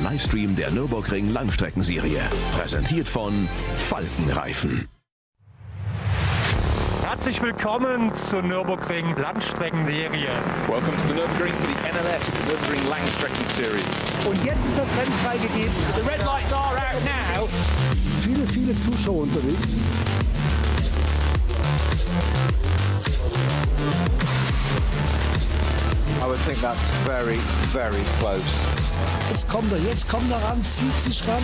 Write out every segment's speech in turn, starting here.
der Livestream der Nürburgring Langstrecken-Serie. Präsentiert von Falkenreifen. Herzlich willkommen zur Nürburgring Langstrecken-Serie. Welcome to the Nürburgring for the NLS, the Nürburgring Langstrecken-Serie. Und jetzt ist das Rennen freigegeben. The red lights are out now. Viele Zuschauer unterwegs. I would think that's very, very close. Jetzt kommt er ran, zieht sich ran.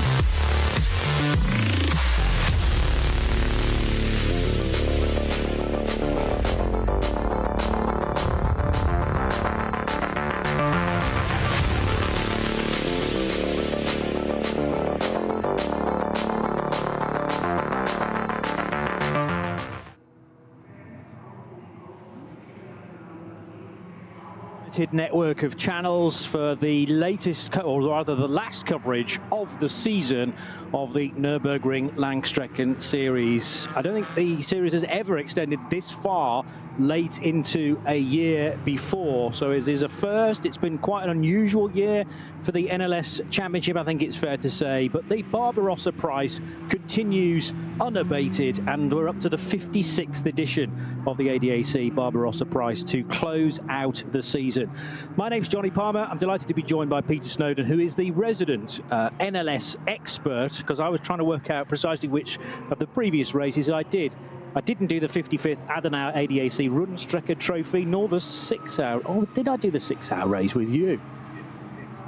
Network of channels for the latest, or rather the last coverage of the season of the Nürburgring Langstrecken-Series. I don't think the series has ever extended this far late into a year before, so it is a first. It's been quite an unusual year for the NLS Championship, I think it's fair to say, but the Barbarossa prize continues unabated, and we're up to the 56th edition of the ADAC Barbarossa prize to close out the season. My name's Johnny Palmer. I'm delighted to be joined by Peter Snowden, who is the resident NLS expert, because I was trying to work out precisely which of the previous races I did. I didn't do the 55th Adenauer ADAC Rundstrecke Trophy, nor the 6-hour. Oh, did I do the 6-hour race with you?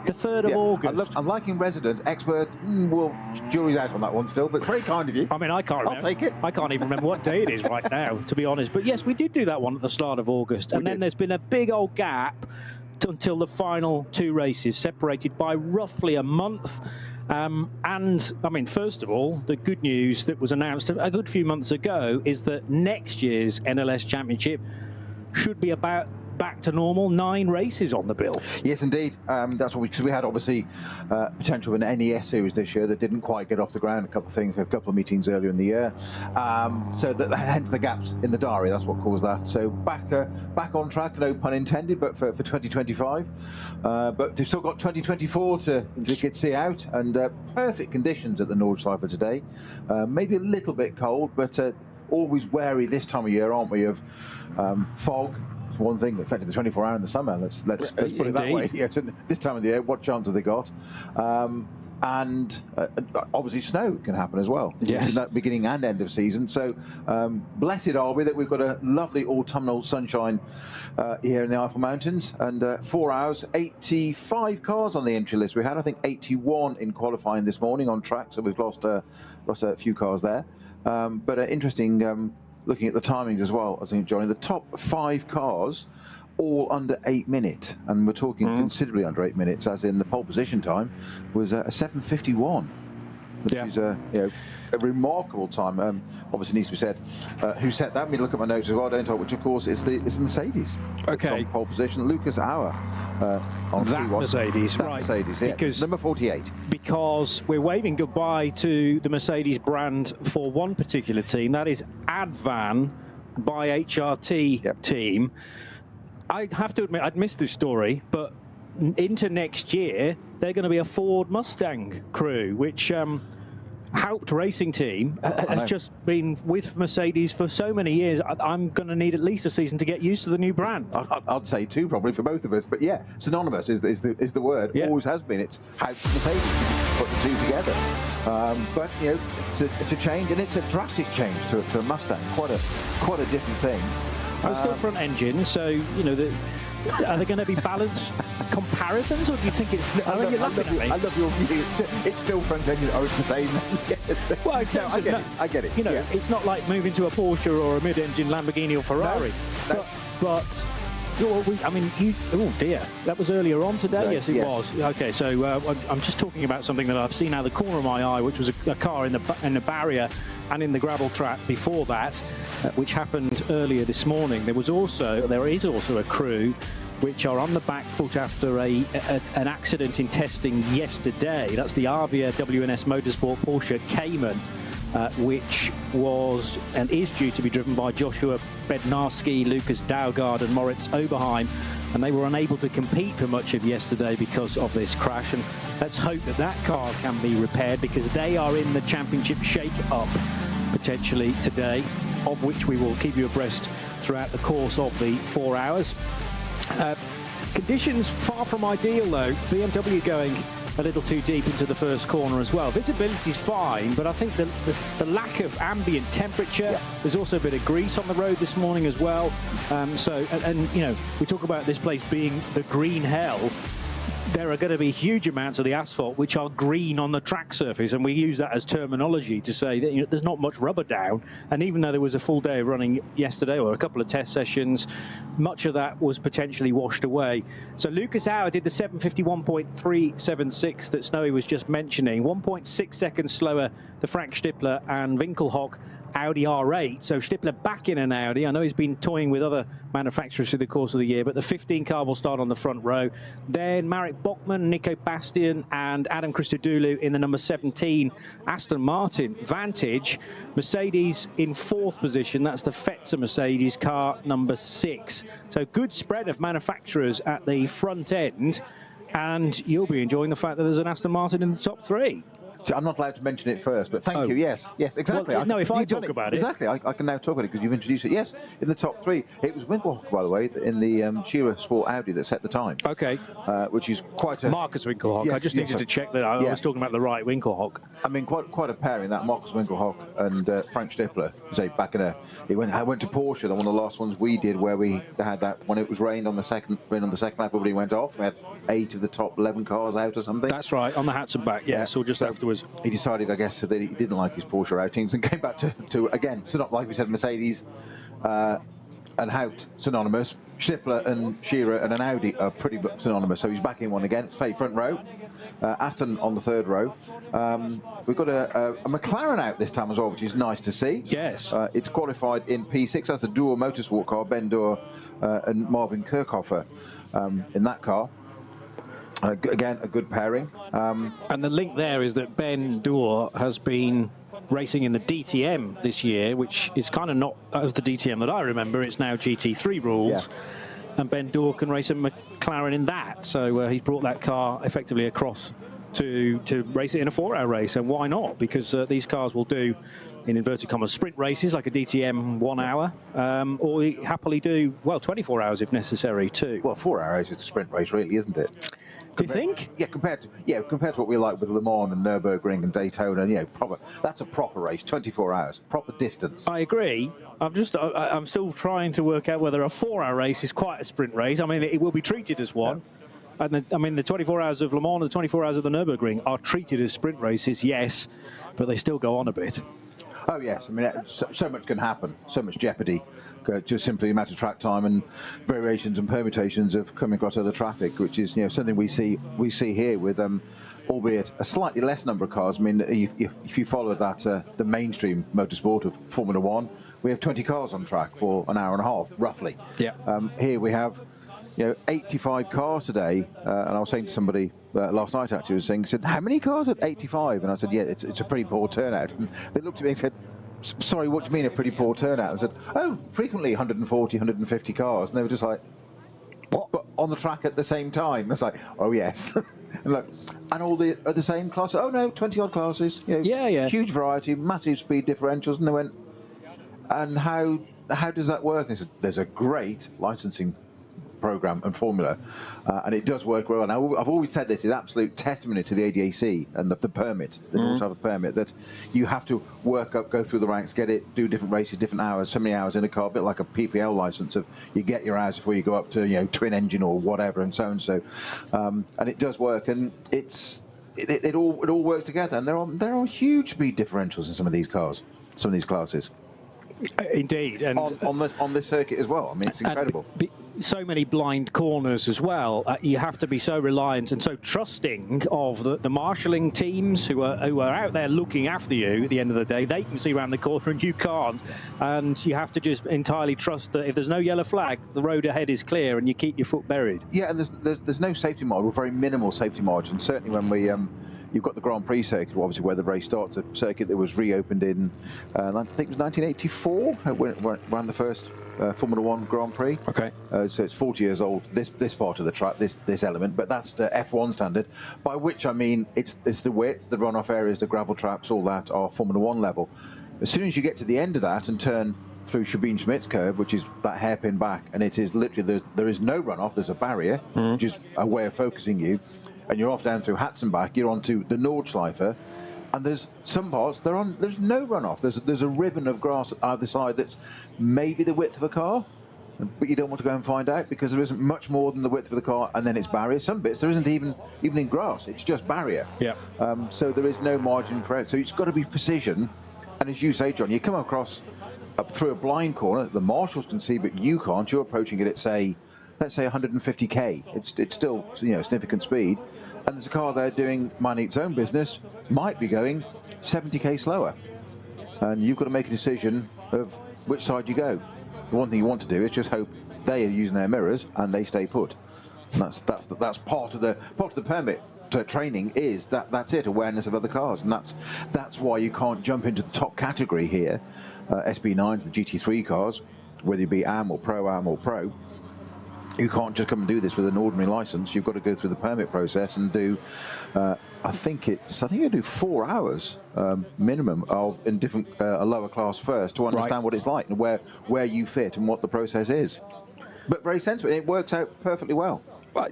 The 3rd of August. I'm liking resident, expert. Well, jury's out on that one still, but very kind of you. I mean, I can't remember. I'll take it. I can't even remember what day it is right now, to be honest. But yes, we did do that one at the start of August. And then there's been a big old gap until the final 2 races, separated by roughly a month. And, I mean, first of all, the good news that was announced a good few months ago is that next year's NLS Championship should be about back to normal, 9 races on the bill. Yes, indeed. That's what because we had obviously potential of an NES series this year that didn't quite get off the ground. A couple of meetings earlier in the year. So that hence the gaps in the diary. That's what caused that. So back on track, no pun intended, but for 2025. But they've still got 2024 to get see out, and perfect conditions at the Nordschleife for today. Maybe a little bit cold, but always wary this time of year, aren't we, of fog. One thing that affected the 24-hour in the summer. Let's put it that way. Yeah, this time of the year, what chance have they got? And obviously snow can happen as well. Yes. That beginning and end of season. So blessed are we that we've got a lovely autumnal sunshine here in the Eifel Mountains. And 4 hours, 85 cars on the entry list. We had, I think, 81 in qualifying this morning on track. So we've lost a few cars there. But interesting. Looking at the timings as well, I think, Johnny, the top 5 cars all under 8 minutes, and we're talking considerably under 8 minutes, as in the pole position time was a 7:51, which is a remarkable time. Obviously needs to be said who set that. Let me look at my notes as well, don't I? Which of course is the Mercedes. Okay. On pole position, Lucas Auer on that Mercedes, that right? Mercedes, yeah. Because number 48. Because we're waving goodbye to the Mercedes brand for one particular team, that is Advan by HRT team. I have to admit, I'd missed this story, but into next year, they're going to be a Ford Mustang crew, which Haupt Racing Team has just been with Mercedes for so many years. I'm going to need at least a season to get used to the new brand. I'd say 2 probably for both of us, but yeah, synonymous is the word. Yeah. Always has been. It's Haupt Mercedes, put the 2 together. But you know, it's a change, and it's a drastic change to a Mustang. Quite a different thing. It's still front engine, so you know are there going to be balanced comparisons, or do you think it's? I mean, you're laughing at me. I love your view. It's still front engine. Oh, it's the same. Yes. Well, I get it. You know, it's not like moving to a Porsche or a mid-engine Lamborghini or Ferrari. No. But I mean, oh dear, that was earlier on today. Yes, it was. Okay, so I'm just talking about something that I've seen out of the corner of my eye, which was a car in the barrier and in the gravel trap before that, which happened earlier this morning. There is also a crew which are on the back foot after an accident in testing yesterday. That's the Avia WNS Motorsport Porsche Cayman, which was and is due to be driven by Joshua Bednarski, Lucas Daugard and Moritz Oberheim, and they were unable to compete for much of yesterday because of this crash. And let's hope that that car can be repaired, because they are in the championship shake-up potentially today, of which we will keep you abreast throughout the course of the 4 hours. Conditions far from ideal though. BMW going a little too deep into the first corner as well. Visibility's fine, but I think the lack of ambient temperature, there's also a bit of grease on the road this morning as well. And you know, we talk about this place being the green hell. There are going to be huge amounts of the asphalt which are green on the track surface, and we use that as terminology to say that, you know, there's not much rubber down. And even though there was a full day of running yesterday, or a couple of test sessions, much of that was potentially washed away. So Lucas Auer did the 7:51.376 that Snowy was just mentioning, 1.6 seconds slower than Frank Stippler and Winkelhock Audi R8. So Stippler back in an Audi. I know he's been toying with other manufacturers through the course of the year, but the 15 car will start on the front row. Then Marek Bokman, Nico Bastian and Adam Christodoulou in the number 17 Aston Martin Vantage. Mercedes in 4th position. That's the Fetzer Mercedes car number 6. So good spread of manufacturers at the front end, and you'll be enjoying the fact that there's an Aston Martin in the top 3. I'm not allowed to mention it first, but thank you. Yes, exactly. Well, no, if I talk about it. Exactly, I can now talk about it because you've introduced it. Yes, in the top 3. It was Winkelhock, by the way, in the Shearer Sport Audi that set the time. Okay. Which is quite a... Marcus Winkelhock. Yes, I just needed to check that I was talking about the right Winkelhock. I mean, quite a pairing, that Marcus Winkelhock and Frank Stippler. Say back in I went to Porsche, one of the last ones we did, where we had that when it was rained on the second lap, everybody went off. We had 8 of the top 11 cars out or something. That's right, on the hats and back. Yeah, so just afterwards. He decided, I guess, that he didn't like his Porsche outings and came back to again, so not like we said, Mercedes and Hout synonymous. Stippler and Shearer and an Audi are pretty synonymous, so he's back in one again. It's front row. Aston on the 3rd row. We've got a McLaren out this time as well, which is nice to see. Yes. It's qualified in P6. That's the Dual Motorsport car, Ben Doer and Marvin Kirchhofer in that car. Again, a good pairing. And the link there is that Ben Doer has been racing in the DTM this year, which is kind of not as the DTM that I remember. It's now GT3 rules. Yeah. And Ben Doer can race a McLaren in that. So he's brought that car effectively across to race it in a 4-hour race. And why not? Because these cars will do, in inverted commas, sprint races like a DTM 1 hour, or happily do, well, 24 hours if necessary too. Well, 4 hours is a sprint race, really, isn't it? Do you think? Yeah, compared to what we like with Le Mans and Nürburgring and Daytona, that's a proper race, 24 hours, proper distance. I agree. I'm still trying to work out whether a 4-hour race is quite a sprint race. I mean, it will be treated as one. Yeah. And the 24 hours of Le Mans and the 24 hours of the Nürburgring are treated as sprint races, yes, but they still go on a bit. Oh yes, I mean, so much can happen, so much jeopardy, just simply a matter of track time and variations and permutations of coming across other traffic, which is something we see here with, albeit a slightly less number of cars. I mean, if you follow that the mainstream motorsport of Formula 1, we have 20 cars on track for an hour and a half, roughly. Yeah. Here we have 85 cars today, and I was saying to somebody last night, actually, said, how many cars at 85? And I said, yeah, it's a pretty poor turnout. And they looked at me and said, sorry, what do you mean a pretty poor turnout? I said, oh, frequently 140, 150 cars. And they were just like, what? But on the track at the same time. I was like, oh, yes. And look, and all the same classes. Oh, no, 20-odd classes. Yeah. Huge variety, massive speed differentials. And they went, and how does that work? And they said, there's a great licensing program and formula, and it does work well. Now, I've always said this is absolute testimony to the ADAC and the permit. They also have a permit that you have to work up, go through the ranks, get it, do different races, different hours, so many hours in a car, a bit like a PPL license of you get your hours before you go up to twin engine or whatever, and so and so. And it does work, and it all works together. And there are huge speed differentials in some of these cars, some of these classes. Indeed, and on this circuit as well. I mean, it's incredible. So many blind corners as well. You have to be so reliant and so trusting of the marshalling teams who are out there looking after you. At the end of the day, they can see around the corner and you can't, and you have to just entirely trust that if there's no yellow flag, the road ahead is clear and you keep your foot buried. Yeah, and there's no safety margin, or very minimal safety margin. Certainly when we you've got the Grand Prix circuit, obviously where the race starts, a circuit that was reopened in, I think it was 1984, when ran the first Formula One Grand Prix. Okay. So it's 40 years old, this part of the track, this element, but that's the F1 standard, by which I mean it's the width, the runoff areas, the gravel traps, all that are Formula One level. As soon as you get to the end of that and turn through Sabine Schmidt's curve, which is that hairpin back, and it is literally, there is no runoff, there's a barrier, which is a way of focusing you, and you're off down through Hatzenbach, you're onto the Nordschleife, and there's some parts, there's no runoff, there's a ribbon of grass at either side that's maybe the width of a car, but you don't want to go and find out because there isn't much more than the width of the car, and then it's barrier. Some bits there isn't even in grass, it's just barrier. Yeah. So there is no margin for it, so it's got to be precision. And as you say, John, you come across up through a blind corner, the marshals can see, but you can't. You're approaching it at, say, let's say 150k. It's still, you know, significant speed. And there's a car there minding its own business, might be going 70k slower. And you've got to make a decision of which side you go. The one thing you want to do is just hope they are using their mirrors and they stay put. And that's part of the permit. Training is that's it, awareness of other cars, and that's why you can't jump into the top category here, SB9, the GT3 cars, whether you be AM or Pro-Am or Pro. You can't just come and do this with an ordinary license. You've got to go through the permit process and do I think you do 4 hours minimum of in different a lower class first to understand what it's like and where you fit and what the process is. But very sensible, it works out perfectly well.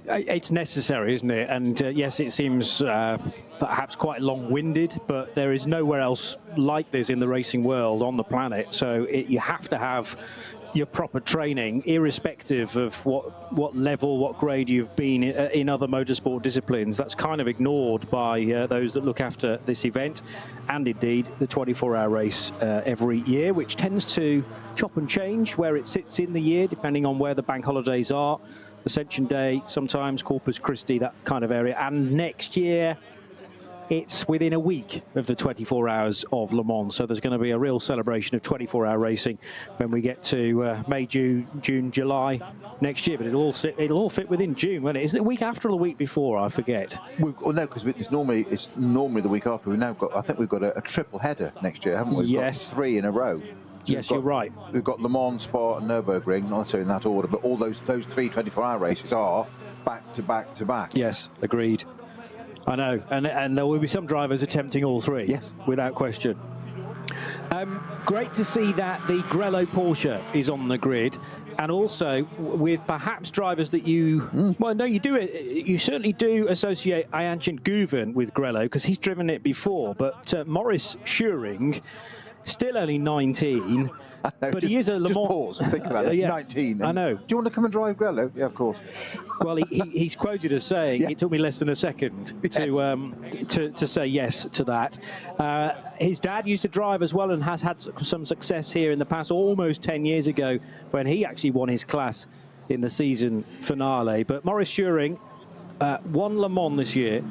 It's necessary, isn't it? And yes, it seems perhaps quite long-winded, but there is nowhere else like this in the racing world on the planet. So you have to have your proper training, irrespective of what level, what grade you've been in other motorsport disciplines. That's kind of ignored by those that look after this event, and indeed the 24-hour race every year, which tends to chop and change where it sits in the year, depending on where the bank holidays are. Ascension Day, sometimes Corpus Christi, that kind of area. And next year, it's within a week of the 24 hours of Le Mans. So there's going to be a real celebration of 24-hour racing when we get to May, June, July next year. But it'll all fit within June, won't it? Is it the week after or the week before? I forget. Well, no, because it's normally the week after. I think we've got a triple header next year, haven't we? Yes. We've got 3 in a row. So yes, you're right. We've got Le Mans, Spa and Nürburgring, not necessarily in that order, but all those 3 24-hour races are back to back to back. Yes, agreed. I know, and there will be some drivers attempting all 3. Yes. Without question. Great to see that the Grello Porsche is on the grid, and also with perhaps drivers that you, well, no, you certainly do associate Ayanchin Guven with Grello because he's driven it before, but Maurice Schuring, still only 19, but he is a Le Mans. Just pause and think about it. Yeah, 19. I know. Do you want to come and drive Grello? Yeah, of course. Well, he's quoted as saying it took me less than a second to say yes to that. His dad used to drive as well and has had some success here in the past, almost 10 years ago when he actually won his class in the season finale. But Maurice Schuring won Le Mans this year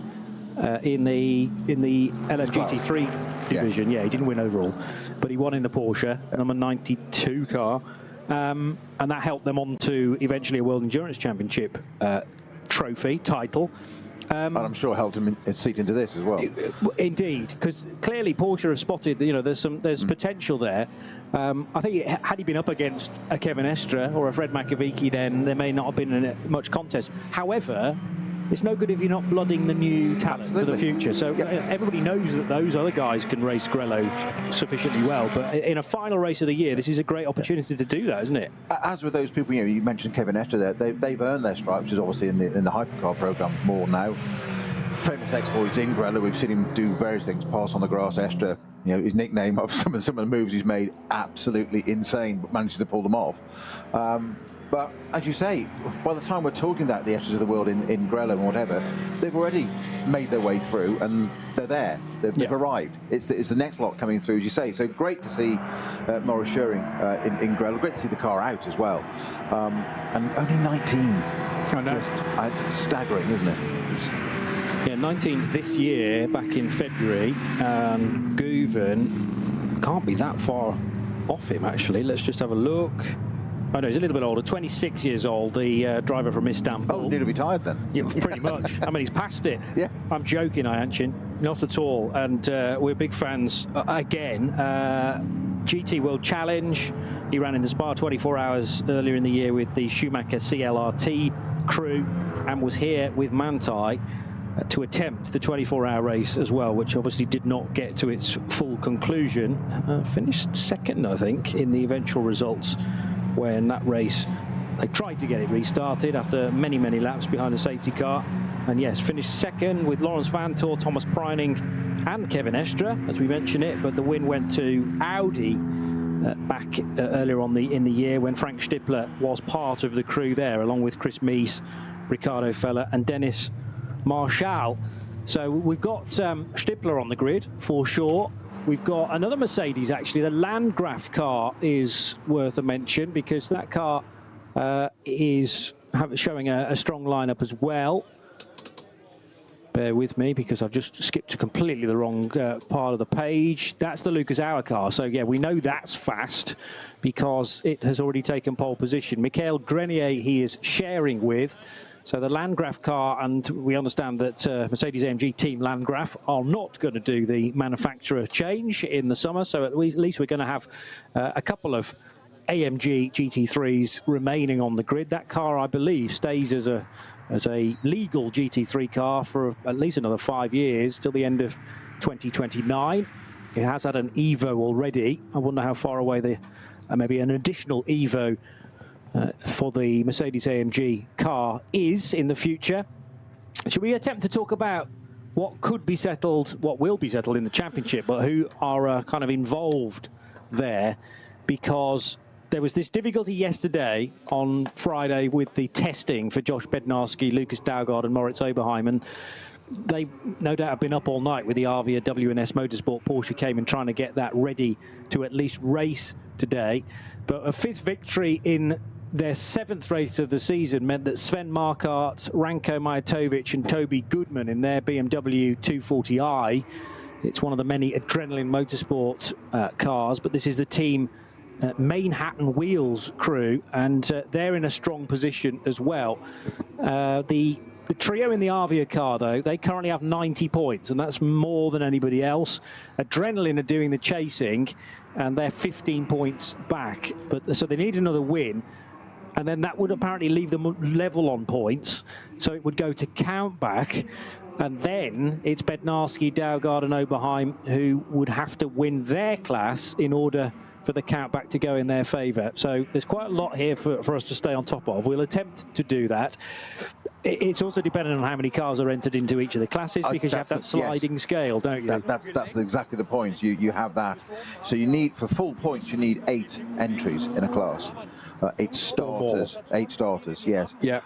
in the LMGT3 division. Yeah, he didn't win overall, but he won in the Porsche, number 92 car. And that helped them on to eventually a World Endurance Championship trophy title. And I'm sure helped him seat into this as well. Indeed, because clearly Porsche have spotted, there's potential there. I think had he been up against a Kevin Estre or a Fred McAveeky, then there may not have been much contest. However, it's no good if you're not blooding the new talent for the future. So everybody knows that those other guys can race Grello sufficiently well. But in a final race of the year, this is a great opportunity to do that, isn't it? As with those people, you mentioned Kevin Estre there. They've earned their stripes, is obviously in the hypercar program more now. Famous exploits in Grello. We've seen him do various things. Pass on the grass, Estre. His nickname of some of the moves he's made, absolutely insane, but manages to pull them off. But as you say, by the time we're talking about the Estres of the world in Grello and whatever, they've already made their way through and they're there. They've arrived. It's the next lot coming through, as you say. So great to see Maurice Schuring in Grello. Great to see the car out as well. And only 19. I know. Just staggering, isn't it? Yeah, 19 this year, back in February. Guven can't be that far off him, actually. Let's just have a look. Oh no, he's a little bit older, 26 years old, the driver from Istanbul. Oh, need to be tired then. Yeah, pretty much. I mean, he's passed it. Yeah. I'm joking, Ayanchin. Not at all. And we're big fans, again. GT World Challenge. He ran in the Spa 24 hours earlier in the year with the Schumacher CLRT crew and was here with Manthey to attempt the 24-hour race as well, which obviously did not get to its full conclusion. Finished second, I think, in the eventual results when that race, they tried to get it restarted after many, many laps behind a safety car. And yes, finished second with Lawrence Vantor, Thomas Preining and Kevin Estre, as we mentioned it, but the win went to Audi back earlier on in the year when Frank Stippler was part of the crew there, along with Chris Mees, Ricardo Feller and Dennis Marshall. So we've got Stippler on the grid for sure. We've got another Mercedes, actually. The Landgraf car is worth a mention because that car is showing a strong lineup as well. Bear with me because I've just skipped completely the wrong part of the page. That's the Lucas Auer car. So yeah, we know that's fast because it has already taken pole position. Michael Grenier he is sharing with. So the Landgraf car, and we understand that Mercedes-AMG Team Landgraf are not going to do the manufacturer change in the summer. So at least we're going to have a couple of AMG GT3s remaining on the grid. That car, I believe, stays as a legal GT3 car for at least another 5 years till the end of 2029. It has had an Evo already. I wonder how far away maybe an additional Evo for the Mercedes-AMG car is in the future. Should we attempt to talk about what could be settled, what will be settled in the championship, but who are kind of involved there? Because there was this difficulty yesterday on Friday with the testing for Josh Bednarski, Lucas Daugard and Moritz Oberheim, and they no doubt have been up all night with the Arvia WNS Motorsport Porsche Cayman trying to get that ready to at least race today. But a fifth victory in their 7th race of the season meant that Sven Markart, Ranko Majatovic and Toby Goodman in their BMW 240i, it's one of the many Adrenaline Motorsport cars, but this is the team Manhattan Wheels crew, and they're in a strong position as well. The trio in the Arvia car, though, they currently have 90 points, and that's more than anybody else. Adrenaline are doing the chasing, and they're 15 points back. But so they need another win, and then that would apparently leave them level on points. So it would go to count back, and then it's Bednarski, Daugard, and Oberheim who would have to win their class in order for the countback to go in their favour. So there's quite a lot here for us to stay on top of. We'll attempt to do that. It's also dependent on how many cars are entered into each of the classes, because you have that sliding scale, don't you? That's exactly the point. You have that. So you need, for full points, you need 8 entries in a class. 8 starters. 8 starters, yes. Yeah.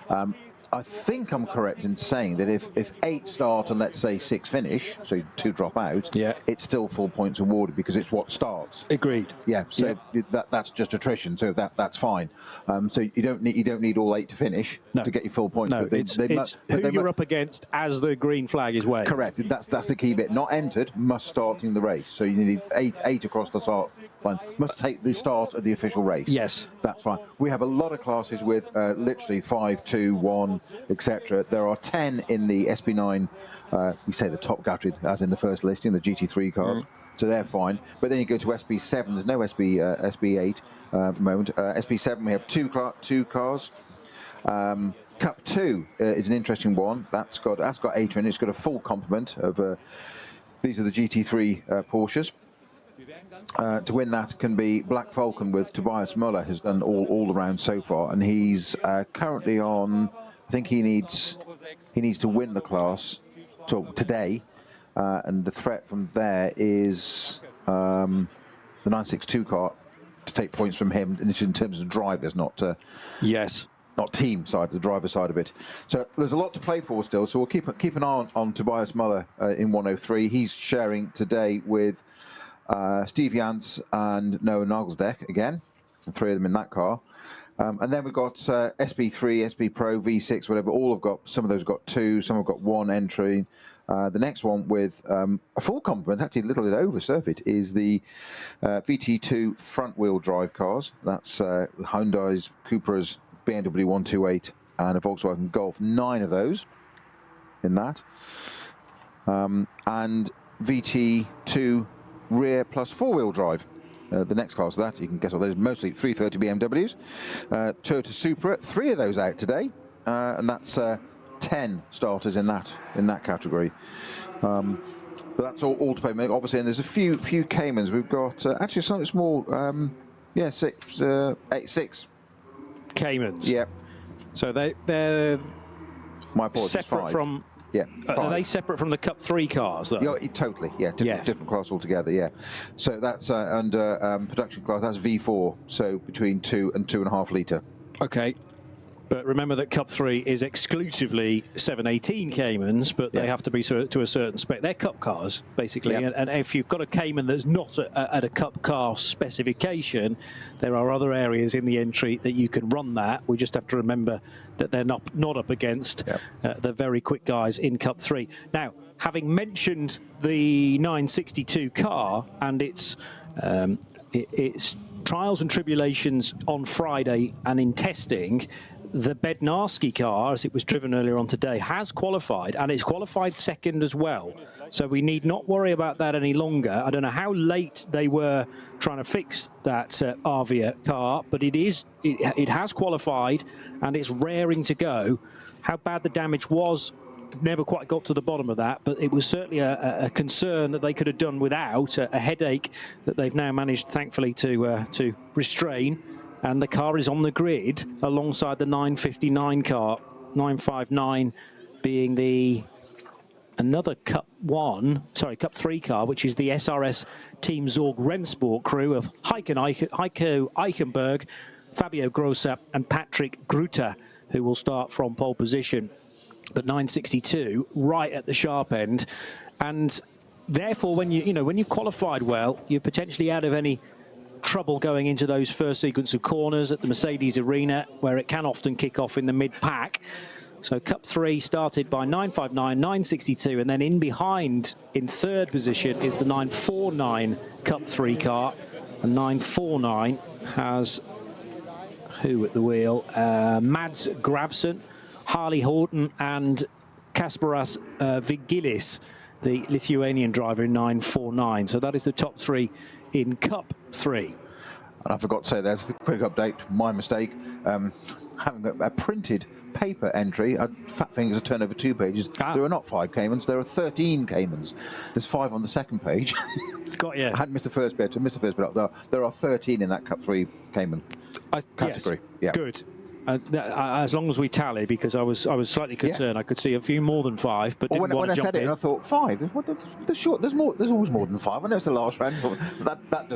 I think I'm correct in saying that if 8 start and let's say 6 finish, so 2 drop out, yeah, it's still full points awarded because it's what starts. Agreed. Yeah, so that's just attrition, so that's fine. So you don't need all 8 to finish to get your full points. No, it's who you're up against as the green flag is waved. Correct. That's the key bit. Not entered, must start in the race. So you need 8 across the start line. Must take the start of the official race. Yes, that's fine. We have a lot of classes with literally 5, 2, 1. Etc. There are 10 in the SB9, we say the top category, as in the first listing, the GT3 cars, so they're fine. But then you go to SB7, there's no SB8 at the moment. SB7, we have 2 cars. Cup 2 is an interesting one. That's got 8 in it. It's got a full complement of, these are the GT3 Porsches. To win that can be Black Falcon with Tobias Muller, who's done all the rounds so far, and he's currently on, I think he needs to win the class today, and the threat from there is the 962 car to take points from him, and this is in terms of drivers, not not team side, the driver side of it. So there's a lot to play for still. So we'll keep an eye on Tobias Muller in 103. He's sharing today with Steve Jans and Noah Nagelsdeck again, the 3 of them in that car. And then we've got SB3, SB Pro, V6, whatever. All have got, some of those have got 2, some have got 1 entry. The next one with a full complement, actually a little bit over Surfeit, is the VT2 front-wheel drive cars. That's Hyundai's, Cupra's, BMW 128 and a Volkswagen Golf. 9 of those in that. And VT2 rear plus 4-wheel drive. The next class of that, you can guess what those, mostly 330 BMWs. Toyota Supra, 3 of those out today, and that's 10 starters in that category. But that's all to pay. Obviously, and there's a few Caymans. We've got actually something small. Yeah, 6 Caymans. Yeah. So they're my apologies, separate 5. from. Yeah. 5. Are they separate from the Cup 3 cars, though? Yeah, totally. Yeah, different class altogether. Yeah. So that's under production class. That's V4. So between 2 and 2.5 litre. Okay. But remember that Cup 3 is exclusively 718 Caymans, but they have to be to a certain spec. They're Cup cars, basically. Yep. And if you've got a Cayman that's not at a Cup car specification, there are other areas in the entry that you can run that. We just have to remember that they're not up against the very quick guys in Cup 3. Now, having mentioned the 962 car and its trials and tribulations on Friday and in testing, the Bednarski car, as it was driven earlier on today, has qualified, and it's qualified second as well. So we need not worry about that any longer. I don't know how late they were trying to fix that Avia car, but it has qualified, and it's raring to go. How bad the damage was, never quite got to the bottom of that, but it was certainly a concern that they could have done without, a headache that they've now managed, thankfully, to restrain. And the car is on the grid alongside the 959 car, 959 being another Cup 3 car, which is the SRS Team Zorg Rennsport crew of Heiko Eichenberg, Fabio Grossa and Patrick Grutter, who will start from pole position. But 962 right at the sharp end, and therefore when you qualified well, you're potentially out of any trouble going into those first sequence of corners at the Mercedes Arena, where it can often kick off in the mid-pack. So Cup 3 started by 959, 962, and then in behind, in third position, is the 949 Cup 3 car. And 949 has who at the wheel? Mads Gravson, Harley Horton, and Kasparas Vigilis, the Lithuanian driver in 949. So that is the top 3 in Cup 3. And I forgot to say, there's a quick update, my mistake. Having a printed paper entry, fat fingers to turn over 2 pages. There are not 5 Caymans, there are 13 Caymans. There's 5 on the second page. Got you. I hadn't missed the first bit. There are 13 in that Cup 3 Cayman category. Yes. Yeah. Good. As long as we tally, because I was slightly concerned. I could see a few more than 5, but didn't want to jump in. When I said it, I thought 5. There's more. There's always more than 5. I know it's the last round, but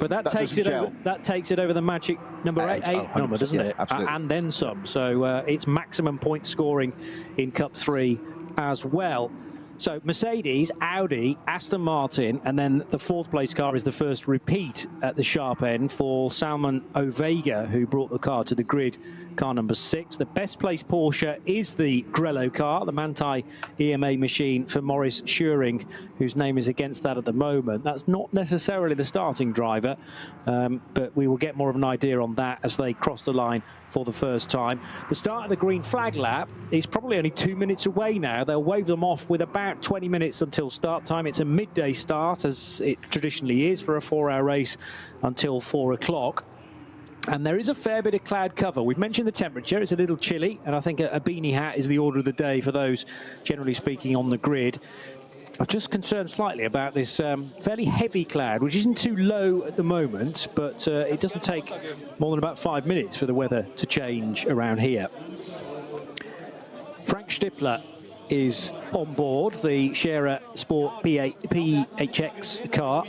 that takes it over the magic number 8 number, doesn't it? Absolutely. And then some. So it's maximum point scoring in Cup 3 as well. So Mercedes, Audi, Aston Martin, and then the 4th place car is the first repeat at the sharp end for Salman Ovega, who brought the car to the grid, car number 6. The best placed Porsche is the Grello car, the Manthey EMA machine for Maurice Schuring, whose name is against that at the moment. That's not necessarily the starting driver, but we will get more of an idea on that as they cross the line for the first time. The start of the green flag lap is probably only 2 minutes away now. They'll wave them off with about 20 minutes until start time. It's a midday start, as it traditionally is for a 4-hour race, until 4 o'clock. And there is a fair bit of cloud cover. We've mentioned the temperature. It's a little chilly, and I think a beanie hat is the order of the day for those, generally speaking, on the grid. I'm just concerned slightly about this fairly heavy cloud, which isn't too low at the moment, but it doesn't take more than about 5 minutes for the weather to change around here. Frank Stippler is on board the Scherer Sport PHX car,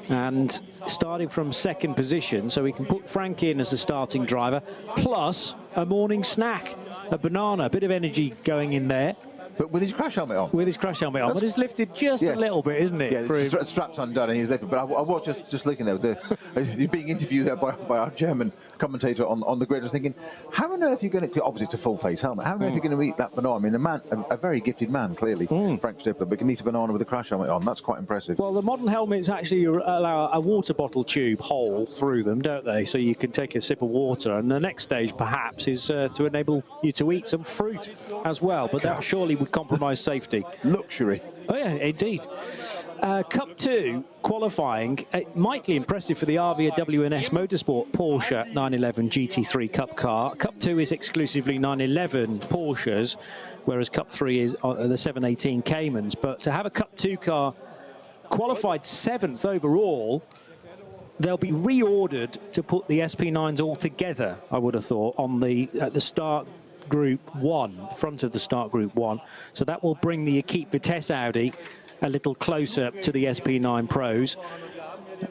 and starting from 2nd position, so we can put Frank in as the starting driver, plus a morning snack, a banana, a bit of energy going in there. But with his crash helmet on. With his crash helmet on, but it's lifted just a little bit, isn't it? Yeah, the strap's undone and he's lifted. But I was just looking there. He's being interviewed there by our German commentator on the grid. I was thinking, how on earth are you going to? Obviously, it's a full face helmet. How on earth are you going to eat that banana? I mean, a very gifted man, clearly, Frank Stippler, but can eat a banana with a crash helmet on. That's quite impressive. Well, the modern helmets actually allow a water bottle tube hole through them, don't they? So you can take a sip of water, and the next stage perhaps is to enable you to eat some fruit as well. But that surely would compromise safety. Luxury. Oh yeah, indeed. Cup 2 qualifying, mightily impressive for the RV WNS Motorsport Porsche 911 GT3 Cup car. Cup 2 is exclusively 911 Porsches, whereas Cup 3 is the 718 Caymans. But to have a Cup 2 car qualified 7th overall, they'll be reordered to put the SP9s all together, I would have thought, on the start Group 1, front of the start Group 1. So that will bring the Equipe Vitesse Audi a little closer to the SP9 Pros.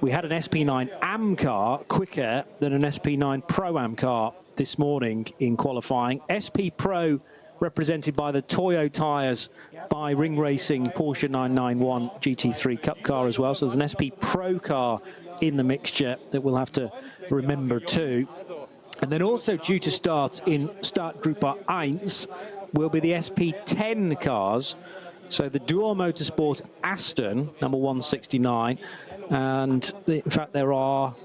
We had an SP9 AM car quicker than an SP9 Pro AM car this morning in qualifying. SP Pro represented by the Toyo tyres by Ring Racing Porsche 991 GT3 Cup car as well. So there's an SP Pro car in the mixture that we'll have to remember too. And then also due to start in Startgruppe 1 will be the SP10 cars. So the Duo Motorsport Aston, number 169. And in fact, there are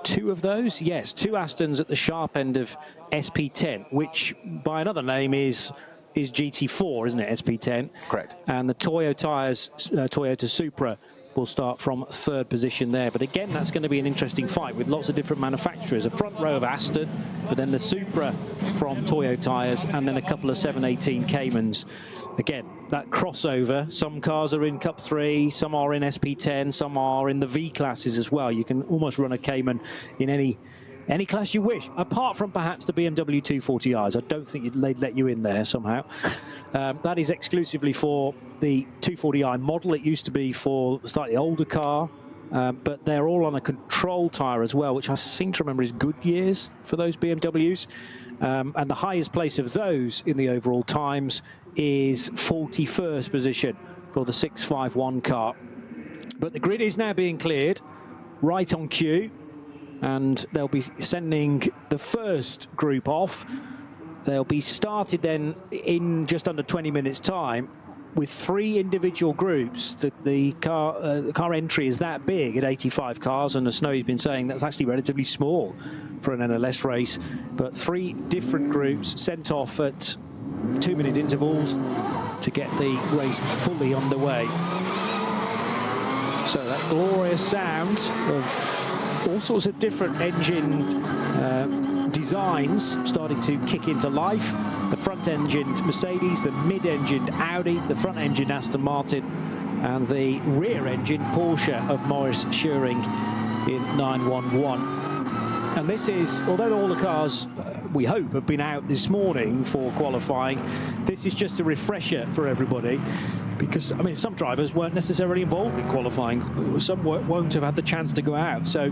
2 of those. Yes, 2 Astons at the sharp end of SP10, which by another name is GT4, isn't it, SP10? Correct. And the Toyo tyres, Toyota Supra, will start from 3rd position there. But again, that's going to be an interesting fight with lots of different manufacturers. A front row of Aston, but then the Supra from Toyo tyres, and then a couple of 718 Caymans. Again, that crossover. Some cars are in Cup 3, some are in SP10, some are in the V classes as well. You can almost run a Cayman in any class you wish, apart from perhaps the BMW 240i's. I don't think they'd let you in there somehow. That is exclusively for the 240i model. It used to be for a slightly older car, but they're all on a control tyre as well, which I seem to remember is Goodyear's for those BMWs. And the highest place of those in the overall times is 41st position for the 651 car. But the grid is now being cleared right on cue, and they'll be sending the first group off. They'll be started then in just under 20 minutes time with 3 individual groups. The car entry is that big at 85 cars, and as Snowy's been saying, that's actually relatively small for an NLS race. But 3 different groups sent off at 2-minute intervals to get the race fully underway. So that glorious sound of all sorts of different engine designs starting to kick into life. The front-engined Mercedes, the mid-engined Audi, the front-engined Aston Martin, and the rear-engined Porsche of Maurice Schüring in 911. And this is, although all the cars, we hope, have been out this morning for qualifying, this is just a refresher for everybody. Because, I mean, some drivers weren't necessarily involved in qualifying. Some won't have had the chance to go out. So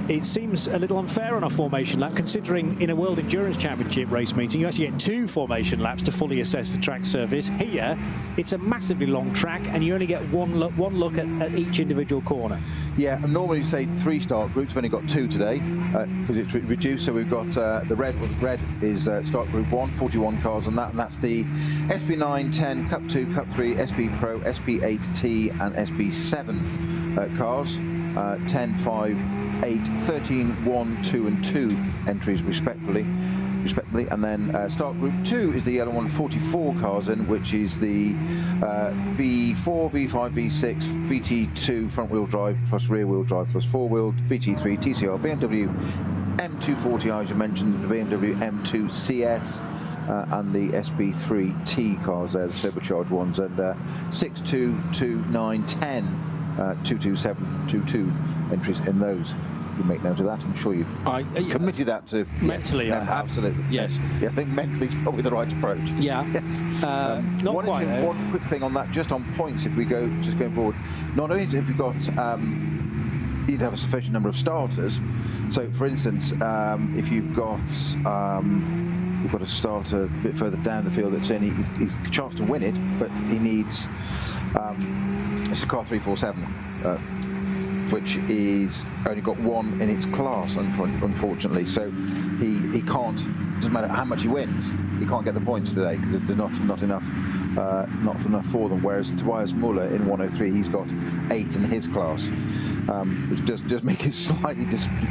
it seems a little unfair on a formation lap, considering in a World Endurance Championship race meeting, you actually get 2 formation laps to fully assess the track surface. Here, it's a massively long track, and you only get one look at each individual corner. Yeah, and normally you say 3 start groups. We've only got 2 today, because it's reduced. So we've got the red. Well, the red is start group 1, 41 cars on that, and that's the SP9, 10, Cup 2, Cup 3, SP Pro, SP8T and SP7 cars, 10, 5, 8, 13, 1, 2 and 2 entries respectively. And then start group 2 is the yellow one, 44 cars in, which is the V4, V5, V6, VT2 front wheel drive plus rear wheel drive plus 4-wheel, VT3, TCR, BMW M240i, as you mentioned, the BMW M2 CS, and the SP3T cars there, the turbocharged ones, and 6, 2, 2, 9, 10, 2, 2, 7, 2, 2 entries in those. If you make note of that, I'm sure you committed that to mentally. Yes, absolutely. Yes. Yeah, I think mentally is probably the right approach. Yeah. Yes. Not quite. One quick thing on that, just on points, if we go just going forward. Not only have you got you need to have a sufficient number of starters. So, for instance, if you've got we've got to start a bit further down the field. That's in. He's a chance to win it, but he needs. It's a car 347, which is only got one in its class, unfortunately. So he can't. Doesn't matter how much he wins, he can't get the points today because there's not enough for them. Whereas Tobias Muller in 103, he's got 8 in his class, which does make it slightly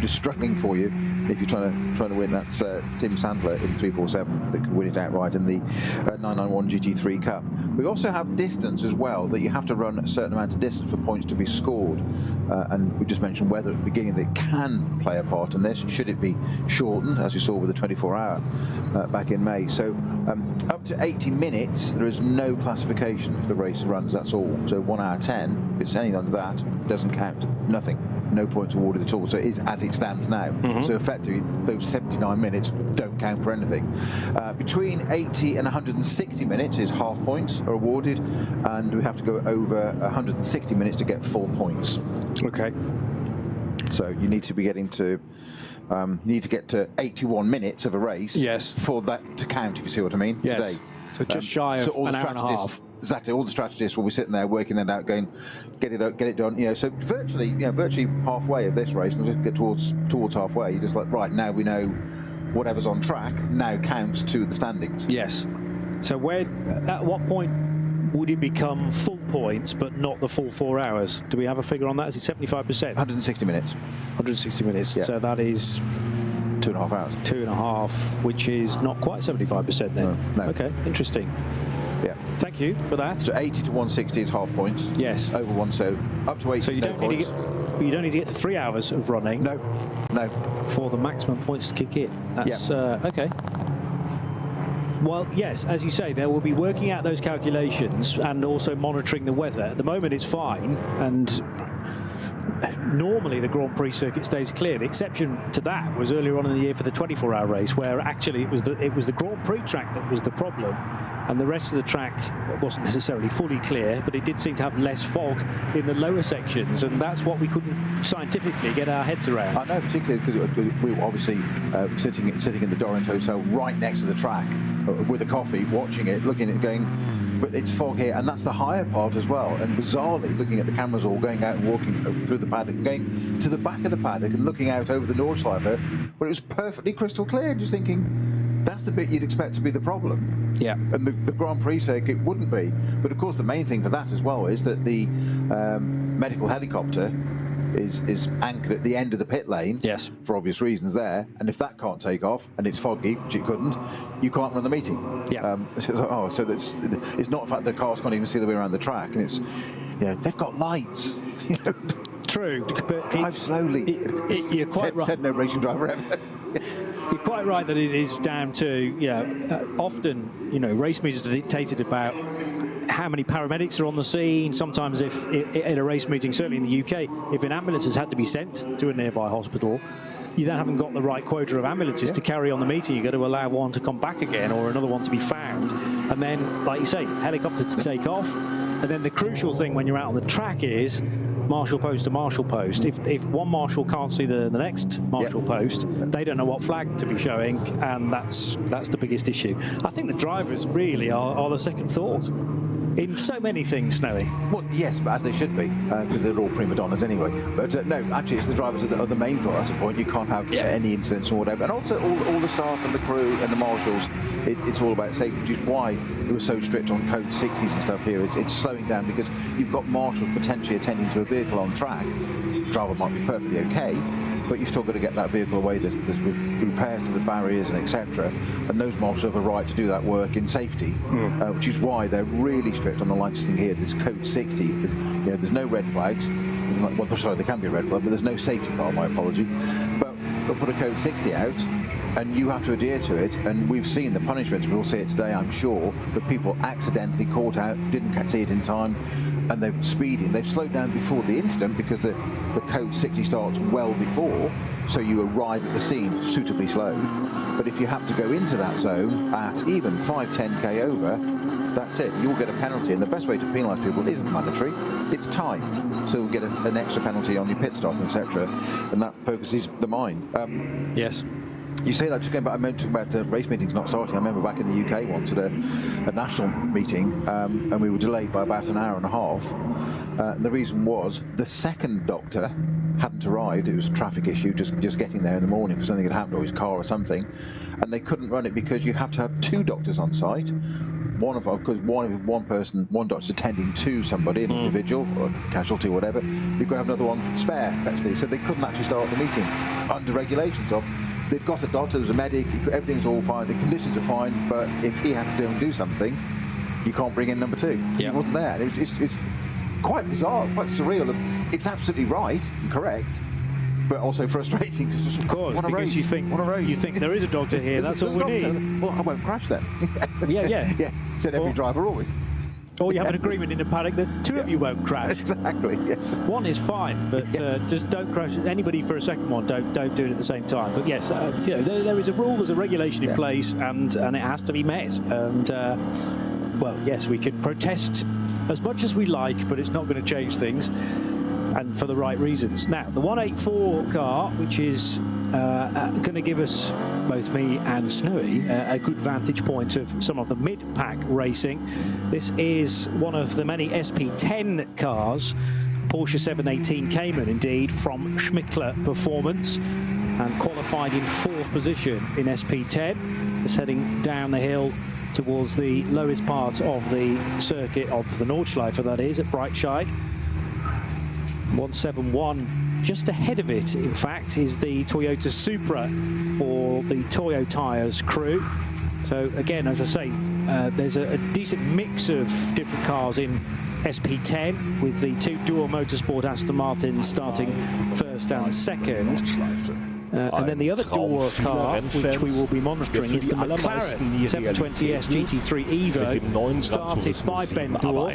struggling for you if you're trying to win. That's Tim Sandler in 347 that could win it outright in the 991 GT3 Cup. We also have distance as well, that you have to run a certain amount of distance for points to be scored. And we just mentioned weather at the beginning that can play a part in this. Should it be shortened, as you saw with the 24-hour back in May. So up to 80 minutes, there is no classification if the race runs, that's all. So 1 hour 10, if it's anything under that, doesn't count. Nothing. No points awarded at all. So it is as it stands now. So effectively, those 79 minutes don't count for anything. Between 80 and 160 minutes is half points are awarded, and we have to go over 160 minutes to get full points. Okay. So you need to be getting to get to 81 minutes of a race, yes, for that to count, if you see what I mean. Yes. Today. So just shy of an hour and a half. Exactly, all the strategists will be sitting there working that out, going, get it done. You know, so virtually halfway of this race, and just get towards halfway. You're just like, right, now we know whatever's on track now counts to the standings. Yes. So at what point would it become full points, but not the full 4 hours? Do we have a figure on that? Is it 75%? 160 minutes. 160 minutes. Yeah. So that is 2.5 hours. 2.5, which is not quite 75% then. No. Okay, interesting. Yeah. Thank you for that. So 80 to 160 is half points. Yes. Over one, so up to 80. So you don't need to get to 3 hours of running. No. For the maximum points to kick in. That's okay. Well, yes, as you say, they will be working out those calculations and also monitoring the weather. At the moment, it's fine, and normally the Grand Prix circuit stays clear. The exception to that was earlier on in the year for the 24-hour race, where actually it was the Grand Prix track that was the problem, and the rest of the track wasn't necessarily fully clear, but it did seem to have less fog in the lower sections, and that's what we couldn't scientifically get our heads around. I know, particularly because we were obviously sitting in the Dorient Hotel right next to the track with a coffee, watching it, looking at it, going, but it's fog here, and that's the higher part as well. And bizarrely, looking at the cameras all going out and walking through the paddock and going to the back of the paddock and looking out over the Nordschleife, where it was perfectly crystal clear, just thinking, that's the bit you'd expect to be the problem. Yeah. And the Grand Prix circuit wouldn't be. But of course, the main thing for that as well is that the medical helicopter is anchored at the end of the pit lane, yes, for obvious reasons there, and if that can't take off and it's foggy, which it couldn't, you can't run the meeting. Yeah. So it's not the fact that cars can't even see the way around the track, and it's, you know, they've got lights. True, but drive slowly. You're quite right. Said no racing driver ever. You're quite right that it is down to, often, race meters are dictated about how many paramedics are on the scene. Sometimes if at a race meeting, certainly in the UK, if an ambulance has had to be sent to a nearby hospital, you then haven't got the right quota of ambulances to carry on the meeting. You've got to allow one to come back again or another one to be found. And then, like you say, helicopter to take off. And then the crucial thing when you're out on the track is marshal post to marshal post. If one marshal can't see the next marshal post, they don't know what flag to be showing, and that's the biggest issue. I think the drivers really are the second thought in so many things, Snowy. Well, yes, but as they should be, because they're all prima donnas anyway. But no, actually, it's the drivers are the main thought. That's the point. You can't have any incidents or whatever. And also, all the staff and the crew and the marshals, it's all about safety, which is why it was so strict on code 60s and stuff here. It's slowing down because you've got marshals potentially attending to a vehicle on track. The driver might be perfectly okay, but you've still got to get that vehicle away. There's repairs to the barriers and etc. And those marshals have a right to do that work in safety, which is why they're really strict on the licensing here. There's code 60. There's no red flags. Well, sorry, there can be a red flag, but there's no safety car. My apology. But they'll put a code 60 out, and you have to adhere to it. And we've seen the punishments. We'll see it today, I'm sure. But people accidentally caught out, didn't see it in time, and they're speeding. They've slowed down before the incident because the code 60 starts well before, so you arrive at the scene suitably slow. But if you have to go into that zone at even 5-10k over, that's it. You'll get a penalty, and the best way to penalise people isn't mandatory, it's time. So you'll get an extra penalty on your pit stop, etc. And that focuses the mind. Yes. You say that just going back, I mentioned about race meetings not starting. I remember back in the UK once at a national meeting, and we were delayed by about an hour and a half. And the reason was the second doctor hadn't arrived. It was a traffic issue, just getting there in the morning for something had happened, or his car or something, and they couldn't run it because you have to have 2 doctors on site. One doctor's attending to somebody, an individual or a casualty or whatever. You've got to have another one spare, effectively. So they couldn't actually start the meeting under regulations of. They'd got a doctor, there was a medic, everything's all fine, the conditions are fine, but if he had to do something, you can't bring in number 2. He wasn't there. It's quite bizarre, quite surreal. It's absolutely right and correct, but also frustrating. Of course, because you think there is a doctor here, that's all we need. Well, I won't crash then. Yeah. Said every driver always. Or you have an agreement in the paddock that 2 of you won't crash. Exactly, yes. 1 is fine, but just don't crash anybody for a second one. Don't do it at the same time. But yes, there is a rule, there's a regulation in place, and it has to be met. And well, yes, we can protest as much as we like, but it's not going to change things, and for the right reasons. Now, the 184 car, which is going to give us, both me and Snowy, a good vantage point of some of the mid-pack racing. This is one of the many SP10 cars, Porsche 718 Cayman indeed, from Schmickler Performance, and qualified in 4th position in SP10. Just heading down the hill towards the lowest part of the circuit of the Nordschleife, that is, at Breitscheid. 171. Just ahead of it, in fact, is the Toyota Supra for the Toyo Tyres crew. So again, as I say, there's a decent mix of different cars in SP10, with the 2 Dual Motorsport Aston Martins starting 1st and 2nd. And then the other dual car, which we will be monitoring, is the McLaren 720S GT3 Evo, started by Ben Dorr,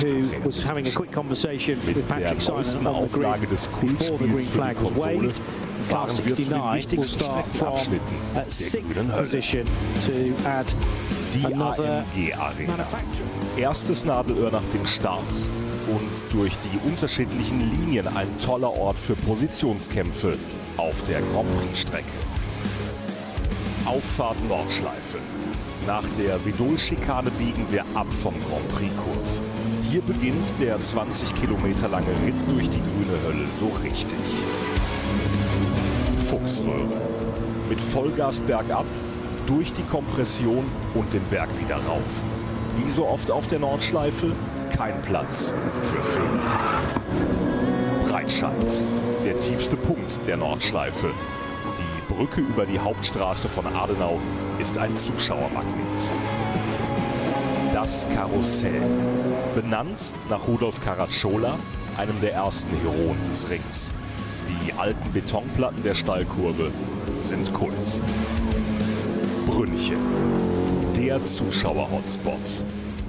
who was having a quick conversation with Patrick Simon on the grid before the green flag was waved. Car 69 will start from 6th position to add another manufacturer. Erstes Nadelöhr nach dem Start und durch die unterschiedlichen Linien ein toller Ort für Positionskämpfe auf der Grand Prix-Strecke. Auffahrt Nordschleife. Nach der Vidol-Schikane biegen wir ab vom Grand Prix-Kurs. Hier beginnt der 20 Kilometer lange Ritt durch die grüne Hölle so richtig. Fuchsröhre. Mit Vollgas bergab, durch die Kompression und den Berg wieder rauf. Wie so oft auf der Nordschleife, kein Platz für Fehler. Breitscheid, der tiefste Punkt der Nordschleife. Die Brücke über die Hauptstraße von Adenau ist ein Zuschauermagnet. Das Karussell, benannt nach Rudolf Caracciola, einem der ersten Heroen des Rings. Die alten Betonplatten der Steilkurve sind Kult. Brünnchen, der Zuschauer-Hotspot.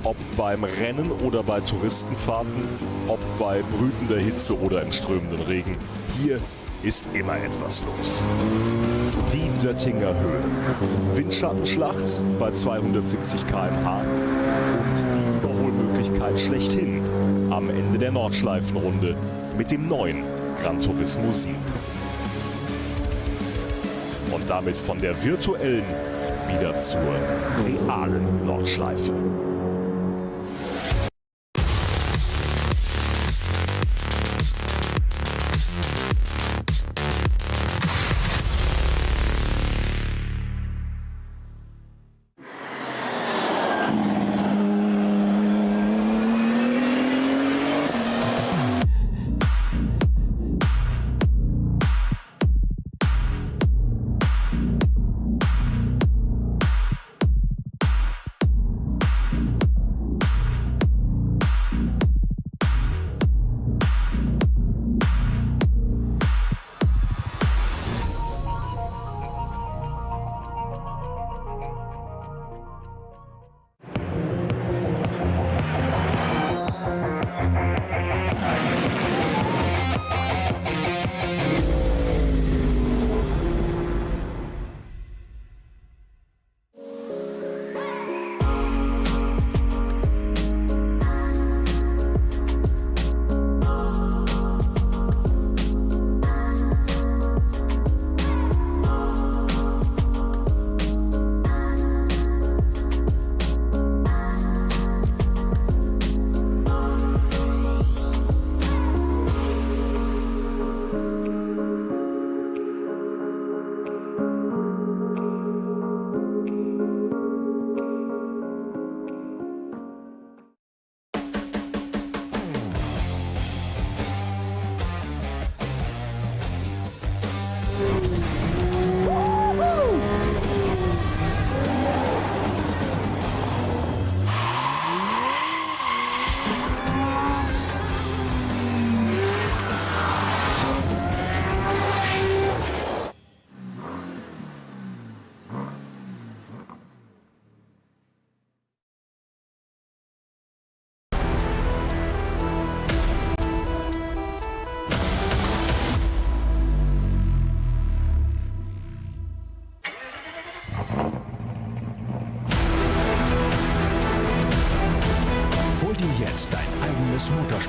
Ob beim Rennen oder bei Touristenfahrten, ob bei brütender Hitze oder im strömenden Regen, hier ist immer etwas los. Die Döttinger Höhe. Windschattenschlacht bei 270 km/h und die Überholmöglichkeit schlechthin am Ende der Nordschleifenrunde mit dem neuen Gran Turismo 7. Und damit von der virtuellen wieder zur realen Nordschleife.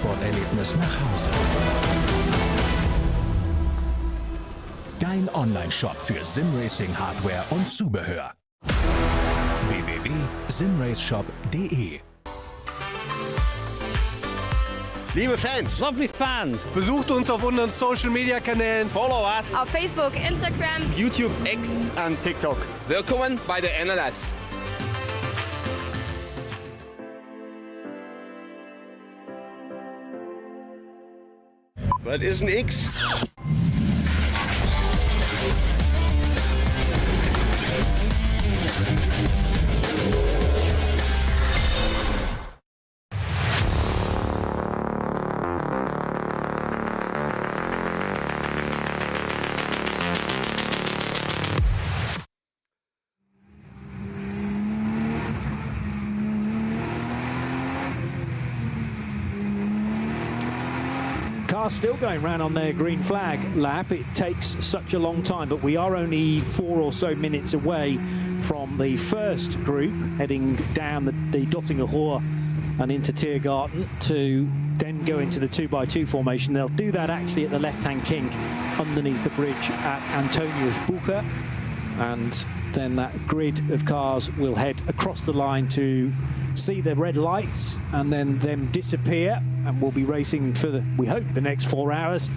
Rennsporterlebnis nach Hause. Dein Online-Shop für Simracing-Hardware und Zubehör. www.simraceshop.de. Liebe Fans, Lovely fans. besucht uns auf unseren Social-Media-Kanälen. Follow us. Auf Facebook, Instagram, YouTube, X und TikTok. Willkommen bei der NLS. Was ist ein X? Cars still going round on their green flag lap. It takes such a long time, but we are only 4 or so minutes away from the first group heading down the Dottinger Rohr and into Tiergarten to then go into the 2x2 formation. They'll do that actually at the left-hand kink underneath the bridge at Antonius Bucher, and then that grid of cars will head across the line to see the red lights and then them disappear, and we'll be racing for we hope the next 4 hours,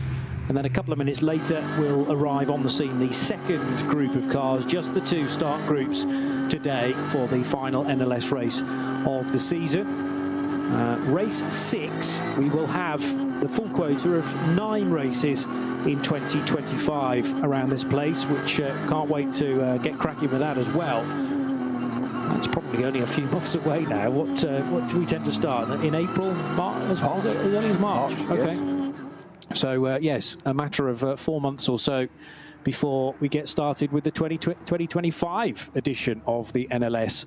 and then a couple of minutes later we'll arrive on the scene the second group of cars, just the 2 start groups today for the final NLS race of the season. Race 6, we will have the full quota of 9 races in 2025 around this place, which can't wait to get cracking with that as well. That's probably only a few months away now. What do we tend to start? In April? March? As early as March? Okay. Yes. So, yes, a matter of 4 months or so before we get started with the 2025 edition of the NLS.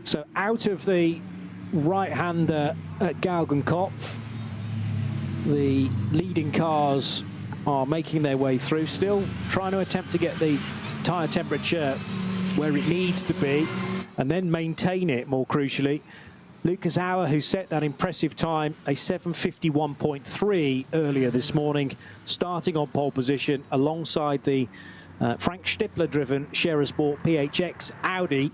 So, out of the right-hander at Galgenkopf, the leading cars are making their way through, still trying to attempt to get the tyre temperature where it needs to be and then maintain it, more crucially. Lucas Auer, who set that impressive time, a 7:51.3 earlier this morning, starting on pole position alongside the Frank Stippler-driven Scherer Sport PHX Audi.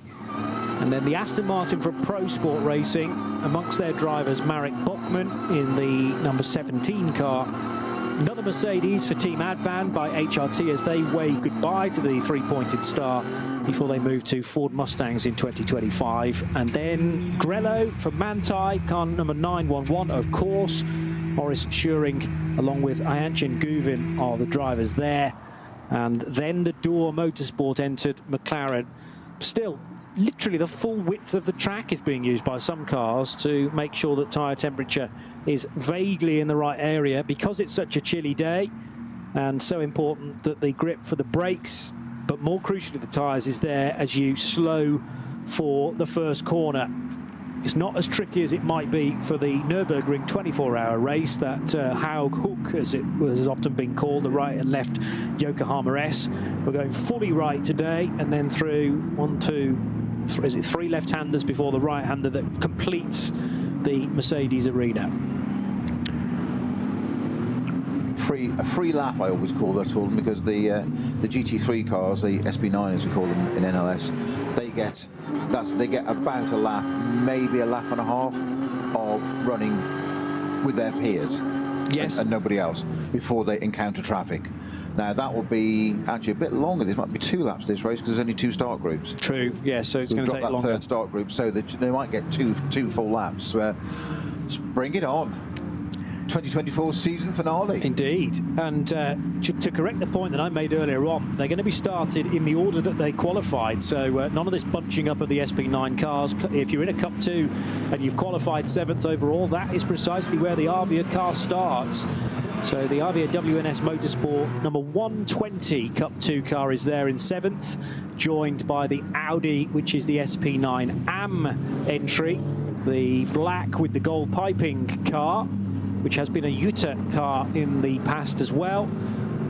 And then the Aston Martin from Pro Sport Racing, amongst their drivers Marek Bachmann in the number 17 car. Another Mercedes for Team Advan by HRT as they wave goodbye to the 3-pointed star before they move to Ford Mustangs in 2025. And then Grello from Manthey, car number 911, of course. Maurice Schuring along with Ayanchin Guvin are the drivers there. And then the Door Motorsport entered McLaren. Still, literally the full width of the track is being used by some cars to make sure that tyre temperature is vaguely in the right area, because it's such a chilly day and so important that the grip for the brakes, but more crucially the tyres, is there as you slow for the first corner. It's not as tricky as it might be for the Nürburgring 24-hour race, that Haug Hook, as it has often been called, the right and left Yokohama S. We're going fully right today, and then through 3 left-handers before the right-hander that completes the Mercedes arena. A free lap, I always call that all, because the GT3 cars, the SP9 as we call them in NLS, they get about a lap, maybe a lap and a half of running with their peers, yes, and nobody else before they encounter traffic. Now that will be actually a bit longer. This might be 2 laps this race because there's only 2 start groups. True. Yeah. So it's going to take that longer. Third start group, so that they might get two full laps. Bring it on. 2024 season finale. Indeed. And to correct the point that I made earlier on, they're going to be started in the order that they qualified. So none of this bunching up of the SP9 cars. If you're in a Cup 2 and you've qualified 7th overall, that is precisely where the Avia car starts. So the Avia WNS Motorsport number 120 Cup 2 car is there in 7th, joined by the Audi, which is the SP9 AM entry, the black with the gold piping car, which has been a Jutta car in the past as well.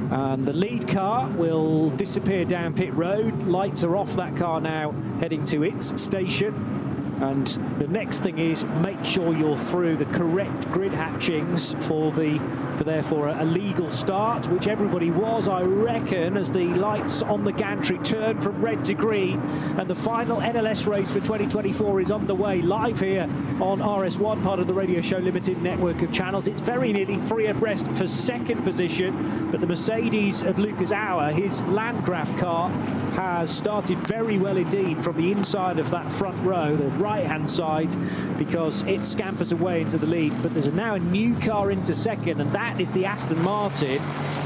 And the lead car will disappear down pit road. Lights are off that car now, heading to its station. And the next thing is make sure you're through the correct grid hatchings for therefore a legal start, which everybody was, I reckon, as the lights on the gantry turn from red to green. And the final NLS race for 2024 is underway live here on RS1, part of the Radio Show Limited network of channels. It's very nearly 3 abreast for second position, but the Mercedes of Lucas Auer, his Landgraf car, has started very well indeed from the inside of that front row, the right-hand side, because it scampers away into the lead. But there's now a new car into second, and that is the Aston Martin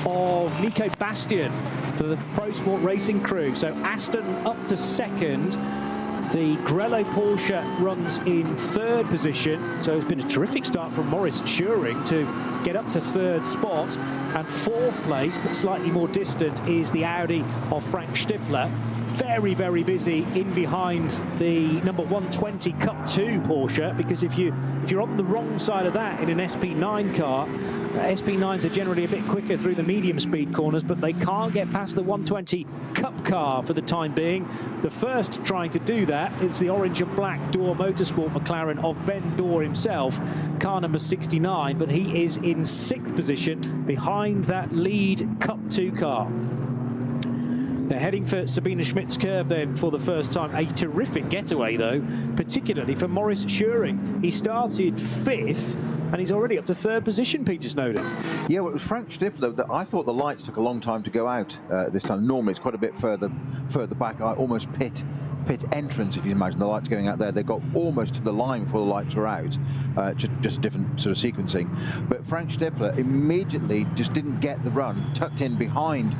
of Nico Bastian for the Pro Sport Racing crew. So Aston up to second. The Grello Porsche runs in third position. So it's been a terrific start from Maurice Schuring to get up to third spot. And fourth place, but slightly more distant, is the Audi of Frank Stippler. Very, very busy in behind the number 120 Cup 2 Porsche, because if you're on the wrong side of that in an SP9 car, SP9s are generally a bit quicker through the medium speed corners, but they can't get past the 120 Cup car for the time being. The first trying to do that is the orange and black Dorr Motorsport McLaren of Ben Dorr himself, car number 69, but he is in 6th position behind that lead Cup 2 car. They're heading for Sabine Schmidt's curve then for the first time. A terrific getaway, though, particularly for Maurice Schuring. He started 5th, and he's already up to 3rd position, Peter Snowden. Yeah, well, it was Frank Stippler that I thought the lights took a long time to go out this time. Normally, it's quite a bit further back, almost pit entrance, if you imagine the lights going out there. They got almost to the line before the lights were out, just different sort of sequencing. But Frank Stippler immediately just didn't get the run, tucked in behind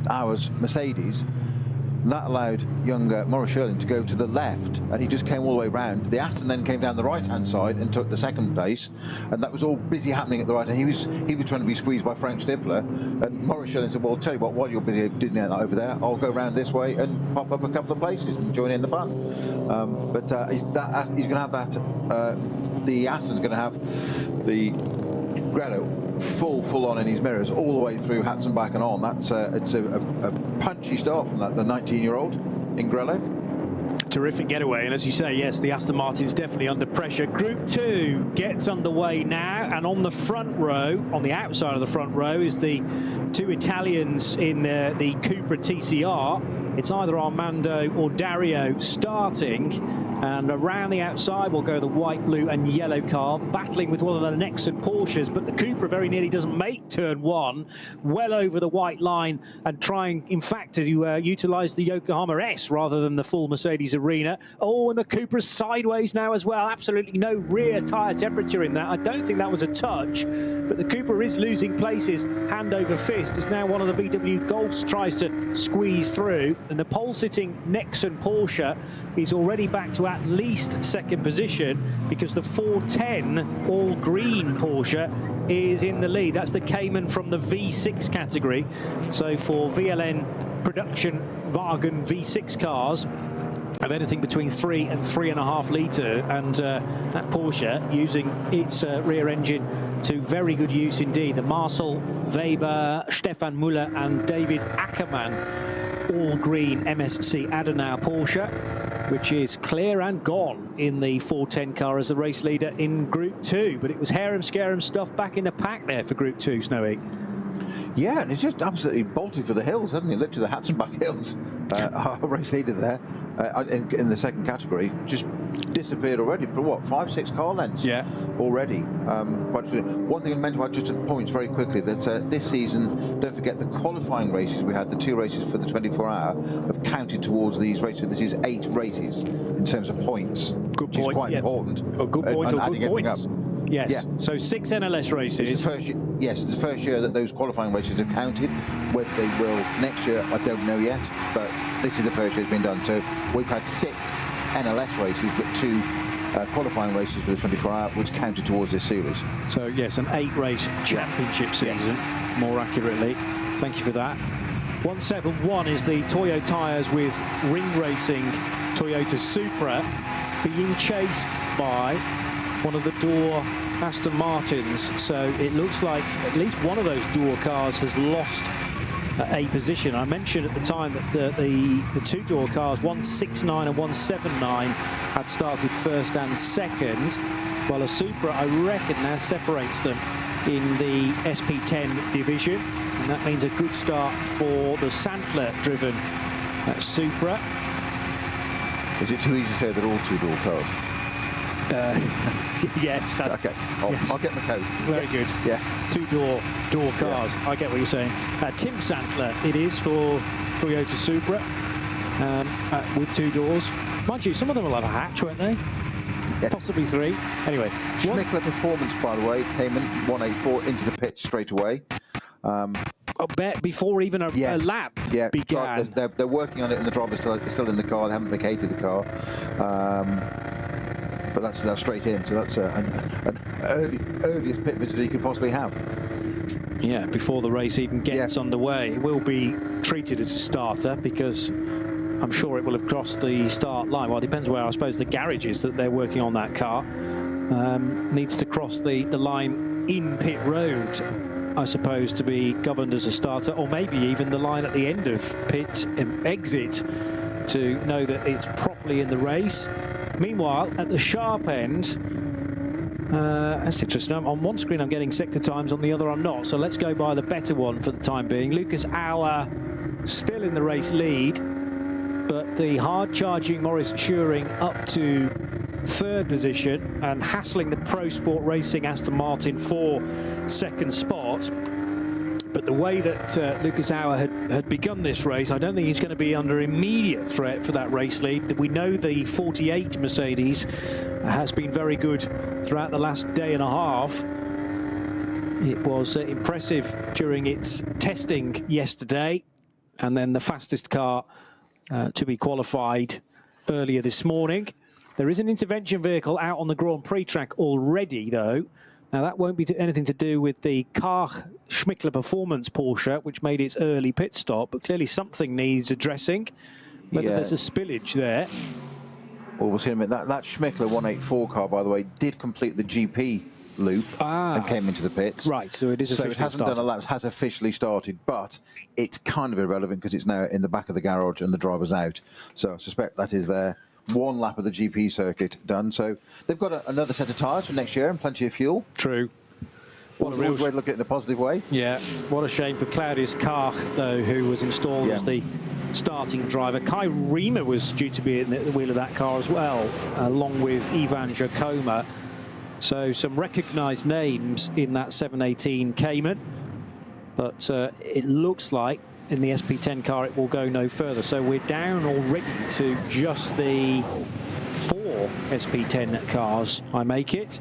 Auer's Mercedes. That allowed young Maurice Schuring to go to the left, and he just came all the way round. The Aston then came down the right-hand side and took the 2nd place, and that was all busy happening at the right. And he was trying to be squeezed by Frank Stippler, and Maurice Schuring said, "Well, I'll tell you what, while you're busy doing that over there, I'll go round this way and pop up a couple of places and join in the fun." He's going to have that. The Aston's going to have the Grello full on in his mirrors all the way through Hatton back and on. That's it's a punchy start from the 19-year-old in Grello. Terrific getaway, and as you say, yes, the Aston Martin's definitely under pressure. Group 2 gets underway now, and on the front row, on the outside of the front row, is the 2 Italians in the Cupra TCR. It's either Armando or Dario starting, and around the outside will go the white, blue and yellow car, battling with one of the Nexon Porsches, but the Cupra very nearly doesn't make turn 1, well over the white line, and trying, in fact, to utilise the Yokohama S rather than the full Mercedes arena. Oh, and the Cupra's sideways now as well. Absolutely no rear tyre temperature in that. I don't think that was a touch, but the Cupra is losing places hand over fist as now one of the VW Golfs tries to squeeze through, and the pole-sitting Nexon Porsche is already back to at least 2nd position, because the 410 all-green Porsche is in the lead. That's the Cayman from the V6 category. So for VLN production Wagen V6 cars of anything between 3 and 3.5 litre, and that Porsche using its rear engine to very good use indeed. The Marcel Weber, Stefan Müller and David Ackermann all green MSC Adenauer Porsche, which is clear and gone in the 410 car as the race leader in Group 2. But it was harem-scarum stuff back in the pack there for Group 2, Snowy. Yeah, and it's just absolutely bolted for the hills, hasn't he? Literally the Hatzenbach Hills. Our race leader there in the 2nd category just disappeared already. But what, 5-6 car lengths? Yeah, already. One thing I meant to add just at the points very quickly, that this season, don't forget the qualifying races we had, the 2 races for the 24-hour, have counted towards these races. This is 8 races in terms of points, which is quite important. Oh, good point. Adding everything up. Yes. Yeah. So 6 NLS races. It's the first year, yes, it's the first year that those qualifying races have counted. Whether they will next year, I don't know yet. But this is the first year it's been done. So we've had 6 NLS races, but 2 qualifying races for the 24-hour, which counted towards this series. So yes, an 8-race championship season, more accurately. Thank you for that. 171 is the Toyo tyres with Ring Racing Toyota Supra being chased by one of the Dorr Aston Martins. So it looks like at least one of those Dorr cars has lost a position. I mentioned at the time that the two-door cars, 169 and 179, had started first and second. Well, a Supra, I reckon, now separates them in the SP10 division, and that means a good start for the Santler-driven Supra. Is it too easy to say they're all two-door cars? Yes. Okay, I'll get my coat. Very good. Yeah. Two-door cars. Yeah. I get what you're saying. Tim Santler, it is for Toyota Supra with two doors. Mind you, some of them will have a hatch, won't they? Yeah. Possibly three. Anyway. Schmickler Performance, by the way, came in 184 into the pit straight away. Before even a lap began. They're working on it, and the driver's still in the car. They haven't vacated the car. But that's straight in, so that's an earliest pit visitor you could possibly have. Yeah, before the race even gets underway. It will be treated as a starter because I'm sure it will have crossed the start line. Well, it depends where, I suppose, the garage is that they're working on that car. Needs to cross the line in pit road, I suppose, to be governed as a starter, or maybe even the line at the end of pit exit to know that it's properly in the race. Meanwhile, at the sharp end, that's interesting. On one screen I'm getting sector times, on the other I'm not. So let's go by the better one for the time being. Lucas Auer still in the race lead, but the hard-charging Maurice Turing up to third position and hassling the Pro Sport Racing Aston Martin for second spot. But the way that Lucas Auer had begun this race, I don't think he's going to be under immediate threat for that race lead. We know the 48 Mercedes has been very good throughout the last day and a half. It was impressive during its testing yesterday, and then the fastest car to be qualified earlier this morning. There is an intervention vehicle out on the Grand Prix track already, though. Now, that won't be anything to do with the Kach Schmickler Performance Porsche, which made its early pit stop, but clearly something needs addressing. Whether there's a spillage there. Well, we'll see in a minute. That Schmickler 184 car, by the way, did complete the GP loop and came into the pits. Right, so it is officially started. So it hasn't done a lap, has officially started, but it's kind of irrelevant because it's now in the back of the garage and the driver's out. So I suspect that is their one lap of the GP circuit done. So they've got another set of tyres for next year and plenty of fuel. True. What a real way to look at it in a positive way. Yeah. What a shame for Claudius Kach, though, who was installed as the starting driver. Kai Riemer was due to be in the wheel of that car as well, along with Ivan Jacoma. So some recognised names in that 718 Cayman. But it looks like in the SP10 car it will go no further. So we're down already to just the 4 SP10 cars, I make it.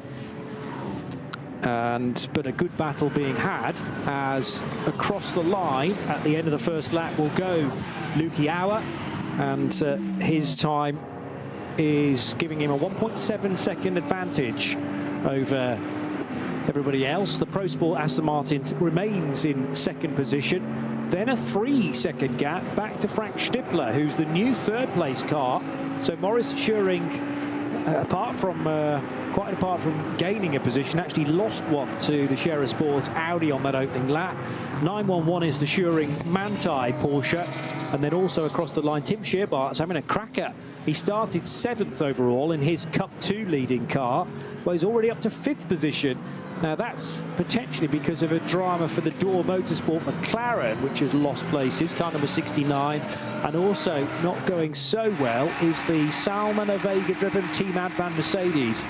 But a good battle being had, as across the line at the end of the first lap will go Luki Auer, and his time is giving him a 1.7 second advantage over everybody else. The Pro Sport Aston Martin remains in second position. Then a 3-second gap back to Frank Stippler, who's the new third-place car. So Maurice Turing, quite apart from gaining a position, actually lost one to the Scherer Sport Audi on that opening lap. 911 is the Turing Manthey Porsche. And then also across the line, Tim Scheerbart's having a cracker. He started 7th overall in his Cup 2 leading car, but he's already up to 5th position. Now, that's potentially because of a drama for the Door Motorsport McLaren, which has lost places, car number 69. And also not going so well is the Salman Ovega-driven Team Advan Mercedes.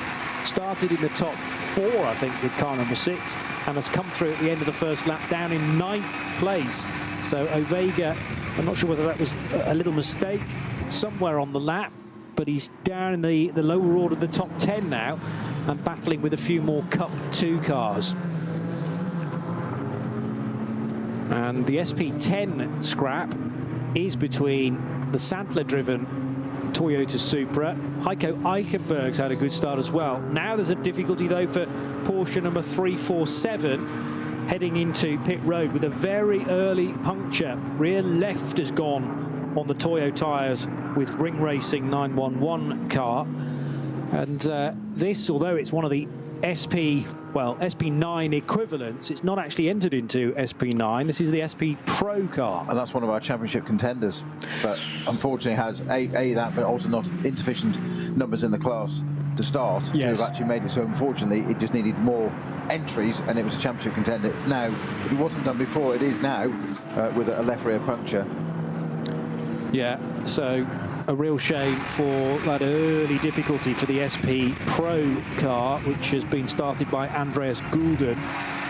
Started in the top 4, I think, with car number 6, and has come through at the end of the first lap down in 9th place. So Ovega, I'm not sure whether that was a little mistake somewhere on the lap, but he's down in the lower order of the top 10 now and battling with a few more Cup 2 cars. And the SP10 scrap is between the Santler-driven Toyota Supra. Heiko Eichenberg's had a good start as well. Now there's a difficulty, though, for Porsche number 347 heading into pit road with a very early puncture. Rear left has gone on the Toyo tyres with Ring Racing 911 car. And this, although it's one of the SP9 equivalents. It's not actually entered into SP9. This is the SP Pro car. And that's one of our championship contenders. But unfortunately has A that, but also not insufficient numbers in the class to start to have actually made it. So unfortunately, it just needed more entries, and it was a championship contender. It's now, if it wasn't done before, it is now with a left rear puncture. Yeah, so a real shame for that early difficulty for the SP Pro car, which has been started by Andreas Gulden,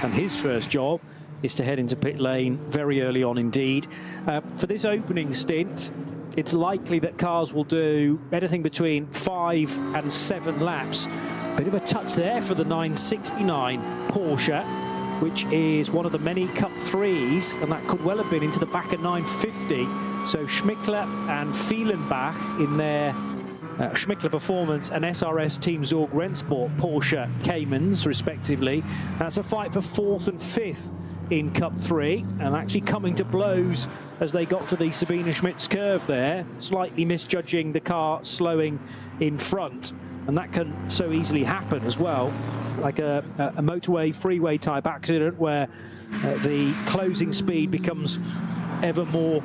and his first job is to head into pit lane very early on indeed. For this opening stint, it's likely that cars will do anything between 5 and 7 laps. Bit of a touch there for the 969 Porsche, which is one of the many Cup 3s, and that could well have been into the back of 950. So Schmickler and Fielenbach in their Schmickler Performance and SRS Team Zorg Rennsport Porsche Caymans, respectively. That's a fight for 4th and 5th in Cup 3, and actually coming to blows as they got to the Sabine Schmitz curve there, slightly misjudging the car slowing in front. And that can so easily happen as well, like a motorway, freeway type accident where the closing speed becomes ever more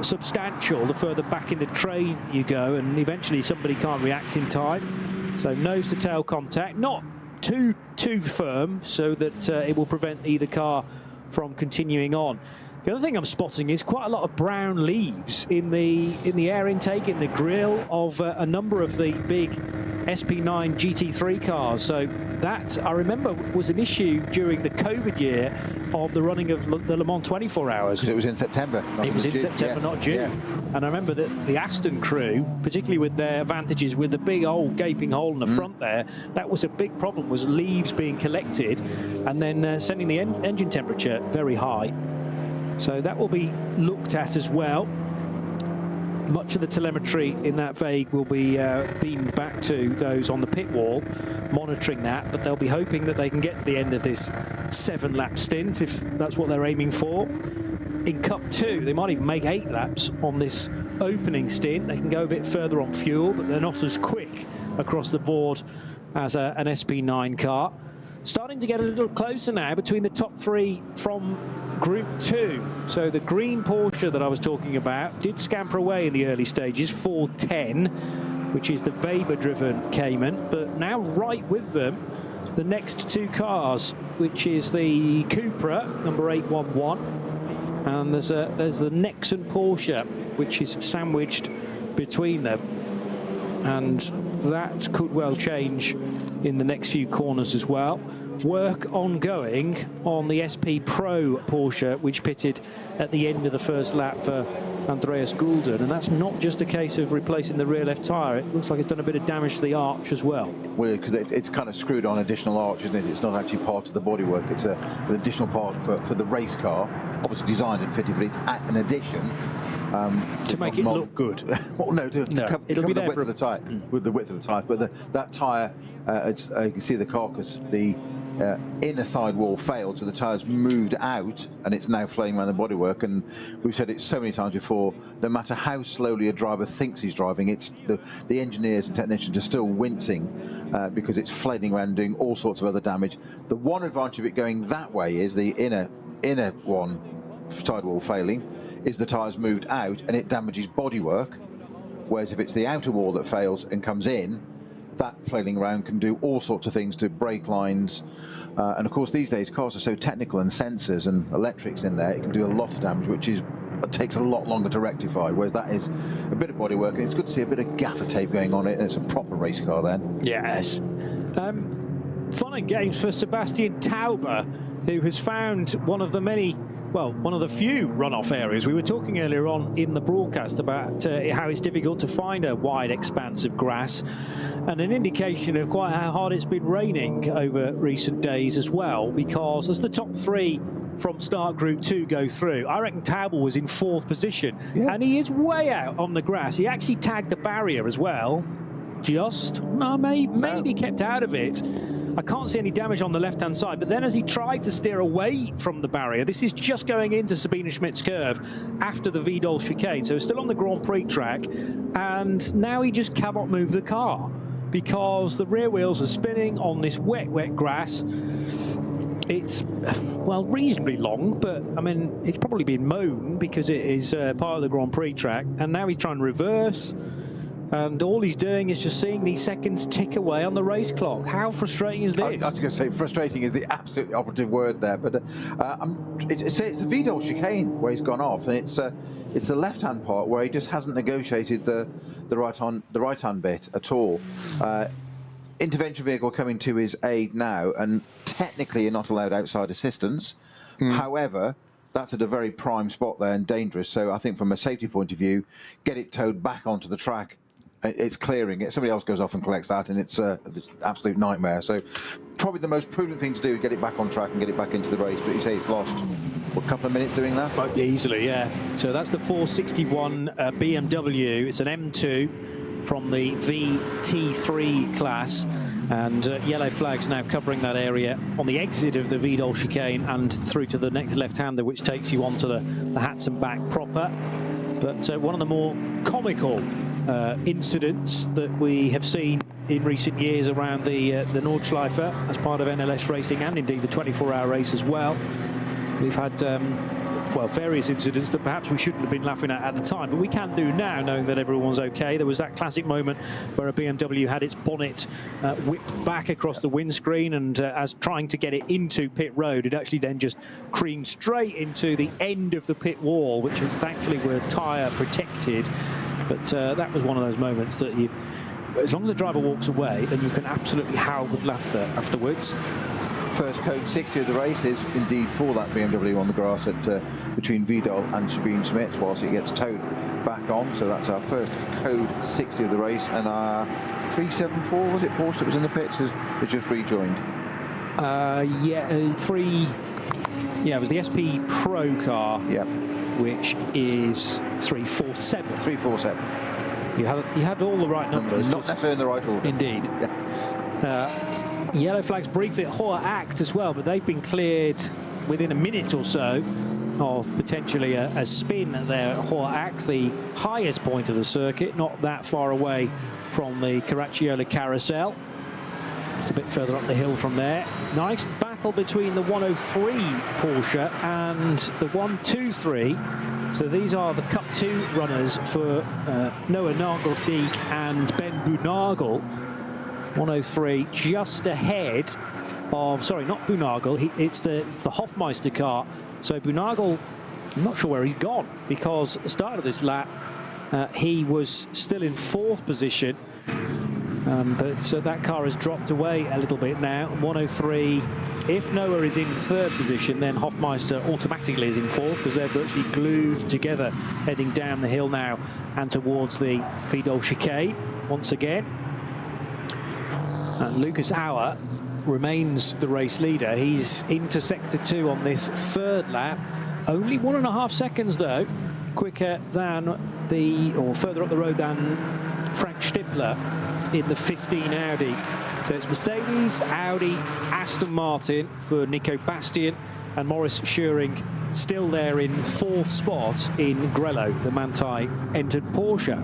substantial the further back in the train you go, and eventually somebody can't react in time. So nose to tail contact, not too firm, so that it will prevent either car from continuing on. The other thing I'm spotting is quite a lot of brown leaves in the air intake, in the grille of a number of the big SP9 GT3 cars. So that, I remember, was an issue during the COVID year of the running of the Le Mans 24 hours. Because it was in September. It was in September, not June. Yeah. And I remember that the Aston crew, particularly with their advantages with the big old gaping hole in the front there, that was a big problem, was leaves being collected and then sending the engine temperature very high. So that will be looked at as well. Much of the telemetry in that VAG will be beamed back to those on the pit wall, monitoring that, but they'll be hoping that they can get to the end of this 7-lap stint, if that's what they're aiming for. In Cup 2, they might even make 8 laps on this opening stint. They can go a bit further on fuel, but they're not as quick across the board as an SP9 car. Starting to get a little closer now between the top 3 from Group 2. So the green Porsche that I was talking about did scamper away in the early stages, 410, which is the Weber-driven Cayman, but now right with them, the next 2 cars, which is the Cupra, number 811, and there's the Nexon Porsche, which is sandwiched between them. And that could well change in the next few corners as well. Work ongoing on the SP Pro Porsche, which pitted at the end of the first lap for Andreas Gulden, and that's not just a case of replacing the rear left tyre. It looks like it's done a bit of damage to the arch as well. Well, because it's kind of screwed on additional arch, isn't it? It's not actually part of the bodywork. It's an additional part for the race car, obviously designed and fitted, but it's an addition. To make it look good. Well, no, to cover it'll be the there width of the tyre, with the width of the tyre. But that tyre, you can see the carcass, the inner side wall failed, so the tyre's moved out, and it's now flailing around the bodywork. And we've said it so many times before, no matter how slowly a driver thinks he's driving, it's the engineers and technicians are still wincing because it's flailing around and doing all sorts of other damage. The one advantage of it going that way is the inner one sidewall failing is the tyres moved out and it damages bodywork, whereas if it's the outer wall that fails and comes in, that flailing around can do all sorts of things to brake lines, and of course these days cars are so technical, and sensors and electrics in there, it can do a lot of damage, which takes a lot longer to rectify, whereas that is a bit of bodywork, and it's good to see a bit of gaffer tape going on it, and it's a proper race car then. Yes. Fun and games for Sebastian Tauber, who has found one of the few runoff areas. We were talking earlier on in the broadcast about how it's difficult to find a wide expanse of grass, and an indication of quite how hard it's been raining over recent days as well, because as the top 3 from start Group 2 go through, I reckon Tauber was in 4th position, and he is way out on the grass. He actually tagged the barrier as well, maybe kept out of it. I can't see any damage on the left-hand side, but then as he tried to steer away from the barrier, this is just going into Sabine Schmitz curve after the Vidal chicane, so still on the Grand Prix track, and now he just cannot move the car. because the rear wheels are spinning on this wet grass. It's, well, reasonably long, but I mean, it's probably been mown because it is part of the Grand Prix track. And now he's trying to reverse, and all he's doing is just seeing these seconds tick away on the race clock. How frustrating is this? I was going to say frustrating is the absolute operative word there, but it's a Vidal chicane where he's gone off, and it's the left-hand part where he just hasn't negotiated the right-hand bit at all. Intervention vehicle coming to his aid now, and technically you're not allowed outside assistance. However, that's at a very prime spot there and dangerous. So I think from a safety point of view, get it towed back onto the track. It's clearing it. Somebody else goes off and collects that, and it's an absolute nightmare. So probably the most prudent thing to do is get it back on track and get it back into the race. But you say it's lost a couple of minutes doing that? Easily, yeah. So that's the 461 BMW. It's an M2 from the VT3 class, and yellow flags now covering that area on the exit of the Vidal chicane and through to the next left-hander, which takes you onto the Hatson back proper. But one of the more comical incidents that we have seen in recent years around the Nordschleife as part of NLS racing, and indeed the 24-hour race as well. We've had well, various incidents that perhaps we shouldn't have been laughing at the time, but we can do now, knowing that everyone's okay. There was that classic moment where a BMW had its bonnet whipped back across the windscreen, and as trying to get it into pit road, it actually then just creamed straight into the end of the pit wall, which is thankfully were tyre protected. But that was one of those moments that you, as long as the driver walks away, then you can absolutely howl with laughter afterwards. First code 60 of the race is indeed for that BMW on the grass at between Vidal and Sabine Smits whilst it gets towed back on. So that's our first code 60 of the race, and our 374, was it Porsche that was in the pits, has just rejoined? Yeah, it was the SP Pro car, yep, which is 347. 347. You had all the right numbers. Not necessarily in the right order. Indeed. Yeah. Yellow flags briefly at Hoher Act as well, but they've been cleared within a minute or so of potentially a spin there at Hoher Act, the highest point of the circuit, not that far away from the Caracciolo Carousel. Just a bit further up the hill from there. Nice battle between the 103 Porsche and the 123. So these are the Cup 2 runners for Noah Nagelsdijk and Ben Boonagel. 103 just ahead of, sorry, not Boonagel, it's the Hofmeister car. So Boonagel, I'm not sure where he's gone, because at the start of this lap he was still in 4th position, but that car has dropped away a little bit now. 103, if Noah is in 3rd position, then Hofmeister automatically is in 4th, because they're virtually glued together heading down the hill now and towards the Vidal chicane once again. And Lucas Auer remains the race leader. He's into sector 2 on this 3rd lap. Only 1.5 seconds, though, quicker than or further up the road than Frank Stippler in the 15 Audi. So it's Mercedes, Audi, Aston Martin for Nico Bastian, and Maurice Schuring still there in 4th spot in Grello, the Manthey entered Porsche.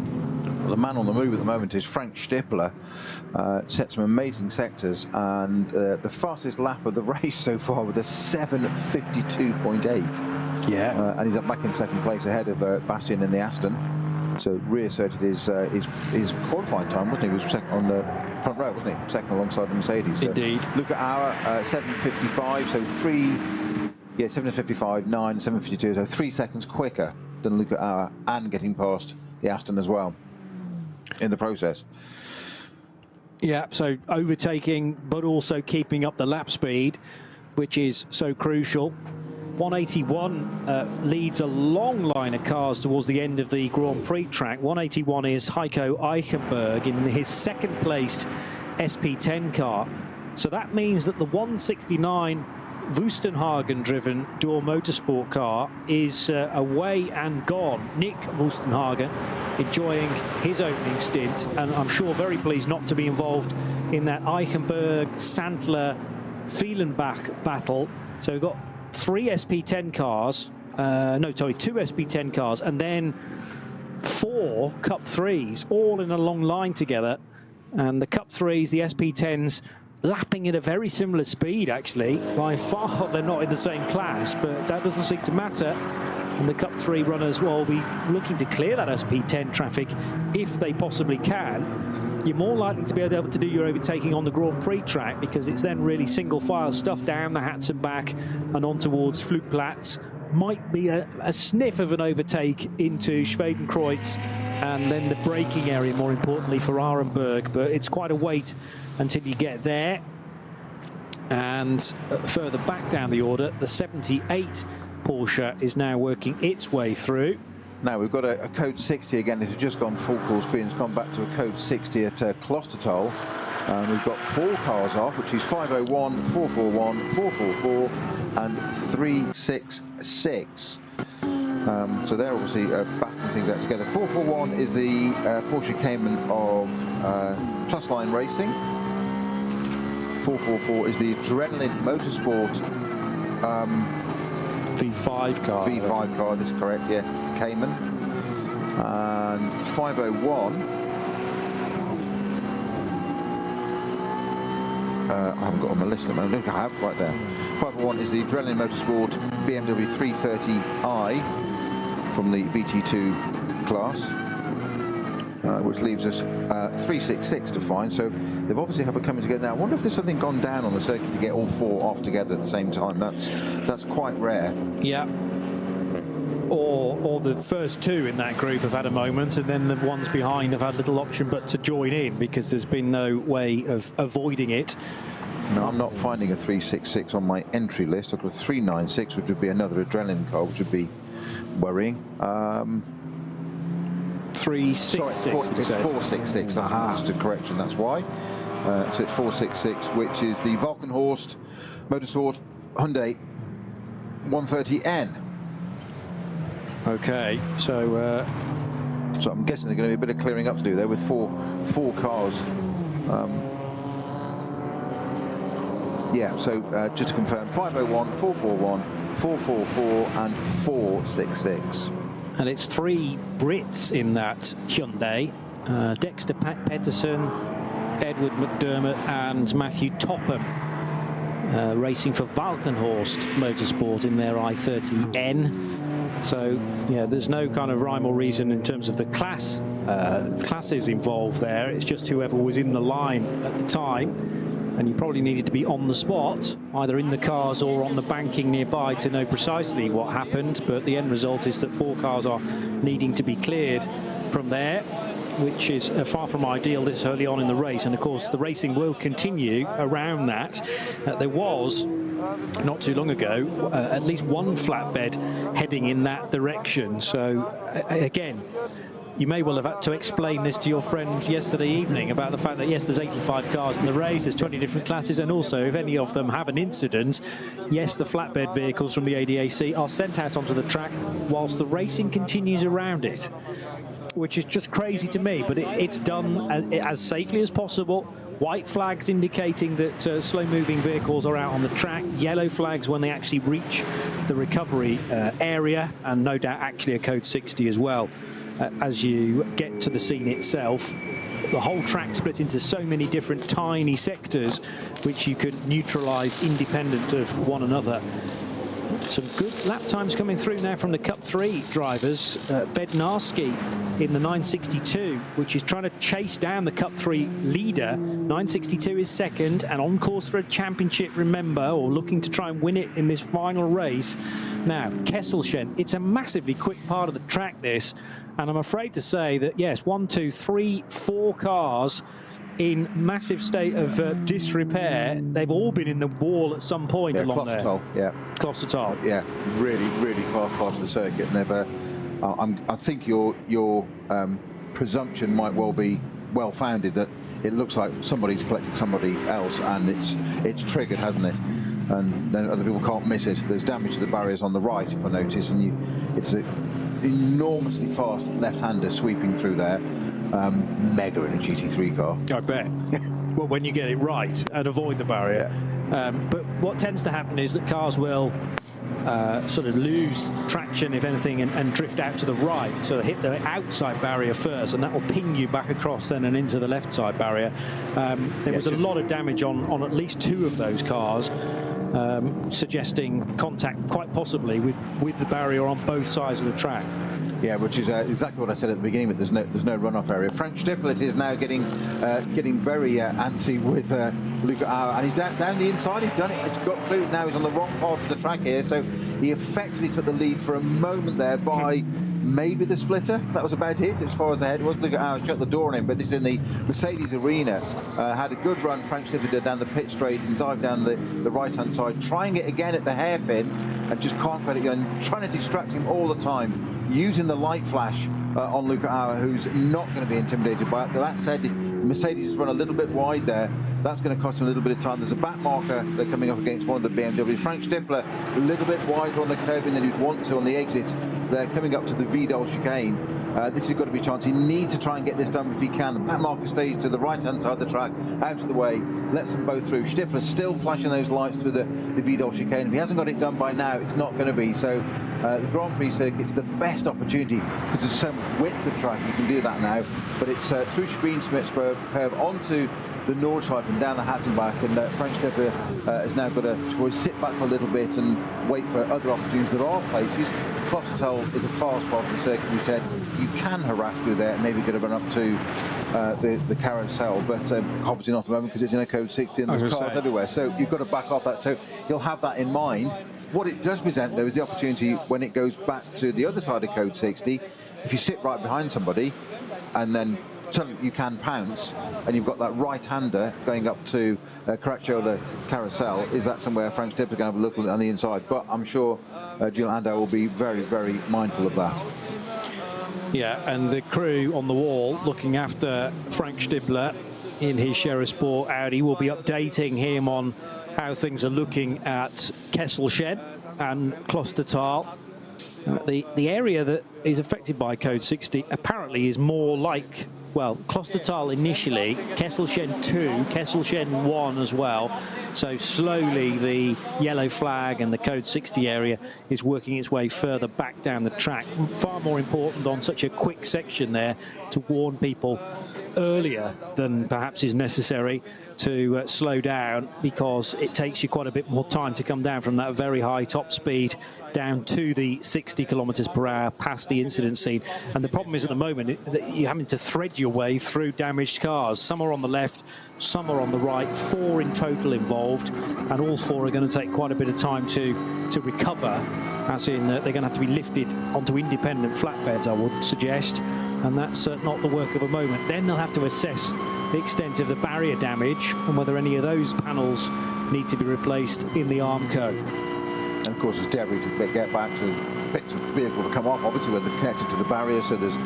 Well, the man on the move at the moment is Frank Stippler. Set some amazing sectors, and the fastest lap of the race so far with a 7:52.8. Yeah. And he's up back in 2nd place ahead of Bastian in the Aston. So reasserted his qualifying time, wasn't he? He was second on the front row, wasn't he? Second alongside the Mercedes. So indeed. Luca Auer, 7:55, so 7:55, 9, 7:52, so 3 seconds quicker than Luca Auer, and getting past the Aston as well in the process. Yeah, so overtaking, but also keeping up the lap speed, which is so crucial. 181 leads a long line of cars towards the end of the Grand Prix track. 181 is Heiko Eichenberg in his 2nd placed SP10 car. So that means that the 169 Wustenhagen-driven Door Motorsport car is away and gone. Nick Wustenhagen enjoying his opening stint, and I'm sure very pleased not to be involved in that Eichenberg-Sandler-Fehlenbach battle. So we've got 3 SP10 cars, no, sorry, 2 SP10 cars, and then 4 Cup 3s, all in a long line together. And the Cup 3s, the SP10s, lapping at a very similar speed, actually. By far, they're not in the same class, but that doesn't seem to matter. And the Cup 3 runners will be looking to clear that SP10 traffic if they possibly can. You're more likely to be able to do your overtaking on the Grand Prix track, because it's then really single file stuff down the Hats and back and on towards Flugplatz. Might be a sniff of an overtake into Schwedenkreuz, and then the braking area, more importantly, for Arenberg. But it's quite a wait until you get there. And further back down the order, the 78 Porsche is now working its way through. Now we've got a code 60 again. It has just gone full course speed and it's gone back to a code 60 at Klostertal. We've got 4 cars off, which is 501, 441, 444 and 366. So they're obviously backing things out together. 441 is the Porsche Cayman of Plus Line Racing. 444 is the Adrenaline Motorsport V5 car. V5 car, this is correct, yeah. Cayman. And 501. I haven't got on my list at the moment. I have right there. 501 is the Adrenaline Motorsport BMW 330i from the VT2 class, which leaves us 366 to find. So they've obviously have a coming together now. I wonder if there's something gone down on the circuit to get all 4 off together at the same time. That's quite rare. Yeah. Or the first 2 in that group have had a moment, and then the ones behind have had little option but to join in, because there's been no way of avoiding it. No, I'm not finding a 366 on my entry list. I've got a 396, which would be another adrenaline car, which would be worrying. 366. Sorry, it's 466. That's just a correction. That's why. So it's 466, which is the Valkenhorst Motorsport Hyundai 130N. Okay, so I'm guessing there's going to be a bit of clearing up to do there with four cars. Yeah, so just to confirm, 501, 441, 444 and 466. And it's 3 Brits in that Hyundai. Dexter Petterson, Edward McDermott and Matthew Topham racing for Valkenhorst Motorsport in their i30N. So, yeah, there's no kind of rhyme or reason in terms of the classes involved there. It's just whoever was in the line at the time. And you probably needed to be on the spot, either in the cars or on the banking nearby, to know precisely what happened. But the end result is that 4 cars are needing to be cleared from there, which is far from ideal this early on in the race. And of course, the racing will continue around that. There was, not too long ago, at least one flatbed heading in that direction. So again, you may well have had to explain this to your friend yesterday evening about the fact that, yes, there's 85 cars in the race, there's 20 different classes, and also if any of them have an incident, yes, the flatbed vehicles from the ADAC are sent out onto the track whilst the racing continues around it, which is just crazy to me, but it's done as safely as possible. White flags indicating that slow-moving vehicles are out on the track, yellow flags when they actually reach the recovery area, and no doubt actually a code 60 as well. As you get to the scene itself, the whole track split into so many different tiny sectors which you could neutralize independent of one another. Some good lap times coming through now from the Cup 3 drivers. Bednarski in the 962, which is trying to chase down the Cup 3 leader. 962 is second and on course for a championship, remember, or looking to try and win it in this final race. Now, Kesselchen, it's a massively quick part of the track, this, and I'm afraid to say that, yes, 1, 2, 3, 4 cars in massive state of disrepair. They've all been in the wall at some point along there. Yeah, Klostertal. Yeah, really fast part of the circuit. And I think your presumption might well be well-founded that it looks like somebody's collected somebody else and it's triggered, hasn't it? And then other people can't miss it. There's damage to the barriers on the right, if I notice, and it's an enormously fast left-hander sweeping through there. Mega in a GT3 car. I bet. Well, when you get it right and avoid the barrier. Yeah. But what tends to happen is that cars will sort of lose traction, if anything, and drift out to the right. So hit the outside barrier first, and that will ping you back across then and into the left side barrier. There was a lot of damage on at least 2 of those cars, suggesting contact quite possibly with the barrier on both sides of the track. Yeah, which is exactly what I said at the beginning. But there's no runoff area. Frank Stipplet is now getting very antsy with Luca Auer, and he's down the inside. He's done it. It's got through. Now he's on the wrong part of the track here, so he effectively took the lead for a moment there by maybe the splitter. That was about it as far as ahead. It was Luca Auer shut the door on him, but this is in the Mercedes arena. Had a good run. Frank Stipplet did down the pit straight and dived down the right-hand side, trying it again at the hairpin, and just can't get it going. Trying to distract him all the time, using the light flash on Luca Auer, who's not going to be intimidated by it. That said, Mercedes has run a little bit wide there. That's going to cost him a little bit of time. There's a back marker. They're coming up against one of the BMW. Frank Stippler a little bit wider on the curbing than he'd want to on the exit. They're coming up to the Vidal chicane. This has got to be a chance. He needs to try and get this done if he can. The back marker stays to the right-hand side of the track, out of the way, lets them both through. Stippler still flashing those lights through the Vidal chicane. If he hasn't got it done by now, it's not going to be. So the Grand Prix gets the best opportunity because there's so much width of track. You can do that now. But it's through Spiensmitsberg curve onto the Nordschleife and down the Hatzenbach, and Frank Stippler has now got to sit back for a little bit and wait for other opportunities. There are places. Klosterdal is a fast part of the circuit, we said. You can harass through there, maybe get a run up to the carousel, but obviously not at the moment because it's in a code 60 and there's cars everywhere. So you've got to back off that. So you'll have that in mind. What it does present, though, is the opportunity when it goes back to the other side of code 60. If you sit right behind somebody and then suddenly you can pounce, and you've got that right-hander going up to Caracciolo Carousel. Is that somewhere Frank Stippler going to have a look on the inside? But I'm sure Gilles Landau will be very, very mindful of that. Yeah, and the crew on the wall looking after Frank Stippler in his Scherer Sport Audi will be updating him on how things are looking at Kesselchen and Klosterdal. The area that is affected by Code 60 apparently is more like, well, Klosterdal initially, Kesselchen 2, Kesselchen 1 as well. So slowly the yellow flag and the Code 60 area is working its way further back down the track. Far more important on such a quick section there to warn people earlier than perhaps is necessary to slow down, because it takes you quite a bit more time to come down from that very high top speed down to the 60 kilometers per hour past the incident scene. And the problem is at the moment that you're having to thread your way through damaged cars. Some are on the left, some are on the right, 4 in total involved, and all 4 are going to take quite a bit of time to recover, as in they're going to have to be lifted onto independent flatbeds, I would suggest, and that's not the work of a moment. Then they'll have to assess the extent of the barrier damage and whether any of those panels need to be replaced in the Armco. And of course, there's debris to get back to bits of vehicle to come off, obviously, where they've connected to the barrier, so there's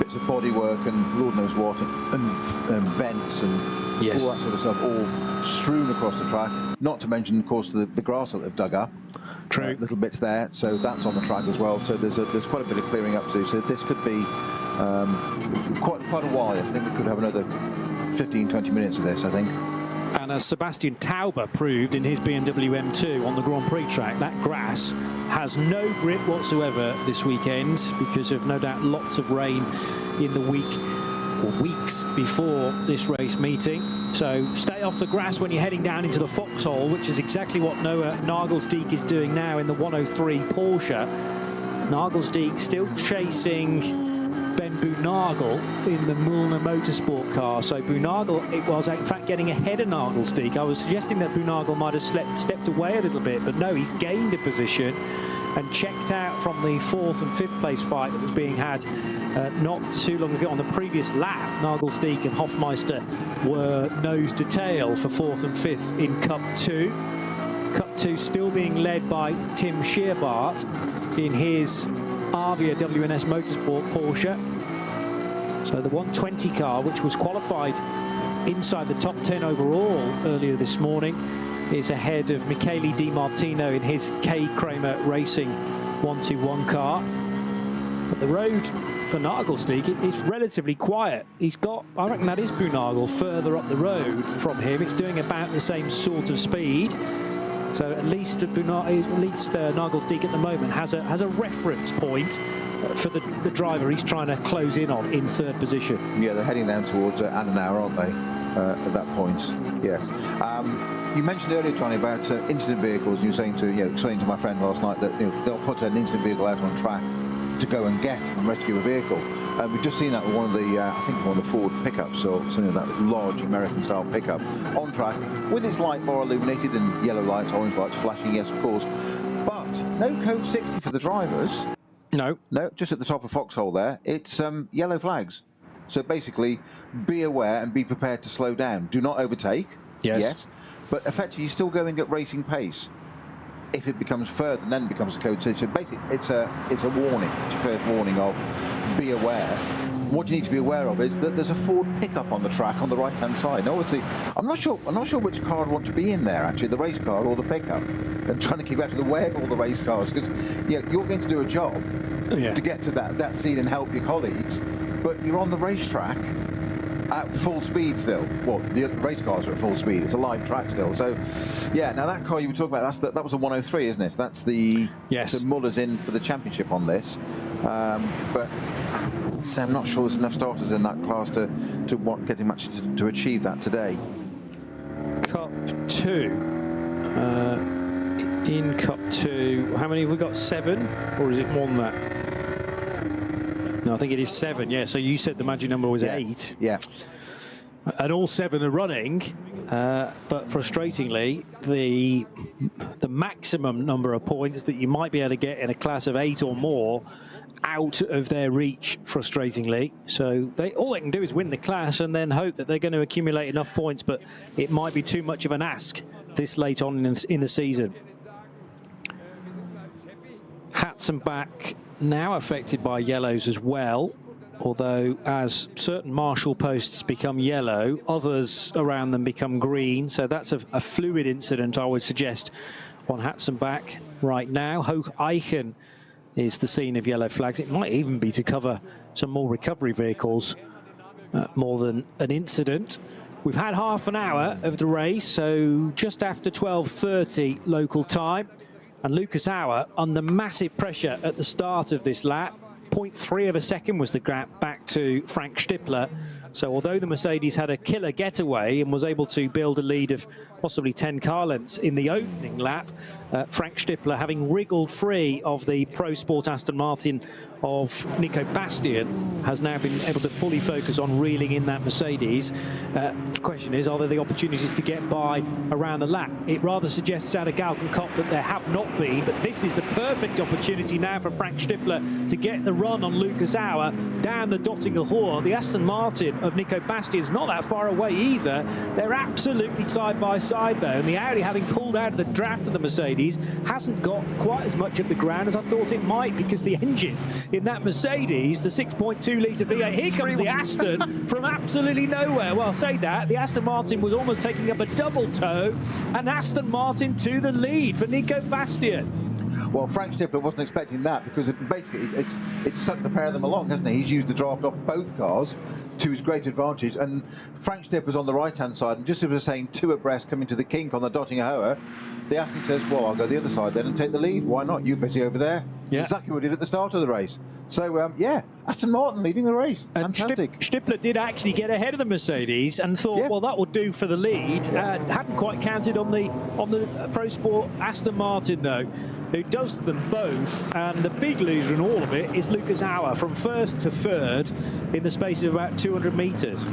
bits of bodywork and Lord knows what, and vents and all that sort of stuff, all strewn across the track. Not to mention, of course, the grass that they've dug up. True. Little bits there, so that's on the track as well. So there's quite a bit of clearing up to do. So this could be quite a while. I think we could have another 15-20 minutes of this, I think. And as Sebastian Tauber proved in his BMW M2 on the Grand Prix track, that grass has no grip whatsoever this weekend because of no doubt lots of rain in the week or weeks before this race meeting. So stay off the grass when you're heading down into the foxhole, which is exactly what Noah Nagelsdijk is doing now in the 103 Porsche. Nagelsdijk still chasing Ben Boonagel in the Müllner Motorsport car. So Boonagel, it was in fact getting ahead of Nagelsdijk. I was suggesting that Boonagel might have stepped away a little bit, but no, he's gained a position and checked out from the 4th and 5th place fight that was being had not too long ago on the previous lap. Nagelsdijk and Hofmeister were nose to tail for 4th and 5th in Cup 2. Cup 2 still being led by Tim Scheerbart in his Avia WNS Motorsport Porsche. So the 120 car, which was qualified inside the top 10 overall earlier this morning, is ahead of Michele Di Martino in his K. Kramer Racing 121 car. But the road for Nagelsdijk is relatively quiet. He's got, I reckon that is Boonagel further up the road from him. It's doing about the same sort of speed. So at least Nageldiek at the moment has a reference point for the driver he's trying to close in on in third position. Yeah, they're heading down towards Annenauer, aren't they? At that point, yes. You mentioned earlier, Johnny, about incident vehicles. You were saying explaining to my friend last night that they'll put an incident vehicle out on track to go and get and rescue a vehicle. We've just seen that with one of the, I think one of the Ford pickups, or something like that large American-style pickup on track with its light bar illuminated and yellow lights, orange lights flashing. Yes, of course, but no code 60 for the drivers. No, just at the top of Foxhole there, it's yellow flags. So basically, be aware and be prepared to slow down. Do not overtake. Yes. But effectively, you're still going at racing pace. If it becomes further, then it becomes a code 60. So basically, it's a warning. It's your first warning of be aware. What you need to be aware of is that there's a Ford pickup on the track on the right-hand side. Now, obviously, I'm not sure which car I'd want to be in there, actually, the race car or the pickup. And trying to keep out of the way of all the race cars, because you're going to do a job to get to that scene and help your colleagues, but you're on the racetrack at full speed still. Well, the race cars are at full speed. It's a live track still. So, yeah. Now that car you were talking about, that was a 103, isn't it? That's the Muller's in for the championship on this. But so I'm not sure there's enough starters in that class to get him actually to achieve that today. Cup 2. In Cup 2, how many have we got? 7, or is it more than that? No, I think it is 7. Yeah. So you said the magic number was 8. Yeah. And all 7 are running, but frustratingly, the maximum number of points that you might be able to get in a class of 8 or more out of their reach, frustratingly. So all they can do is win the class and then hope that they're going to accumulate enough points, but it might be too much of an ask this late on in the season. Hats and back now affected by yellows as well, although as certain marshal posts become yellow, others around them become green. So that's a fluid incident, I would suggest, on hats and back right now. Hoog Eichen is the scene of yellow flags. It might even be to cover some more recovery vehicles more than an incident. We've had half an hour of the race, so just after 12:30 local time. And Lucas Auer under massive pressure at the start of this lap. 0.3 of a second was the gap back to Frank Stippler. So although the Mercedes had a killer getaway and was able to build a lead of possibly 10 car lengths in the opening lap, Frank Stippler, having wriggled free of the Pro Sport Aston Martin of Nico Bastian, has now been able to fully focus on reeling in that Mercedes. The question is, are there the opportunities to get by around the lap? It rather suggests out of Galgenkopf that there have not been, but this is the perfect opportunity now for Frank Stippler to get the run on Lucas Auer down the Dottinger Hoor. The Aston Martin of Nico Bastian's not that far away either. They're absolutely side by side though, and the Audi, having pulled out of the draft of the Mercedes, hasn't got quite as much of the ground as I thought it might, because the engine in that Mercedes, the 6.2 litre V8, here comes the Aston from absolutely nowhere. Well, say that, the Aston Martin was almost taking up a double toe, and Aston Martin to the lead for Nico Bastian. Well, Frank Stippler wasn't expecting that, because basically it's sucked the pair of them along, hasn't he? He's used the draft off both cars to his great advantage, and Frank Stippler's on the right-hand side, and just as we were saying, 2 abreast coming to the kink on the Dottinger Hoer, the Aston says, well, I'll go the other side then and take the lead. Why not? You're busy over there. Yeah. Exactly what we did at the start of the race. So, yeah, Aston Martin leading the race. And fantastic. Stippler did actually get ahead of the Mercedes and thought, well, that will do for the lead. Hadn't quite counted on the Pro Sport Aston Martin, though, who does them both. And the big loser in all of it is Lucas Auer, from first to third in the space of about 200 metres.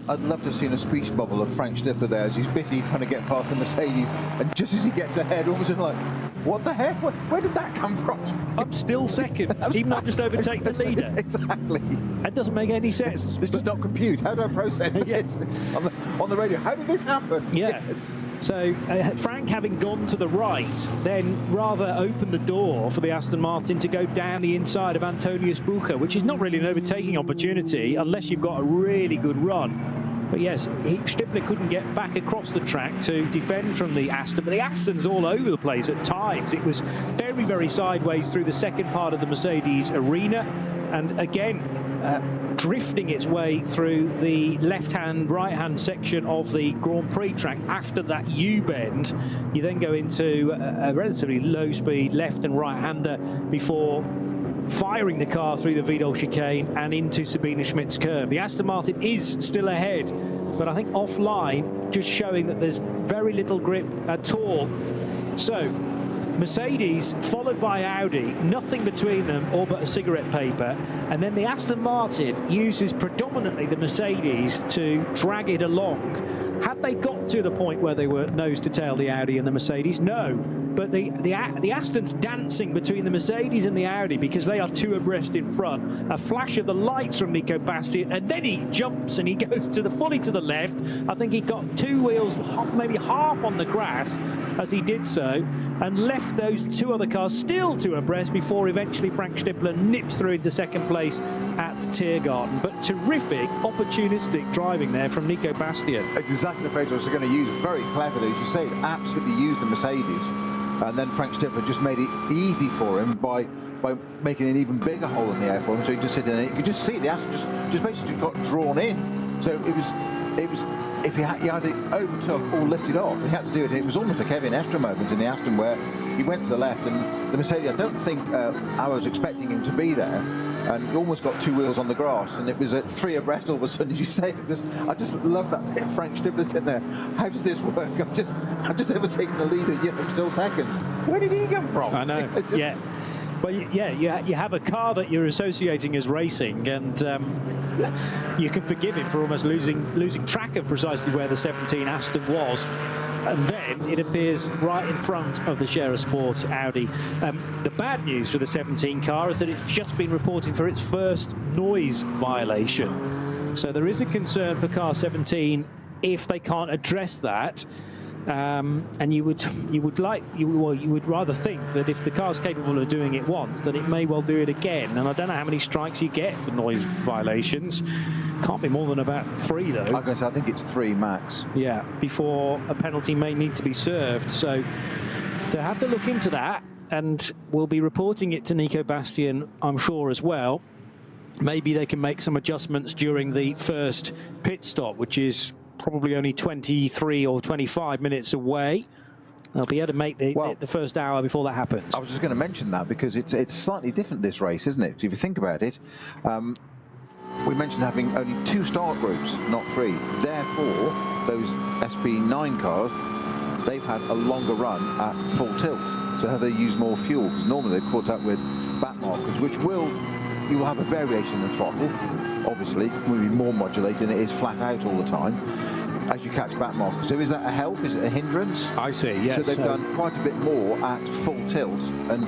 I'd love to have seen a speech bubble of Frank Stippler there as he's busy trying to get past the Mercedes, and just as he gets ahead, all of a sudden, like, what the heck? Where did that come from? I'm still second, even though I've just overtaken the leader. Exactly. That doesn't make any sense. This does not compute. How do I process this on the radio? How did this happen? Yeah. Yes. So Frank, having gone to the right, then rather opened the door for the Aston Martin to go down the inside of Antonius Bucher, which is not really an overtaking opportunity unless you've got a really good run. But yes, Stippler couldn't get back across the track to defend from the Aston, but the Aston's all over the place at times. It was very, very sideways through the second part of the Mercedes arena. And again, drifting its way through the left-hand, right-hand section of the Grand Prix track. After that U-bend, you then go into a relatively low-speed left and right-hander before firing the car through the Vidal chicane and into Sabine Schmidt's curve. The Aston Martin is still ahead, but I think offline, just showing that there's very little grip at all. So Mercedes followed by Audi, nothing between them, all but a cigarette paper, and then the Aston Martin uses predominantly the Mercedes to drag it along. Had they got to the point where they were nose to tail, the Audi and the Mercedes? No, but the Aston's dancing between the Mercedes and the Audi because they are two abreast in front. A flash of the lights from Nico Bastian, and then he jumps and he goes to the fully to the left. I think he got two wheels, maybe half on the grass as he did so, and left those two other cars still two abreast before eventually Frank Stippler nips through into second place at Tiergarten. But terrific opportunistic driving there from Nico Bastian. Exactly the phrase I was going to use. Very cleverly, as you say, absolutely used the Mercedes. And then Frank Stippler just made it easy for him by making an even bigger hole in the air for him. So he just sit in it. You could just see the Aston just basically got drawn in. So it was if he either overtook or lifted off, he had to do it. It was almost a Kevin Estre moment in the Aston where he went to the left, and the Mercedes, I don't think I was expecting him to be there, and he almost got two wheels on the grass, and it was at three abreast all of a sudden. As you say, I just love that bit. Frank Stippler's in there. How does this work? I've just overtaken the leader, yet I'm still second. Where did he come from? I know. Yeah. Well, yeah, you have a car that you're associating as racing, and you can forgive him for almost losing track of precisely where the 17 Aston was, and then it appears right in front of the Share Sport Audi. The bad news for the 17 car is that it's just been reported for its first noise violation. So there is a concern for car 17 if they can't address that. And you would rather think that if the car's capable of doing it once, that it may well do it again. And I don't know how many strikes you get for noise violations. Can't be more than about 3, though. I guess I think it's 3 max. Yeah, before a penalty may need to be served. So they'll have to look into that, and we'll be reporting it to Nico Bastian, I'm sure, as well. Maybe they can make some adjustments during the first pit stop, which is probably only 23 or 25 minutes away. They'll be able to make the first hour before that happens. I was just going to mention that because it's slightly different, this race, isn't it? Because if you think about it, we mentioned having only 2 start groups, not 3. Therefore, those SP9 cars, they've had a longer run at full tilt. So how they use more fuel, because normally they've caught up with back markers, which you will have a variation in the throttle. Obviously, will be more modulated than it is flat out all the time as you catch back markers. So is that a help? Is it a hindrance? I see, yes. So they've done quite a bit more at full tilt, and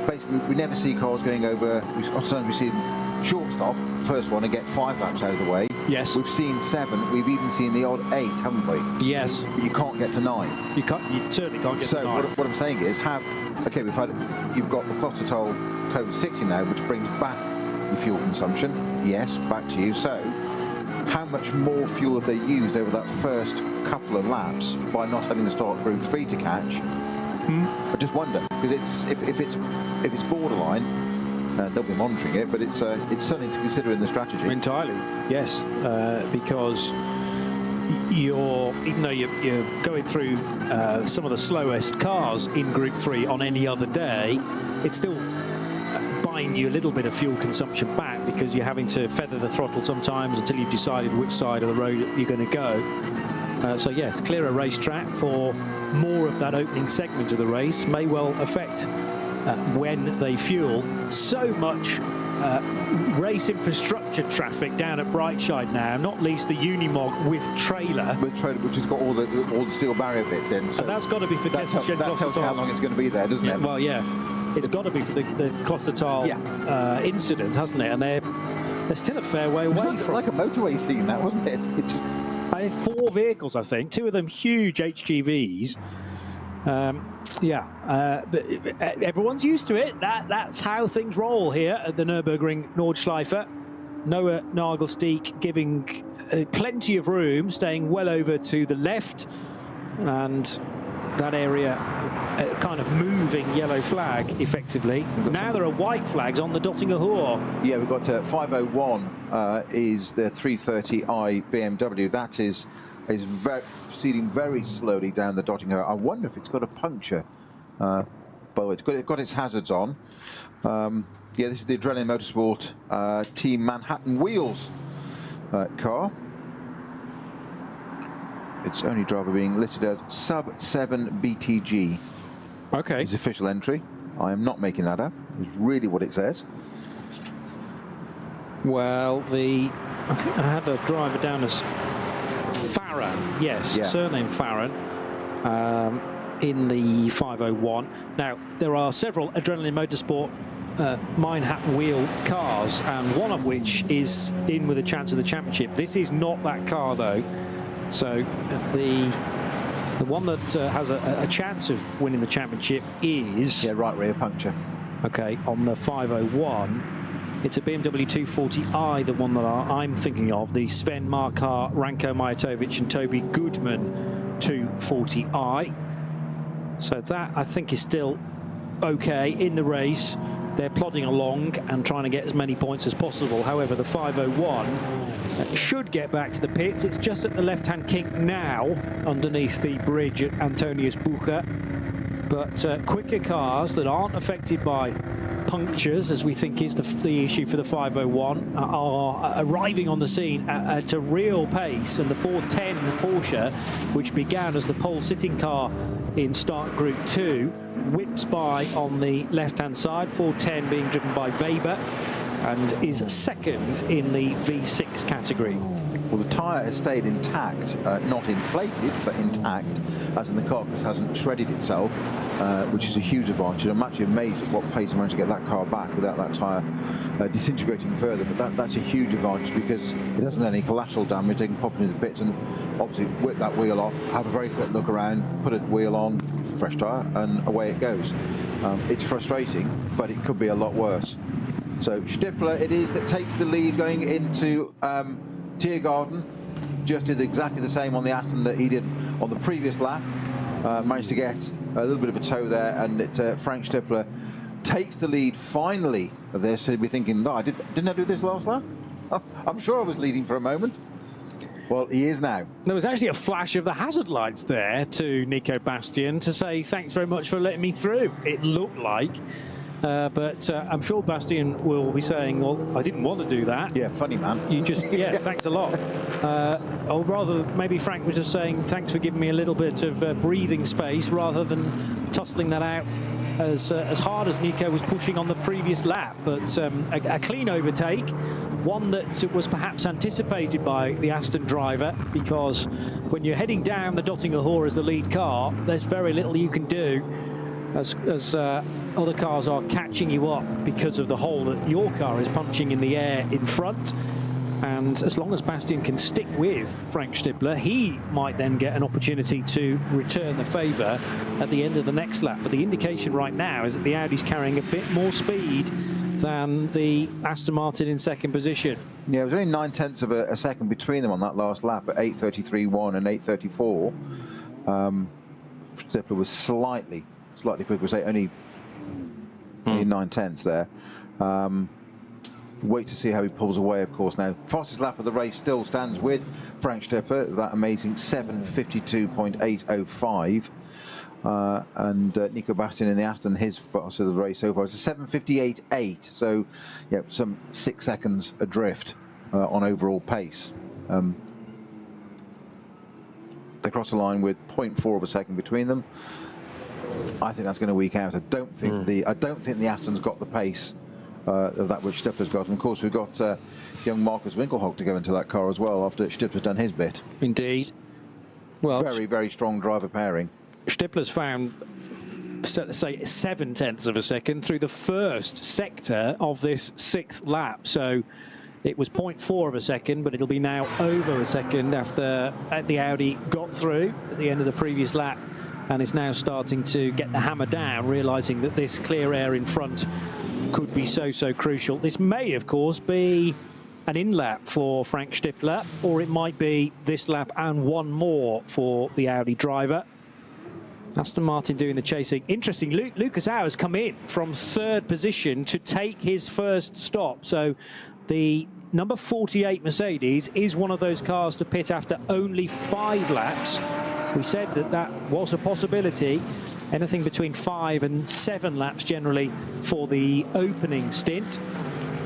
basically we never see cars going over. Sometimes we see them short stop, first one, and get 5 laps out of the way. Yes. We've seen 7. We've even seen the odd 8, haven't we? Yes. But you can't get to 9. You certainly can't get to 9. So what I'm saying is, you've got the Clostotol Code 60 now, which brings back the fuel consumption. Yes, back to you. So how much more fuel have they used over that first couple of laps by not having the start group 3 to catch? I just wonder, because if it's borderline, they'll be monitoring it, but it's something to consider in the strategy. Entirely, yes, because even though you're going through some of the slowest cars in Group 3 on any other day, it's still buying you a little bit of fuel consumption back, because you're having to feather the throttle sometimes until you've decided which side of the road you're going to go. So yes, clearer racetrack for more of that opening segment of the race may well affect when they fuel. So much race infrastructure traffic down at Brightside now, not least the Unimog with trailer. Which has got all the steel barrier bits in. So and that's got to be for that tells you how long it's going to be there, doesn't it? Well, yeah. It's got to be for the Clostotol incident, hasn't it? And they're still a fair way away from. Like a motorway scene, that, wasn't it? It just 4 vehicles, I think, 2 of them huge HGVs. But everyone's used to it. That's how things roll here at the Nürburgring Nordschleife. Noah Nagelsteig giving plenty of room, staying well over to the left, and that area kind of moving yellow flag effectively. Now there are white flags on the Dottinger Hoor. Yeah, we've got 501 is the 330i BMW. That is proceeding very slowly down the Dottinger Hoor. I wonder if it's got a puncture. But it's got its hazards on. Yeah, this is the Adrenaline Motorsport Team Manhattan Wheels car. Its only driver being listed as sub-7 BTG. Okay. His official entry. I am not making that up. It's really what it says. Well, I think I had a driver down as Farron. Yes, surname Farron. In the 501. Now, there are several Adrenaline Motorsport Manhattan wheel cars, and one of which is in with a chance of the championship. This is not that car, though. So the one that has a chance of winning the championship is... Yeah, right rear puncture. Okay, on the 501. It's a BMW 240i, the one that I'm thinking of, the Sven Markar, Ranko Majatovic and Toby Goodman 240i. So that, I think, is still okay in the race. They're plodding along and trying to get as many points as possible. However, the 501 should get back to the pits. It's just at the left-hand kink now, underneath the bridge at Antonius Bucher. But quicker cars that aren't affected by punctures, as we think is the issue for the 501, are arriving on the scene at a real pace. And the 410 Porsche, which began as the pole-sitting car in start Group 2, whips by on the left-hand side, 410 being driven by Weber, and is second in the V6 category. Well, the tyre has stayed intact, not inflated, but intact, as in the carcass hasn't shredded itself, which is a huge advantage. I'm actually amazed at what pace I managed to get that car back without that tyre disintegrating further. But that's a huge advantage because it doesn't have any collateral damage. They can pop into the pits and obviously whip that wheel off, have a very quick look around, put a wheel on, fresh tyre, and away it goes. It's frustrating, but it could be a lot worse. So Stippler it is that takes the lead going into Tiergarten. Just did exactly the same on the Aston that he did on the previous lap. Managed to get a little bit of a tow there, and Frank Stippler takes the lead finally of this. So you'd be thinking, no, didn't I do this last lap? Oh, I'm sure I was leading for a moment. Well, he is now. There was actually a flash of the hazard lights there to Nico Bastian to say thanks very much for letting me through. It looked like. But I'm sure Bastian will be saying, well, I didn't want to do that. Yeah, funny man. You just, yeah, thanks a lot. Or rather, maybe Frank was just saying, thanks for giving me a little bit of breathing space, rather than tussling that out as hard as Nico was pushing on the previous lap. But a clean overtake, one that was perhaps anticipated by the Aston driver, because when you're heading down the Dottinger Hoor as the lead car, there's very little you can do as other cars are catching you up because of the hole that your car is punching in the air in front. And as long as Bastian can stick with Frank Stippler, he might then get an opportunity to return the favour at the end of the next lap. But the indication right now is that the Audi's carrying a bit more speed than the Aston Martin in second position. Yeah, it was only 9/10 of a second between them on that last lap at 8:33.1 and 8:34. Stippler was slightly quicker, we'll say only 9/10 there. Wait to see how he pulls away, of course. Now, fastest lap of the race still stands with Frank Stippler, that amazing 7:52.805. And Nico Bastian in the Aston, his fastest of the race so far is a 7:58.8. So, yeah, some 6 seconds adrift on overall pace. They cross the line with 0.4 of a second between them. I think that's going to weak out. I don't think the Aston's got the pace of that which Stippler's got. And of course, we've got young Marcus Winkelhock to go into that car as well after Stippler's done his bit. Indeed. Well, very, very strong driver pairing. Stippler's found, let's say, 7/10 of a second through the first sector of this 6th lap. So it was 0.4 of a second, but it'll be now over a second after the Audi got through at the end of the previous lap. And is now starting to get the hammer down, realising that this clear air in front could be so crucial. This may, of course, be an in-lap for Frank Stippler, or it might be this lap and one more for the Audi driver. Aston Martin doing the chasing. Interesting, Lucas Auer has come in from third position to take his first stop. So the number 48 Mercedes is one of those cars to pit after only 5 laps. We said that that was a possibility. Anything between 5 and 7 laps generally for the opening stint.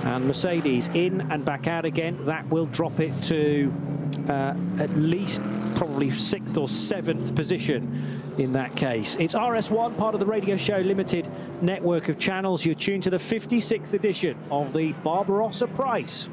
And Mercedes in and back out again. That will drop it to at least probably 6th or 7th position in that case. It's RS1, part of the Radio Show Limited network of channels. You're tuned to the 56th edition of the Barbarossa Prize.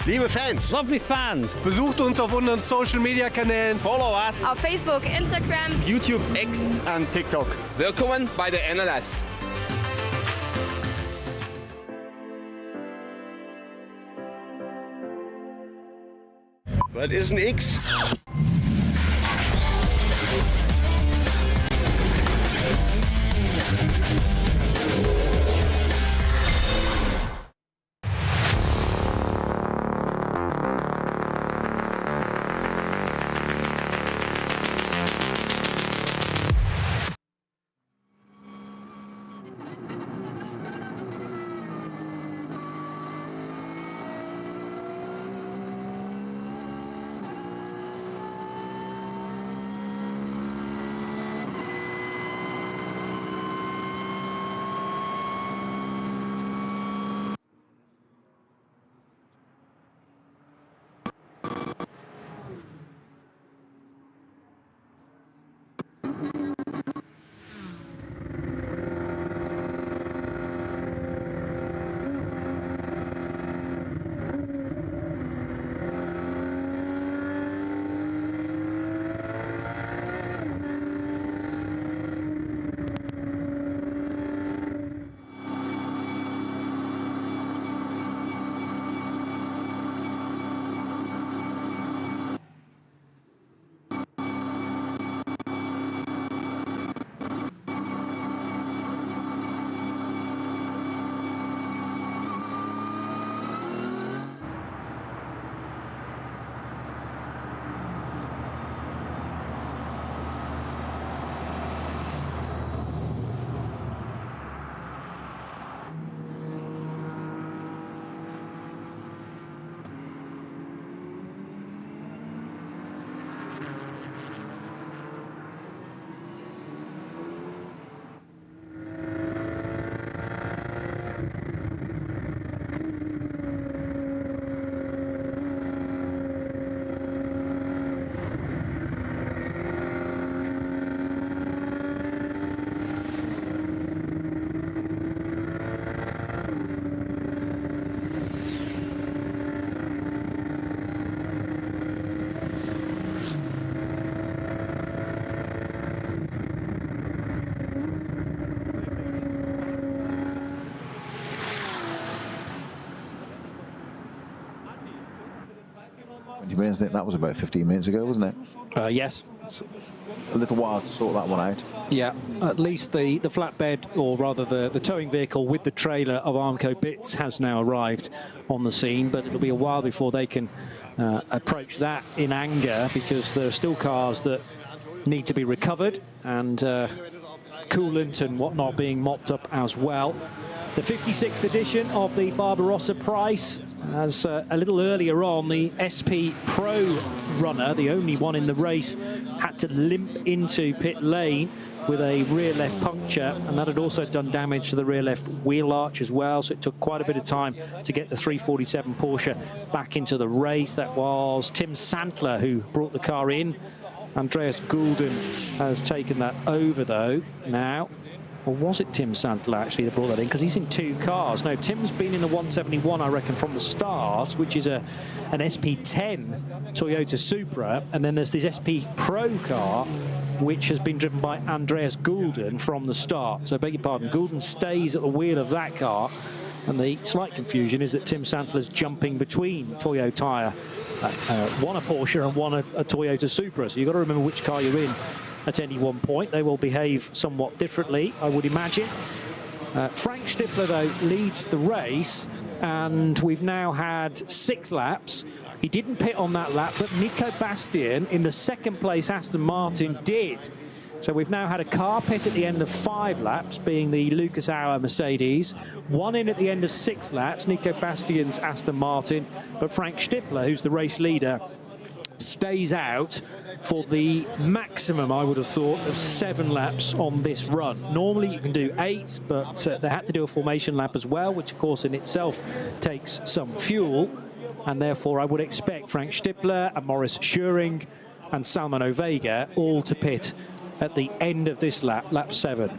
Liebe Fans, Lovely fans. besucht uns auf unseren Social Media Kanälen. Follow us. Auf Facebook, Instagram, YouTube, X und TikTok. Willkommen bei der NLS. Was ist ein X? 20 minutes. I think that was about 15 minutes ago, wasn't it? Yes. A little while to sort that one out. Yeah, at least the flatbed, or rather the towing vehicle with the trailer of Armco Bits has now arrived on the scene, but it'll be a while before they can approach that in anger, because there are still cars that need to be recovered and coolant and whatnot being mopped up as well. The 56th edition of the Barbarossa Prize, as a little earlier on, the SP Pro runner, the only one in the race, had to limp into pit lane with a rear left puncture, and that had also done damage to the rear left wheel arch as well, so it took quite a bit of time to get the 347 Porsche back into the race. That was Tim Santler who brought the car in. Andreas Goulden has taken that over though now. Or was it Tim Santler actually that brought that in? Because he's in two cars. No, Tim's been in the 171, I reckon, from the start, which is an SP10 Toyota Supra. And then there's this SP Pro car, which has been driven by Andreas Goulden from the start. So I beg your pardon, Goulden stays at the wheel of that car. And the slight confusion is that Tim Santler's jumping between Toyo tyre. One a Porsche and one a Toyota Supra. So you've got to remember which car you're in at any one point. They will behave somewhat differently, I would imagine. Frank Stippler, though, leads the race, and we've now had 6 laps. He didn't pit on that lap, but Nico Bastian in the second place Aston Martin did. So we've now had a car pit at the end of 5 laps, being the Lucas Auer Mercedes. 1 in at the end of 6 laps, Nico Bastian's Aston Martin. But Frank Stippler, who's the race leader, stays out for the maximum, I would have thought, of 7 laps on this run. Normally you can do 8, but they had to do a formation lap as well, which of course in itself takes some fuel. And therefore I would expect Frank Stippler and Maurice Schuring and Salman Ovega all to pit at the end of this lap, lap 7.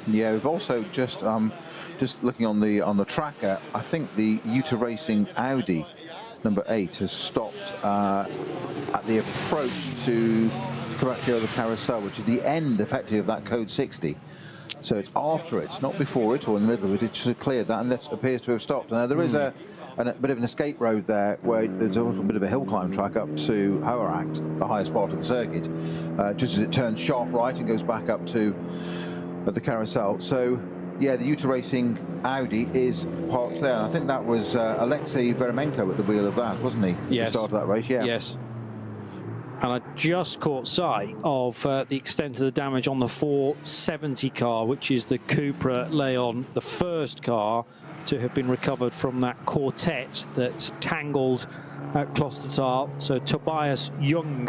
Yeah, we've also just looking on the tracker, I think the Uta Racing Audi number 8 has stopped at the approach to Caracciolo the Carousel, which is the end, effectively, of that code 60. So it's after it, not before it or in the middle of it. It just cleared that, and that appears to have stopped. Now there is a bit of an escape road there, where there's also a bit of a hill climb track up to Hoeracht, the highest part of the circuit, just as it turns sharp right and goes back up to the Carousel. So yeah, the Uta Racing Audi is parked there. And I think that was Alexei Veremenko at the wheel of that, wasn't he? Yes. At the start of that race, yeah. Yes. And I just caught sight of the extent of the damage on the 470 car, which is the Cupra Leon, the first car to have been recovered from that quartet that tangled at Klostertal. So Tobias Young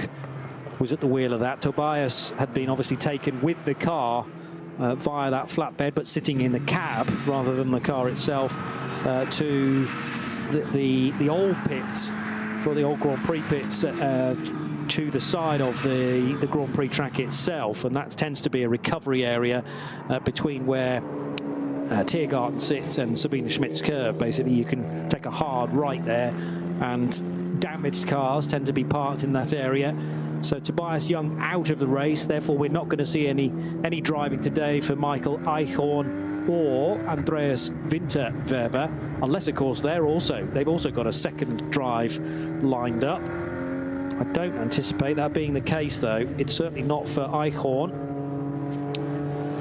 was at the wheel of that. Tobias had been obviously taken with the car via that flatbed, but sitting in the cab rather than the car itself, to the old pits, for the old Grand Prix pits, to the side of the Grand Prix track itself, and that tends to be a recovery area between where Tiergarten sits and Sabine Schmidt's curve. Basically, you can take a hard right there, and damaged cars tend to be parked in that area. So Tobias Young out of the race, therefore we're not going to see any driving today for Michael Eichhorn or Andreas Winterweber, unless of course they've also got a second drive lined up. I don't anticipate that being the case though. It's certainly not for Eichhorn.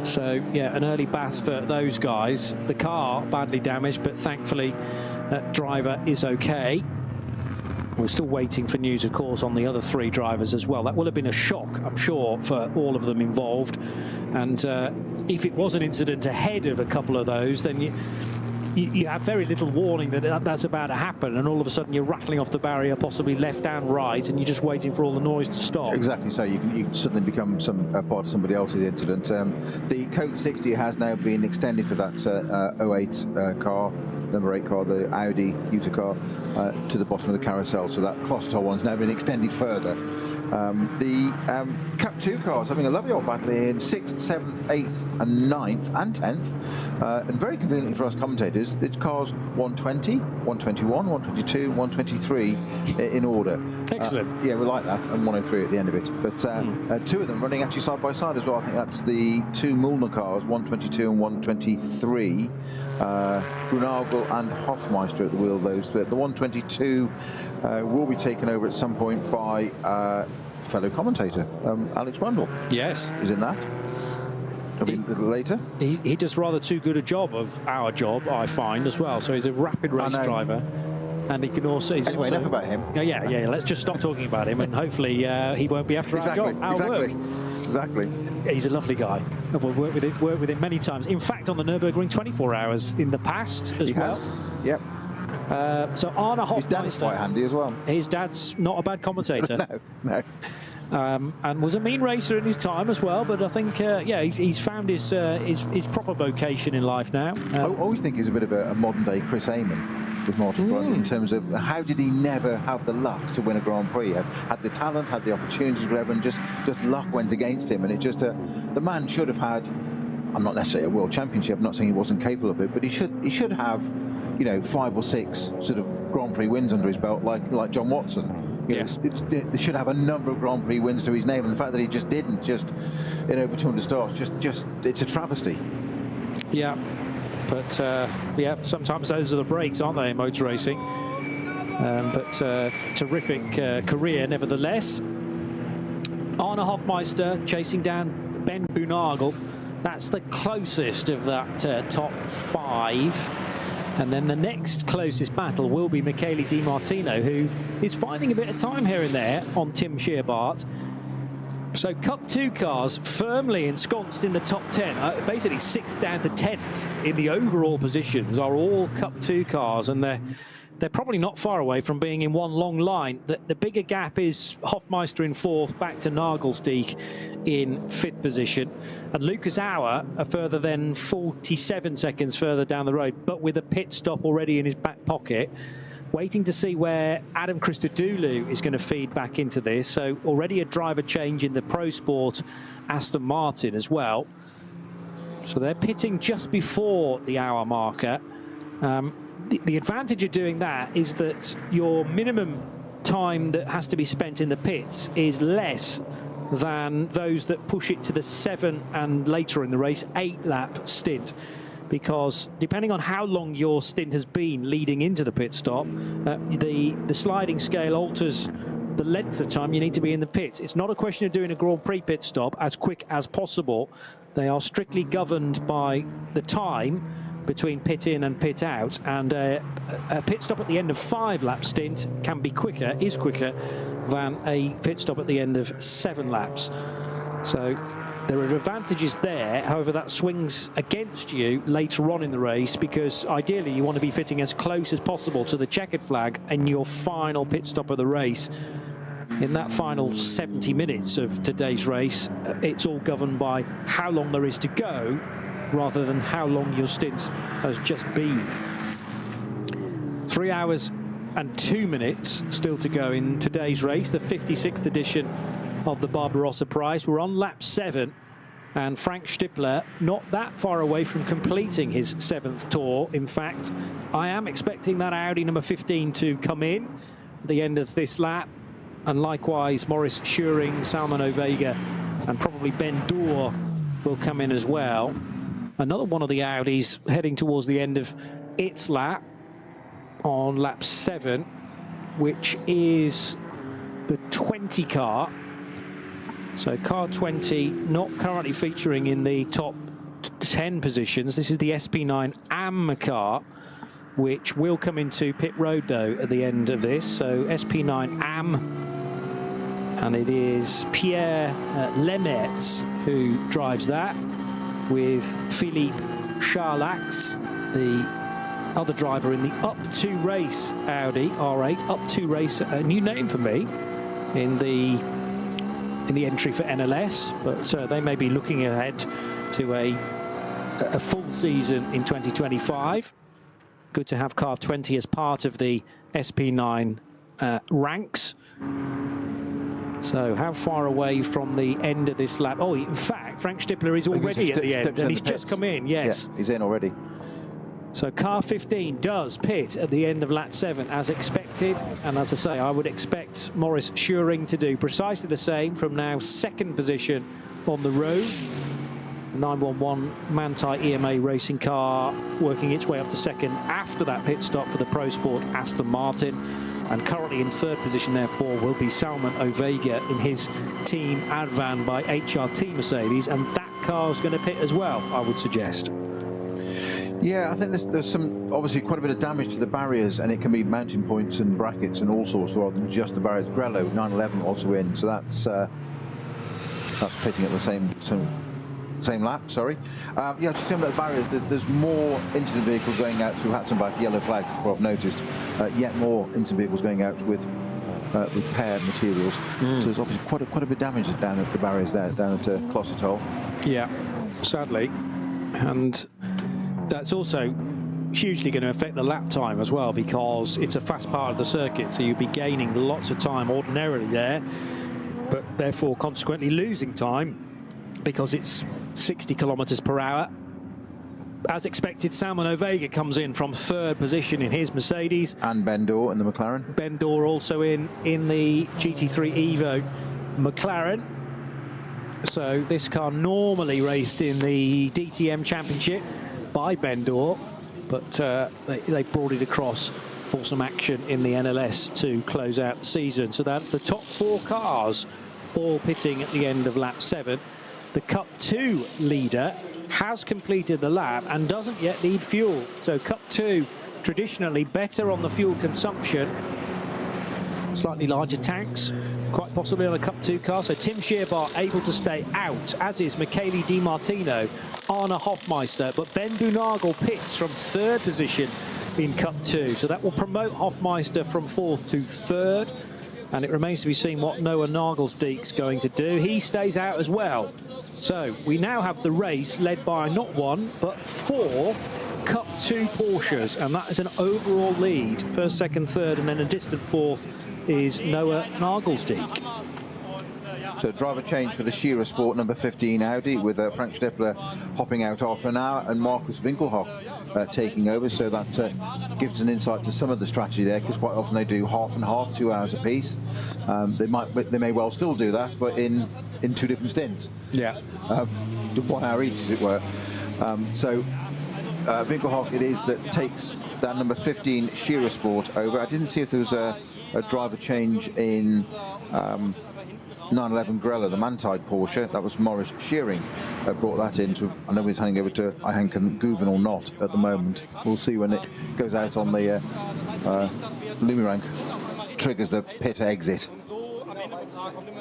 So yeah, an early bath for those guys. The car badly damaged, but thankfully driver is okay. We're still waiting for news, of course, on the other 3 drivers as well. That will have been a shock, I'm sure, for all of them involved. And if it was an incident ahead of a couple of those, then you have very little warning that that's about to happen, and all of a sudden you're rattling off the barrier, possibly left and right, and you're just waiting for all the noise to stop. Exactly. So you can suddenly become part of somebody else's incident. The code 60 has now been extended for that 08 car, number 8 car, the Audi Uta car, to the bottom of the carousel. So that Klostertal one's now been extended further. The Cup 2 cars having a lovely old battle in 6th, 7th, 8th and 9th and 10th. And very conveniently for us commentators, is it's cars 120, 121, 122, 123 in order. Excellent. Yeah, we like that, and 103 at the end of it. But two of them running actually side by side as well. I think that's the two Müllner cars, 122 and 123. Brunagel and Hofmeister at the wheel, those. But the 122 will be taken over at some point by fellow commentator Alex Rundle. Yes. Is in that. A little later. He does rather too good a job of our job, I find, as well. So he's a rapid race driver. And he can also... Anyway, enough about him. Yeah. Let's just stop talking about him, and hopefully he won't be after our job. Exactly. He's a lovely guy. I've worked with him many times. In fact, on the Nürburgring 24 hours in the past as well. Yep. So Arne Hofmeister... His dad's quite handy as well. His dad's not a bad commentator. No. And was a mean racer in his time as well, but I think, he's found his proper vocation in life now. I always think he's a bit of a modern-day Chris Amon with motorsport in terms of how did he never have the luck to win a Grand Prix? Had the talent, had the opportunities, whatever, and just luck went against him. And it just the man should have had, I'm not necessarily a world championship, I'm not saying he wasn't capable of it, but he should have, 5 or 6 sort of Grand Prix wins under his belt, like John Watson. Yes, they should have a number of Grand Prix wins to his name, and the fact that he just didn't, just in over 200 starts, just it's a travesty. Yeah, but sometimes those are the breaks, aren't they, in motor racing? But terrific career, nevertheless. Arne Hofmeister chasing down Ben Brunagel. That's the closest of that top 5. And then the next closest battle will be Michele Di Martino, who is finding a bit of time here and there on Tim Scheerbart. So Cup 2 cars firmly ensconced in the top 10, basically 6th down to 10th in the overall positions, are all Cup 2 cars, and they're probably not far away from being in one long line. The bigger gap is Hofmeister in 4th, back to Nagelstieg in 5th position. And Lucas Auer a further then 47 seconds further down the road, but with a pit stop already in his back pocket, waiting to see where Adam Christodoulou is going to feed back into this. So already a driver change in the Pro Sport Aston Martin as well. So they're pitting just before the hour marker. The advantage of doing that is that your minimum time that has to be spent in the pits is less than those that push it to the 7 and later in the race 8-lap stint, because depending on how long your stint has been leading into the pit stop, the sliding scale alters the length of time you need to be in the pits. It's not a question of doing a Grand Prix pit stop as quick as possible. They are strictly governed by the time between pit in and pit out, and a pit stop at the end of 5-lap stint can be quicker, is quicker than a pit stop at the end of 7 laps. So there are advantages there. However, that swings against you later on in the race, because ideally you want to be fitting as close as possible to the checkered flag in your final pit stop of the race. In that final 70 minutes of today's race, it's all governed by how long there is to go rather than how long your stint has just been. 3 hours and 2 minutes still to go in today's race, the 56th edition of the Barbarossa Prize. We're on lap 7, and Frank Stippler not that far away from completing his 7th tour. In fact, I am expecting that Audi number 15 to come in at the end of this lap, and likewise Maurice Schuring, Salman Ovega, and probably Ben Dour will come in as well. Another one of the Audis heading towards the end of its lap on lap 7, which is the 20 car. So car 20 not currently featuring in the top 10 positions. This is the SP9 AM car, which will come into pit road though at the end of this. So SP9 AM, and it is Pierre Lemertz who drives that, with Philippe Charlax, the other driver in the up-to race Audi R8. Up-to race, a new name for me in the entry for NLS, but they may be looking ahead to a full season in 2025. Good to have car 20 as part of the SP9 ranks. So how far away from the end of this lap? Oh, in fact, Frank Stippler is already at the end, and he's just come in, yes. Yeah, he's in already. So car 15 does pit at the end of lap 7 as expected, and as I say, I would expect Maurice Schuring to do precisely the same from now 2nd position on the road. The 911 Manthey EMA racing car working its way up to 2nd after that pit stop for the Pro Sport Aston Martin, and currently in 3rd position therefore will be Salman Ovega in his team Advan by HRT Mercedes, and that car's going to pit as well, I would suggest. Yeah, I think there's some, obviously, quite a bit of damage to the barriers, and it can be mounting points and brackets and all sorts rather than just the barriers. Grello, 911 also in, so that's pitting at the same lap, sorry. Yeah, just talking about the barriers, there's more incident vehicles going out through Hatzenbach, yellow flags, what I've noticed. Yet more incident vehicles going out with repaired materials. So there's obviously quite a bit of damage down at the barriers there, down at Clossitol. Yeah, sadly. And that's also hugely going to affect the lap time as well, because it's a fast part of the circuit, so you'll be gaining lots of time ordinarily there, but therefore consequently losing time because it's 60 kilometers per hour. As expected, Salman Ovega comes in from 3rd position in his Mercedes. And Ben Dorr in the McLaren. Ben Dorr also in the GT3 Evo McLaren. So this car normally raced in the DTM Championship by Ben Dorr, but they brought it across for some action in the NLS to close out the season. So that's the top 4 cars all pitting at the end of lap 7. The Cup 2 leader has completed the lap and doesn't yet need fuel. So Cup 2 traditionally better on the fuel consumption. Slightly larger tanks, quite possibly on a Cup 2 car. So Tim Shearbar able to stay out, as is Michele Di Martino, Arne Hofmeister. But Ben Donegal pits from 3rd position in Cup 2. So that will promote Hofmeister from 4th to 3rd. And it remains to be seen what Noah Nagelsdeek's going to do. He stays out as well. So we now have the race led by not 1, but 4 Cup 2 Porsches, and that is an overall lead. 1st, 2nd, 3rd, and then a distant 4th is Noah Nagelsdeek. So driver change for the Shearer Sport number 15 Audi, with Frank Stippler hopping out after an hour and Markus Winkelhock taking over. So that gives an insight to some of the strategy there, because quite often they do half and half, 2 hours apiece. They may well still do that, but in 2 different stints. Yeah. 1 hour each, as it were. So Winkelhock it is that takes that number 15 Shearer Sport over. I didn't see if there was a driver change in 911 Grella, the Manthey Porsche. That was Maurice Schuring brought that in. I know he's handing over to Johan Guven or not at the moment. We'll see when it goes out on the Lumirank, triggers the pit exit.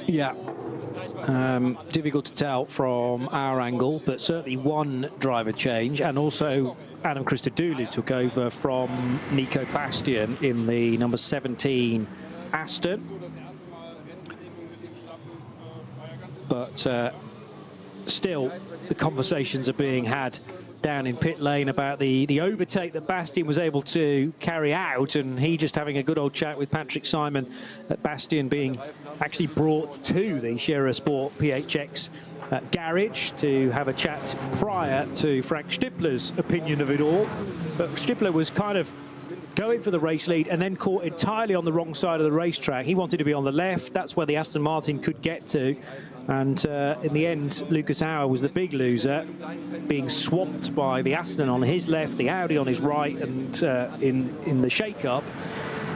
Yeah. Difficult to tell from our angle, but certainly 1 driver change, and also Adam Christodoulou took over from Nico Bastian in the number 17 Aston. But still, the conversations are being had down in pit lane about the overtake that Bastian was able to carry out, and he just having a good old chat with Patrick Simon, Bastian being actually brought to the Shearer Sport PHX garage to have a chat prior to Frank Stippler's opinion of it all. But Stippler was kind of going for the race lead and then caught entirely on the wrong side of the racetrack. He wanted to be on the left. That's where the Aston Martin could get to. And in the end, Lucas Auer was the big loser, being swamped by the Aston on his left, the Audi on his right, and in the shake-up,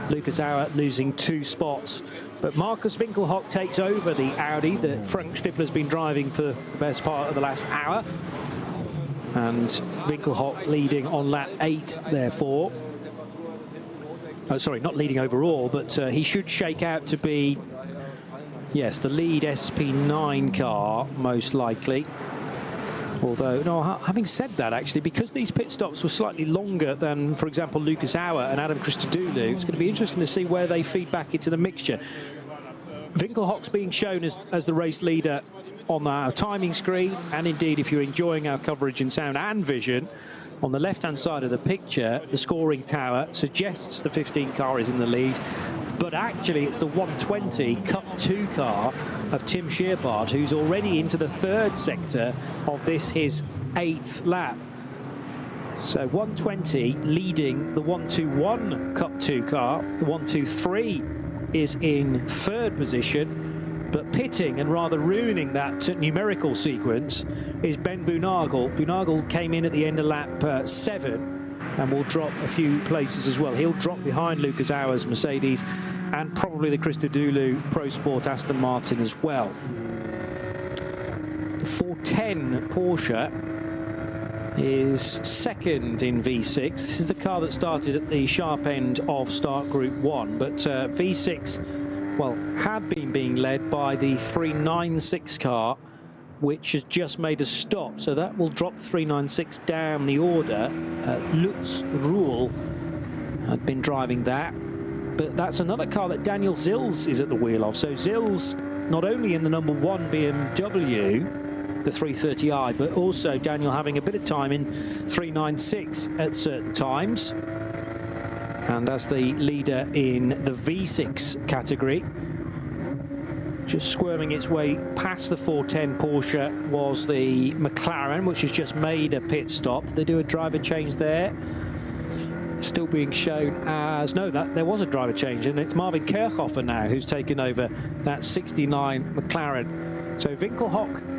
Lucas Auer losing 2 spots. But Markus Winkelhock takes over the Audi that Frank Stippler's been driving for the best part of the last hour. And Winkelhock leading on lap 8, therefore. Sorry, not leading overall, but he should shake out to be, yes, the lead SP9 car, most likely. Although, no, having said that, actually, because these pit stops were slightly longer than, for example, Lucas Auer and Adam Christodoulou, it's going to be interesting to see where they feed back into the mixture. Winkelhock's being shown as the race leader on our timing screen, and indeed, if you're enjoying our coverage in sound and vision, on the left-hand side of the picture, the scoring tower suggests the 15 car is in the lead, but actually it's the 120 Cup 2 car of Tim Shearbard, who's already into the 3rd sector of this, his 8th lap. So 120 leading the 121 Cup 2 car. The 123 is in third position, but pitting and rather ruining that numerical sequence is Ben Boonagel. Boonagel came in at the end of lap 7 and will drop a few places as well. He'll drop behind Lucas Auer's Mercedes and probably the Christodoulou Pro Sport Aston Martin as well. The 410 Porsche is second in V6. This is the car that started at the sharp end of start Group 1, but V6, well, had been being led by the 396 car, which has just made a stop, so that will drop 396 down the order. Lutz Ruhl had been driving that, but that's another car that Daniel Zils is at the wheel of. So Zils not only in the number 1 BMW, the 330i, but also Daniel having a bit of time in 396 at certain times, and as the leader in the V6 category. Just squirming its way past the 410 Porsche was the McLaren, which has just made a pit stop. Did they do a driver change there? Still being shown as... No, there was a driver change, and it's Marvin Kirchhofer now who's taken over that 69 McLaren. So Winkelhock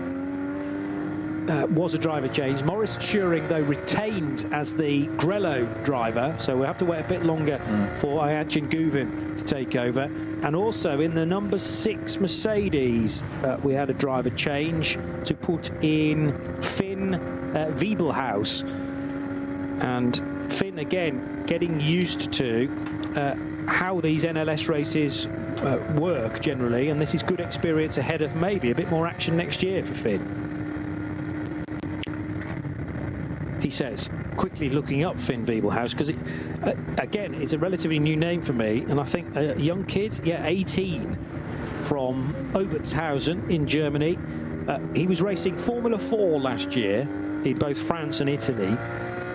was a driver change. Maurice Schuring, though, retained as the Grello driver, so we'll have to wait a bit longer for Ayachin Guvin to take over. And also in the number 6 Mercedes, we had a driver change to put in Finn Wiebelhaus. And Finn, again, getting used to how these NLS races work generally, and this is good experience ahead of maybe a bit more action next year for Finn. He says, quickly looking up Finn Wiebelhaus, because again, it's a relatively new name for me, and I think a young kid, yeah, 18, from Obertshausen in Germany. He was racing Formula 4 last year in both France and Italy,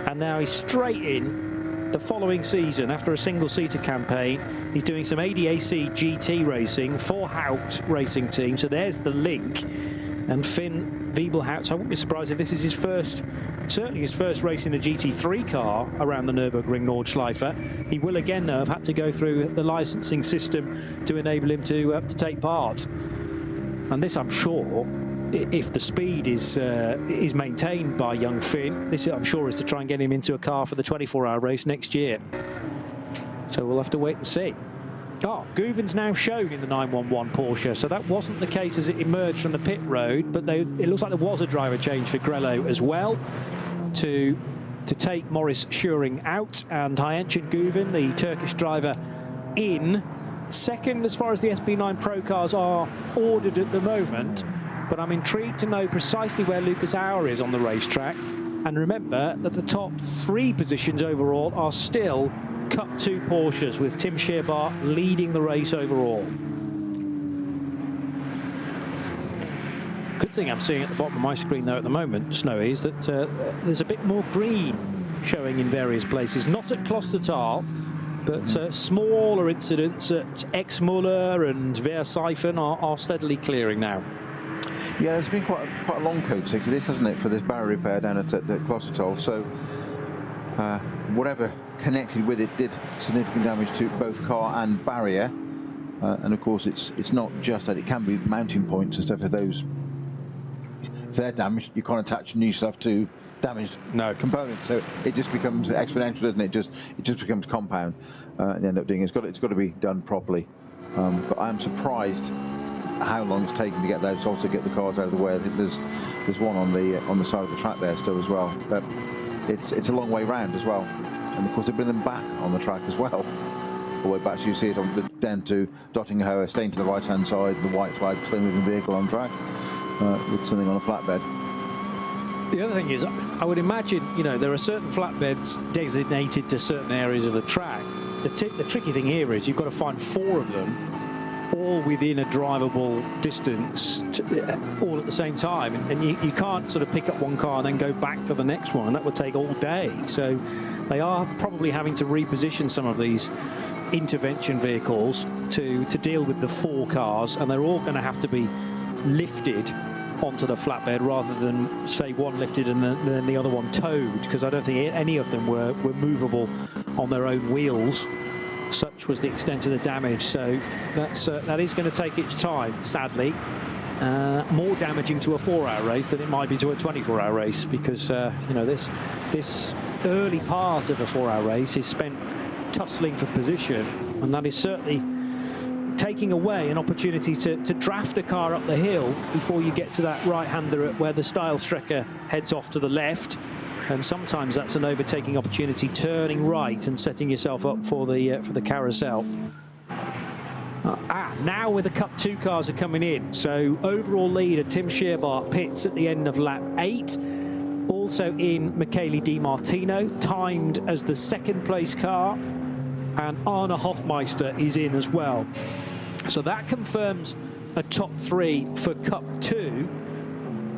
and now he's straight in the following season after a single-seater campaign. He's doing some ADAC GT racing for Haupt racing team, so there's the link. And Finn Wiebelhaus, I wouldn't be surprised if this is his first, certainly his first race in a GT3 car around the Nürburgring Nordschleife. He will again, though, have had to go through the licensing system to enable him to take part. And this, I'm sure, if the speed is maintained by young Finn, this, I'm sure, is to try and get him into a car for the 24-hour race next year. So we'll have to wait and see. Oh, Guvin's now shown in the 911 Porsche, so that wasn't the case as it emerged from the pit road, but it looks like there was a driver change for Grello as well to take Maurice Schuring out, and Ayachin Guvin, the Turkish driver, in second as far as the SP9 Pro cars are ordered at the moment. But I'm intrigued to know precisely where Lucas Auer is on the racetrack, and remember that the top 3 positions overall are still Cup 2 Porsches, with Tim Scherbart leading the race overall. Good thing I'm seeing at the bottom of my screen, though, at the moment, Snowy, is that there's a bit more green showing in various places. Not at Klostertal, but smaller incidents at Exmuller and Versiphen are steadily clearing now. Yeah, there's been quite a long code 6 of this, hasn't it, for this barrier repair down at Klostertal. So whatever connected with it did significant damage to both car and barrier, and of course it's not just that, it can be mounting points and stuff. If they're damaged, you can't attach new stuff to damaged components, so it just becomes exponential, doesn't it? It just becomes compound, and end up doing it's got to be done properly. But I am surprised how long it's taken to get those, also get the cars out of the way. I think there's one on the side of the track there still as well, but it's a long way round as well. And of course they bring them back on the track as well, all the way back, so you see it on down to Dottinghoe, staying to the right hand side, the white flag, slow moving vehicle on track with something on a flatbed. The other thing is, I would imagine, you know, there are certain flatbeds designated to certain areas of the track. The tricky thing here is you've got to find 4 of them all within a drivable distance, all at the same time, and you can't sort of pick up one car and then go back for the next one, and that would take all day. So they are probably having to reposition some of these intervention vehicles to deal with the 4 cars, and they're all going to have to be lifted onto the flatbed rather than, say, one lifted and then the other one towed, because I don't think any of them were movable on their own wheels. Such was the extent of the damage. So that is going to take its time, sadly. More damaging to a 4-hour race than it might be to a 24-hour race, because you know, this early part of a 4-hour race is spent tussling for position, and that is certainly taking away an opportunity to draft a car up the hill before you get to that right-hander where the style Strecker heads off to the left. And sometimes that's an overtaking opportunity, turning right and setting yourself up for the carousel. Now with the Cup 2 cars are coming in. So overall leader Tim Scherbart pits at the end of lap 8. Also in Michele Di Martino, timed as the second place car. And Arne Hofmeister is in as well. So that confirms a top 3 for Cup 2.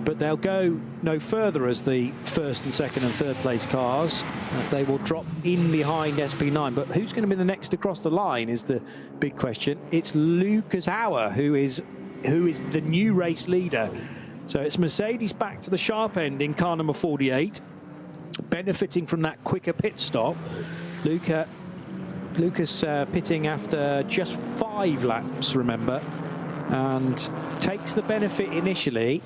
But they'll go no further as the first and second and third place cars. They will drop in behind SP9. But who's going to be the next across the line is the big question. It's Lucas Hauer who is the new race leader. So it's Mercedes back to the sharp end in car number 48, benefiting from that quicker pit stop. Lucas pitting after just 5 laps, remember, and takes the benefit initially.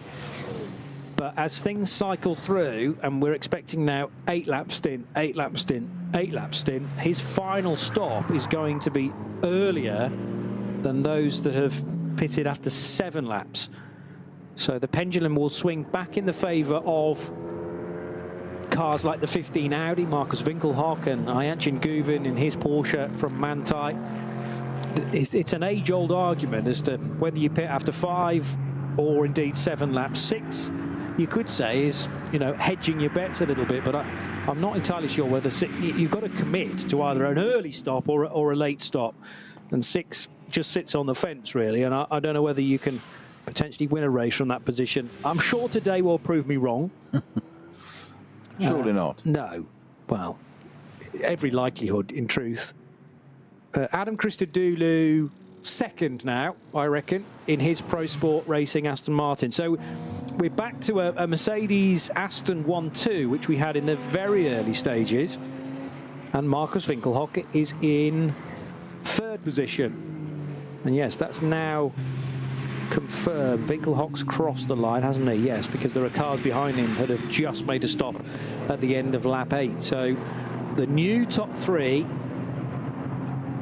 But as things cycle through, and we're expecting now 8-lap stint, 8-lap stint, 8-lap stint, his final stop is going to be earlier than those that have pitted after 7 laps. So the pendulum will swing back in the favour of cars like the 15 Audi, Markus Winkelhock, and Ayhancan Guven in his Porsche from Manthey. It's an age-old argument as to whether you pit after 5 or indeed 7 laps. 6, you could say, is, you know, hedging your bets a little bit, but I'm not entirely sure whether you've got to commit to either an early stop or a late stop, and 6 just sits on the fence really, and I don't know whether you can potentially win a race from that position. I'm sure today will prove me wrong. Surely not. No. Well, every likelihood, in truth. Adam Christodoulou, second now, I reckon, in his Pro Sport Racing Aston Martin. So we're back to a Mercedes Aston 1-2, which we had in the very early stages. And Markus Winkelhock is in 3rd position. And yes, that's now confirmed. Winkelhock's crossed the line, hasn't he? Yes, because there are cars behind him that have just made a stop at the end of lap 8. So the new top 3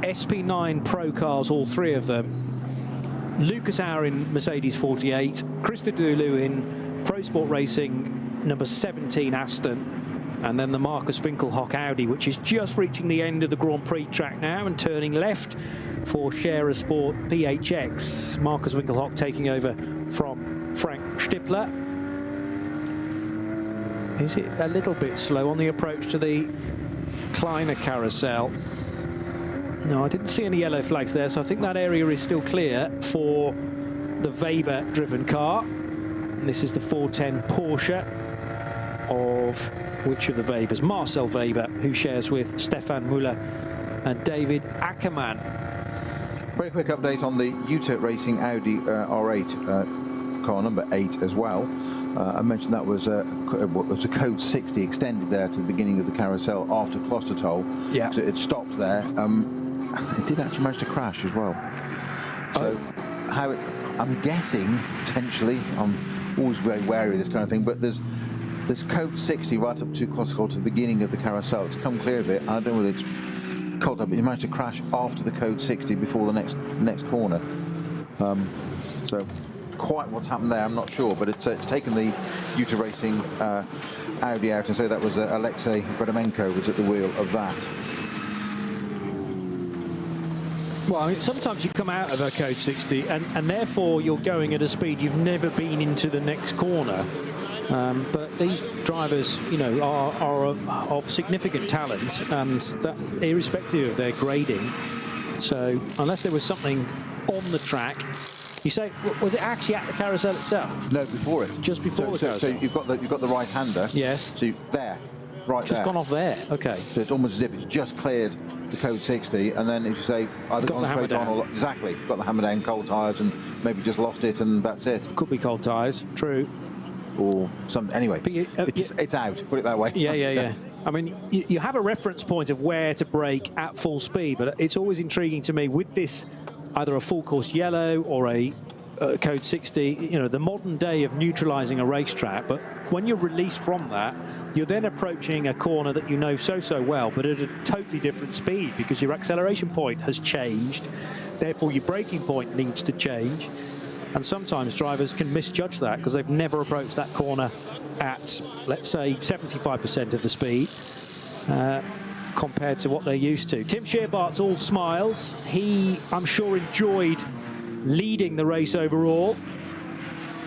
SP9 Pro cars, all 3 of them. Lucas Hauer in Mercedes 48, Christodoulou in Pro Sport Racing number 17 Aston, and then the Markus Winkelhock Audi, which is just reaching the end of the Grand Prix track now and turning left for Scherer Sport PHX. Markus Winkelhock taking over from Frank Stippler. Is it a little bit slow on the approach to the Kleiner carousel? No, I didn't see any yellow flags there, so I think that area is still clear for the Weber-driven car. And this is the 410 Porsche of which of the Webers? Marcel Weber, who shares with Stefan Müller and David Ackermann. Very quick update on the UTA Racing Audi R8 car number 8 as well. I mentioned that was a code 60 extended there to the beginning of the carousel after Klostertal. Yeah. So it stopped there. It did actually manage to crash as well. So I'm guessing potentially, I'm always very wary of this kind of thing, but there's code 60 right up to Klostertal to the beginning of the carousel. It's come clear of it. I don't know whether it's caught up, but it managed to crash after the code 60 before the next corner. So quite what's happened there, I'm not sure, but it's taken the UTA Racing Audi out, and so that was Alexei Vredemenko was at the wheel of that. Well, I mean, sometimes you come out of a code 60 and therefore you're going at a speed you've never been into the next corner. But these drivers, you know, are of significant talent, and that irrespective of their grading. So unless there was something on the track. You say, was it actually at the carousel itself? No, before it. Just before the carousel. So you've got the right-hander. Yes. So there, right just there. gone off there. Okay. So it's almost as if it's just cleared the code 60, and then, as you say, either Got gone the hammer straight on down. or exactly got the hammer down, cold tyres, and maybe just lost it, and that's it. Could be cold tyres. True. Or some. Anyway, But it's out. Put it that way. Yeah. I mean, you have a reference point of where to brake at full speed, but it's always intriguing to me with this, either a full course yellow or a code 60, you know, the modern day of neutralising a racetrack. But when you're released from that, you're then approaching a corner that you know so well, but at a totally different speed because your acceleration point has changed. Therefore, your braking point needs to change. And sometimes drivers can misjudge that because they've never approached that corner at, let's say, 75% of the speed compared to what they're used to. Tim Shearbart's all smiles. He, I'm sure, enjoyed leading the race overall.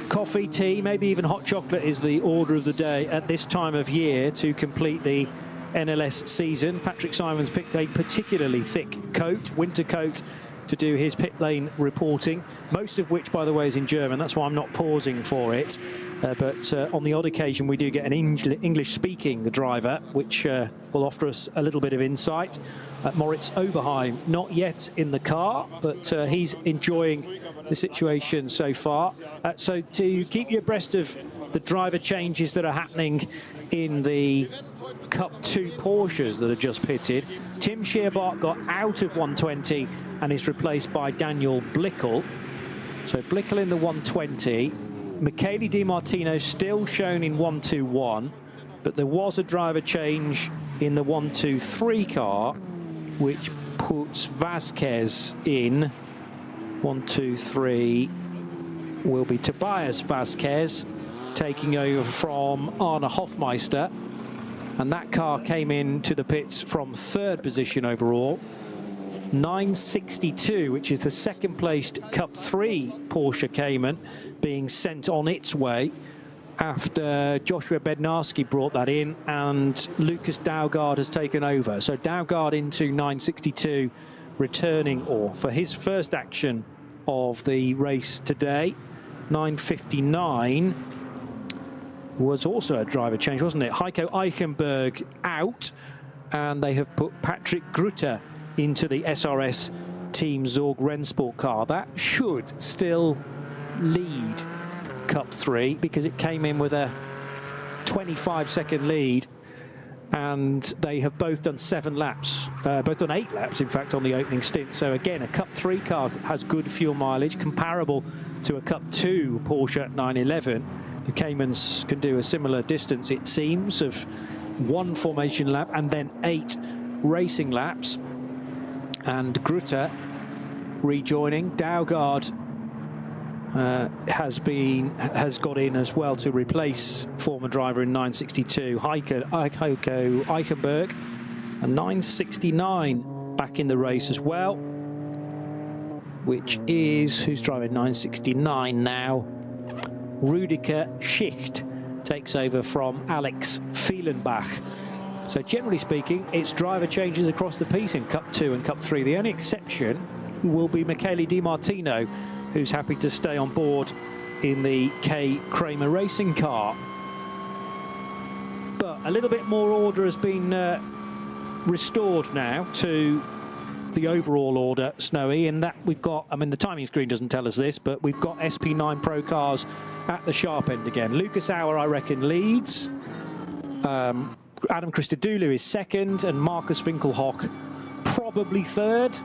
Coffee, tea, maybe even hot chocolate is the order of the day at this time of year to complete the NLS season. Patrick Simons picked a particularly thick coat, winter coat, to do his pit lane reporting, most of which, by the way, is in German. That's why I'm not pausing for it. But on the odd occasion, we do get an English-speaking driver, which will offer us a little bit of insight. Moritz Oberheim, not yet in the car, but he's enjoying the situation so far. So to keep you abreast of the driver changes that are happening in the Cup 2 Porsches that have just pitted, Tim Shearbart got out of 120 and is replaced by Daniel Blickel. So Blickel in the 120. Michele Di Martino still shown in 121, but there was a driver change in the 123 car, which puts Vasquez in. 123 will be Tobias Vasquez taking over from Arne Hofmeister. And that car came into the pits from 3rd position overall. 962, which is the second-placed Cup 3 Porsche Cayman, being sent on its way after Joshua Bednarski brought that in and Lucas Daugard has taken over. So Daugard into 962, returning or for his first action of the race today. 959 was also a driver change, wasn't it? Heiko Eichenberg out, and they have put Patrick Grutter into the SRS Team Zorg Rennsport car. That should still lead Cup 3 because it came in with a 25-second lead, and they have both done 7 laps, both done 8 laps, in fact, on the opening stint. So again, a Cup 3 car has good fuel mileage, comparable to a Cup 2 Porsche 911. The Caymans can do a similar distance, it seems, of 1 formation lap and then 8 racing laps. And Grutter rejoining. Daugard has got in as well to replace former driver in 962, Heiko Eichenberg. And 969 back in the race as well, which is, who's driving 969 now? Rudiger Schicht takes over from Alex Fehlenbach. So generally speaking, it's driver changes across the piece in Cup 2 and Cup 3. The only exception will be Michele Di Martino, who's happy to stay on board in the K. Kramer racing car. But a little bit more order has been restored now to the overall order, Snowy, in that we've got, I mean, the timing screen doesn't tell us this, but we've got SP9 Pro cars at the sharp end again. Lucas Auer, I reckon, leads. Adam Christodoulou is second, and Marcus Winkelhock probably third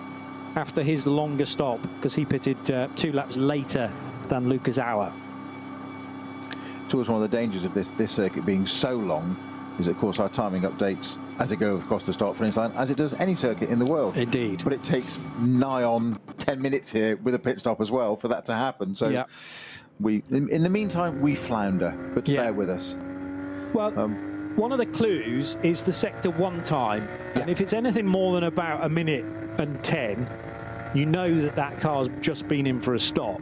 after his longer stop, because he pitted 2 laps later than Lucas Auer. It's always one of the dangers of this circuit being so long, is of course our timing updates as it goes across the start-finish line, as it does any circuit in the world. Indeed. But it takes nigh on 10 minutes here with a pit stop as well for that to happen. So yeah, we, in the meantime, we flounder, but bear with us. Well, one of the clues is the Sector 1 time. And if it's anything more than about 1 minute and 10, you know that that car's just been in for a stop.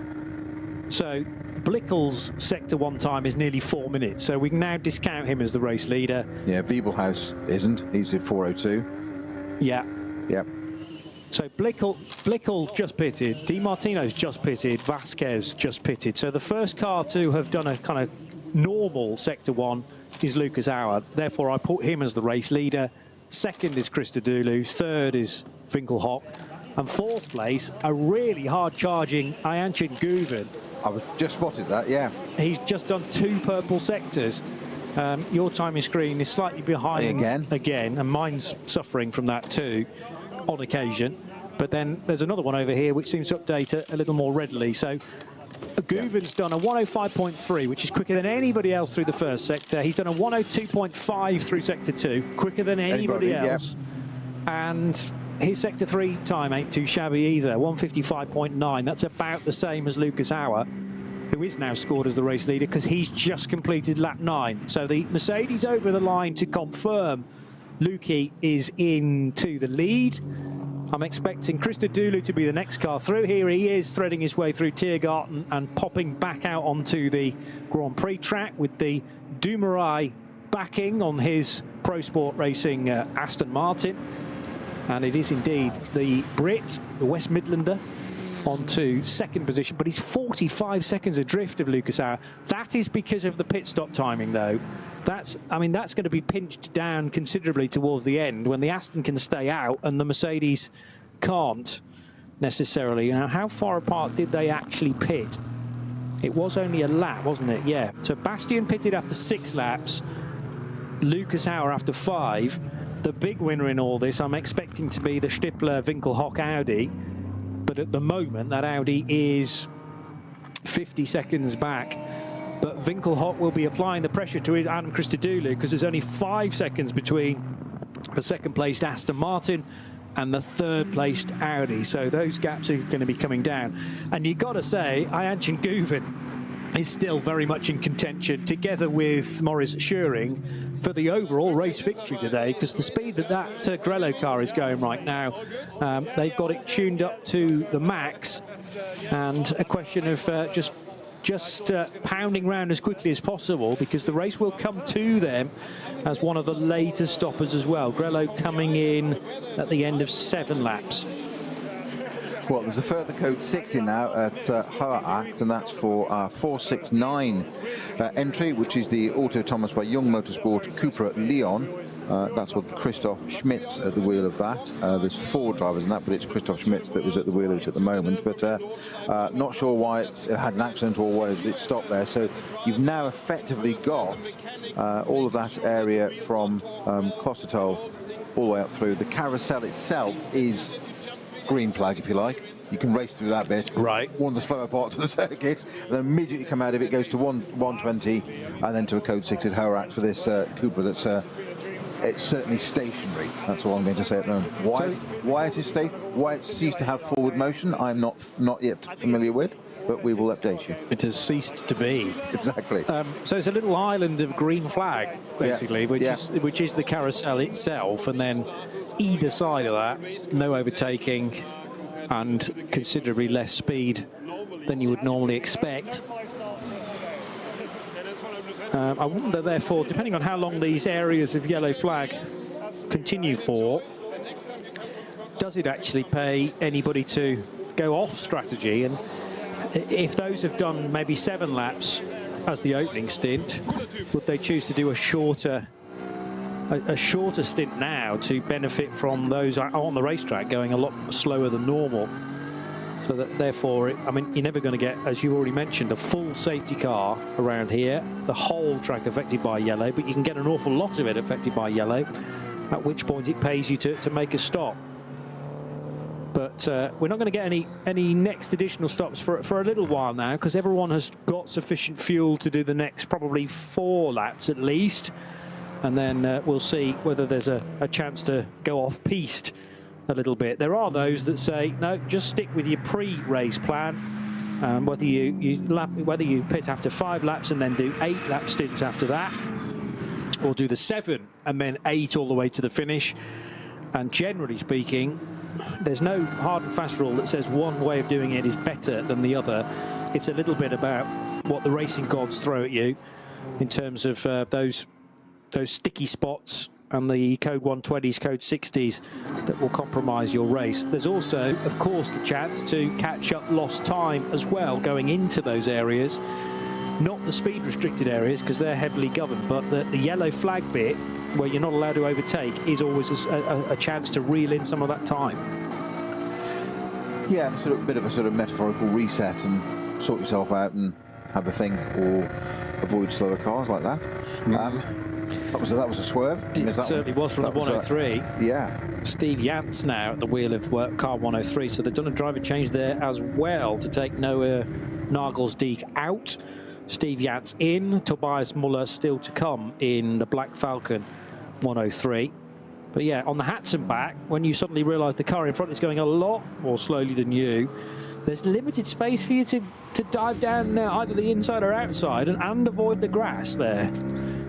So Blickel's Sector 1 time is nearly 4 minutes, so we can now discount him as the race leader. Yeah, Wiebelhaus isn't. He's at 4:02. Yeah. Yep. So Blickel just pitted, Di Martino's just pitted, Vasquez just pitted. So the first car to have done a kind of normal Sector 1 is Lucas Auer. Therefore, I put him as the race leader. Second is Christodoulou. Third is Winkelhock. And fourth place, a really hard-charging Ayanchin Guven. I was just spotted that, yeah. He's just done 2 purple sectors. Your timing screen is slightly behind again, and mine's suffering from that too, on occasion. But then there's another one over here which seems to update a little more readily. So Guven's done a 105.3, which is quicker than anybody else through the first sector. He's done a 102.5 through sector 2, quicker than anybody else. Yeah. And his sector 3 time ain't too shabby either, 155.9. That's about the same as Lucas Auer, who is now scored as the race leader because he's just completed lap 9. So the Mercedes over the line to confirm Lukey is into the lead. I'm expecting Christodoulou to be the next car through. Here he is, threading his way through Tiergarten and popping back out onto the Grand Prix track with the Dumoulin backing on his Pro Sport Racing Aston Martin. And it is indeed the Brit, the West Midlander, onto second position, but he's 45 seconds adrift of Lucas Auer. That is because of the pit stop timing, though. That's going to be pinched down considerably towards the end when the Aston can stay out and the Mercedes can't necessarily. Now, how far apart did they actually pit? It was only a lap, wasn't it? Yeah. So Bastian pitted after 6 laps, Lucas Auer after 5. The big winner in all this, I'm expecting to be the Stippler-Winkelhock Audi. But at the moment, that Audi is 50 seconds back. But Winkelhock will be applying the pressure to Adam Christodoulou because there's only 5 seconds between the second-placed Aston Martin and the third-placed Audi. So those gaps are going to be coming down. And you've got to say, Ayanchin Guven is still very much in contention, together with Maurice Schuring, for the overall race victory today, because the speed that Grello car is going right now, they've got it tuned up to the max, and a question of just pounding round as quickly as possible, because the race will come to them as one of the later stoppers as well. Grello coming in at the end of 7 laps. Well, there's a further code 60 now at Hoeracht, and that's for 469 entry, which is the Auto Thomas by Young Motorsport Cupra Leon. That's what Christoph Schmitz at the wheel of that. There's 4 drivers in that, but it's Christoph Schmitz that was at the wheel of it at the moment. But not sure why it had an accident or why it stopped there. So you've now effectively got all of that area from Klosterdal all the way up through. The carousel itself is green flag, if you like. You can race through that bit. Right. One of the slower parts of the circuit. And then immediately come out of it, goes to 120, and then to a code 6 at Hoeracht for this Cupra that's it's certainly stationary. That's all I'm going to say at the moment. Why it ceased to have forward motion, I'm not yet familiar with, but we will update you. It has ceased to be. Exactly. So it's a little island of green flag, basically, which is the carousel itself, and then either side of that, no overtaking and considerably less speed than you would normally expect. I wonder, therefore, depending on how long these areas of yellow flag continue for, does it actually pay anybody to go off strategy? And if those have done maybe 7 laps as the opening stint, would they choose to do a shorter stint now to benefit from those on the racetrack going a lot slower than normal? So that therefore, I mean, you're never going to get, as you already mentioned, a full safety car around here, the whole track affected by yellow, but you can get an awful lot of it affected by yellow, at which point it pays you to make a stop. But we're not going to get any next additional stops for a little while now, because everyone has got sufficient fuel to do the next probably 4 laps at least. And then we'll see whether there's a chance to go off-piste a little bit. There are those that say, no, just stick with your pre-race plan. Whether you pit after 5 laps and then do 8 lap stints after that, or do the 7 and then 8 all the way to the finish. And generally speaking, there's no hard and fast rule that says one way of doing it is better than the other. It's a little bit about what the racing gods throw at you in terms of those sticky spots and the code 120s, code 60s that will compromise your race. There's also, of course, the chance to catch up lost time as well going into those areas. not the speed restricted areas because they're heavily governed, but the yellow flag bit where you're not allowed to overtake is always a chance to reel in some of that time. Yeah, a bit of a sort of metaphorical reset and sort yourself out and have a think, or avoid slower cars like that. That was a swerve. It certainly was from the 103. Yeah. Steve Yance now at the wheel of car 103, so they've done a driver change there as well to take Noah Nagelsdijk out. Steve Yance in, Tobias Muller still to come in the Black Falcon 103. But yeah, on the Hatson back, when you suddenly realise the car in front is going a lot more slowly than you, there's limited space for you to dive down either the inside or outside and avoid the grass there.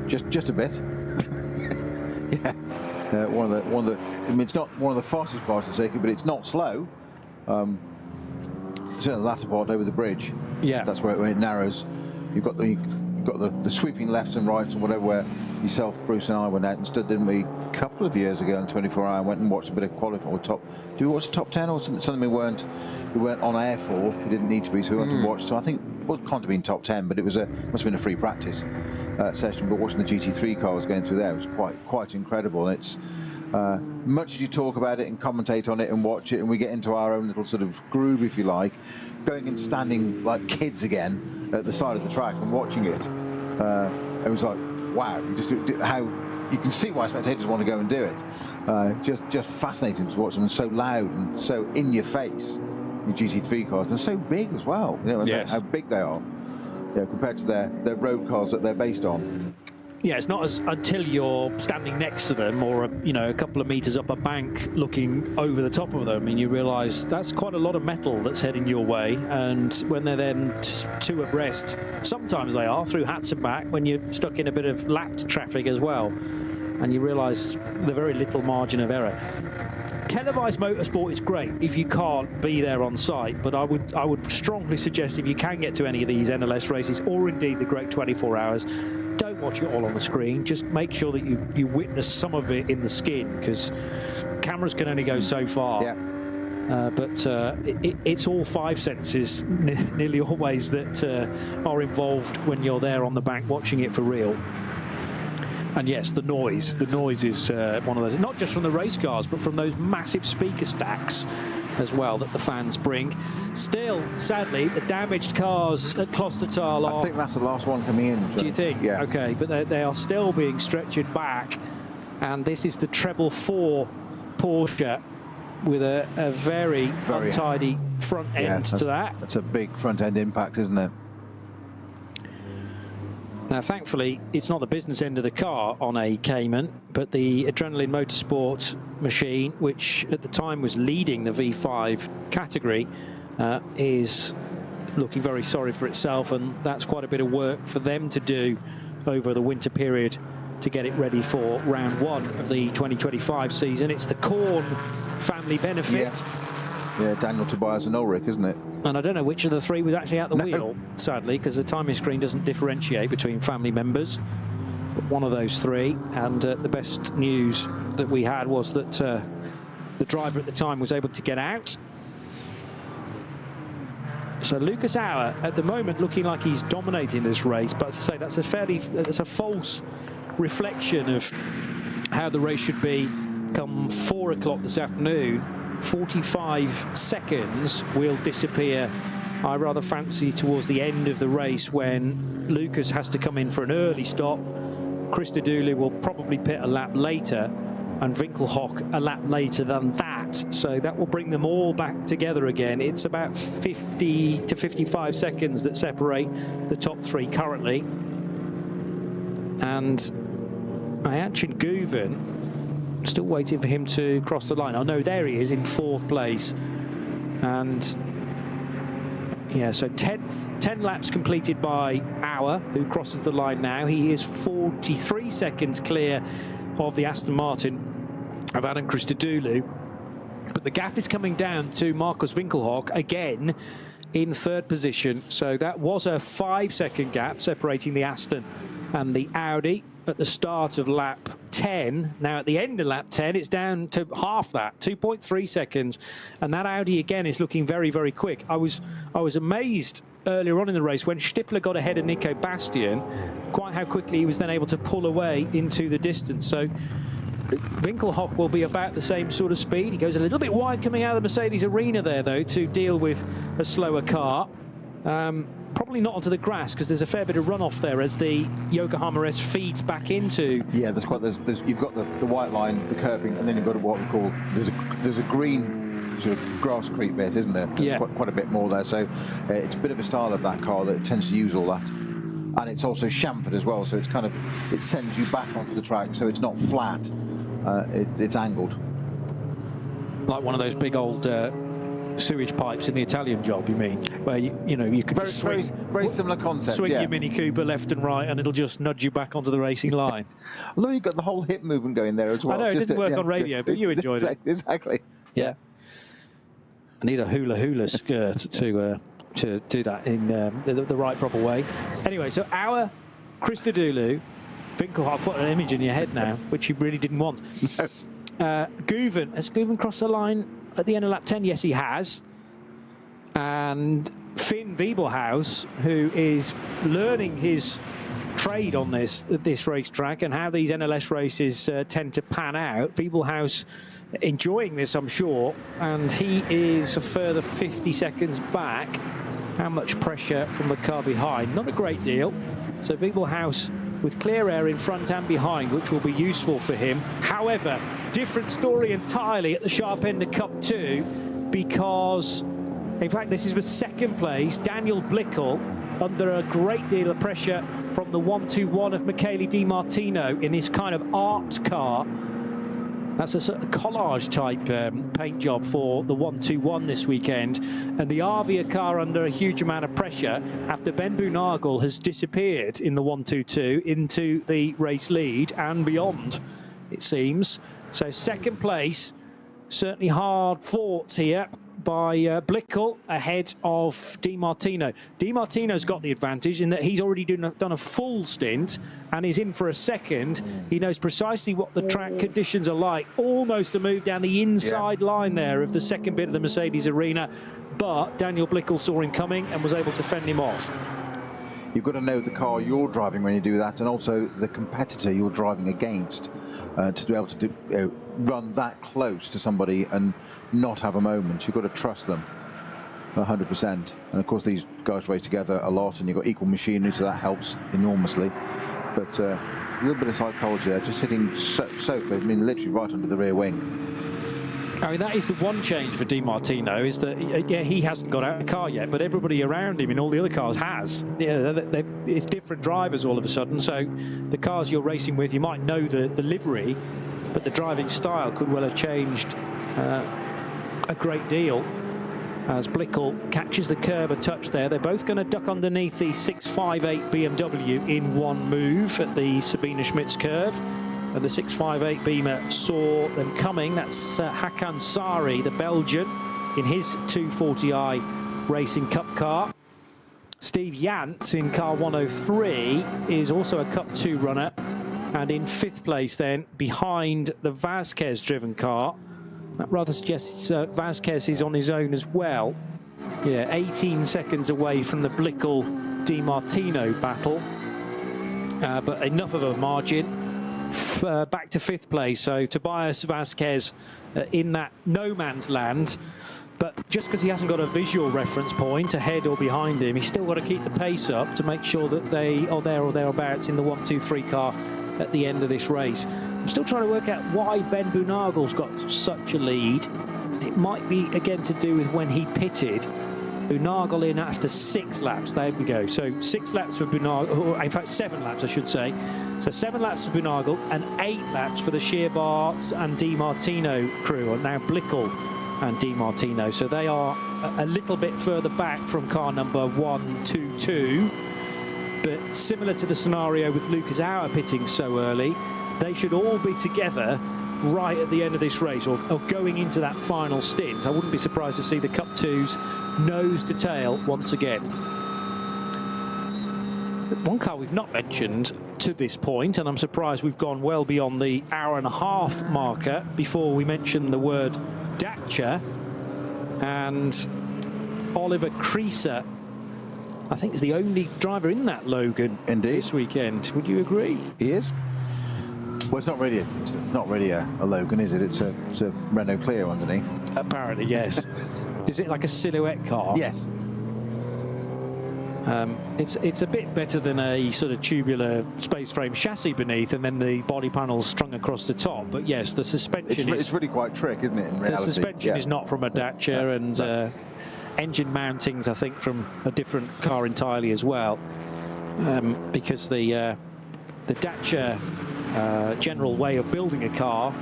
Just a bit. Yeah. One of the. I mean, it's not one of the fastest parts of the circuit, but it's not slow. Certainly the latter part over the bridge. Yeah. That's where it narrows. You've got the sweeping lefts and rights and whatever, where yourself, Bruce and I went out and stood, didn't we, a couple of years ago on 24 Hour, went and watched a bit of qualifying or top. Did we watch the top 10 or something we weren't on air for? We didn't need to be, so we went to watch. So I think it can't have been top 10, but it was must have been a free practice session. But watching the GT3 cars going through there was quite incredible. And it's much as you talk about it and commentate on it and watch it, and we get into our own little sort of groove, if you like, going and standing like kids again at the side of the track and watching it. It was like, wow, how you can see why spectators want to go and do it. Just fascinating to watch them, and so loud and so in your face. The GT3 cars, they're so big as well. You know, yes. How big they are, compared to their road cars that they're based on. Yeah, it's not as until you're standing next to them or a couple of meters up a bank looking over the top of them, and you realise that's quite a lot of metal that's heading your way. And when they're then two abreast, sometimes they are through Hatson back when you're stuck in a bit of lapped traffic as well, and you realise the very little margin of error. Televised motorsport is great if you can't be there on site, but I would strongly suggest if you can get to any of these NLS races, or indeed the Great 24 Hours, don't watch it all on the screen. Just make sure that you witness some of it in the skin, because cameras can only go so far. Yeah. But it's all five senses nearly always that are involved when you're there on the back watching it for real. And yes, the noise is one of those, not just from the race cars, but from those massive speaker stacks as well that the fans bring. Still, sadly, the damaged cars at Klostertal are... I think that's the last one coming in, John. Do you think? Yeah. Okay, but they are still being stretchered back, and this is the treble 4 Porsche with a very untidy front end to that. That's a big front end impact, isn't it? Now, thankfully, it's not the business end of the car on a Cayman, but the Adrenaline Motorsport machine, which at the time was leading the V5 category, is looking very sorry for itself, and that's quite a bit of work for them to do over the winter period to get it ready for round 1 of the 2025 season. It's the Korn family benefit. Yeah, Daniel, Tobias and Ulrich, isn't it? And I don't know which of the three was actually at the wheel, sadly, because the timing screen doesn't differentiate between family members. But one of those three. And the best news that we had was that the driver at the time was able to get out. So Lucas Auer, at the moment, looking like he's dominating this race. But as I say, that's a false reflection of how the race should be come 4 o'clock this afternoon. 45 seconds will disappear, I rather fancy, towards the end of the race when Lucas has to come in for an early stop. Christodoulou will probably pit a lap later, and Winkelhock a lap later than that. So that will bring them all back together again. It's about 50 to 55 seconds that separate the top 3 currently. And Ayachin Guven, still waiting for him to cross the line. Oh no, there he is in 4th place. And yeah, so 10 laps completed by Auer, who crosses the line now. He is 43 seconds clear of the Aston Martin of Adam Christodoulou. But the gap is coming down to Markus Winkelhock again in 3rd position. So that was a 5-second gap separating the Aston and the Audi at the start of lap 10. Now at the end of lap 10, it's down to half that, 2.3 seconds. And that Audi again is looking very, very quick. I was amazed earlier on in the race when Stippler got ahead of Nico Bastian, quite how quickly he was then able to pull away into the distance. So Winkelhock will be about the same sort of speed. He goes a little bit wide coming out of the Mercedes arena there, though, to deal with a slower car. Probably not onto the grass because there's a fair bit of runoff there as the Yokohama S feeds back into. Yeah, you've got the white line, the curbing, and then you've got what we call there's a green sort of grass creep bit, isn't there? There's quite a bit more there. So it's a bit of a style of that car that tends to use all that. And it's also chamfered as well, so it sends you back onto the track, so it's not flat. It's angled. Like one of those big old sewage pipes in the Italian Job, you mean? Where you could very similar concept. Swing your Mini Cooper left and right, and it'll just nudge you back onto the racing line. Although you've got the whole hip movement going there as well. I know, it didn't work on radio, but you enjoyed it. Exactly. Yeah. I need a hula skirt to do that in the right proper way. Anyway, so our Christodoulou, Winkelhock, put an image in your head now, which you really didn't want. Guven, has Guven crossed the line at the end of lap 10? Yes, he has. And Finn Wiebelhaus, who is learning his trade on this racetrack and how these NLS races tend to pan out. Wiebelhaus enjoying this, I'm sure, and he is a further 50 seconds back. How much pressure from the car behind? Not a great deal. So Wiebelhaus with clear air in front and behind, which will be useful for him. However, different story entirely at the sharp end of Cup 2, because, in fact, this is for second place. Daniel Blickel under a great deal of pressure from the 1-2-1 of Michele Di Martino in his kind of art car. That's a sort of collage type paint job for the 1-2-1 this weekend. And the Arvia car under a huge amount of pressure after Ben Boonagel has disappeared in the 1-2-2 into the race lead and beyond, it seems. So second place, certainly hard fought here by Blickel ahead of Di Martino. Di Martino's got the advantage in that he's already done a full stint and is in for a second. He knows precisely what the track conditions are like. Almost a move down the inside line there of the second bit of the Mercedes arena, but Daniel Blickel saw him coming and was able to fend him off. You've got to know the car you're driving when you do that, and also the competitor you're driving against, to be able to run that close to somebody and not have a moment. You've got to trust them 100%. And of course, these guys race together a lot, and you've got equal machinery, so that helps enormously. But a little bit of psychology there, just sitting so close, I mean, literally right under the rear wing. I mean, that is the one change for Di Martino, is that, yeah, he hasn't got out of the car yet, but everybody around him in all the other cars has. Yeah, it's different drivers all of a sudden, so the cars you're racing with, you might know the livery, but the driving style could well have changed a great deal. As Blickel catches the curb a touch there, they're both going to duck underneath the 658 BMW in one move at the Sabine Schmitz curve. And the 658 Beamer saw them coming. That's Hakan Sari, the Belgian, in his 240i Racing Cup car. Steve Yantz in car 103 is also a Cup 2 runner, and in 5th place then behind the Vasquez-driven car. That rather suggests Vasquez is on his own as well. Yeah, 18 seconds away from the Blickel-Di Martino battle, but enough of a margin. Back to 5th place, so Tobias Vasquez in that no man's land, but just because he hasn't got a visual reference point ahead or behind him, he's still got to keep the pace up to make sure that they are there or thereabouts in the 1-2-3 car at the end of this race. I'm still trying to work out why Ben Boonagel's got such a lead. It might be again to do with when he pitted. Boonagel in after 6 laps. There we go. So 6 laps for Boonagel, or in fact 7 laps I should say. So 7 laps for Boonagel and 8 laps for the Shearbart and Di Martino crew, and now Blickel and Di Martino. So they are a little bit further back from car number 1-2-2. But similar to the scenario with Lucas Auer pitting so early, they should all be together right at the end of this race, or going into that final stint. I wouldn't be surprised to see the Cup 2s nose to tail once again. One car we've not mentioned to this point, and I'm surprised we've gone well beyond the hour-and-a-half marker before we mention the word Dacia, and Oliver Creaser I think is the only driver in that Logan Indeed. this weekend. Would you agree? He is. Well, it's not really a Logan, is it? It's a Renault Clio underneath. Apparently, yes. Is it like a silhouette car? Yes. It's a bit better than a sort of tubular space frame chassis beneath, and then the body panels strung across the top. But yes, the suspension it's really quite trick, isn't it? In reality, the suspension is not from a Dacia, and engine mountings, I think, from a different car entirely as well, because the Dacia general way of building a car.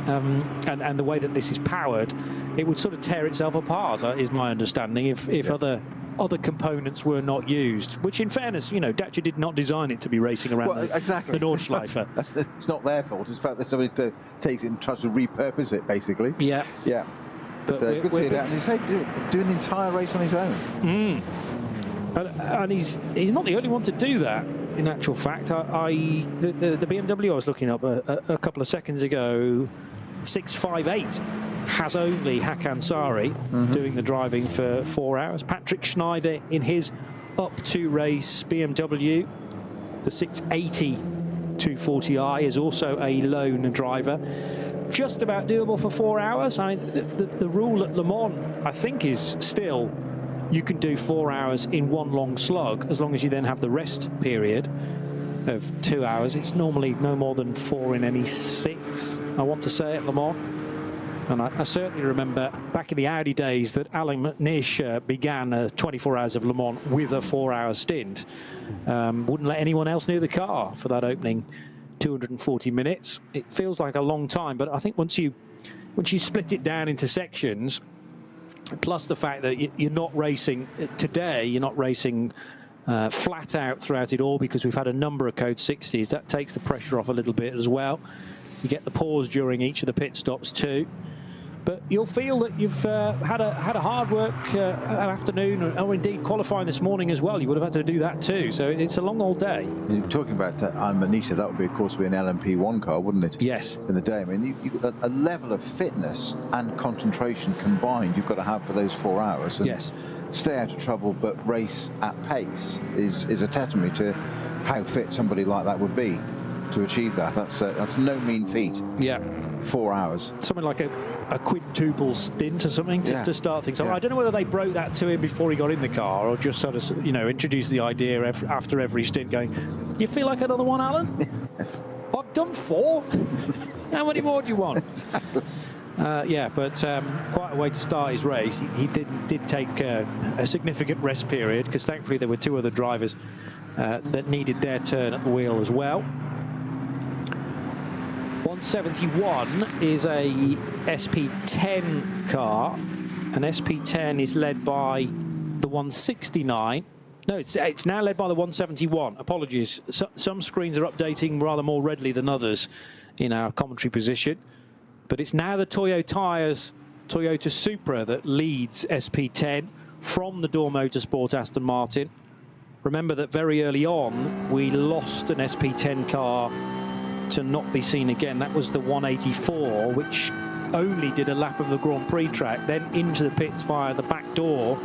And the way that this is powered, it would sort of tear itself apart, is my understanding, if other components were not used. Which, in fairness, you know, Dacia did not design it to be racing around the Nordschleife. It's not their fault. It's the fact that somebody takes it and tries to repurpose it, basically. Yeah. Yeah. But good to see that. And you say doing the entire race on his own. And he's not the only one to do that. In actual fact, the BMW I was looking up a couple of seconds ago, 658, has only Hakan Sari doing the driving for 4 hours. Patrick Schneider in his up-to race BMW, the 680 240i, is also a lone driver. Just about doable for 4 hours. I mean, the rule at Le Mans, I think, is still you can do 4 hours in one long slug, as long as you then have the rest period of 2 hours. It's normally no more than 4 in any 6, I want to say, at Le Mans. And I certainly remember back in the Audi days that Alan McNish began 24 hours of Le Mans with a 4-hour stint. Wouldn't let anyone else near the car for that opening 240 minutes. It feels like a long time, but I think once you split it down into sections, plus the fact that you're not racing today, you're not racing flat out throughout it all, because we've had a number of Code 60s. That takes the pressure off a little bit as well. You get the pause during each of the pit stops too. But you'll feel that you've had a hard work afternoon, or indeed qualifying this morning as well. You would have had to do that too. So it's a long old day. You're talking about Manisha, that would be, of course, an LMP1 car, wouldn't it? Yes. In the day. I mean, you've got a level of fitness and concentration combined you've got to have for those 4 hours. And yes. Stay out of trouble, but race at pace is a testimony to how fit somebody like that would be to achieve that. That's no mean feat. Yeah. 4 hours. Something like a quintuple stint or something to start things. I don't know whether they broke that to him before he got in the car, or just sort of, you know, introduced the idea after every stint, going, "You feel like another one, Alan? I've done 4. How many more do you want?" Exactly. Yeah, but quite a way to start his race. He did take a significant rest period, because thankfully there were 2 other drivers that needed their turn at the wheel as well. 171 is a SP10 car. An SP10 is led by the 169. No, it's now led by the 171. Apologies. Some screens are updating rather more readily than others in our commentary position. But it's now the Toyo Tyres Toyota Supra that leads SP10 from the Door Motorsport Aston Martin. Remember that very early on, we lost an SP10 car to not be seen again. That was the 184, which only did a lap of the Grand Prix track, then into the pits via the back door,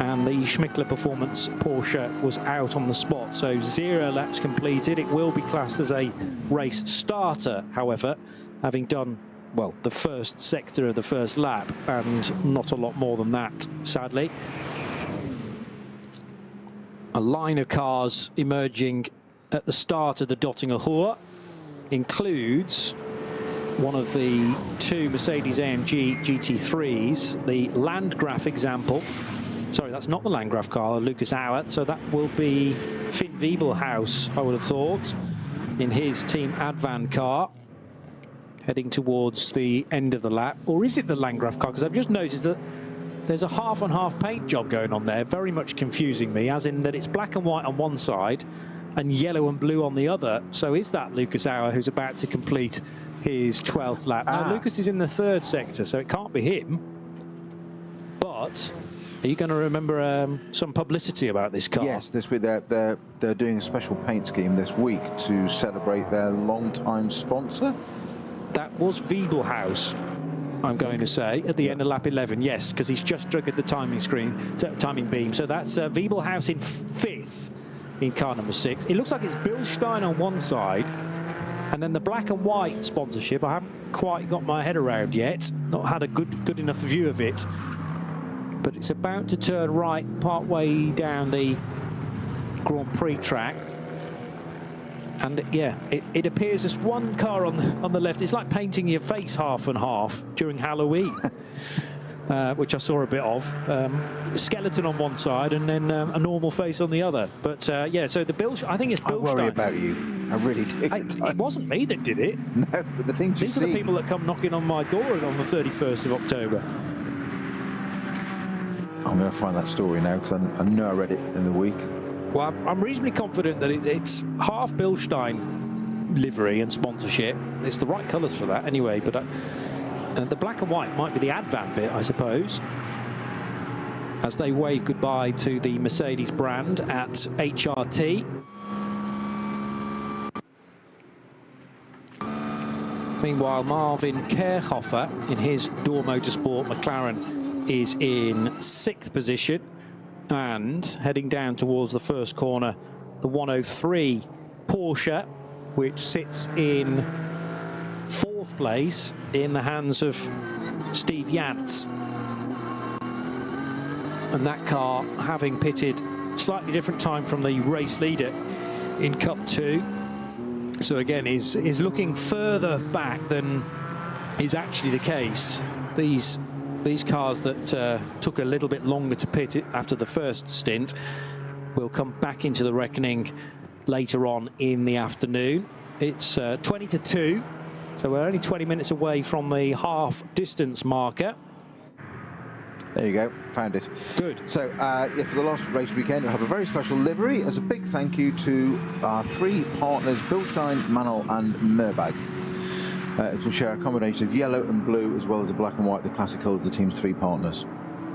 and the Schmickler Performance Porsche was out on the spot. So 0 laps completed. It will be classed as a race starter, however, having done, well, the first sector of the first lap, and not a lot more than that, sadly. A line of cars emerging at the start of the Dottinger Ruhr includes one of the 2 Mercedes-AMG GT3s, the Landgraf example. Sorry, that's not the Landgraf car, Lucas Auer. So that will be Finn Wiebelhaus, I would have thought, in his Team Advan car, heading towards the end of the lap. Or is it the Landgraf car? Because I've just noticed that there's a half-and-half paint job going on there, very much confusing me, as in that it's black and white on one side and yellow and blue on the other. So is that Lucas Auer who's about to complete his 12th lap? Now, Lucas is in the 3rd sector, so it can't be him. But are you going to remember some publicity about this car? Yes, this week they're doing a special paint scheme this week to celebrate their long-time sponsor. That was Wiebelhaus. I'm going to say, at the end of lap 11. Yes, because he's just triggered the timing beam. So that's Wiebelhaus in 5th in car number 6. It looks like it's Bilstein on one side, and then the black and white sponsorship, I haven't quite got my head around yet. Not had a good enough view of it. But it's about to turn right part way down the Grand Prix track. And yeah, it appears as one car on the left. It's like painting your face half and half during Halloween, which I saw a bit of. Skeleton on one side and then a normal face on the other. But yeah, so the I think it's Bilstein. I worry about you. I really do. It wasn't me that did it. No, but the things These are the people that come knocking on my door on the 31st of October. I'm going to find that story now because I know I read it in the week. Well, I'm reasonably confident that it's half Bilstein livery and sponsorship. It's the right colours for that anyway, but the black and white might be the Advan bit, I suppose, as they wave goodbye to the Mercedes brand at HRT. Meanwhile, Marvin Kerhofer in his Door Motorsport McLaren is in 6th position. And heading down towards the first corner, the 103 Porsche, which sits in 4th place in the hands of Steve Jantz. And that car having pitted slightly different time from the race leader in Cup 2. So again, is looking further back than is actually the case. These cars that took a little bit longer to pit it after the first stint will come back into the reckoning later on in the afternoon. It's 20 to 2, so we're only 20 minutes away from the half distance marker. There you go, found it. Good. So yeah, for the last race weekend, we'll have a very special livery as a big thank you to our 3 partners, Bilstein, Manol and Nürburgring. It will share a combination of yellow and blue as well as the black and white, the classic colours of the team's 3 partners.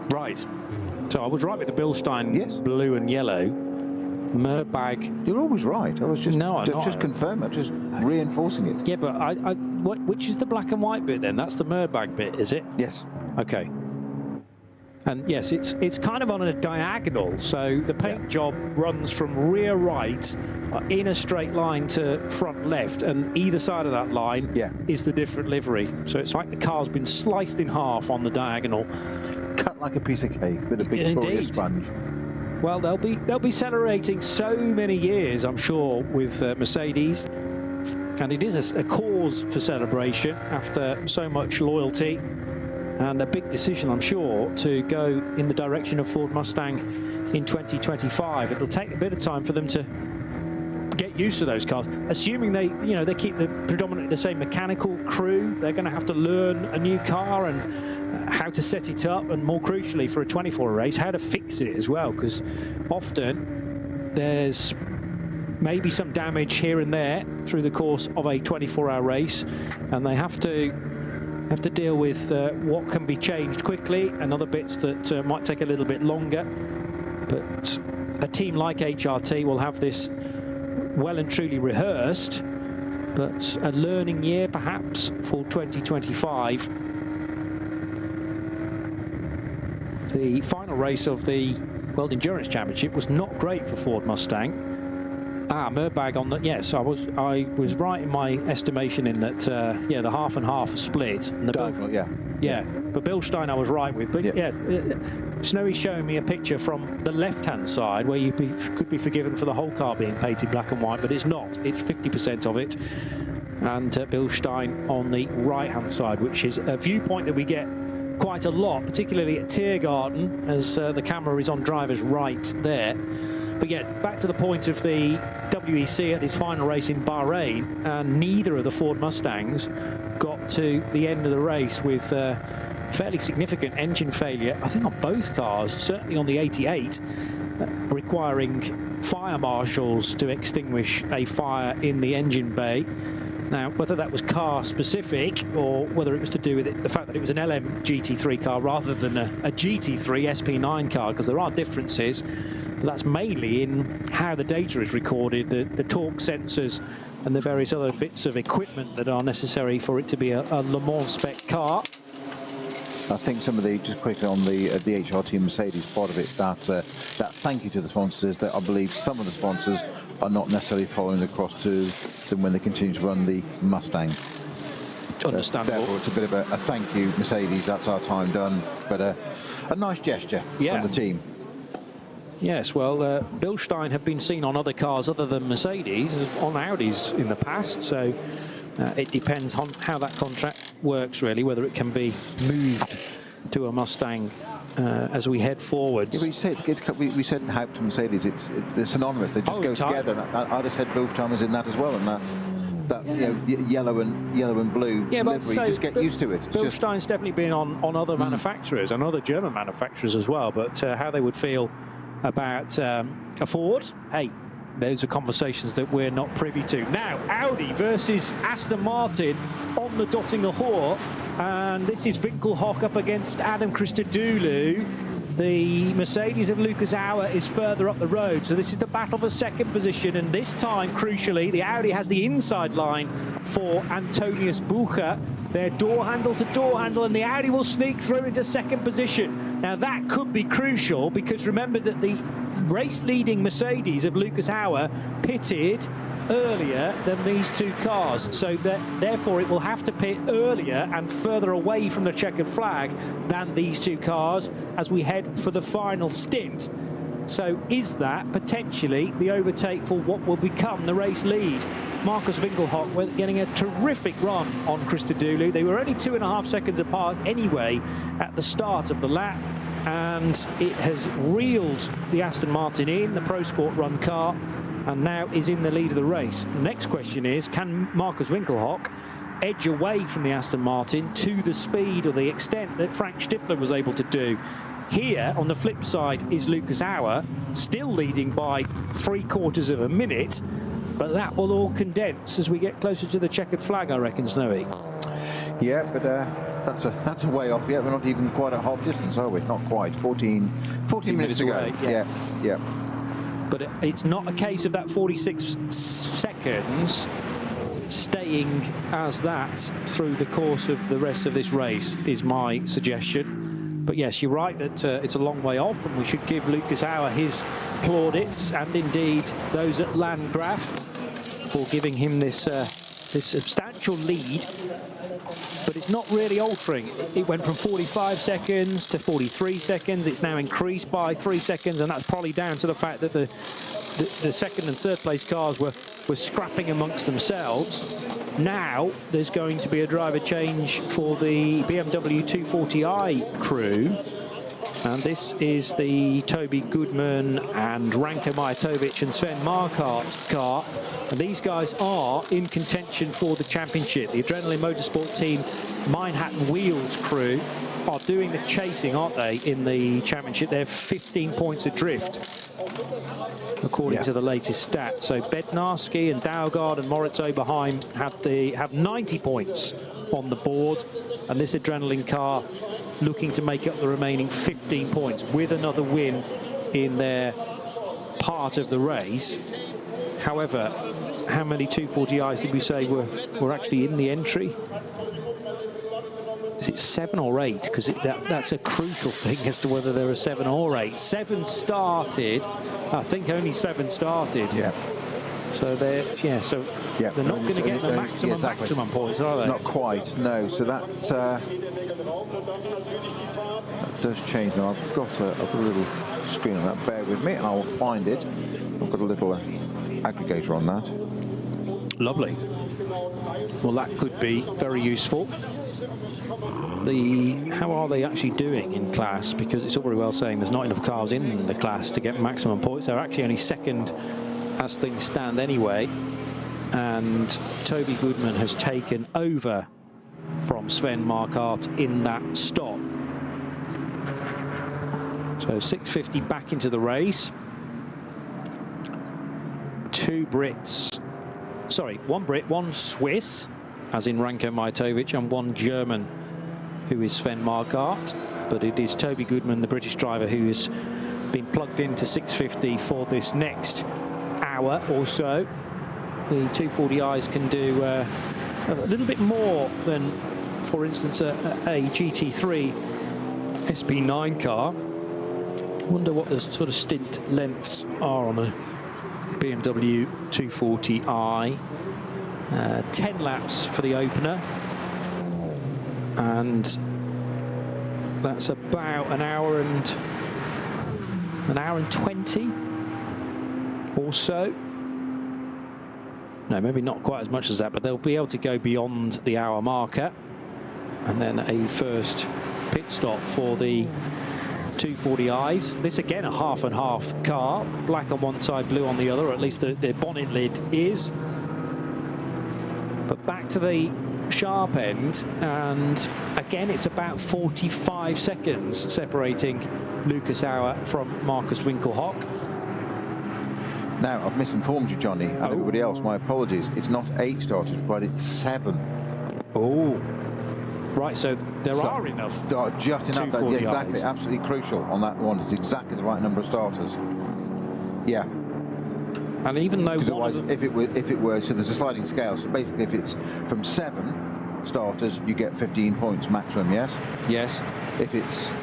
Right. So I was right with the Bilstein, yes. Blue and yellow. Nürburgring. You're always right. I was just just confirming, just reinforcing it. Yeah, but which is the black and white bit then? That's the Nürburgring bit, is it? Yes. Okay. And yes, it's kind of on a diagonal, so the paint job runs from rear right in a straight line to front left, and either side of that line is the different livery. So it's like the car's been sliced in half on the diagonal. Cut like a piece of cake, a bit of Victoria sponge. Well, they'll be celebrating so many years, I'm sure, with Mercedes, and it is a cause for celebration after so much loyalty. And a big decision, I'm sure, to go in the direction of Ford Mustang in 2025. It'll take a bit of time for them to get used to those cars. Assuming they keep predominantly the same mechanical crew, they're going to have to learn a new car and how to set it up, and more crucially for a 24 race, how to fix it as well, because often there's maybe some damage here and there through the course of a 24-hour race, and they have to deal with what can be changed quickly and other bits that might take a little bit longer. But a team like HRT will have this well and truly rehearsed, but a learning year perhaps for 2025. The final race of the World Endurance Championship was not great for Ford Mustang. Nürburgring on that. Yes, I was right in my estimation in that. Yeah, the half and half split. And the diagonal, yeah. But Bilstein I was right with. But yeah, Snowy's showing me a picture from the left-hand side where you could be forgiven for the whole car being painted black and white, but it's not. It's 50% of it. And Bilstein on the right-hand side, which is a viewpoint that we get quite a lot, particularly at Tiergarten, as the camera is on driver's right there. But yeah, back to the point of the WEC at its final race in Bahrain, and neither of the Ford Mustangs got to the end of the race with fairly significant engine failure, I think on both cars, certainly on the 88, requiring fire marshals to extinguish a fire in the engine bay. Now, whether that was car specific or whether it was to do with the fact that it was an LM GT3 car rather than a GT3 SP9 car, because there are differences, but that's mainly in how the data is recorded, the torque sensors and the various other bits of equipment that are necessary for it to be a Le Mans spec car. I think some of the, just quickly on the HRT Mercedes part of it, that thank you to the sponsors, that I believe some of the sponsors are not necessarily following across to them when they continue to run the Mustang. Understandable. Therefore, it's a bit of a thank you, Mercedes, that's our time done, but a nice gesture from the team. Yes, well, Bilstein have been seen on other cars other than Mercedes, on Audis in the past, so it depends on how that contract works, really, whether it can be moved to a Mustang as we head forwards. Yeah, we said Haupt and Mercedes, they're synonymous, they just go together. I'd have said Bilstein was in that as well, and that you know, yellow and blue livery, just get used to it. Bilstein's definitely been on other manufacturers and other German manufacturers as well, but how they would feel about a Ford, hey, those are conversations that we're not privy to. Now, Audi versus Aston Martin on the Dottinger Hoor, and this is Winkelhock up against Adam Christodoulou. The Mercedes of Lucas Auer is further up the road, so this is the battle for second position, and this time, crucially, the Audi has the inside line for Antonius Bucher. They're door handle to door handle, and the Audi will sneak through into second position. Now, that could be crucial, because remember that the race-leading Mercedes of Lucas Auer pitted earlier than these two cars, so that therefore it will have to pit earlier and further away from the checkered flag than these two cars as we head for the final stint. So is that potentially the overtake for what will become the race lead? Markus Winkelhock getting a terrific run on Christodoulou. They were only 2.5 seconds apart anyway at the start of the lap, and it has reeled the Aston Martin in, the Pro Sport run car, and now is in the lead of the race. Next question is, can Markus Winkelhock edge away from the Aston Martin to the speed or the extent that Frank Stippler was able to do? Here, on the flip side, is Lucas Auer, still leading by 3/4 of a minute, but that will all condense as we get closer to the checkered flag, I reckon, Snowy. Yeah, but that's a way off yet. We're not even quite at half distance, are we? Not quite. 14 minutes to go. Yeah. But it's not a case of that 46 seconds staying as that through the course of the rest of this race, is my suggestion. But yes, you're right that it's a long way off, and we should give Lucas Auer his plaudits, and indeed those at Landgraf, for giving him this this substantial lead. But it's not really altering. It went from 45 seconds to 43 seconds. It's now increased by 3 seconds, and that's probably down to the fact that the second and third place cars were scrapping amongst themselves. Now there's going to be a driver change for the BMW 240i crew, and this is the Toby Goodman and Ranko Majatovic and Sven Markart car, and these guys are in contention for the championship. The Adrenaline Motorsport team Manhattan Wheels crew are doing the chasing, aren't they, in the championship? They're 15 points adrift, according to the latest stats. So Bednarski and Daugard and Moritz Oberheim have 90 points on the board, and this Adrenaline car looking to make up the remaining 15 points with another win in their part of the race. However, how many 240i's did we say were actually in the entry? Is it 7 or 8? Because that's a crucial thing as to whether there are 7 or 8. 7 started. I think only 7 started. Yeah. So they're not going to get the maximum points, are they? Not quite. No. So that does change now. I've got a little screen on that. Bear with me, and I will find it. I've got a little aggregator on that. Lovely. Well, that could be very useful. How are they actually doing in class? Because it's all very well saying there's not enough cars in the class to get maximum points. They're actually only second as things stand anyway. And Toby Goodman has taken over from Sven Markart in that stop. So 650 back into the race. 2 Brits. Sorry, 1 Brit, 1 Swiss, as in Ranko Majatovic, and 1 German, who is Sven Markart. But it is Toby Goodman, the British driver, who has been plugged into 650 for this next hour or so. The 240i's can do a little bit more than, for instance, a GT3 SP9 car. I wonder what the sort of stint lengths are on a BMW 240i. 10 laps for the opener, and that's about an hour and 20 or so. No, maybe not quite as much as that, but they'll be able to go beyond the hour marker. And then a first pit stop for the 240i's. This again a half and half car, black on one side, blue on the other, or at least the bonnet lid is. But back to the sharp end, and again it's about 45 seconds separating Lucas Auer from Markus Winkelhock. Now, I've misinformed you, Johnny, and everybody else. My apologies. It's not 8 starters, but it's 7. Oh, right. So there are enough. Just enough. That, yeah, exactly. Absolutely crucial on that one. It's exactly the right number of starters. Yeah. And even though otherwise, if it were, so there's a sliding scale. So basically, if it's from 7 starters, you get 15 points maximum. Yes. Yes. If it's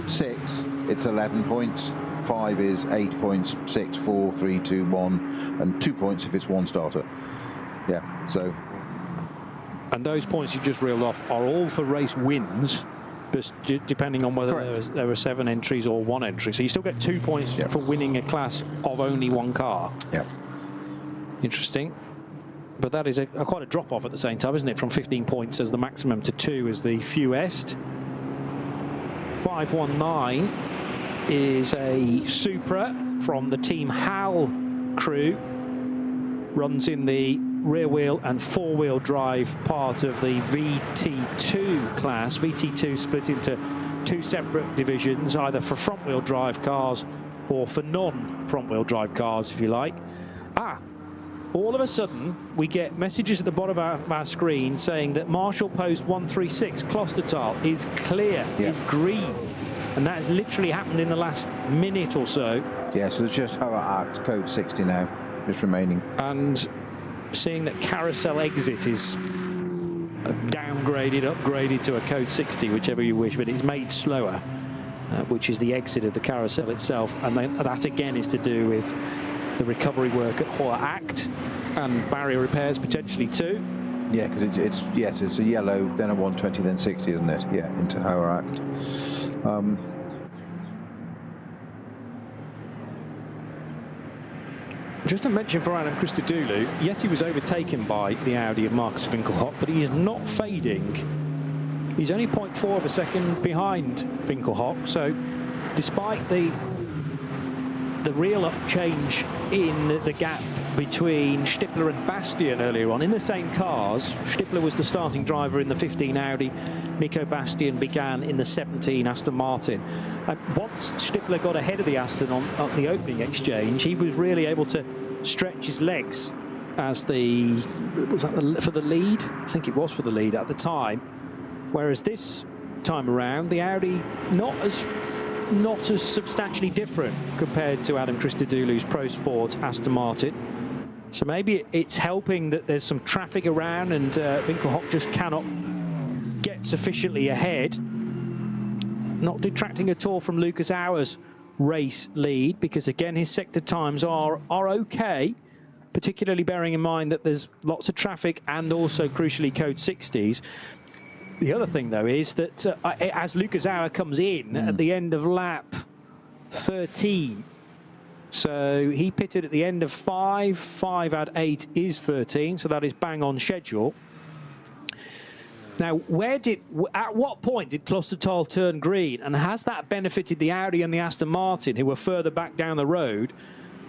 6, it's 11 points. 5 is 8 points. 6, 4, 3, 2, 1, and 2 points if it's 1 starter. Yeah. So. And those points you just reeled off are all for race wins, just depending on whether there are 7 entries or 1 entry. So you still get 2 points for winning a class of only 1 car. Yeah. Interesting. But that is quite a drop-off at the same time, isn't it? From 15 points as the maximum to 2 as the fewest. 519 is a Supra from the Team Hal crew. Runs in the rear wheel and 4-wheel drive part of the VT2 class. VT2 split into 2 separate divisions, either for front wheel drive cars or for non-front wheel drive cars, if you like. All of a sudden we get messages at the bottom of our screen saying that Marshall Post 136 Klostertal is clear, is green, and that has literally happened in the last minute or so. Yeah, so it's just ADAC code 60 now is remaining. And seeing that carousel exit is downgraded, upgraded to a code 60, whichever you wish, but it's made slower, which is the exit of the carousel itself. And that again is to do with the recovery work at Hoher Act and barrier repairs potentially too. Yeah, because it's a yellow, then a 120, then 60, isn't it? Yeah, into Hoher Act. Just a mention for Adam Christodoulou, yes, he was overtaken by the Audi of Markus Winkelhock, but he is not fading. He's only 0.4 of a second behind Winkelhock, so despite the real up change in the gap between Stippler and Bastian earlier on in the same cars. Stippler was the starting driver in the 15 Audi. Nico Bastian began in the 17 Aston Martin. And once Stippler got ahead of the Aston on the opening exchange, he was really able to stretch his legs as for the lead? I think it was for the lead at the time. Whereas this time around, the Audi not as substantially different compared to Adam Christodoulou's Pro Sport Aston Martin. So maybe it's helping that there's some traffic around and Winkelhock just cannot get sufficiently ahead. Not detracting at all from Lucas Auer's race lead, because again his sector times are okay, particularly bearing in mind that there's lots of traffic and also crucially code 60s. The other thing, though, is that as Lucas Auer comes in at the end of lap 13, so he pitted at the end of 5 out 8 is 13, so that is bang on schedule. Now, at what point did Klostertal turn green, and has that benefited the Audi and the Aston Martin, who were further back down the road?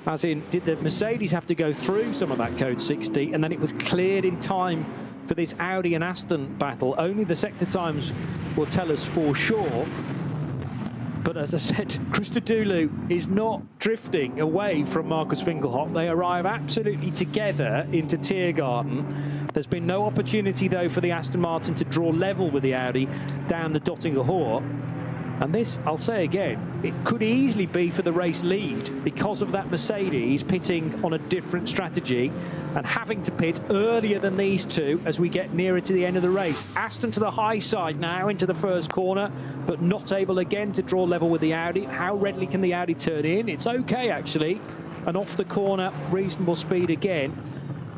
As in, did the Mercedes have to go through some of that code 60, and then it was cleared in time for this Audi and Aston battle? Only the sector times will tell us for sure. But as I said, Christodoulou is not drifting away from Markus Winkelhock. They arrive absolutely together into Tiergarten. There's been no opportunity, though, for the Aston Martin to draw level with the Audi down the Dottinger Hohe. And this, I'll say again, it could easily be for the race lead because of that Mercedes pitting on a different strategy and having to pit earlier than these two as we get nearer to the end of the race. Aston to the high side now into the first corner, but not able again to draw level with the Audi. How readily can the Audi turn in? It's okay, actually. And off the corner, reasonable speed again.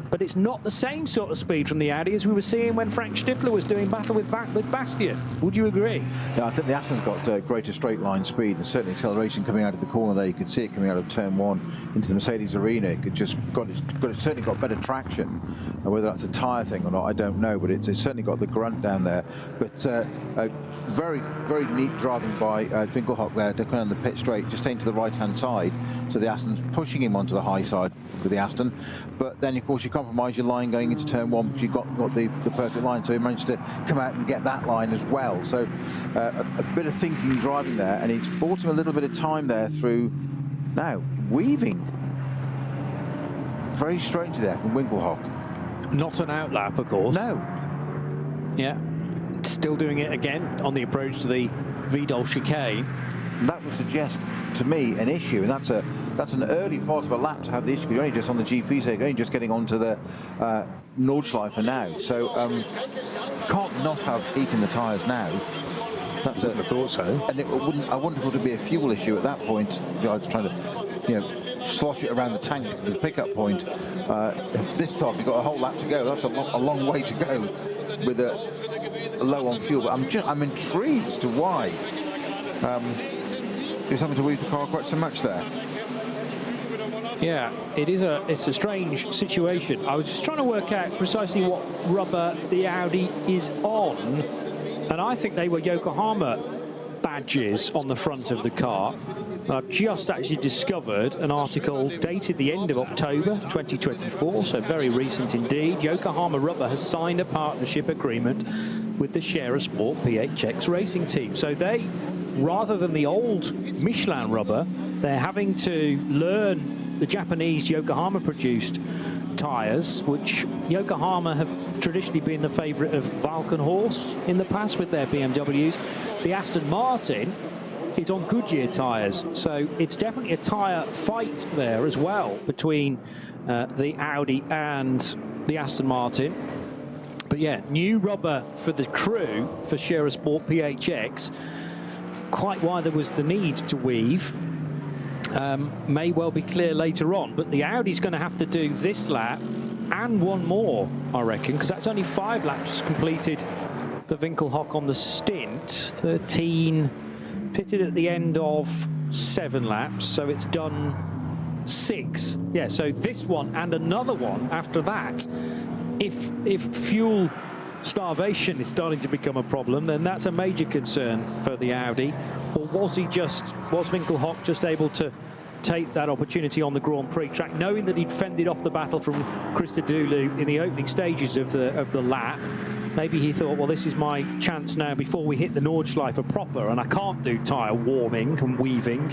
But it's not the same sort of speed from the Audi as we were seeing when Frank Stippler was doing battle with Bastian. Would you agree? Yeah, I think the Aston's got greater straight line speed and certainly acceleration coming out of the corner there. You could see it coming out of turn 1 into the Mercedes arena. It could just it's certainly got better traction. Whether that's a tyre thing or not, I don't know, but it's certainly got the grunt down there. But very, very neat driving by Winkelhock there, coming on the pit straight, just staying to the right-hand side. So the Aston's pushing him onto the high side with the Aston. But then, of course, you compromise your line going into turn 1 because you've got the perfect line. So he managed to come out and get that line as well. So a bit of thinking driving there, and it's bought him a little bit of time there through now weaving. Very strange there from Winkelhock. Not an outlap, of course. No. Yeah. Still doing it again on the approach to the Vidal chicane. That would suggest to me an issue, and that's an early part of a lap to have the issue. You're only just on the GP circuit, only just getting onto the Nordschleife now, so can't not have heat in the tyres now. That's I thought so. And I wouldn't have to be a fuel issue at that point. I was trying to, slosh it around the tank to the pickup point. This time you've got a whole lap to go. That's a long way to go with a low on fuel. But I'm intrigued as to why he was having to weave the car quite so much there. Yeah, it's a strange situation. I was just trying to work out precisely what rubber the Audi is on, and I think they were Yokohama badges on the front of the car. I've just actually discovered an article dated the end of October 2024, so very recent indeed. Yokohama Rubber has signed a partnership agreement with the Scherer Sport PHX racing team. So they, rather than the old Michelin rubber, they're having to learn the Japanese Yokohama produced tyres, which Yokohama have traditionally been the favourite of Valkenhorst in the past with their BMWs. The Aston Martin is on Goodyear tyres, so it's definitely a tyre fight there as well between the Audi and the Aston Martin. But yeah, new rubber for the crew for Scherer Sport PHX. Quite why there was the need to weave may well be clear later on, but the Audi's going to have to do this lap and one more, I reckon, because that's only 5 laps completed for Winkelhock on the stint. 13 pitted at the end of 7 laps, so it's done 6. Yeah, so this one and another one after that. If fuel starvation is starting to become a problem, then that's a major concern for the Audi. Or was Winkelhock just able to take that opportunity on the Grand Prix track, knowing that he'd fended off the battle from Christodoulou in the opening stages of the lap? Maybe he thought, well, this is my chance now before we hit the Nordschleife proper, and I can't do tyre warming and weaving.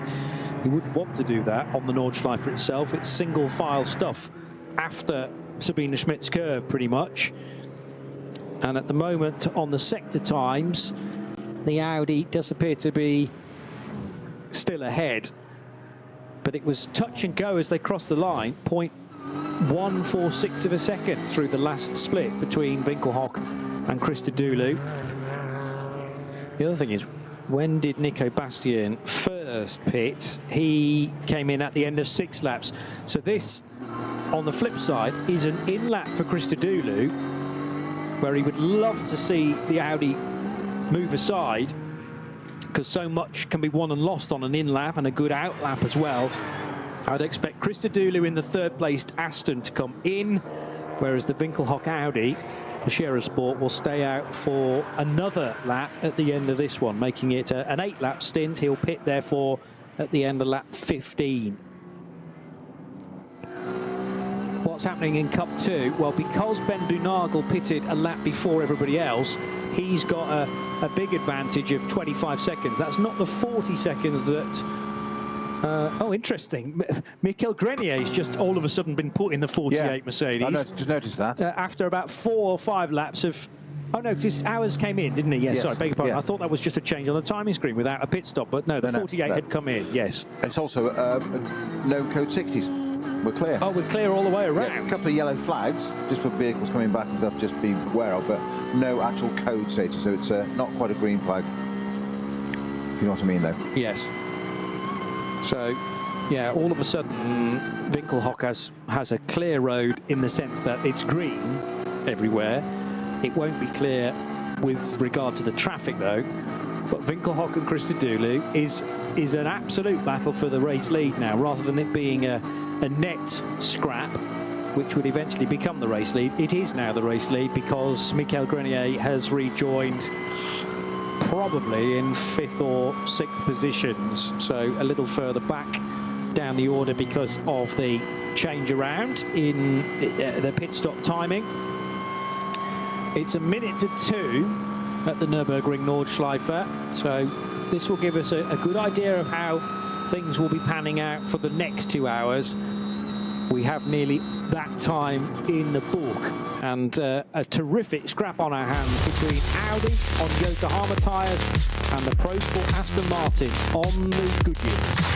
He wouldn't want to do that on the Nordschleife itself. It's single file stuff after Sabine Schmidt's curve, pretty much. And at the moment, on the sector times, the Audi does appear to be still ahead. But it was touch and go as they crossed the line, 0.146 of a second through the last split between Winkelhock and Christodoulou. The other thing is, when did Nico Bastian first pit? He came in at the end of 6 laps. So this, on the flip side, is an in-lap for Christodoulou, where he would love to see the Audi move aside, because so much can be won and lost on an in-lap and a good out-lap as well. I'd expect Christodoulou in the 3rd placed Aston to come in, whereas the Winkelhock Audi, the Scherer Sport, will stay out for another lap at the end of this one, making it an 8-lap stint. He'll pit, therefore, at the end of lap 15. What's happening in Cup 2? Well, because Ben Boonagel pitted a lap before everybody else, he's got a big advantage of 25 seconds. That's not the 40 seconds that... oh, interesting. Michael Grenier's just all of a sudden been put in the 48 Mercedes. I just noticed that. After about 4 or 5 laps of Oh no, just hours came in, didn't he? Yes, Yes. sorry, beg your pardon. Yeah. I thought that was just a change on the timing screen without a pit stop, but no, the 48 had come in, yes. It's also no code 60s. We're clear. Oh, we're clear all the way around. Yeah, a couple of yellow flags, just for vehicles coming back and stuff, just be aware of, but no actual code status, so it's not quite a green flag. You know what I mean, though? Yes. So, yeah, all of a sudden, Winkelhock has a clear road in the sense that it's green everywhere. It won't be clear with regard to the traffic, though. But Winkelhock and Christodoulou is an absolute battle for the race lead now, rather than it being a net scrap, which would eventually become the race lead. It is now the race lead because Michael Grenier has rejoined probably in 5th or 6th positions, so a little further back down the order because of the change around in the pit stop timing. It's 1 minute to 2 at the Nürburgring Nordschleife, so this will give us a good idea of how things will be panning out for the next 2 hours. We have nearly that time in the book, and a terrific scrap on our hands between Audi on Yokohama tyres and the Pro Sport Aston Martin on the Goodyears.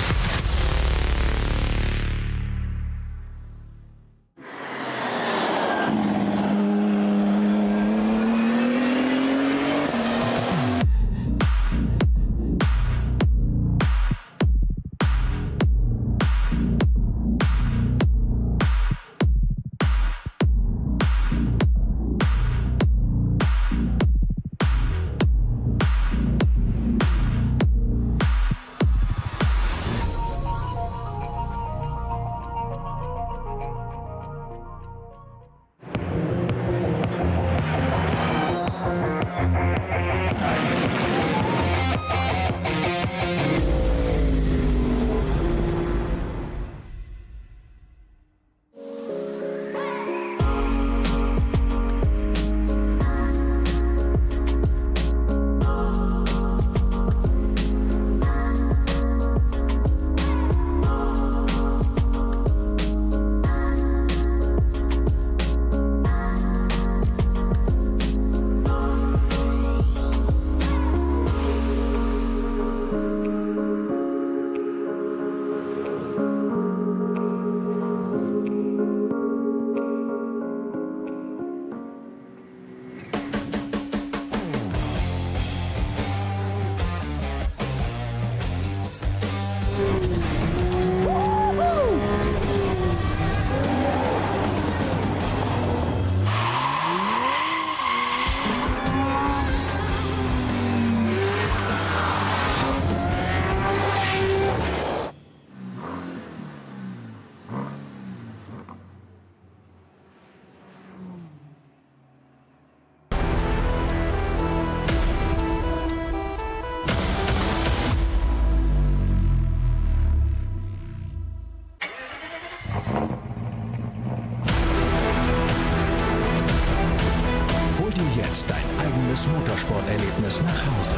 Motorsporterlebnis nach Hause.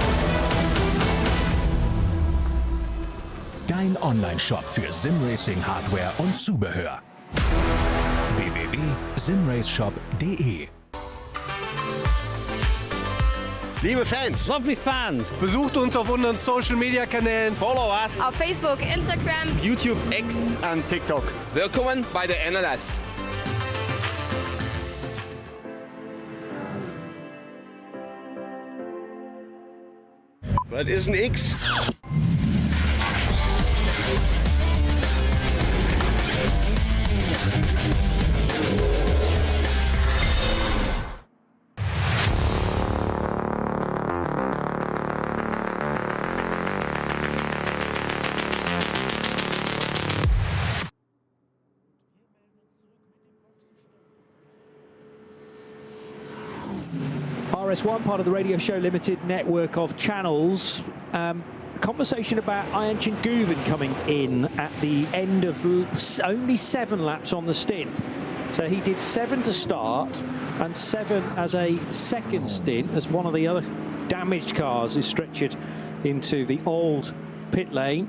Dein Online-Shop für Simracing-Hardware und Zubehör. www.simraceshop.de. Liebe Fans, Lovely fans. besucht uns auf unseren Social Media Kanälen. Follow us. Auf Facebook, Instagram, YouTube, X und TikTok. Willkommen bei der NLS. Was ist ein X? RS1, part of the Radio Show Limited network of channels. Conversation about Ayhancan Guven coming in at the end of only 7 laps on the stint. So he did 7 to start and 7 as a second stint, as one of the other damaged cars is stretchered into the old pit lane.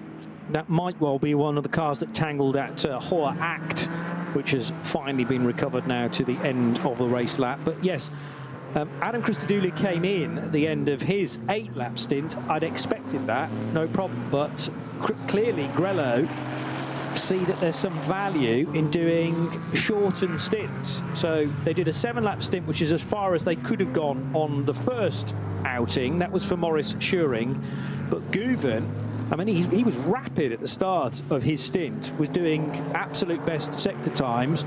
That might well be one of the cars that tangled at Hoa Act, which has finally been recovered now to the end of the race lap. But yes, Adam Christodoulou came in at the end of his 8-lap stint. I'd expected that, no problem. But clearly, Grello see that there's some value in doing shortened stints. So they did a 7-lap stint, which is as far as they could have gone on the first outing. That was for Maurice Schuring. But Guven, I mean, he was rapid at the start of his stint, was doing absolute best sector times.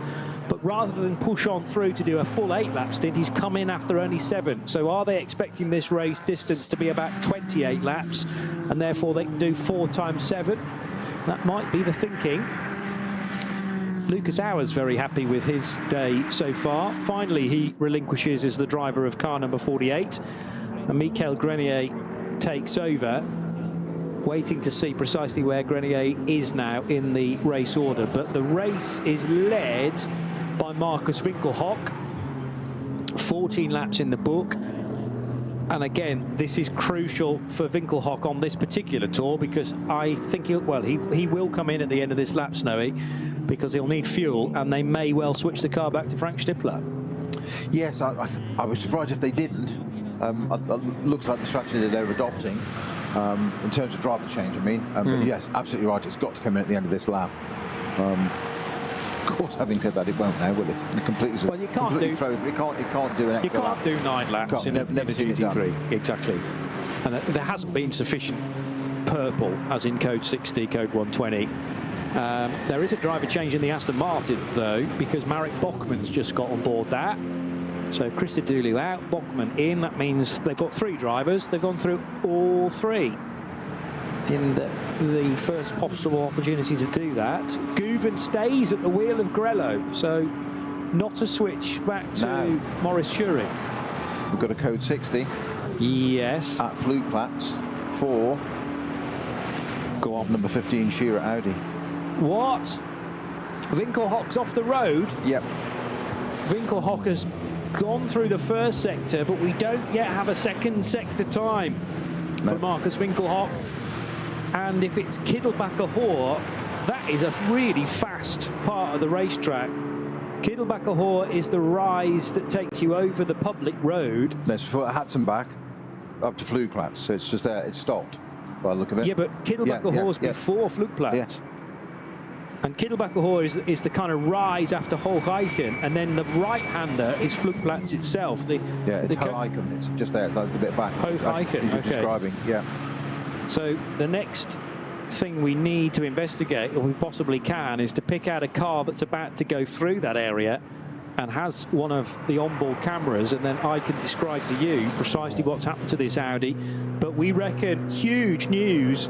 But rather than push on through to do a full 8-lap stint, he's come in after only 7. So are they expecting this race distance to be about 28 laps, and therefore they can do 4 times 7? That might be the thinking. Lucas Hour's very happy with his day so far. Finally, he relinquishes as the driver of car number 48, and Michael Grenier takes over, waiting to see precisely where Grenier is now in the race order. But the race is led by Marcus Winkelhock, 14 laps in the book. And again, this is crucial for Winkelhock on this particular tour, because I think he will come in at the end of this lap, Snowy, because he'll need fuel, and they may well switch the car back to Frank Stippler. Yes, I was surprised if they didn't. It looks like the strategy that they're adopting in terms of driver change, I mean. But yes, absolutely right, it's got to come in at the end of this lap. Of course, having said that, it won't now, will it? Well, you can't do. It can't do an extra. You can't do 9 laps in a GT3, exactly. And there hasn't been sufficient purple, as in code 60, code 120. There is a driver change in the Aston Martin, though, because Marek Bokman's just got on board that. So Christodoulou out, Bokman in. That means they've got 3 drivers. They've gone through all 3 in the first possible opportunity to do that. Guven stays at the wheel of Grello, so not a switch back to Maurice Schuring. We've got a code 60. Yes. At Flugplatz for go on, number 15 Shearer Audi. What? Winkelhock's off the road? Yep. Winkelhock has gone through the first sector, but we don't yet have a second sector time for Marcus Winkelhock. And if it's Kittelbacher-Hoor, that is a really fast part of the racetrack. Kittelbacher-Hoor is the rise that takes you over the public road. That's for Hatzenbach up to Flugplatz, so it's just there, it's stopped by the look of it. Yeah, but Kittelbacher-Hoor's before Flugplatz. Yeah. And Kittelbacher-Hoor is the kind of rise after Hocheichen, and then the right-hander is Flugplatz itself. It's Hocheichen, it's just there, like a bit back. Hocheichen, okay. Describing, yeah. So the next thing we need to investigate, or we possibly can, is to pick out a car that's about to go through that area and has one of the onboard cameras, and then I can describe to you precisely what's happened to this Audi. But we reckon huge news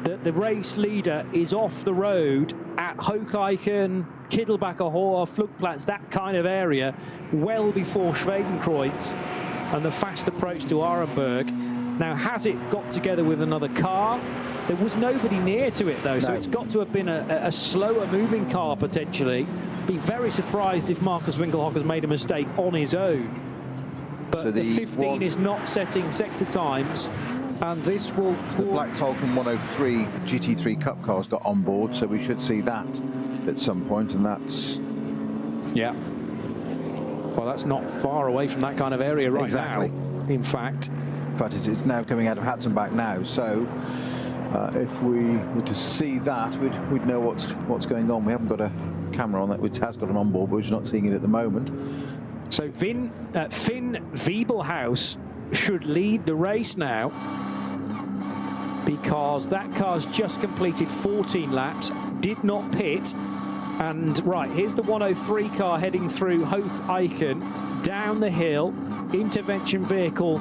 that the race leader is off the road at Hocheichen, Kittelbacher-Hoor, Flugplatz, that kind of area, well before Schwedenkreuz and the fast approach to Arenberg. Now, has it got together with another car? There was nobody near to it, though, so it's got to have been a slower moving car, potentially. Be very surprised if Marcus Winkelhock has made a mistake on his own. But so the 15 is not setting sector times, and this will... The Black Falcon 103 GT3 Cup car's got on board, so we should see that at some point, and that's... Yeah. Well, that's not far away from that kind of area right now, in fact. In fact, it's now coming out of Hatzenbach now, so if we were to see that, we'd know what's going on. We haven't got a camera on that, which has got an onboard, but we're just not seeing it at the moment. So Finn Wiebelhaus should lead the race now, because that car's just completed 14 laps, did not pit, and right, here's the 103 car heading through Hocheichen, down the hill, intervention vehicle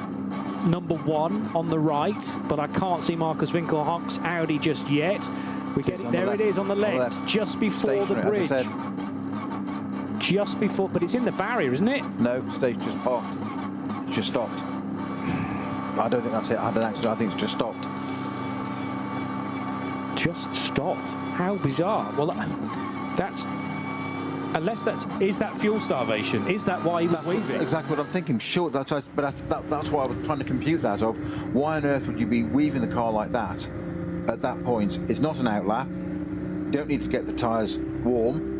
number 1 on the right, but I can't see Marcus Winkelhock's Audi just yet. We get it, there it is on the left, just before the bridge. Just before, but it's in the barrier, isn't it? No, stage just parked. Just stopped. I don't think that's it. I had an accident. I think it's just stopped. Just stopped? How bizarre. Well, that's... Unless is that fuel starvation? Is that why he was weaving? Exactly what I'm thinking. Sure, that's why I was trying to compute that. Of why on earth would you be weaving the car like that at that point? It's not an outlap. You don't need to get the tyres warm.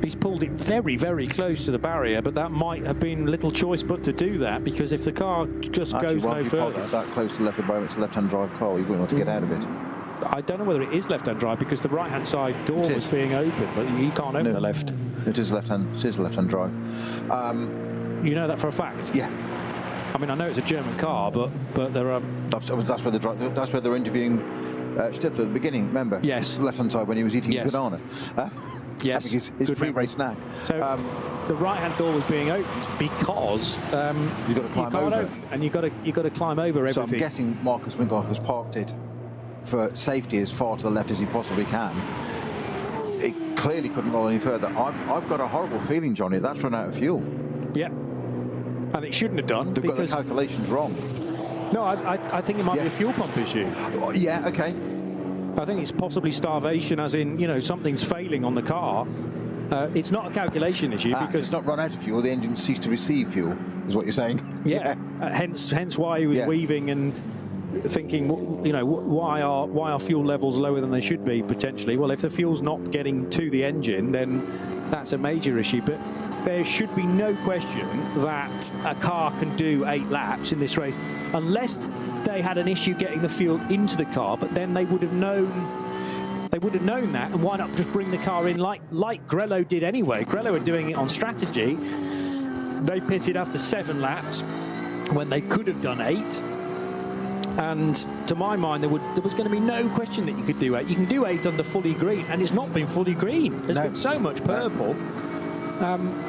He's pulled it very, very close to the barrier, but that might have been little choice but to do that, because if the car just goes no further... That close to the left of the barrier, it's a left-hand drive car, you wouldn't want to get out of it. I don't know whether it is left-hand drive, because the right-hand side door was being open, but you can't open the left. It is left-hand drive. You know that for a fact? Yeah. I mean, I know it's a German car, but there are... That's where they're interviewing Stippler at the beginning, remember? Yes. The left-hand side when he was eating his banana. Yes. His pre-race snack. So the right-hand door was being opened because you've got to climb over. And you've got to climb over everything. So I'm guessing Marcus Winkelhock has parked it for safety as far to the left as he possibly can. It clearly couldn't roll any further. I've got a horrible feeling, Johnny, that's run out of fuel. Yeah. And it shouldn't have done. They've got the calculations wrong. No, I think it might be a fuel pump issue. Yeah, okay. I think it's possibly starvation, as in, you know, something's failing on the car. It's not a calculation issue because it's not run out of fuel. The engine ceased to receive fuel, is what you're saying. Yeah. Hence why he was weaving and thinking, you know, why are fuel levels lower than they should be potentially? Well, if the fuel's not getting to the engine, then that's a major issue. But there should be no question that a car can do 8 laps in this race, unless they had an issue getting the fuel into the car. But then they would have known that, and why not just bring the car in like Grello did anyway? Grello were doing it on strategy. They pitted after 7 laps when they could have done 8. And to my mind, there was going to be no question that you could do 8. You can do 8 under fully green, and it's not been fully green. There's been so much purple.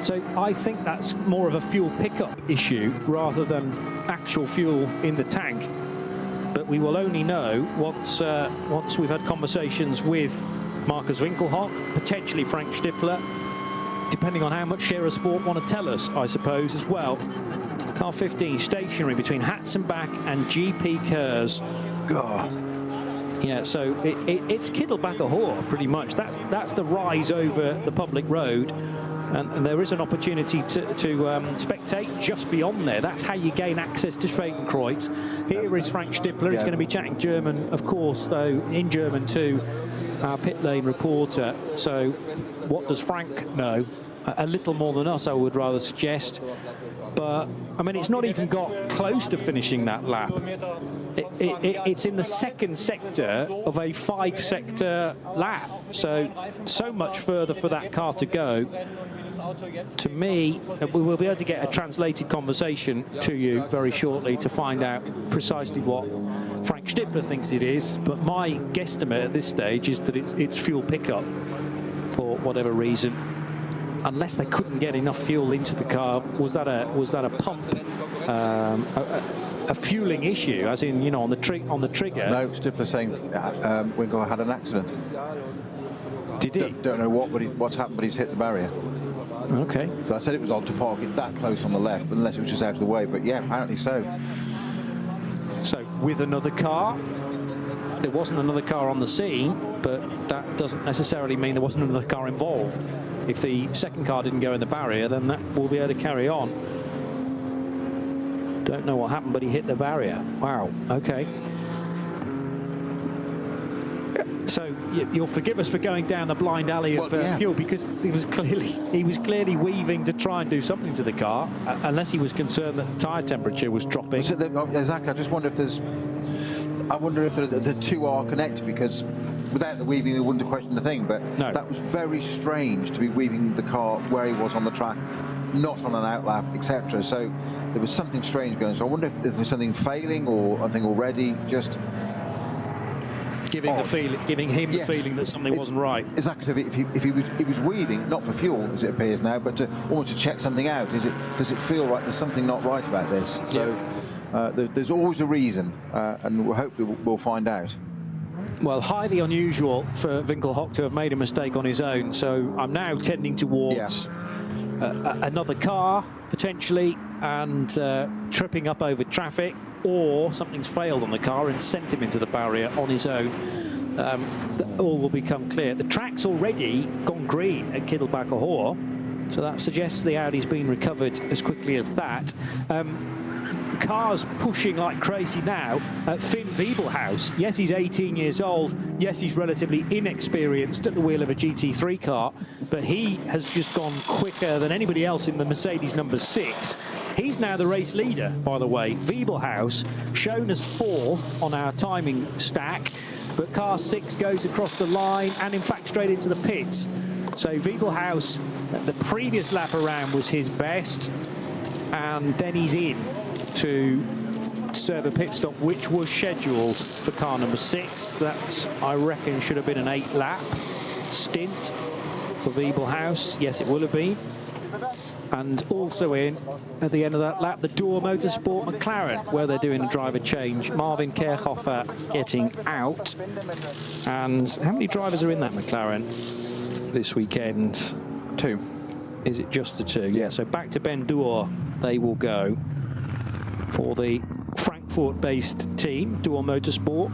So I think that's more of a fuel pickup issue rather than actual fuel in the tank. But we will only know once we've had conversations with Marcus Winkelhock, potentially Frank Stippler, depending on how much Scherer Sport want to tell us, I suppose, as well. Car 15 stationary between Hatzenbach and GP Kers. Yeah, so it's Kittelbacher-Hohr pretty much. That's the rise over the public road. And there is an opportunity to spectate just beyond there. That's how you gain access to Schwedenkreuz. Here is Frank Stippler. He's going to be chatting German, of course, though, in German too, our pit lane reporter. So what does Frank know? A little more than us, I would rather suggest. But, I mean, it's not even got close to finishing that lap. It's in the 2nd sector of a 5-sector lap. So much further for that car to go. To me, we will be able to get a translated conversation to you very shortly to find out precisely what Frank Stippler thinks it is. But my guesstimate at this stage is that it's fuel pickup for whatever reason. Unless they couldn't get enough fuel into the car. Was that a pump, a fueling issue, as in, you know, on the trigger? No, Stippler saying Winkle had an accident. Did he? Don't know what's happened, but he's hit the barrier. Okay. So I said it was odd to park it that close on the left, unless it was just out of the way. But yeah, apparently so. So with another car, there wasn't another car on the scene, but that doesn't necessarily mean there wasn't another car involved. If the second car didn't go in the barrier, then that will be able to carry on. Don't know what happened, but he hit the barrier. Wow, okay. So you'll forgive us for going down the blind alley of fuel, because he was clearly weaving to try and do something to the car, unless he was concerned that tyre temperature was dropping. So exactly. I just wonder if there's... I wonder if the two are connected, because without the weaving, we wouldn't have questioned the thing. But that was very strange to be weaving the car where he was on the track, not on an outlap, etc. So there was something strange going. So I wonder if there's something failing, or I think already just giving him the feeling that something wasn't right. Exactly. If he was weaving, not for fuel as it appears now, but to almost to check something out. Does it feel like there's something not right about this? So. There's always a reason, and hopefully we'll find out. Well, highly unusual for Winkelhock to have made a mistake on his own, so I'm now tending towards another car, potentially, and tripping up over traffic, or something's failed on the car and sent him into the barrier on his own. All will become clear. The track's already gone green at Kittelbacher-Hohr, so that suggests the Audi's been recovered as quickly as that. cars pushing like crazy now at Finn Wiebelhaus. Yes, he's 18 years old. Yes, he's relatively inexperienced at the wheel of a GT3 car, but he has just gone quicker than anybody else in the Mercedes number 6. He's now the race leader, by the way. Wiebelhaus, shown as 4th on our timing stack, but car 6 goes across the line and, in fact, straight into the pits. So Wiebelhaus, the previous lap around was his best, and then he's in to serve a pit stop, which was scheduled for car number 6. That, I reckon, should have been an 8-lap stint for Wiebelhaus. Yes, it will have been. And also in, at the end of that lap, the Door Motorsport McLaren, where they're doing a driver change. Marvin Kerchhofer getting out. And how many drivers are in that McLaren this weekend? 2. Is it just the 2? Yeah, so back to Ben Door they will go for the Frankfurt-based team, Door Motorsport.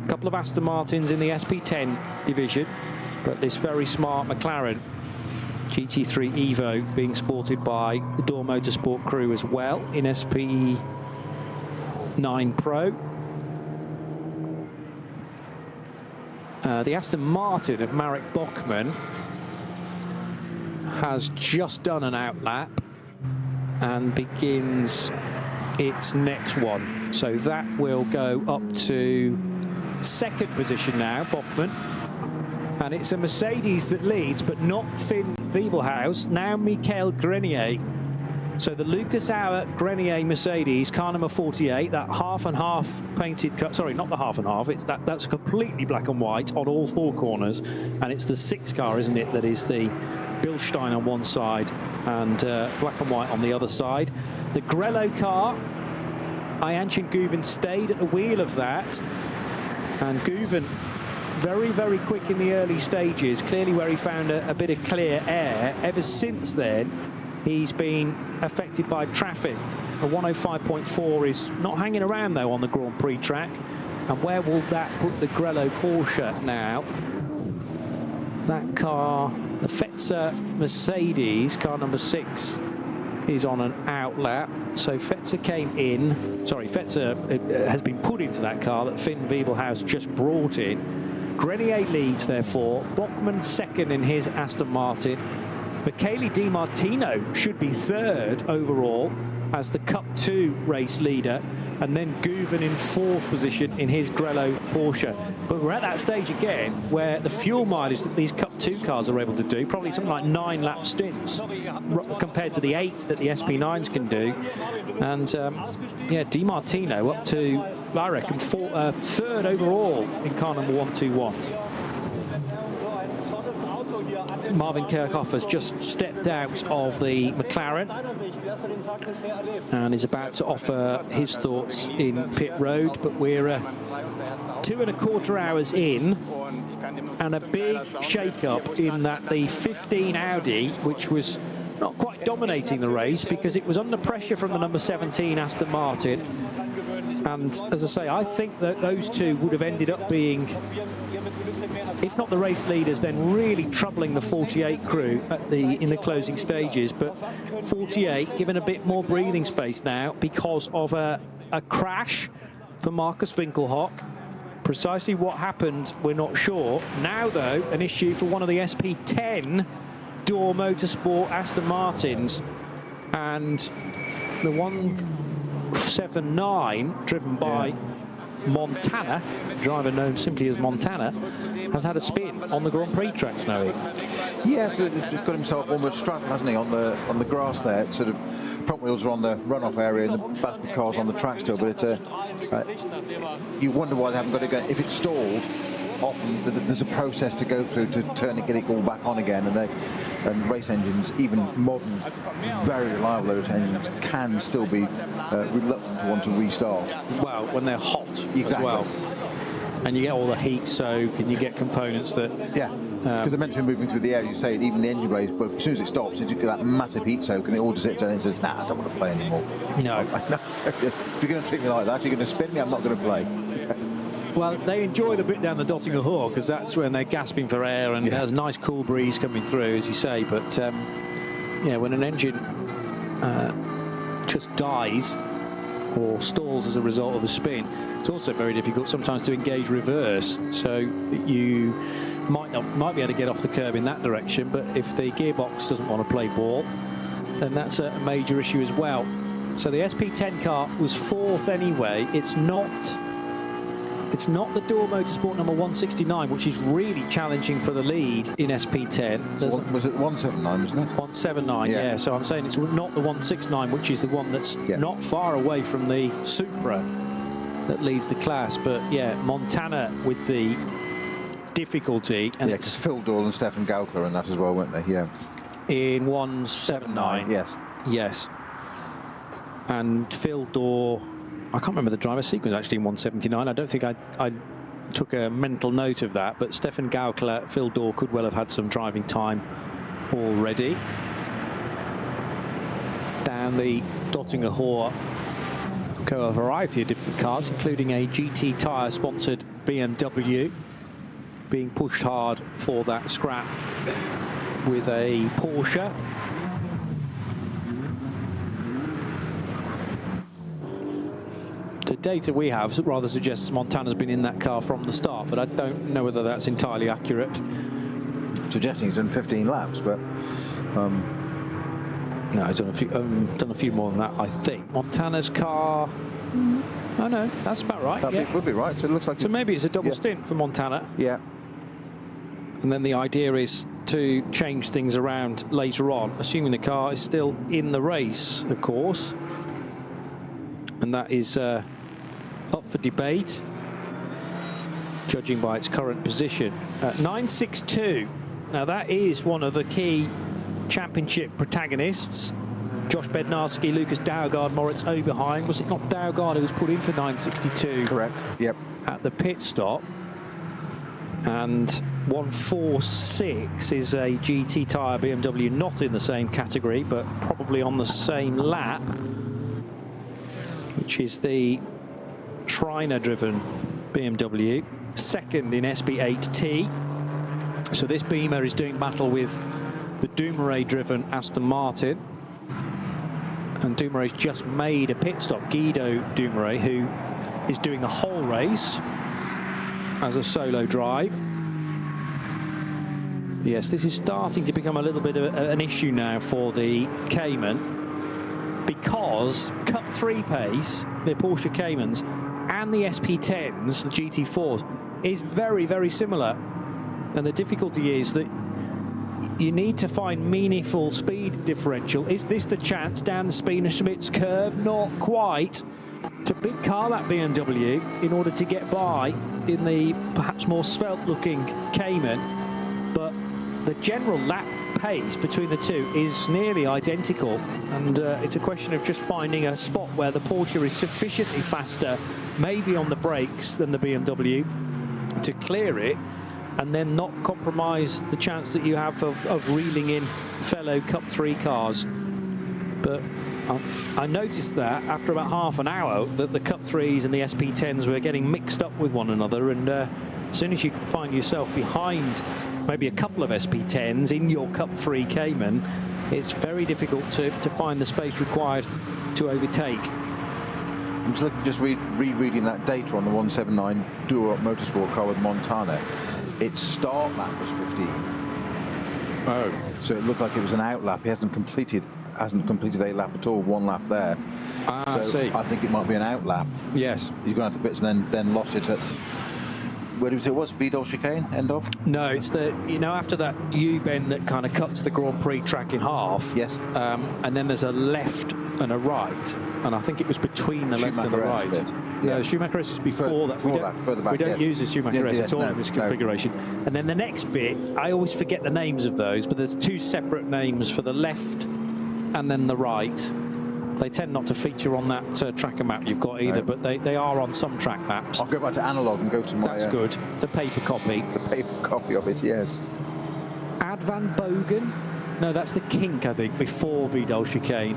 A couple of Aston Martins in the SP10 division, but this very smart McLaren GT3 Evo being sported by the Door Motorsport crew as well in SP9 Pro. The Aston Martin of Marek Bachmann has just done an outlap and begins its next one. So that will go up to 2nd position now, Bachmann. And it's a Mercedes that leads, but not Finn Wiebelhaus, now Michael Grenier. So the Lucas Auer Grenier Mercedes, car number 48, that half and half painted car, sorry, not the half and half, it's that's completely black and white on all 4 corners. And it's the 6 car, isn't it, that is the Bilstein on one side and black and white on the other side. The Grello car, Ayanchin Guven stayed at the wheel of that. And Guven, very, very quick in the early stages, clearly where he found a bit of clear air. Ever since then, he's been affected by traffic. A 105.4 is not hanging around, though, on the Grand Prix track. And where will that put the Grello Porsche now? That car, the Fetzer Mercedes, car number 6, is on an outlap. So Fetzer came in, sorry, Fetzer has been put into that car that Finn Wiebelhaus just brought in. Grenier leads, therefore. Bachmann 2nd in his Aston Martin. Michele Di Martino should be 3rd overall as the Cup 2 race leader. And then Guven in 4th position in his Grello Porsche. But we're at that stage again where the fuel mileage that these Cup 2 cars are able to do, probably something like 9-lap stints compared to the 8 that the SP9s can do. And yeah, Di Martino up to, I reckon, 3rd overall in car number 121. Marvin Kerkhoff has just stepped out of the McLaren and is about to offer his thoughts in pit road, but we're 2¼ hours in, and a big shake-up in that the 15 Audi, which was not quite dominating the race because it was under pressure from the number 17 Aston Martin. And as I say, I think that those two would have ended up being, if not the race leaders, then really troubling the 48 crew at in the closing stages. But 48 given a bit more breathing space now because of a crash for Markus Winkelhock. Precisely what happened, we're not sure. Now, though, an issue for one of the SP10 Door Motorsport Aston Martins. And the 179, driven by Montana, driver known simply as Montana, has had a spin on the Grand Prix track, Snowy. Yeah, so he's got himself almost straddled, hasn't he, on the grass there. It's sort of front wheels are on the runoff area and the back of the car's on the track still, but it's you wonder why they haven't got it going. If it's stalled, often there's a process to go through to turn it, get it all back on again, and race engines, even modern, very reliable race engines, can still be reluctant to want to restart. Well, when they're hot exactly. As well. And you get all the heat soak, and you get components that... Yeah, because they're meant to be moving through the air, you say, even the engine bay, but as soon as it stops, you get that massive heat soak, and it all just sits there and says, nah, I don't want to play anymore. No. If you're going to treat me like that, you're going to spin me, I'm not going to play. Well, they enjoy the bit down the Dottinger Hoor, because that's when they're gasping for air, and there's a nice cool breeze coming through, as you say. But, yeah, when an engine just dies, or stalls as a result of a spin. It's also very difficult sometimes to engage reverse, so you might be able to get off the curb in that direction, but if the gearbox doesn't want to play ball, then that's a major issue as well. So the SP10 car was 4th anyway. It's not the Door Motorsport number 169, which is really challenging for the lead in SP10. Was it 179, wasn't it? 179, yeah. So I'm saying it's not the 169, which is the one that's not far away from the Supra that leads the class. But yeah, Montana with the difficulty. And because Phil Dahl and Stefan Gaukler in that as well, weren't they? Yeah. In 179. Yes. Yes. And Phil Dahl, I can't remember the driver sequence actually in 179. I don't think I took a mental note of that, but Stefan Gaukler, Phil Dahl could well have had some driving time already. Down the Dottinger Hohe go a variety of different cars, including a GT tyre sponsored BMW, being pushed hard for that scrap with a Porsche. The data we have rather suggests Montana's been in that car from the start, but I don't know whether that's entirely accurate. Suggesting he's done 15 laps, but no, he's done a few more than that, I think. Montana's car. Oh no, that's about right. That would be right. So it looks like. So maybe it's a double stint for Montana. Yeah. And then the idea is to change things around later on, assuming the car is still in the race, of course. And that is up for debate, judging by its current position. 962. Now that is one of the key championship protagonists. Josh Bednarski, Lucas Daugard, Moritz Oberheim. Was it not Daugard who was put into 962? Correct. Yep. At the pit stop. And 146 is a GT tyre BMW, not in the same category, but probably on the same lap, which is the Triner-driven BMW, second in SP8T. So this Beamer is doing battle with the Dumoulin-driven Aston Martin. And Dumoulin just made a pit stop. Guido Dumoulin, who is doing the whole race as a solo drive. Yes, this is starting to become a little bit of an issue now for the Cayman, because Cup 3 pace, the Porsche Caymans, and the SP10s, the GT4s, is very, very similar. And the difficulty is that you need to find meaningful speed differential. Is this the chance down the Spina-Schmitz curve? Not quite. It's a big car, that BMW, in order to get by in the perhaps more svelte-looking Cayman. But the general lap pace between the two is nearly identical. And it's a question of just finding a spot where the Porsche is sufficiently faster, maybe on the brakes, than the BMW to clear it, and then not compromise the chance that you have of reeling in fellow Cup 3 cars. But I noticed that after about half an hour that the Cup 3s and the SP10s were getting mixed up with one another, and as soon as you find yourself behind maybe a couple of SP10s in your Cup 3 Cayman, it's very difficult to find the space required to overtake. I'm just rereading that data on the 179 Duo Motorsport car with Montana. Its start lap was 15. Oh. So it looked like it was an out lap. He hasn't completed a lap at all, one lap there. So I think it might be an out lap. Yes. He's gone out the pits and then lost it at, where did we say it was? Vidal chicane, end of? No, it's the, after that U-bend that kind of cuts the Grand Prix track in half. Yes. And then there's a left and a right. And I think it was between the left and the right. Yeah. No, Schumacher S is before that. Further back, we don't use the Schumacher S at all in this configuration. And then the next bit, I always forget the names of those, but there's two separate names for the left and then the right. They tend not to feature on that tracker map you've got either, but they are on some track maps. I'll go back to analog and go to my... That's good. The paper copy. The paper copy of it, yes. Ad Van Bogen? No, that's the kink, I think, before Vidal chicane.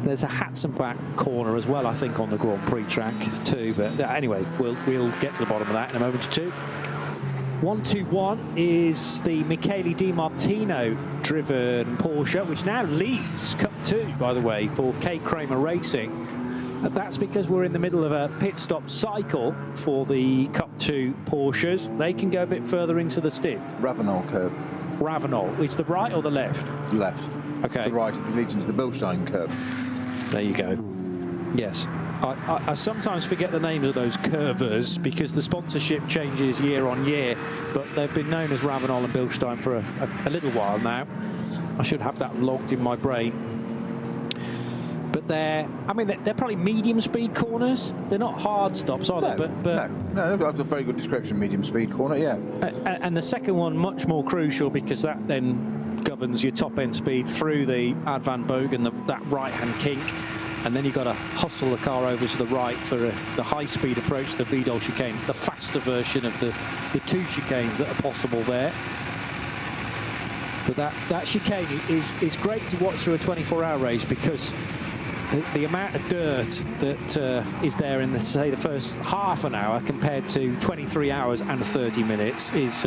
There's a Hatzenbach corner as well, I think, on the Grand Prix track too. But anyway, we'll get to the bottom of that in a moment or two. 121 is the Michele Di Martino driven Porsche, which now leads Cup 2, by the way, for K. Kramer Racing. That's because we're in the middle of a pit stop cycle for the Cup 2 Porsches. They can go a bit further into the stint. Ravenel curve. Ravenel. It's the right or the left? Left. Okay. The right, it leads into the Bilstein curve. There you go. Yes. I sometimes forget the names of those curvers because the sponsorship changes year on year, but they've been known as Ravenel and Bilstein for a little while now. I should have that logged in my brain. But they're probably medium speed corners. They're not hard stops, are they? No, that's a very good description, medium speed corner, yeah. And the second one, much more crucial because that then governs your top end speed through the Ad Van Bogen, that right hand kink. And then you've got to hustle the car over to the right for the high-speed approach to the Vidal chicane, the faster version of the two chicanes that are possible there. But that chicane is great to watch through a 24-hour race because the amount of dirt that is there in, say, the first half an hour compared to 23 hours and 30 minutes is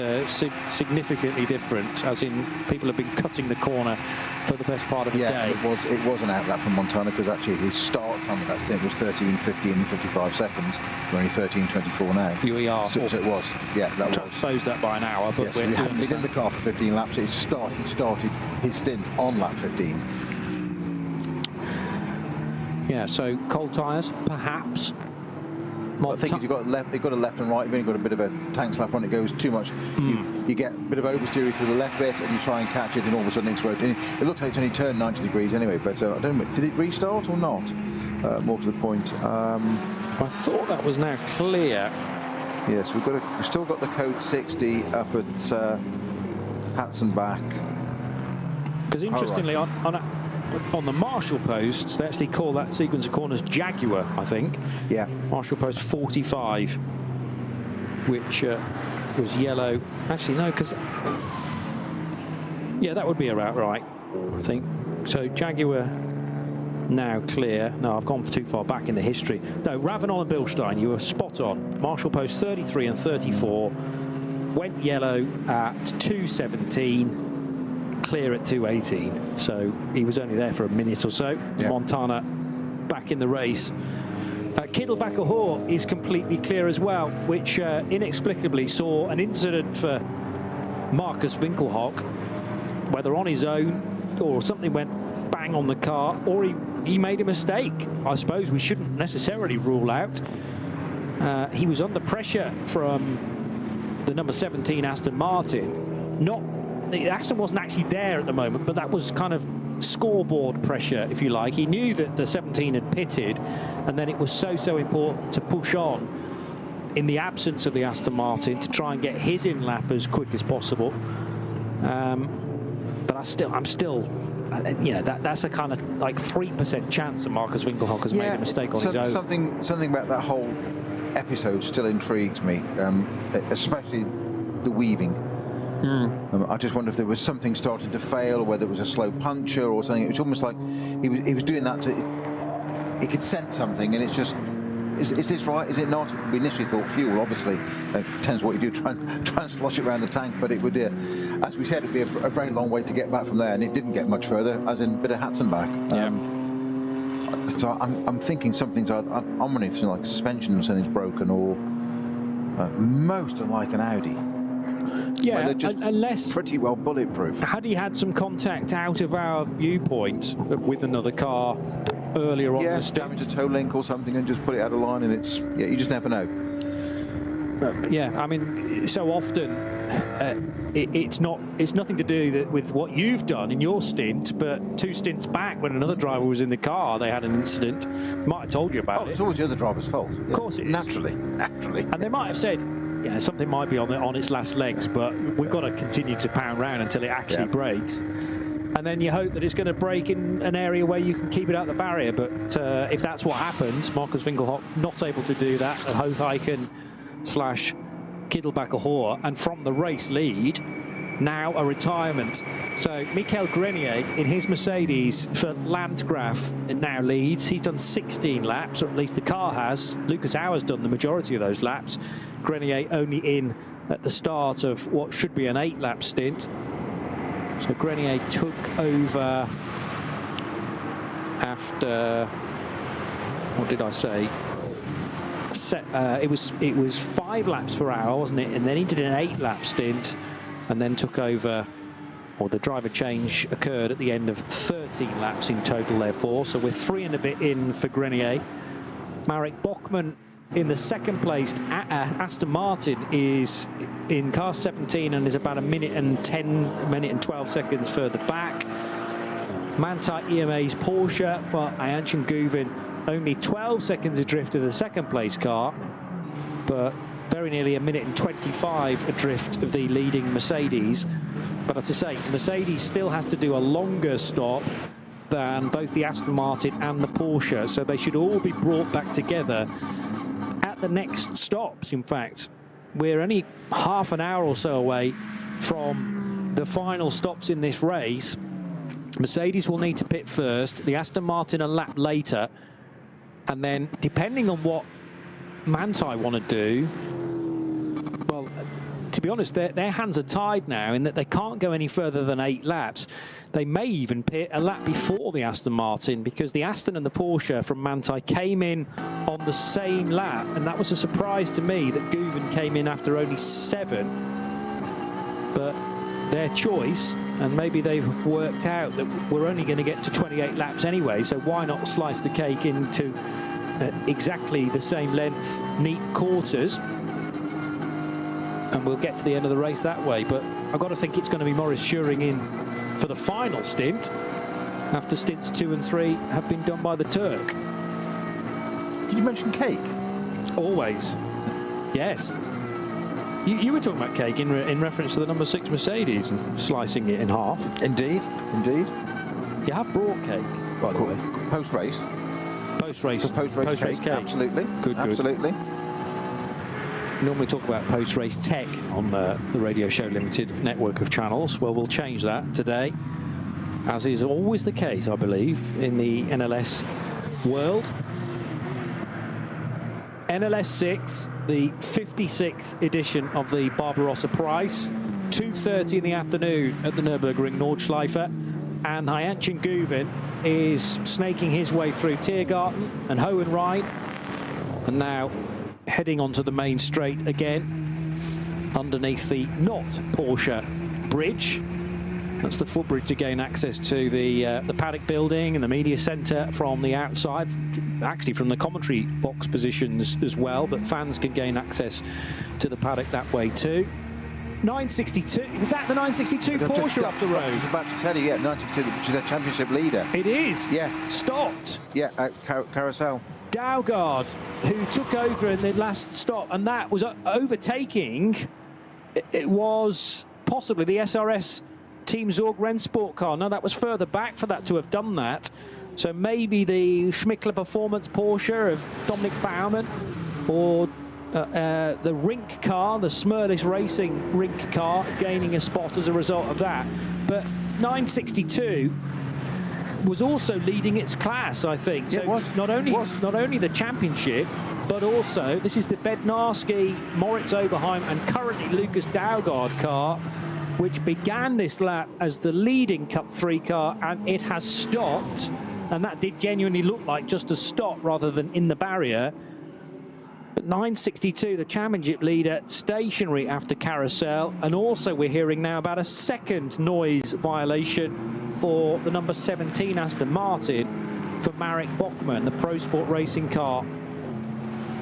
significantly different, as in people have been cutting the corner for the best part of the day. It was an outlap from Montana because actually his start time of that stint was 13:50 and 55 seconds. We're only 13:24 now. We are. So it was. Yeah, that was. Transpose that by an hour, but yes, he hadn't been in the car for 15 laps. He started his stint on lap 15. Yeah, so cold tyres, perhaps. I think if you've got a left and right, you've only got a bit of a tank slap on, it goes too much. You get a bit of oversteering through the left bit and you try and catch it, and all of a sudden it's rotating. It looks like it's only turned 90 degrees anyway, but I don't know, did it restart or not? More to the point. I thought that was now clear. Yes, we've still got the code 60 up at Hatzenbach. Because interestingly, on the Marshall posts, they actually call that sequence of corners Jaguar, I think. Yeah. Marshall post 45, which was yellow. Actually, no, because... Yeah, that would be about right, I think. So Jaguar now clear. No, I've gone too far back in the history. No, Ravenel and Bilstein, you were spot on. Marshall post 33 and 34 went yellow at 2:17. Clear at 2:18, so he was only there for a minute or so. Yeah. Montana back in the race. Kittelbacher Hoare is completely clear as well, which inexplicably saw an incident for Marcus Winkelhock, whether on his own or something went bang on the car, or he made a mistake. I suppose we shouldn't necessarily rule out. He was under pressure from the number 17 Aston Martin. The Aston wasn't actually there at the moment, but that was kind of scoreboard pressure, if you like. He knew that the 17 had pitted, and then it was so important to push on in the absence of the Aston Martin to try and get his in lap as quick as possible. But I'm still, you know, that's a kind of like 3% chance that Marcus Winkelhock has made a mistake on his own. Something about that whole episode still intrigues me, especially the weaving. I just wonder if there was something starting to fail, or whether it was a slow puncture or something. It was almost like he was doing that he could sense something, and it's just, is this right? Is it not? We initially thought fuel, obviously. Depends what you do, try and slosh it around the tank, but it would, as we said, it'd be a very long way to get back from there, and it didn't get much further, as in a bit of Hatzenbach. So I'm thinking something's, I'm wondering if something like suspension or something's broken, or most unlike an Audi. Yeah, they're just unless pretty well bulletproof. Had he had some contact out of our viewpoint with another car earlier on the stint? Damage a toe link or something and just put it out of line, and it's, you just never know. Yeah, I mean, so often it's nothing to do with what you've done in your stint, but 2 stints back when another driver was in the car, they had an incident. Might have told you about it. It's always the other driver's fault. Of course it is. Naturally. And they might have said, yeah, something might be on its last legs, but we've got to continue to pound round until it actually breaks. And then you hope that it's going to break in an area where you can keep it out the barrier. But if that's what happened, Marcus Winkelhock not able to do that at Hooghyken / Kittelbacher Hoare, and from the race lead, now a retirement. So Michael Grenier in his Mercedes for Landgraf now leads. He's done 16 laps, or at least the car has. Lucas Auer's done the majority of those laps. Grenier only in at the start of what should be an 8-lap stint. So Grenier took over after what did I say? It was 5 laps per hour, wasn't it? And then he did an 8-lap stint, and then took over, or the driver change occurred at the end of 13 laps in total, therefore. So we're 3 and a bit in for Grenier. Marek Bachmann in the second place. Aston Martin is in car 17 and is about a minute and 12 seconds further back. Manthey EMA's Porsche for Ayhancan Guven only 12 seconds adrift of the second place car, but very nearly a minute and 25 adrift of the leading Mercedes. But as I say, Mercedes still has to do a longer stop than both the Aston Martin and the Porsche, so they should all be brought back together at the next stops. In fact, we're only half an hour or so away from the final stops in this race. Mercedes will need to pit first, the Aston Martin a lap later, and then depending on what Manthey want to do, well, to be honest, their hands are tied now in that they can't go any further than 8 laps. They may even pit a lap before the Aston Martin, because the Aston and the Porsche from Manthey came in on the same lap, and that was a surprise to me that Guven came in after only 7. But their choice, and maybe they've worked out that we're only going to get to 28 laps anyway, so why not slice the cake into exactly the same length, neat quarters, and we'll get to the end of the race that way. But I've got to think it's going to be Maurice Schuring in for the final stint, after stints 2 and 3 have been done by the Turk. Did you mention cake? Always. Yes. You were talking about cake in reference to the number 6 Mercedes and slicing it in half. Indeed, indeed. You have brought cake, by the way. Post-race. Post-race. Post-race cake. Absolutely. Good. Absolutely. We normally talk about post-race tech on the Radio Show Limited network of channels. Well, we'll change that today, as is always the case, I believe, in the NLS world. NLS 6, the 56th edition of the Barbarossa Prize, 2:30 in the afternoon at the Nürburgring Nordschleife, and Ayhancan Guven is snaking his way through Tiergarten and Hohenrhein, and now heading onto the main straight again underneath the not Porsche bridge. That's the footbridge to gain access to the paddock building and the media centre from the outside, actually from the commentary box positions as well, but fans can gain access to the paddock that way too. 962, is that the 962 Porsche off the road? I was about to tell you, yeah, 962, which is their championship leader. It is? Yeah. Stopped. Yeah, at Carousel. Daugard, who took over in the last stop, and that was overtaking. It was possibly the SRS Team Zorg Rennsport car. No, that was further back for that to have done that. So maybe the Schmickler Performance Porsche of Dominic Baumann, or the Rink car, the Smurlis Racing Rink car, gaining a spot as a result of that. But 962 was also leading its class, I think. So yeah, not only the championship, but also this is the Bednarski, Moritz Oberheim, and currently Lucas Daugard car, which began this lap as the leading Cup 3 car, and it has stopped, and that did genuinely look like just a stop rather than in the barrier. But 962, the championship leader, stationary after Carousel, and also we're hearing now about a second noise violation for the number 17 Aston Martin for Marek Bachmann, the Pro Sport Racing car.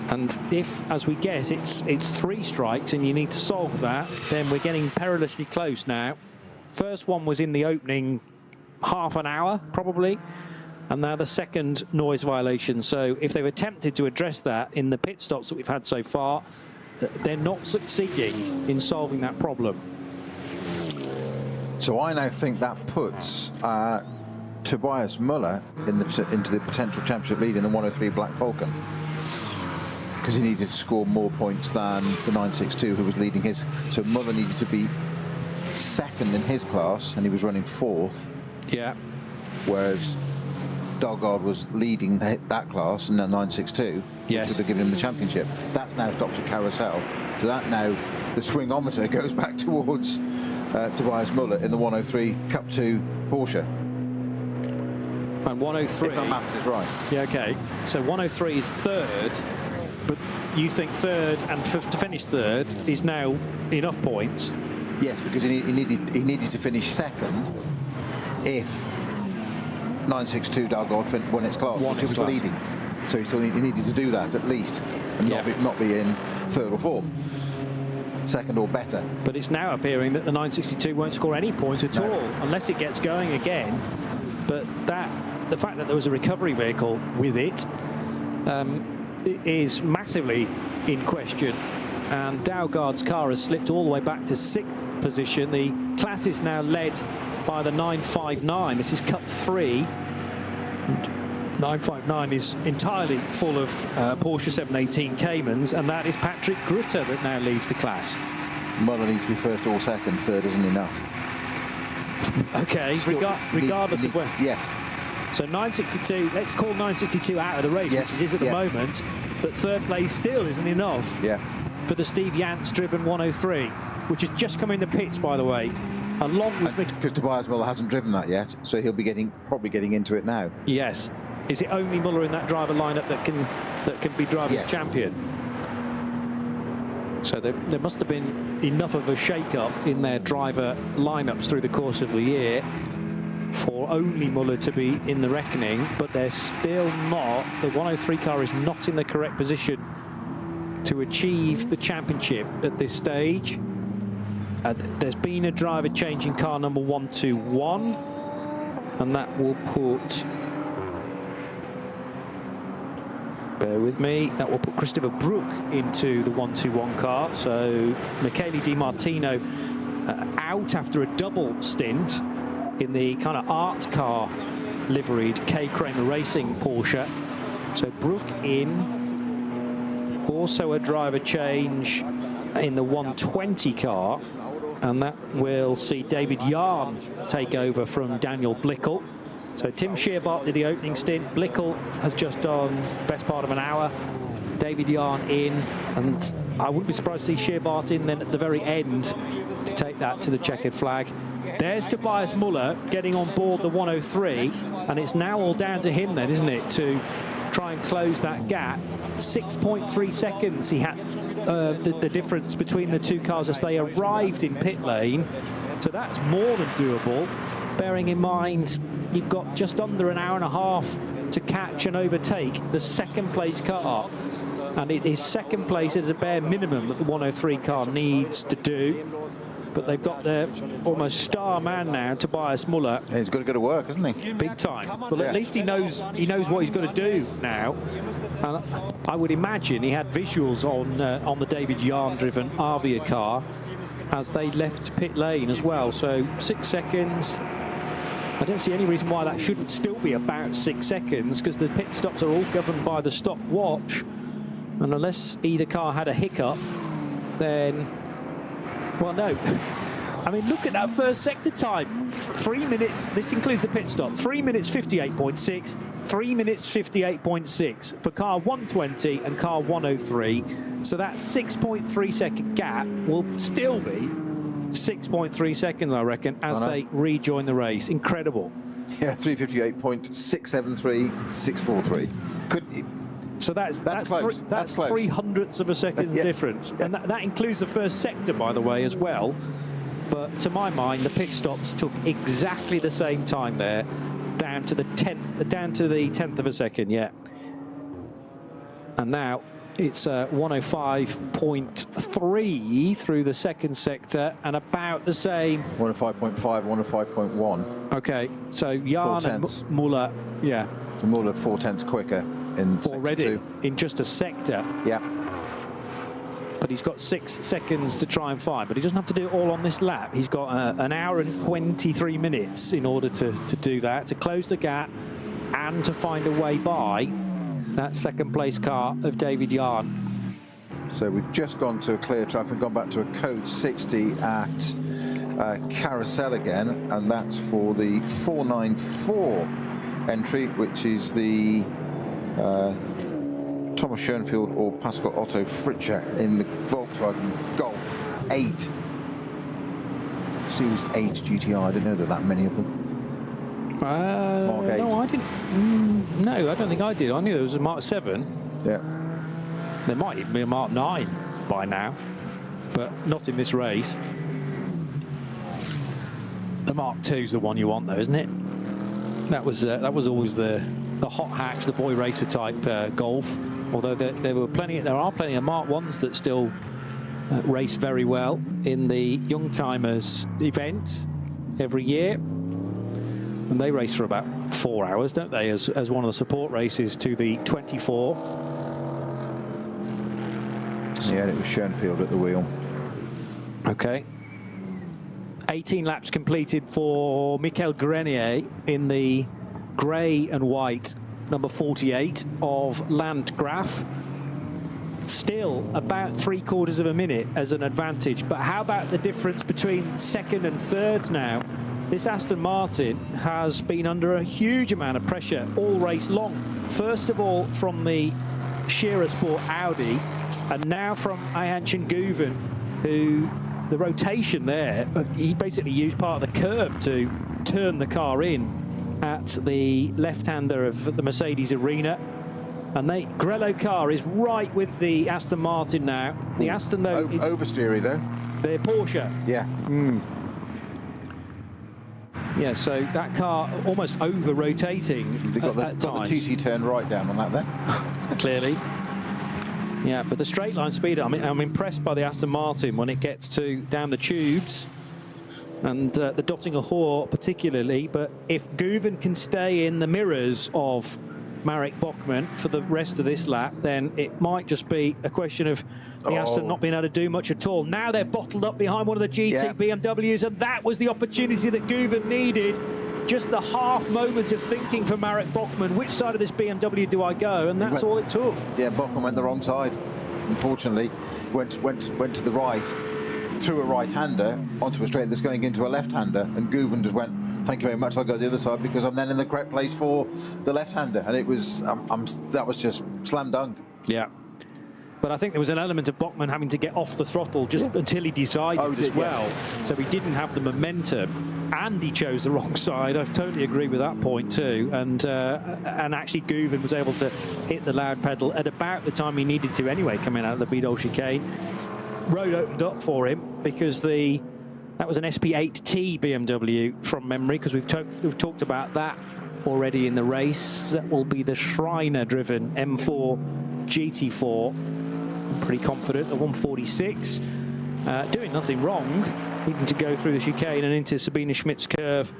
And if, as we guess, it's 3 strikes and you need to solve that, then we're getting perilously close now. First one was in the opening half an hour, probably, and now the second noise violation. So if they've attempted to address that in the pit stops that we've had so far, they're not succeeding in solving that problem. So I now think that puts Tobias Muller into the potential championship lead in the 103 Black Falcon, because he needed to score more points than the 962 who was leading his. So Muller needed to be second in his class, and he was running 4th. Yeah. Whereas Daugard was leading that class in the 962, yes, which would have given him the championship. That's now stopped at Carousel. So that now, the swingometer goes back towards Tobias Muller in the 103 Cup 2 Porsche. And 103. If my maths is right. Yeah, okay. So 103 is third, but you think third and to finish third is now enough points? Yes, because he needed to finish second if 962 Dalgard won its class, which was leading. So he needed to do that at least, and not be in third or fourth. Second or better. But it's now appearing that the 962 won't score any points at all unless it gets going again. But the fact that there was a recovery vehicle with it is massively in question. And Dalgard's car has slipped all the way back to 6th position. The class is now led by the 959. This is Cup 3. And 959 is entirely full of Porsche 718 Caymans, and that is Patrick Grutter that now leads the class. Muller needs to be first or second. Third isn't enough. Okay, regardless of where. Yes. So 962, let's call 962 out of the race, which it is at the moment, but third place still isn't enough for the Steve Yance-driven 103, which has just come in the pits, by the way, along with... Because Tobias Muller hasn't driven that yet, so he'll be probably getting into it now. Yes. Is it only Muller in that driver lineup that can be drivers' champion? So there must have been enough of a shake-up in their driver lineups through the course of the year for only Muller to be in the reckoning, but they're still not. The 103 car is not in the correct position to achieve the championship at this stage. There's been a driver change in car number 121, and that will put... Bear with me. That will put Christopher Brook into the 121 car. So Michele Di Martino out after a double stint in the kind of art car liveried K Kramer Racing Porsche. So Brook in. Also a driver change in the 120 car, and that will see David Yarn take over from Daniel Blickel. So Tim Scheerbart did the opening stint. Blickel has just done best part of an hour. David Yarn in, and I wouldn't be surprised to see Scheerbart in then at the very end to take that to the checkered flag. There's Tobias Muller getting on board the 103, and it's now all down to him then, isn't it, to try and close that gap. 6.3 seconds he had the difference between the two cars as they arrived in pit lane. So that's more than doable, bearing in mind you've got just under an hour and a half to catch and overtake the second place car. And it is second place as a bare minimum that the 103 car needs to do. But they've got their almost star man now, Tobias Muller. Yeah, he's got to go to work, hasn't he? Big time. Well, at least he knows what he's got to do now. And I would imagine he had visuals on the David Yarn-driven Avia car as they left pit lane as well. So 6 seconds. I don't see any reason why that shouldn't still be about 6 seconds, because the pit stops are all governed by the stopwatch. And unless either car had a hiccup, then... Well, no. I mean, look at that first sector time. 3 minutes, this includes the pit stop, 3 minutes 58.6, 3 minutes 58.6 for car 120 and car 103. So that 6.3 second gap will still be 6.3 seconds, I reckon, as they rejoin the race. Incredible. Yeah, 358.673, 643. So that's close. That's close. 0.03 of a second difference. And that includes the first sector, by the way, as well. But to my mind, the pit stops took exactly the same time there, down to the 10th of a second, yeah. And now it's 105.3 through the second sector, and about the same. 105.5, 105.1. Okay, so Yarn and Muller, yeah. So Muller 4/10 quicker in already in just a sector. Yeah. But he's got 6 seconds to try and find, but he doesn't have to do it all on this lap. He's got an hour and 23 minutes in order to do that, to close the gap and to find a way by that second place car of David Yarn. So we've just gone to a clear track and gone back to a code 60 at Carousel again, and that's for the 494 entry, which is the Thomas Schoenfield or Pascal Otto Fritscher in the Volkswagen Golf 8. Series 8 GTR. I didn't know there were that many of them. No, I didn't. No, I don't think I did. I knew it was a Mark 7. Yeah. There might even be a Mark 9 by now, but not in this race. The Mark 2's the one you want, though, isn't it? That was always the hot hatch, the boy racer type Golf. Although there are plenty of Mark 1s that still race very well in the Young Timers event every year. And they race for about 4 hours, don't they, as one of the support races to the 24. Yeah, it was Schoenfield at the wheel. Okay. 18 laps completed for Michael Grenier in the grey and white number 48 of Landgraf. Still about 3/4 of a minute as an advantage. But how about the difference between second and third now? This Aston Martin has been under a huge amount of pressure all race long. First of all from the Shearer Sport Audi, and now from Ayhancan Guven, who the rotation there, he basically used part of the curb to turn the car in at the left-hander of the Mercedes arena. And the Grello car is right with the Aston Martin now. The Aston, though, is oversteery, though. The Porsche. Yeah. Yeah, so that car almost over-rotating at times. The TT turned right down on that then. Clearly. Yeah, but the straight line speed, I mean, I'm impressed by the Aston Martin when it gets down the tubes, and the Dottinger Hoor particularly. But if Guven can stay in the mirrors of Marek Bachmann for the rest of this lap, then it might just be a question of the Aston not being able to do much at all. Now they're bottled up behind one of the GT BMWs, and that was the opportunity that Guven needed. Just the half moment of thinking for Marek Bachmann, which side of this BMW do I go? And that's all it took. Yeah, Bachmann went the wrong side. Unfortunately, went to the right, threw a right-hander onto a straight that's going into a left-hander, and Guven just went, thank you very much, I'll go the other side because I'm then in the correct place for the left-hander. And it was, that was just slam dunk. Yeah. But I think there was an element of Bachmann having to get off the throttle just until he decided as well. Yeah. So he didn't have the momentum, and he chose the wrong side. I totally agree with that point too. And actually Guven was able to hit the loud pedal at about the time he needed to anyway, coming out of the Vidal chicane. Road opened up for him because that was an SP8T BMW from memory, because we've talked about that already in the race. That will be the Schreiner-driven M4 GT4. I'm pretty confident at 146. Doing nothing wrong, even to go through the chicane and into Sabine Schmidt's curve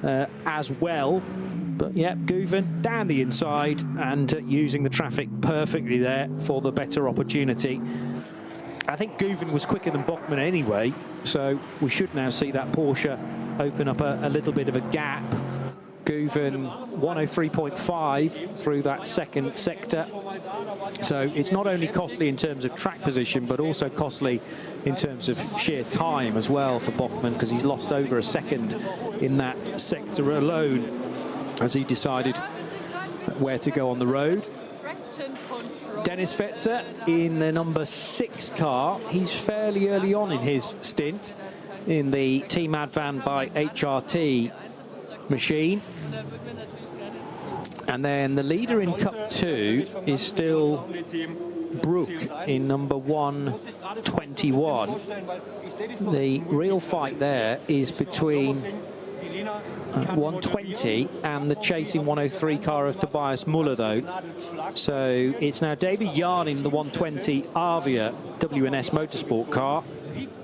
as well. But yeah, Guven down the inside and using the traffic perfectly there for the better opportunity. I think Guven was quicker than Bachmann anyway, so we should now see that Porsche open up a little bit of a gap. Guven 103.5 through that second sector. So it's not only costly in terms of track position, but also costly in terms of sheer time as well for Bachmann, because he's lost over a second in that sector alone as he decided where to go on the road. Dennis Fetzer in the number 6 car. He's fairly early on in his stint in the Team Advan by HRT machine. And then the leader in Cup 2 is still Brook in number 121. The real fight there is between 120 and the chasing 103 car of Tobias Muller, though. So it's now David Yarn in the 120 Avia WNS Motorsport car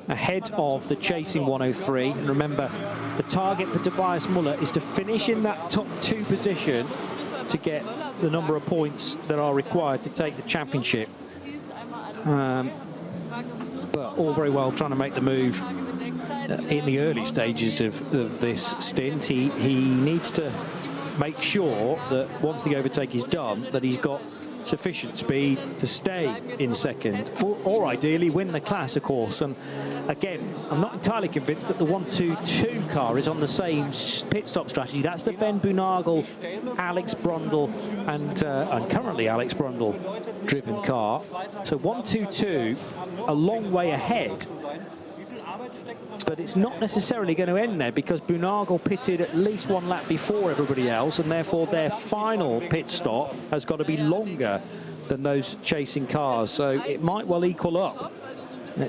ahead of the chasing 103. And remember, the target for Tobias Muller is to finish in that top 2 position to get the number of points that are required to take the championship. But all very well trying to make the move in the early stages of this stint. He needs to make sure that once the overtake is done, that he's got sufficient speed to stay in second, or ideally win the class, of course. And again, I'm not entirely convinced that the 122 car is on the same pit stop strategy. That's the Ben Bunagel, Alex Brundle, and currently Alex Brundle driven car. So 122 a long way ahead But it's not necessarily going to end there, because Bunagel pitted at least one lap before everybody else, and therefore their final pit stop has got to be longer than those chasing cars. So it might well equal up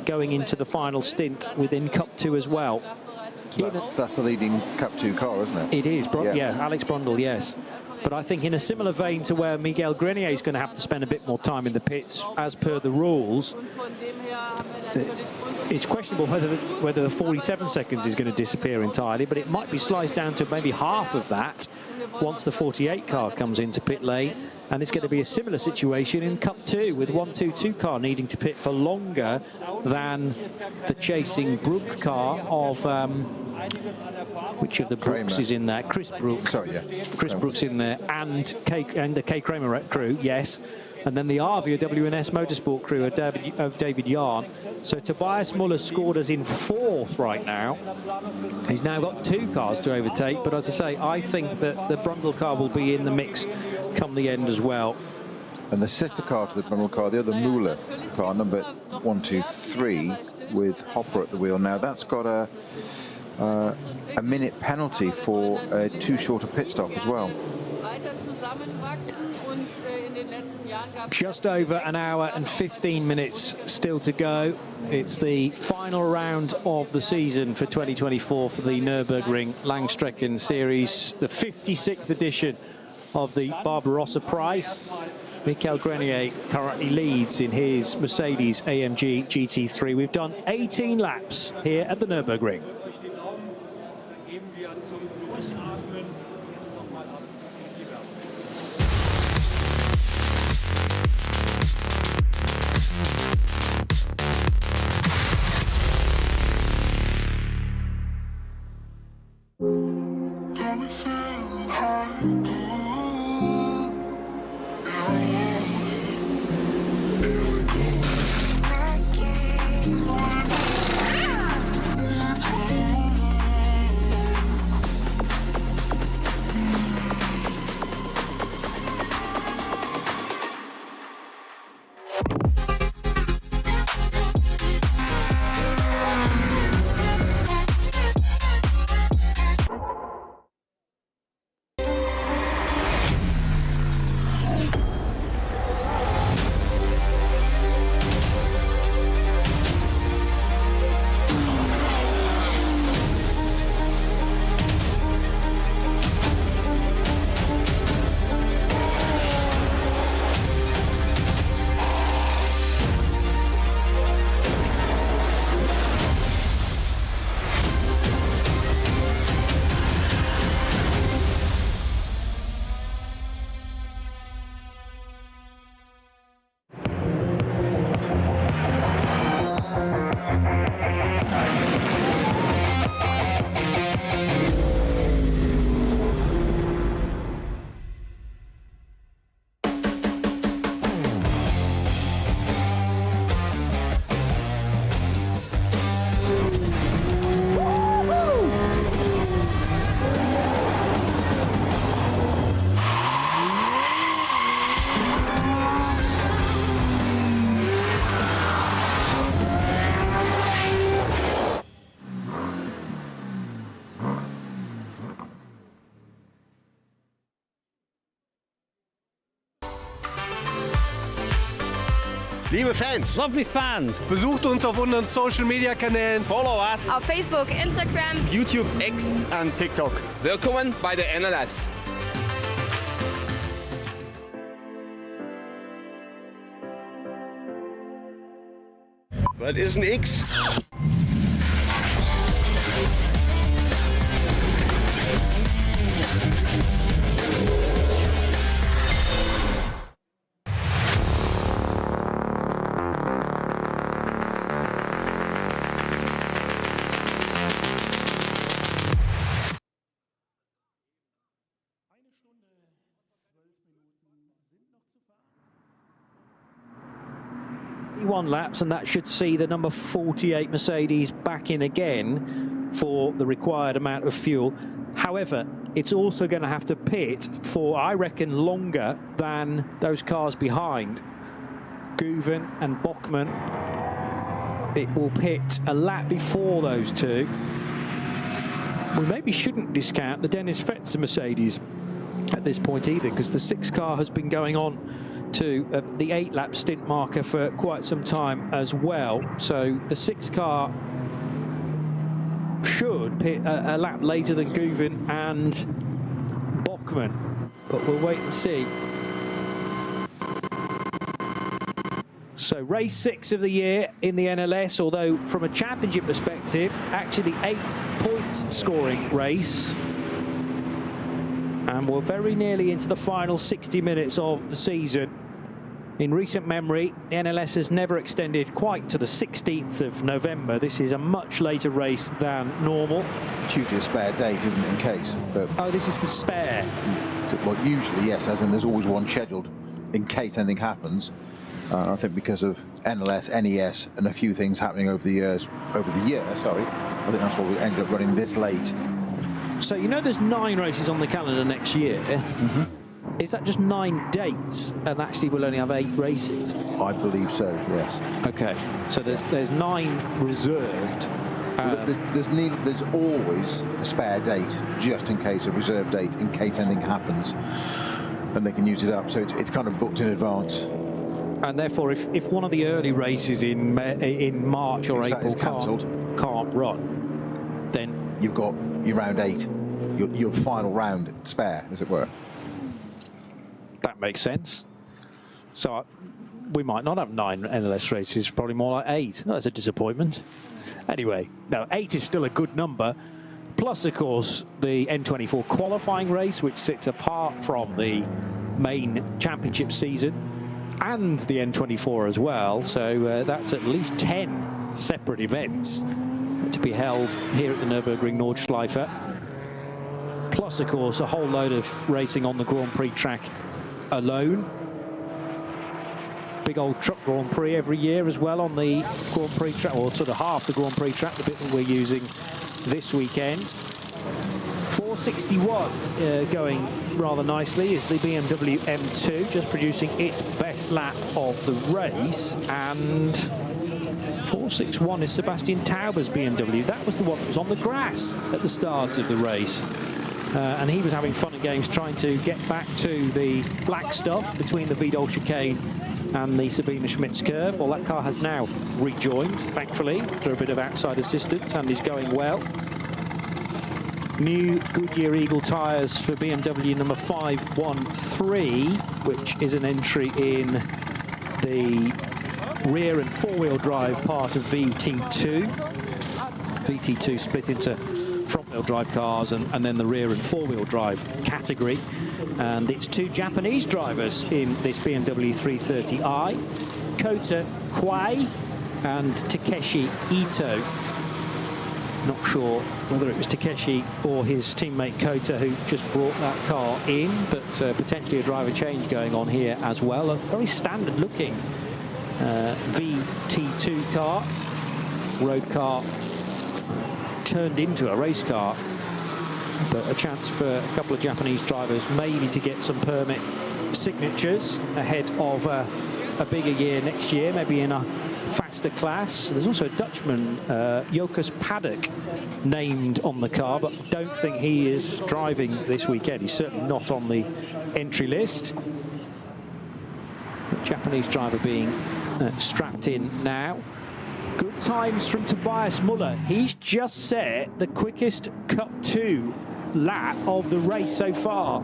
going into the final stint within Cup 2 as well. So that's the leading Cup 2 car, isn't it? It is, yeah, Alex Brundle, yes. But I think in a similar vein to where Miguel Grenier is going to have to spend a bit more time in the pits, as per the rules, it's questionable whether the 47 seconds is going to disappear entirely, but it might be sliced down to maybe half of that once the 48 car comes into pit lane. And it's going to be a similar situation in Cup 2, with 1-2-2 car needing to pit for longer than the chasing Brook car of which of the Brooks is in there? Chris Brooks. Sorry, yeah. Chris Brooks in there, and the K Kramer crew, yes. And then the Arvia WNS Motorsport crew of David Yarn. So Tobias Muller scored us in 4th right now. He's now got 2 cars to overtake, but as I say, I think that the Brundle car will be in the mix come the end as well. And the sister car to the Brundle car, the other Muller car, number 123, with Hopper at the wheel now, that's got a minute penalty for a too short a pit stop as well. Just over an hour and 15 minutes still to go. It's the final round of the season for 2024 for the Nürburgring Langstrecken-Series, the 56th edition of the Barbarossa Prize. Miguel Grenier currently leads in his Mercedes AMG GT3. We've done 18 laps here at the Nürburgring. Liebe Fans, Lovely fans. besucht uns auf unseren Social Media Kanälen. Follow us. Auf Facebook, Instagram, YouTube, X und TikTok. Willkommen bei der NLS. Was ist ein X? Laps, and that should see the number 48 Mercedes back in again for the required amount of fuel. However, it's also going to have to pit for, I reckon, longer than those cars behind. Guven and Bachmann it will pit a lap before those two. We maybe shouldn't discount the Dennis Fetzer Mercedes at this point either, because the 6 car has been going on to the 8-lap stint marker for quite some time as well. So the 6 car should pit a lap later than Guven and Bachmann, but we'll wait and see. So race 6 of the year in the NLS, although from a championship perspective, actually the 8th points scoring race. And we're very nearly into the final 60 minutes of the season. In recent memory, the NLS has never extended quite to the 16th of November. This is a much later race than normal. It's usually a spare date, isn't it, in case? But oh, this is the spare. Well, usually, yes, as in there's always one scheduled in case anything happens. I think because of NLS, NES, and a few things happening over the year, I think that's why we ended up running this late. So, you know, there's 9 races on the calendar next year. Mm-hmm. Is that just 9 dates, and actually we'll only have 8 races? I believe so, yes. Okay, so there's 9 reserved. There's always a spare date, just in case, a reserve date, in case anything happens, and they can use it up. So it's kind of booked in advance. And therefore, if one of the early races in March or April can't run, then you've got your round 8, your final round spare, as it were. That makes sense. So we might not have 9 NLS races, probably more like 8. That's a disappointment. Anyway, no, 8 is still a good number. Plus, of course, the N24 qualifying race, which sits apart from the main championship season, and the N24 as well. So that's at least 10 separate events to be held here at the Nürburgring Nordschleife. Plus, of course, a whole load of racing on the Grand Prix track alone. Big old truck Grand Prix every year as well on the Grand Prix track, or sort of half the Grand Prix track, the bit that we're using this weekend. 461 going rather nicely is the BMW M2, just producing its best lap of the race, and 461 is Sebastian Tauber's BMW. That was the one that was on the grass at the start of the race. And he was having fun and games trying to get back to the black stuff between the Vidal chicane and the Sabine Schmitz curve. Well, that car has now rejoined, thankfully, after a bit of outside assistance, and is going well. New Goodyear Eagle tyres for BMW number 513, which is an entry in the rear and four-wheel drive part of VT2. VT2 split into front-wheel drive cars and then the rear and four-wheel drive category. And it's 2 Japanese drivers in this BMW 330i, Kota Kwai and Takeshi Ito. Not sure whether it was Takeshi or his teammate Kota who just brought that car in, but potentially a driver change going on here as well. A very standard-looking VT2 car, road car turned into a race car, but a chance for a couple of Japanese drivers maybe to get some permit signatures ahead of a bigger year next year, maybe in a faster class. There's also a Dutchman, Jokas Paddock, named on the car, but I don't think he is driving this weekend. He's certainly not on the entry list. The Japanese driver being strapped in now. Good times from Tobias Muller. He's just set the quickest Cup 2 lap of the race so far.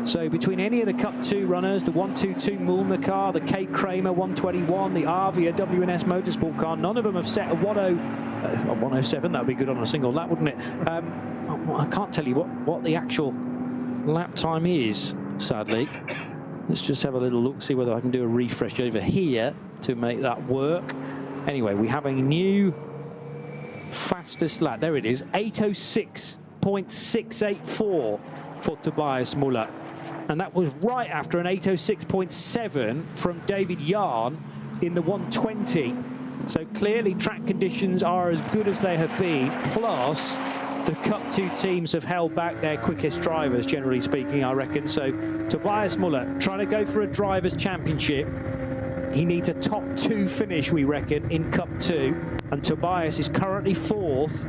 So between any of the Cup 2 runners, the 122 Mullner car, the K Kramer 121, the Arvia WNS Motorsport car, none of them have set a 107. That would be good on a single lap, wouldn't it? I can't tell you what the actual lap time is, sadly. Let's just have a little look, see whether I can do a refresh over here to make that work. Anyway, we have a new fastest lap. There it is, 806.684 for Tobias Muller. And that was right after an 806.7 from David Yarn in the 120. So clearly track conditions are as good as they have been, plus the Cup 2 teams have held back their quickest drivers, generally speaking, I reckon. So Tobias Muller trying to go for a Drivers' Championship. He needs a top 2 finish, we reckon, in Cup 2. And Tobias is currently 4th,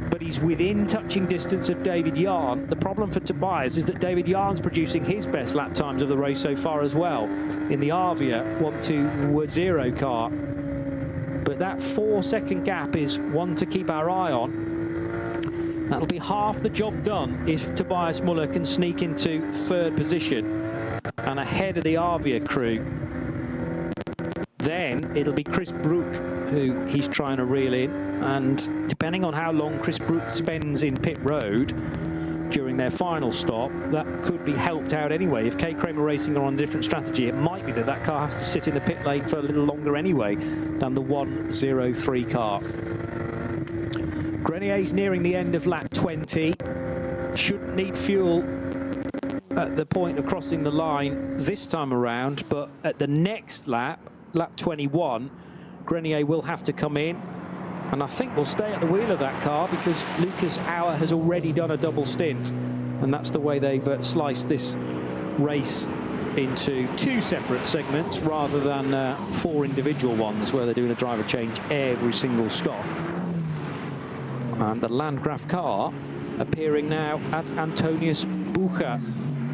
but he's within touching distance of David Yarn. The problem for Tobias is that David Yarn's producing his best lap times of the race so far as well in the Arvia 1-2-0 car. But that 4-second gap is one to keep our eye on. That'll be half the job done if Tobias Muller can sneak into 3rd position and ahead of the Arvia crew. Then it'll be Chris Brook who he's trying to reel in, and depending on how long Chris Brook spends in pit road during their final stop, that could be helped out anyway. If K Kramer Racing are on a different strategy, it might be that that car has to sit in the pit lane for a little longer anyway than the 103 car. Grenier's nearing the end of lap 20. Shouldn't need fuel at the point of crossing the line this time around, but at the next lap, lap 21, Grenier will have to come in, and I think we'll stay at the wheel of that car because Lucas Auer has already done a double stint, and that's the way they've sliced this race into 2 separate segments rather than 4 individual ones where they're doing a driver change every single stop. And the Landgraf car appearing now at Antonius Bucher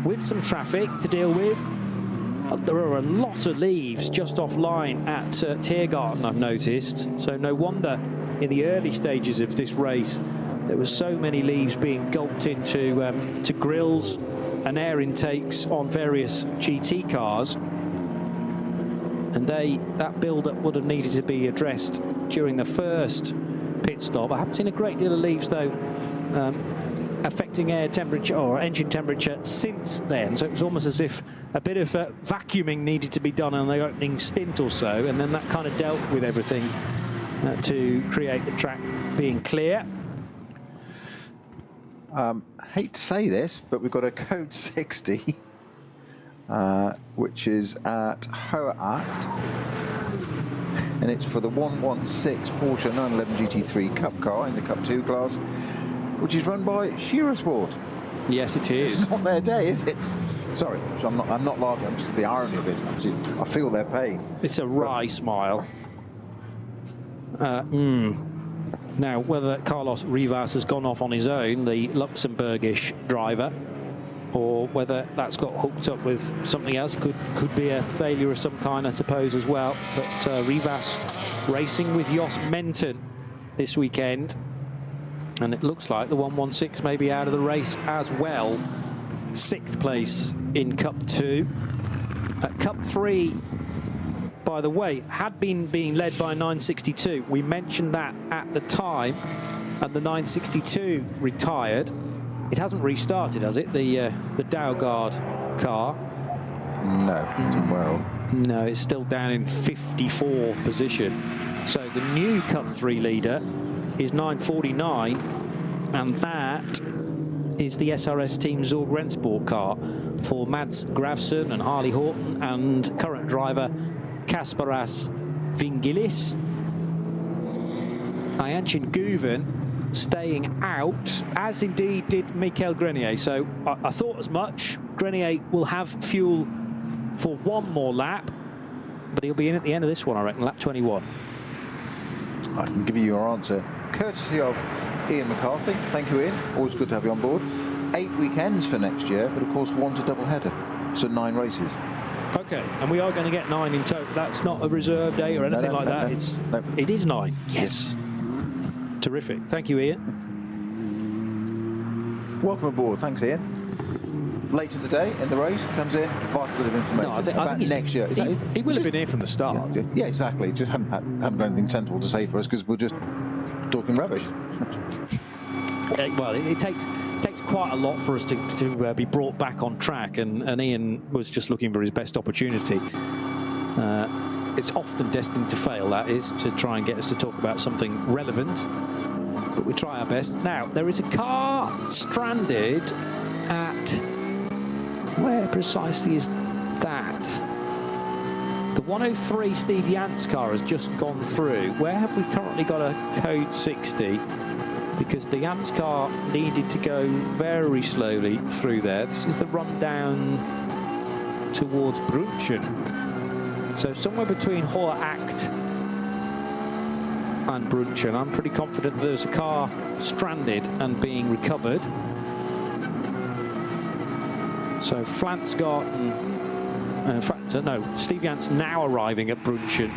with some traffic to deal with. There are a lot of leaves just offline at Tiergarten, I've noticed. So no wonder in the early stages of this race there were so many leaves being gulped into to grills and air intakes on various GT cars. And that build-up would have needed to be addressed during the first pit stop. I haven't seen a great deal of leaves though affecting air temperature or engine temperature since then, so it was almost as if a bit of vacuuming needed to be done on the opening stint or so, and then that kind of dealt with everything to create the track being clear. Hate to say this, but we've got a code 60 which is at Hoacht, and it's for the 116 Porsche 911 GT3 Cup car in the Cup 2 class, which is run by Shearer Sport. Yes, it is. It's not their day, is it? Sorry, I'm not laughing. I'm just the irony of it. I feel their pain. It's a wry smile. Now, whether Carlos Rivas has gone off on his own, the Luxembourgish driver, or whether that's got hooked up with something else, could be a failure of some kind, I suppose, as well. But Rivas racing with Jos Menton this weekend. And it looks like the 116 may be out of the race as well. 6th place in Cup 2. At Cup 3, by the way, had been being led by 962. We mentioned that at the time, and the 962 retired. It hasn't restarted, has it? The Daugard car. No, well. No, it's still down in 54th position. So the new Cup 3 leader is 949, and that is the SRS Team Zorg Rennsport car for Mads Gravson and Harley Horton and current driver Kasparas Vingilis. Ayanchin Guven staying out, as indeed did Michael Grenier. So I thought as much. Grenier will have fuel for 1 more lap, but he'll be in at the end of this one, I reckon, lap 21. I can give you your answer courtesy of Ian McCarthy. Thank you, Ian. Always good to have you on board. 8 weekends for next year, but of course 1's a double header, so 9 races. Okay, and we are going to get 9 in total. That's not a reserve day or anything like that. It is 9. Yes. Terrific. Thank you, Ian. Welcome aboard. Thanks, Ian. Late in the day in the race, comes in, vital bit of information about next year. He will have been here from the start. Yeah, exactly. Just hadn't got anything sensible to say for us because we're just talking rubbish. Well, it takes quite a lot for us to be brought back on track, and Ian was just looking for his best opportunity. It's often destined to fail, that is, to try and get us to talk about something relevant, but we try our best. Now, there is a car stranded at... Where precisely is that? The 103 Steve Yant's car has just gone through. Where have we currently got a code 60? Because the Yant's car needed to go very slowly through there. This is the run down towards Brunchen. So somewhere between Hohe Acht and Brunchen. I'm pretty confident there's a car stranded and being recovered. So Flansgarten, in fact, no, Steve Jans now arriving at Brunchen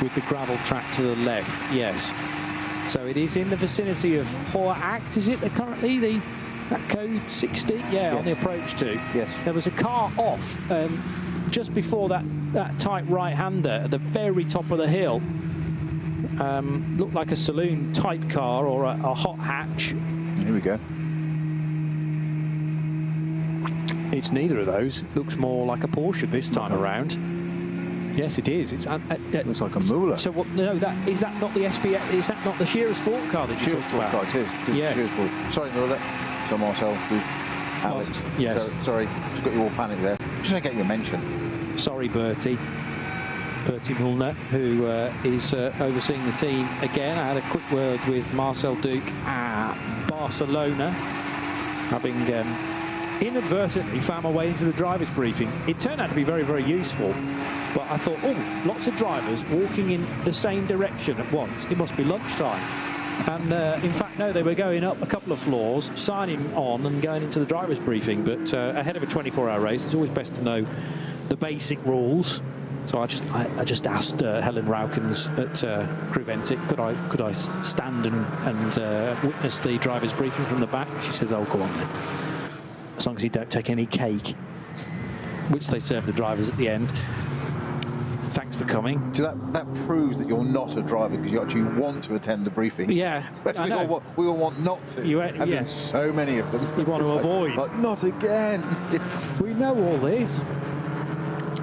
with the gravel track to the left, yes. So it is in the vicinity of Hohe Acht, is it currently, that code 60? Yeah, yes. On the approach to. Yes. There was a car off just before that tight right-hander at the very top of the hill. Looked like a saloon type car or a hot hatch. Here we go. It's neither of those. Looks more like a Porsche this time around. Yes, it is. It's looks like a Moolah. So what? No, is that not the SBA? Is that not the Shearer Sport car that you talked about? Car, it is. Yes. Sorry, Moolah. So Marcel, Alex. Yes. So, sorry, just got you all panicked there. Just to get your mention. Sorry, Bertie Milner, who is overseeing the team again. I had a quick word with Marcel Duke at Barcelona, having inadvertently found my way into the drivers' briefing. It turned out to be very, very useful, but I thought, oh, lots of drivers walking in the same direction at once. It must be lunchtime. And in fact, no, they were going up a couple of floors, signing on and going into the drivers' briefing. But ahead of a 24-hour race, it's always best to know the basic rules. So I just asked Helen Raukens at Creventic, could I stand and witness the driver's briefing from the back? She says, oh, go on then. As long as you don't take any cake, which they serve the drivers at the end. Thanks for coming. So that proves that you're not a driver because you actually want to attend the briefing. Yeah, I know. We all want not to. There's so many of them. You want to avoid. Like, not again. We know all this.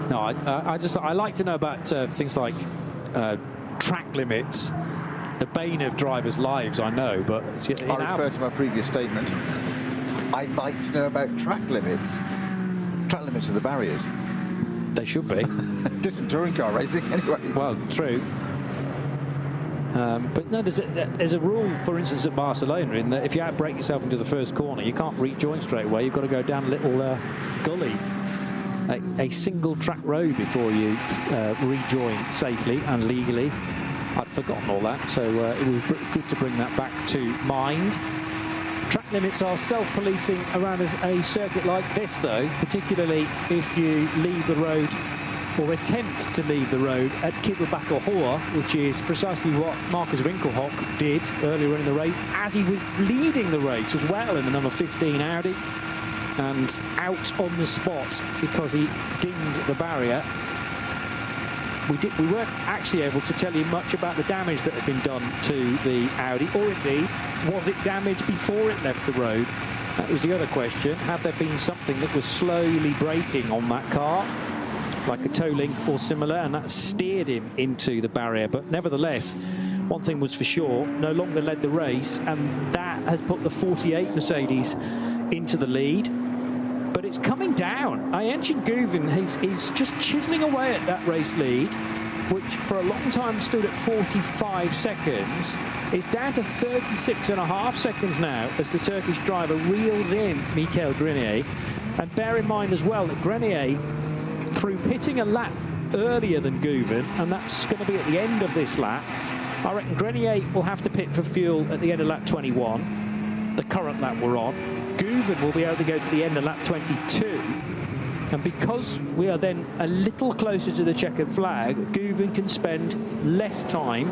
No, I like to know about things like track limits, the bane of drivers' lives. I know, but I refer to my previous statement. I like to know about track limits. Track limits are the barriers. They should be. Distant touring car racing, anyway. Well, true. But no, there's a rule, for instance, at Barcelona, in that if you outbrake yourself into the first corner, you can't rejoin straight away. You've got to go down a little gully, a single track road before you rejoin safely and legally. I'd forgotten all that, so it was good to bring that back to mind. Track limits are self-policing around a circuit like this, though, particularly if you leave the road or attempt to leave the road at Kittelbacher Hohe, which is precisely what Marcus Winkelhock did earlier in the race, as he was leading the race as well in the number 15 Audi, and out on the spot because he dinged the barrier. We weren't actually able to tell you much about the damage that had been done to the Audi, or indeed, was it damaged before it left the road? That was the other question. Had there been something that was slowly braking on that car, like a toe link or similar, and that steered him into the barrier? But nevertheless, one thing was for sure, no longer led the race, and that has put the 48 Mercedes into the lead. But it's coming down. Ayenchen Guven is just chiseling away at that race lead, which for a long time stood at 45 seconds. It's down to 36.5 seconds now as the Turkish driver reels in Michael Grenier. And bear in mind as well that Grenier, through pitting a lap earlier than Guven, and that's going to be at the end of this lap, I reckon Grenier will have to pit for fuel at the end of lap 21, the current lap we're on. Guven will be able to go to the end of lap 22, and because we are then a little closer to the checkered flag, Guven can spend less time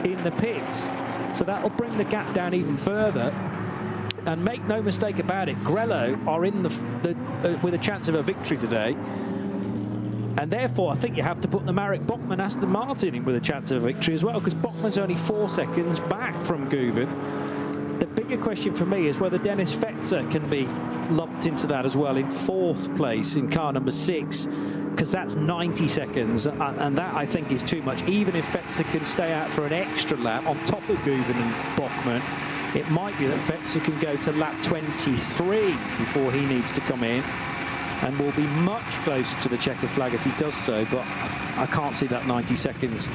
in the pits, so that will bring the gap down even further. And make no mistake about it, Grello are in with a chance of a victory today, and therefore I think you have to put the Marek Bachmann Aston Martin in with a chance of a victory as well, because Bachmann's only 4 seconds back from Guven. The bigger question for me is whether Dennis Fetzer can be lumped into that as well in 4th place in car number 6, because that's 90 seconds, and that I think is too much. Even if Fetzer can stay out for an extra lap on top of Guven and Bachmann, it might be that Fetzer can go to lap 23 before he needs to come in, and will be much closer to the checkered flag as he does so. But I can't see that 90 seconds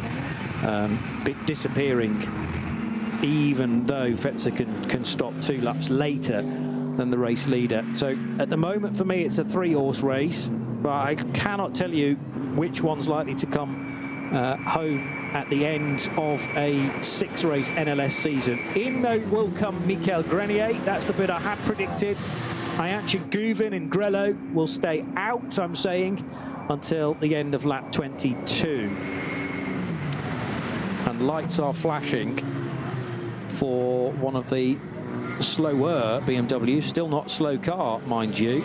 disappearing, even though Fetzer can stop 2 laps later than the race leader. So at the moment for me it's a 3-horse race, but I cannot tell you which one's likely to come home at the end of a 6-race NLS season. In though will come Michael Grenier. That's the bit I had predicted. Ayhancan Guven and Grello will stay out, I'm saying, until the end of lap 22. And lights are flashing for one of the slower BMWs, still not slow car, mind you.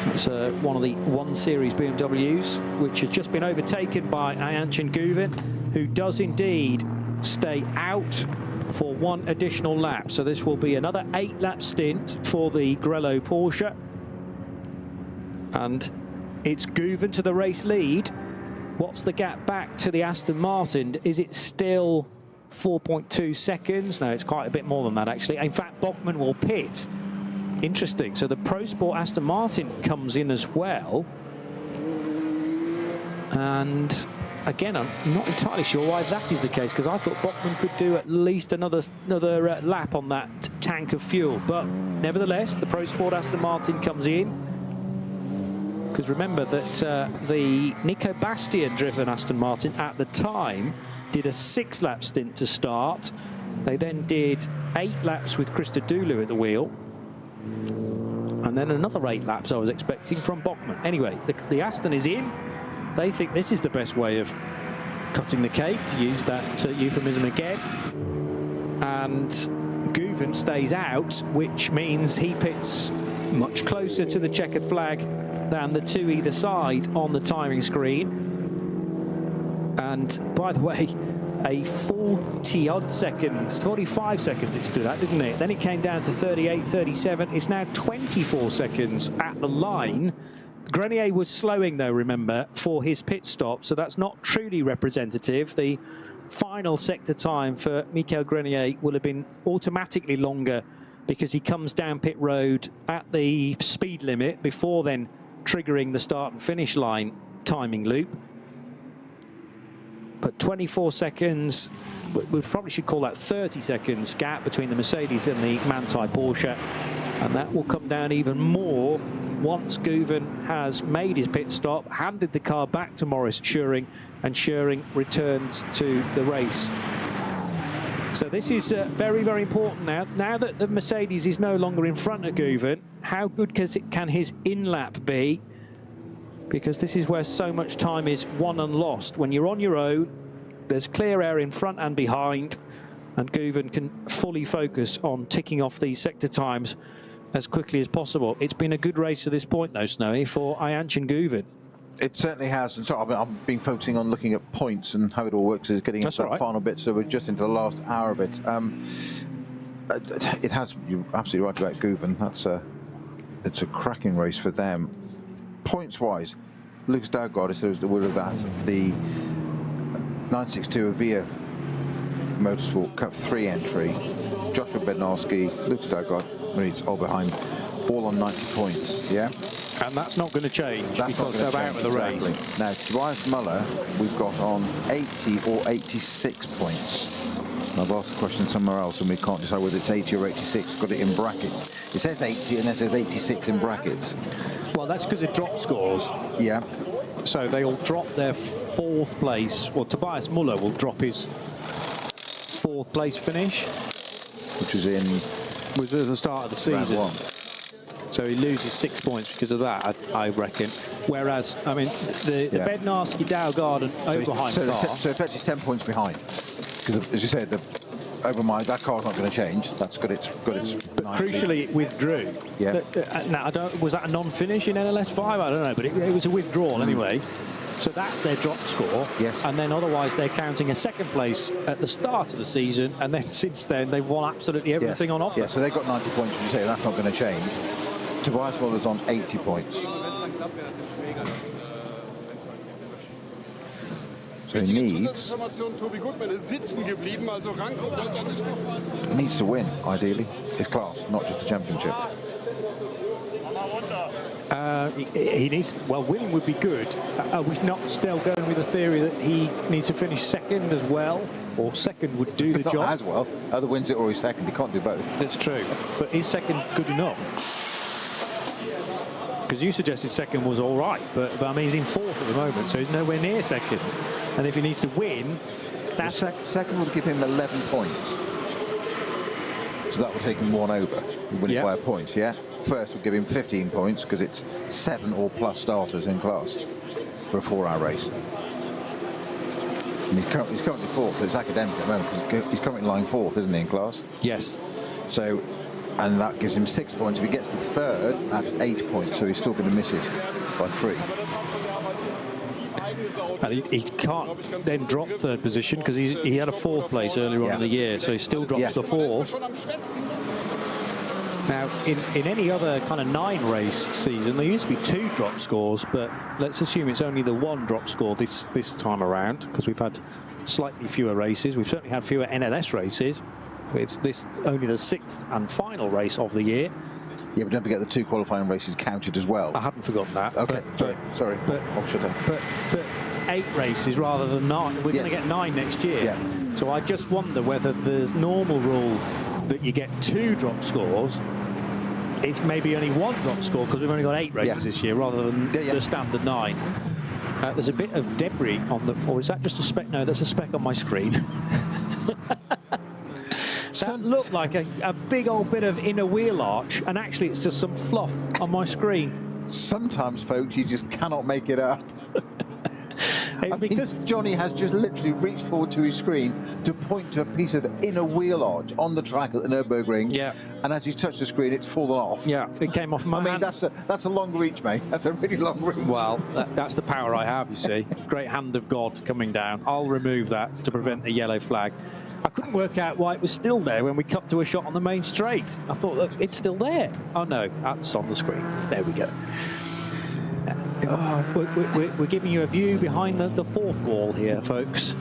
It's one of the 1 Series BMWs, which has just been overtaken by Ayhancan Guven, who does indeed stay out for 1 additional lap. So this will be another 8-lap stint for the Grello Porsche. And it's Guven to the race lead. What's the gap back to the Aston Martin? Is it still 4.2 seconds? No, it's quite a bit more than that, actually. In fact, Bogman will pit. Interesting. So the Pro Sport Aston Martin comes in as well. And again, I'm not entirely sure why that is the case, because I thought Bogman could do at least another lap on that tank of fuel. But nevertheless, the Pro Sport Aston Martin comes in. Because remember that the Nico Bastian-driven Aston Martin at the time did a 6-lap stint to start. They then did 8 laps with Christodoulou at the wheel. And then another 8 laps I was expecting from Bogman. Anyway, the Aston is in. They think this is the best way of cutting the cake, to use that euphemism again. And Guven stays out, which means he pits much closer to the checkered flag than the 2 either side on the timing screen. And by the way, a 40-odd seconds, 45 seconds it stood at, didn't it? Then it came down to 38, 37. It's now 24 seconds at the line. Grenier was slowing, though, remember, for his pit stop, so that's not truly representative. The final sector time for Michael Grenier will have been automatically longer because he comes down pit road at the speed limit before then triggering the start and finish line timing loop. But 24 seconds, we probably should call that 30 seconds gap between the Mercedes and the Manthey Porsche. And that will come down even more once Guven has made his pit stop, handed the car back to Maurice Schuring, and Schuring returns to the race. So this is very, very important now. Now that the Mercedes is no longer in front of Guven, how good can his in-lap be? Because this is where so much time is won and lost. When you're on your own, there's clear air in front and behind, and Guven can fully focus on ticking off these sector times as quickly as possible. It's been a good race to this point, though, Snowy, for Ayhancan Guven. It certainly has, and so I've been focusing on looking at points and how it all works, is getting into that final bit, so we're just into the last hour of it. It has, you're absolutely right about Guven. It's a cracking race for them. Points-wise, Lucas Daugaard is the winner of that. The 962 Avia Motorsport Cup 3 entry. Joshua Bednarski, Lucas Daugaard, Maritz all behind, all on 90 points, yeah? And that's not going to change because they're out of the race. Now, Tobias Muller, we've got on 80 or 86 points. I've asked the question somewhere else and we can't decide whether it's 80 or 86. Got it in brackets. It says 80 and then it says 86 in brackets. Well, that's because it drop scores. Yeah. So they'll drop their 4th place. Well, Tobias Muller will drop his 4th place finish, which was at the start of the season. Round 1. So he loses 6 points because of that, I reckon. Whereas, I mean, the Bednarski, Daugaard and Oberheim car. So effectively 10 points behind. Because, as you said, that car's not going to change. That's got its. But 90. Crucially, it withdrew. Yeah. Now, was that a non-finish in NLS 5? I don't know, but it was a withdrawal anyway. So that's their drop score. Yes. And then otherwise they're counting a 2nd place at the start of the season, and then since then they've won absolutely everything on offer. Yeah. So they've got 90 points. As you say, that's not going to change. Tobias Muller's on 80 points. So he needs to win, ideally. His class, not just the championship. He needs, well, winning would be good. Are we not still going with the theory that he needs to finish 2nd as well? Or 2nd would do the job? Not as well. Either wins it or he's 2nd. He can't do both. That's true. But is 2nd good enough? because you suggested second was all right, but I mean, he's in fourth at the moment, so he's nowhere near second. And if he needs to win, that's... Second would give him 11 points. So that will take him 1 over. He'll win it by a point, yeah? First will give him 15 points because it's 7 or plus starters in class for a 4-hour race. And he's currently fourth. It's academic at the moment because he's currently lying fourth, isn't he, in class? Yes. So, and that gives him 6 points. If he gets to third, that's 8 points. So he's still going to miss it by 3. And he can't then drop third position because he had a 4th place earlier on in the year, so he still drops the 4th. Now, in any other kind of 9-race season, there used to be 2 drop scores, but let's assume it's only the 1 drop score this time around, because we've had slightly fewer races. We've certainly had fewer NLS races, with this only the 6th and final race of the year. Yeah, but don't forget the 2 qualifying races counted as well. I hadn't forgotten that. Okay, sorry. I'll shut up. But 8 races rather than 9. We're going to get 9 next year. Yeah. So I just wonder whether there's normal rule that you get 2 drop scores. It's maybe only 1 drop score because we've only got 8 races this year rather than the standard 9. There's a bit of debris on the... Or is that just a speck? No, that's a speck on my screen. That looked like a big old bit of inner wheel arch, and actually it's just some fluff on my screen. Sometimes, folks, you just cannot make it up. Because Johnny has just literally reached forward to his screen to point to a piece of inner wheel arch on the track at the Nürburgring. Yeah. And as he's touched the screen, it's fallen off. Yeah, it came off my hand. That's a long reach, mate. That's a really long reach. Well, that's the power I have, you see. Great hand of God coming down. I'll remove that to prevent the yellow flag. I couldn't work out why it was still there when we cut to a shot on the main straight. I thought, look, it's still there. Oh, no, that's on the screen. There we go. We're giving you a view behind the 4th wall here, folks.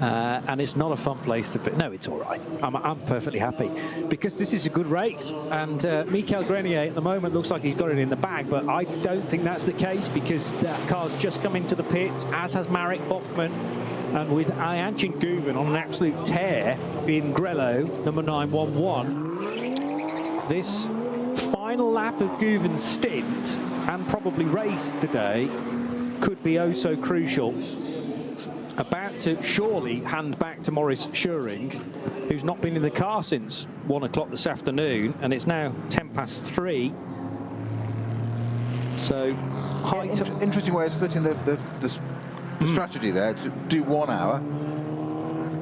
And it's not a fun place to fit. No, it's all right. I'm perfectly happy because this is a good race. And Michael Grenier at the moment looks like he's got it in the bag, but I don't think that's the case because that car's just come into the pits, as has Marek Bokman. And with Ayanchin Guven on an absolute tear in Grello, number 911, this final lap of Guven's stint and probably race today could be oh so crucial. About to surely hand back to Maurice Schuring, who's not been in the car since 1 o'clock this afternoon, and it's now 3:10. So, interesting way of splitting the strategy there, to do 1 hour,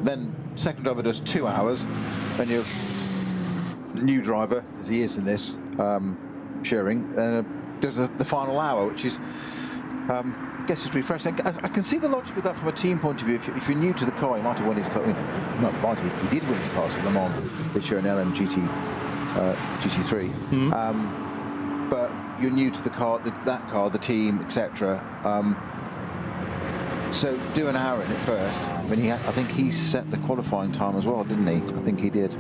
then second driver does 2 hours, then your new driver, as he is in this, Schuring, does the final hour, which is, I guess it's refreshing. I can see the logic of that from a team point of view. If you're new to the car, you might have won his class. He did win his class at Le Mans this year in LM GT3. But you're new to the car, that car, the team, etc. So do an hour in it first. I mean, I think he set the qualifying time as well, didn't he? I think he did.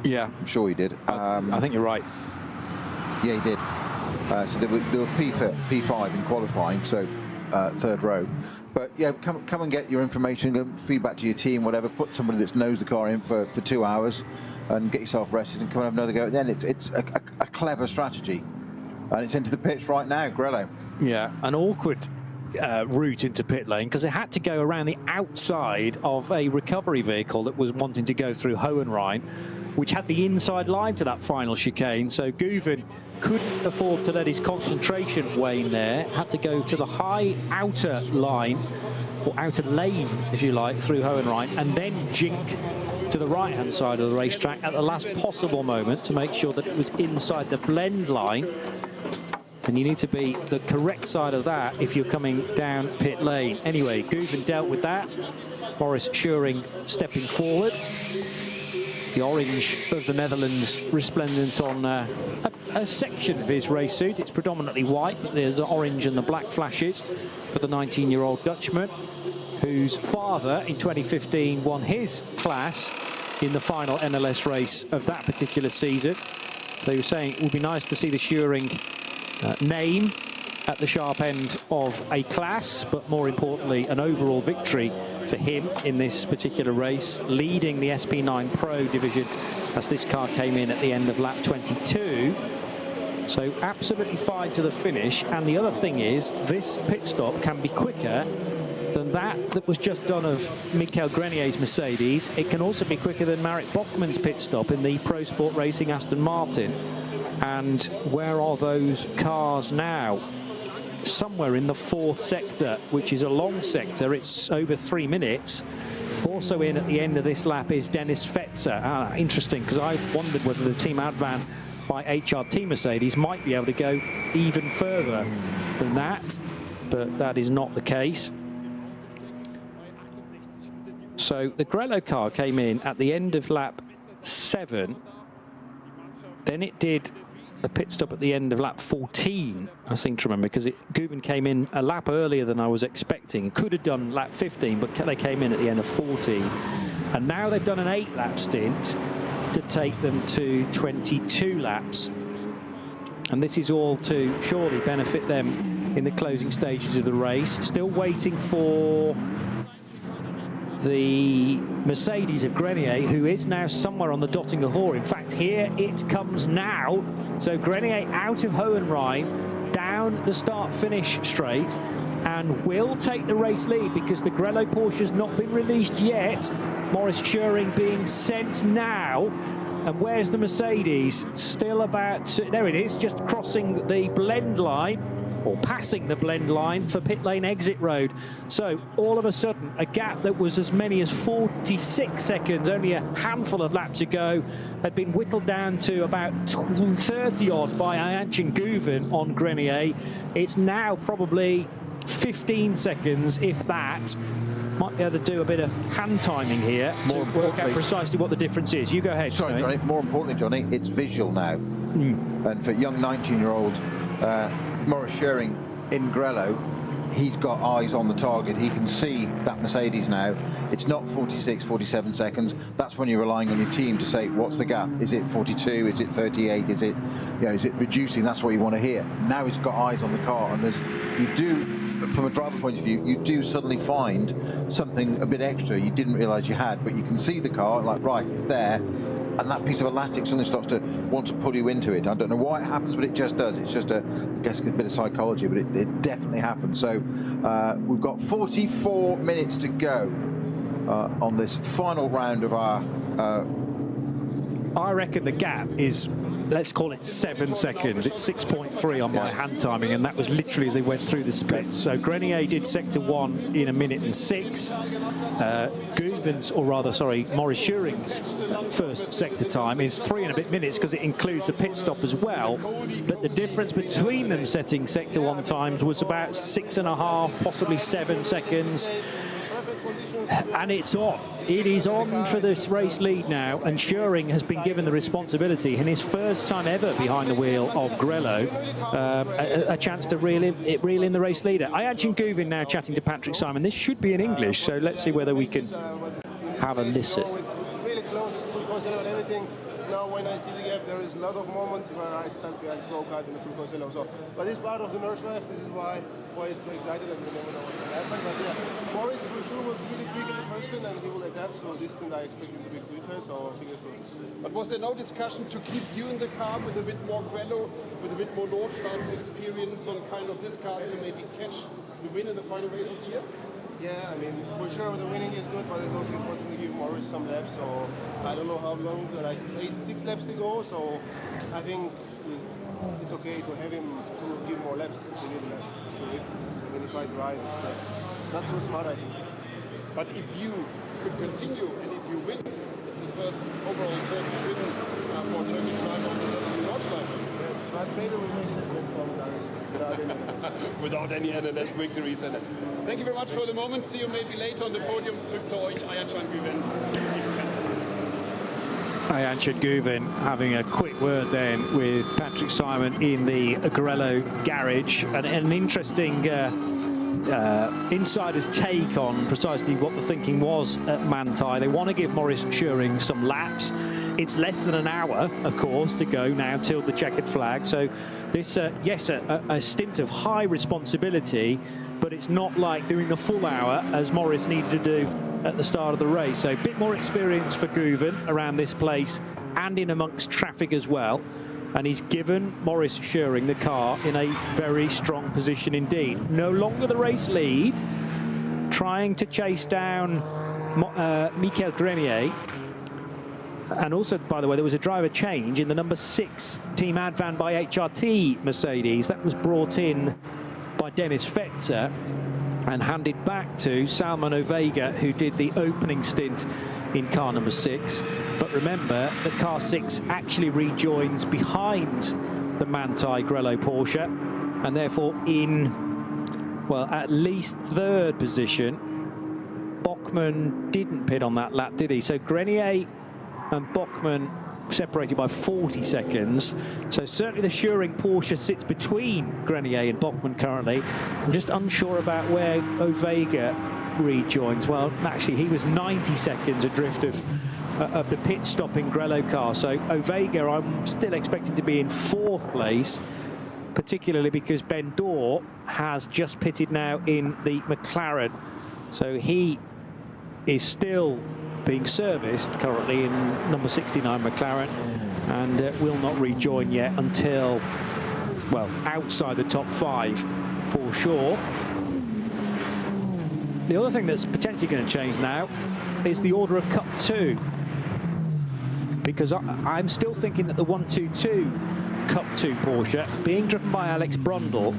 Yeah, I'm sure he did. I think you're right. Yeah, he did. So they were P5 in qualifying, so 3rd row. But yeah, come and get your information, feedback to your team, whatever. Put somebody that knows the car in for 2 hours, and get yourself rested and come and have another go. Then it's a clever strategy, and it's into the pits right now, Grello. Yeah, an awkward route into pit lane because it had to go around the outside of a recovery vehicle that was wanting to go through Hohenrhein, which had the inside line to that final chicane. So Guven couldn't afford to let his concentration wane there, had to go to the high outer line, or outer lane, if you like, through Hohenrhein, and then jink to the right-hand side of the racetrack at the last possible moment to make sure that it was inside the blend line. And you need to be the correct side of that if you're coming down pit lane. Anyway, Guven dealt with that. Maurice Schuring stepping forward. The orange of the Netherlands resplendent on a section of his race suit. It's predominantly white, but there's orange and the black flashes for the 19-year-old Dutchman, whose father in 2015 won his class in the final NLS race of that particular season. So he was saying it would be nice to see the Schuring name at the sharp end of a class, but more importantly, an overall victory for him in this particular race, leading the SP9 Pro division as this car came in at the end of lap 22. So absolutely fine to the finish. And the other thing is, this pit stop can be quicker than that was just done of Michael Grenier's Mercedes. It can also be quicker than Marek Bachmann's pit stop in the Pro Sport Racing Aston Martin. And where are those cars now? Somewhere in the 4th sector, which is a long sector. It's over 3 minutes. Also in at the end of this lap is Dennis Fetzer. Interesting, because I wondered whether the Team Advan by HRT Mercedes might be able to go even further than that, but that is not the case. So the Grello car came in at the end of lap 7. Then it did a pit stop at the end of lap 14, I seem to remember, because Guven came in a lap earlier than I was expecting. Could have done lap 15, but they came in at the end of 14. And now they've done an 8-lap stint to take them to 22 laps. And this is all to surely benefit them in the closing stages of the race. Still waiting for the Mercedes of Grenier, who is now somewhere on the Dottinger Hor. In fact, here it comes now. So Grenier out of Hohenrhein, down the start-finish straight, and will take the race lead because the Grello Porsche has not been released yet. Maurice Schuring being sent now. And where's the Mercedes? Still about there it is, just crossing the blend line, or passing the blend line for pit lane exit road. So all of a sudden, a gap that was as many as 46 seconds only a handful of laps ago had been whittled down to about 30 odd by Ayanchin Guven on Grenier. It's now probably 15 seconds, if that. Might be able to do a bit of hand timing here to work out precisely what the difference is. You go ahead. Sorry, Johnny. More importantly, Johnny, it's visual now. And for young 19-year-old Maurice Schuring in Grello, he's got eyes on the target. He can see that Mercedes now. It's not 46, 47 seconds. That's when you're relying on your team to say, what's the gap? Is it 42? Is it 38? Is it, is it reducing? That's what you want to hear. Now he's got eyes on the car, and you do, from a driver point of view, you do suddenly find something a bit extra you didn't realize you had, but you can see the car, like, right, it's there. And that piece of elastic suddenly starts to want to pull you into it. I don't know why it happens, but it just does. It's just I guess a bit of psychology, but it definitely happens. So we've got 44 minutes to go on this final round of our... I reckon the gap is, let's call it 7 seconds. It's 6.3 on my hand timing, and that was literally as they went through the splits. So Grenier did sector 1 in 1 minute and 6. Guven's, or rather, sorry, Maurice Schuring's first sector time is 3 and a bit minutes because it includes the pit stop as well. But the difference between them setting sector 1 times was about 6.5, possibly 7 seconds. And it's on. It is on for this race lead now, and Schuring has been given the responsibility in his first time ever behind the wheel of Grello, a chance to reel in the race leader. Ayanchin Guven now chatting to Patrick Simon. This should be in English, so let's see whether we can have a listen. Really close to everything. Now when I see the gap, there is a lot of moments where I stand behind slow cars in the full concealer. So, but it's part of the Nürburgring. This is why it's so excited, and we never know what's going to happen. But yeah, Maurice for sure was really quick in the first stint, and he will adapt. So this stint I expect him to be quicker. So fingers crossed. But was there no discussion to keep you in the car with a bit more Grello, with a bit more Nordschleife experience on kind of this cars to maybe catch the win in the final race of the year? Yeah, I mean, for sure the winning is good, but it's also important to give Maurice some laps. So I don't know how long, like 6 laps to go. So I think it's okay to have him to give more laps, to give laps. So if I drive, it's not so smart, I think. But if you could continue and if you win, it's the first overall Turkish win for a Turkish driver on the Nordschleife. Yes, but maybe we will get without any NLS victories. Thank you very much for the moment. See you maybe later on the podium. Zurück zu euch, Ayanchin Guven. Ayanchin Guven having a quick word then with Patrick Simon in the Grello garage. An interesting insider's take on precisely what the thinking was at Manthey. They want to give Maurice Schuring some laps. It's less than an hour, of course, to go now till the checkered flag. So this, yes, a stint of high responsibility, but it's not like doing the full hour as Maurice needed to do at the start of the race. So a bit more experience for Guven around this place and in amongst traffic as well. and he's given Maurice Schuring the car in a very strong position indeed. No longer the race lead, trying to chase down Michael Grenier. And also, by the way, there was a driver change in the number 6 Team Advan by HRT Mercedes. That was brought in by Dennis Fetzer and handed back to Salman Ovega, who did the opening stint in car number 6. But remember that car 6 actually rejoins behind the Manthey Grello Porsche, and therefore in, well, at least 3rd position. Bachmann didn't pit on that lap, did he? So Grenier and Bachmann separated by 40 seconds. So certainly the Schuring Porsche sits between Grenier and Bachmann currently. I'm just unsure about where Ovega rejoins. Well, actually, he was 90 seconds adrift of the pit stopping Grello car. So Ovega, I'm still expecting to be in 4th place, particularly because Ben Dorr has just pitted now in the McLaren. So he is still being serviced currently in number 69 McLaren, and will not rejoin yet until, well, outside the top 5 for sure. The other thing that's potentially going to change now is the order of Cup 2, because I'm still thinking that the 122 Cup 2 Porsche, being driven by Alex Brundle,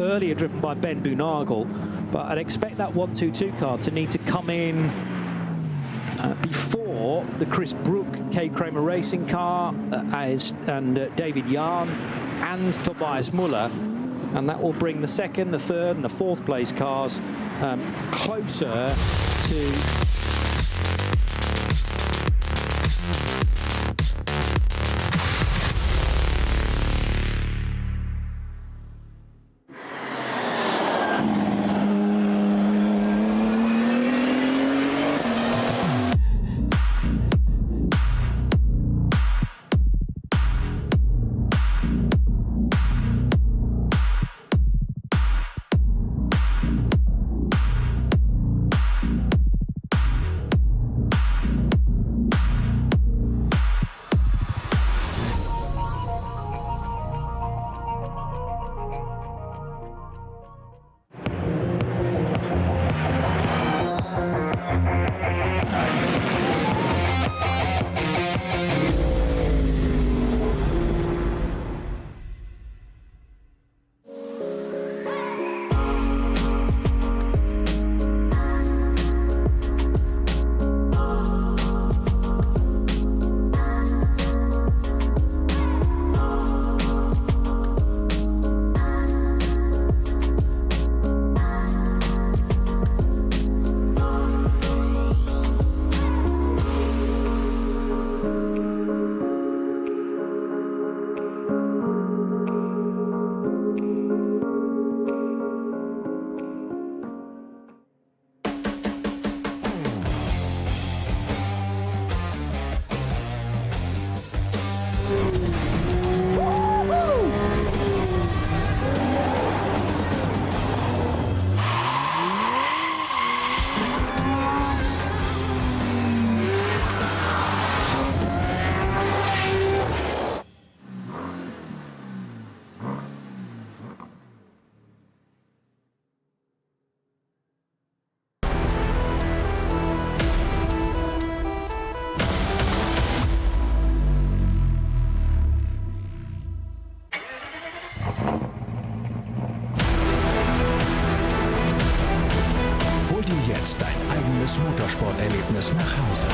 earlier driven by Ben Boonagel, but I'd expect that 122 car to need to come in before the Chris Brook K. Kramer Racing car and David Yarn and Tobias Muller, and that will bring the 2nd, the 3rd and the 4th place cars closer to Motorsporterlebnis nach Hause.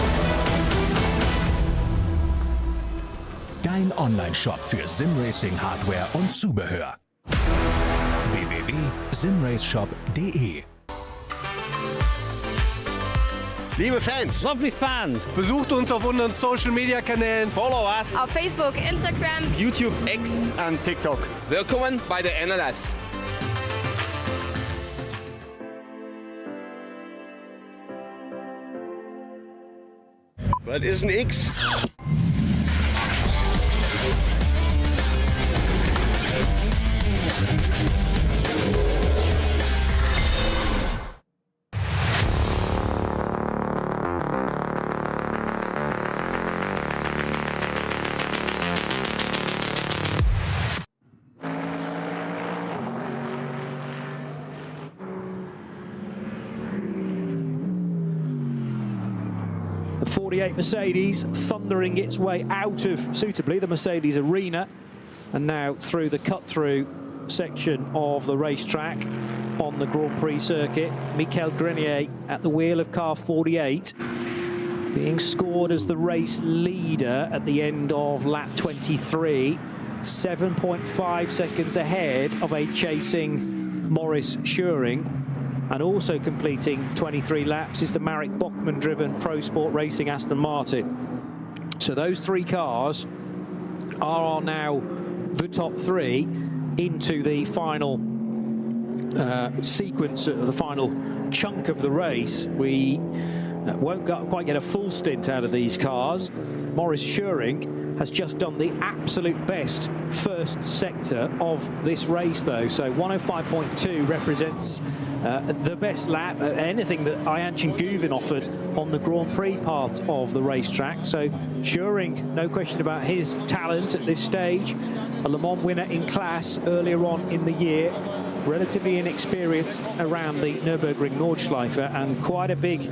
Dein Online-Shop für Simracing-Hardware und Zubehör. www.simraceshop.de. Liebe Fans, Lovely fans, besucht uns auf unseren Social-Media-Kanälen. follow us. Auf Facebook, Instagram, YouTube, X und TikTok. Willkommen bei der NLS. Was ist ein X? 48 Mercedes thundering its way out of, suitably, the Mercedes arena, and now through the cut-through section of the racetrack on the Grand Prix circuit. Michael Grenier at the wheel of car 48, being scored as the race leader at the end of lap 23, 7.5 seconds ahead of a chasing Maurice Schuring. And also completing 23 laps is the Marek Bachmann-driven Pro Sport Racing Aston Martin. So those three cars are now the top three into the final sequence, the final chunk of the race. We won't quite get a full stint out of these cars. Maurice Schuring has just done the absolute best first sector of this race, though. So 105.2 represents the best lap, anything that Ayhancan Guven offered on the Grand Prix part of the racetrack. So Schuring, no question about his talent at this stage. A Le Mans winner in class earlier on in the year, relatively inexperienced around the Nürburgring Nordschleife, and quite a big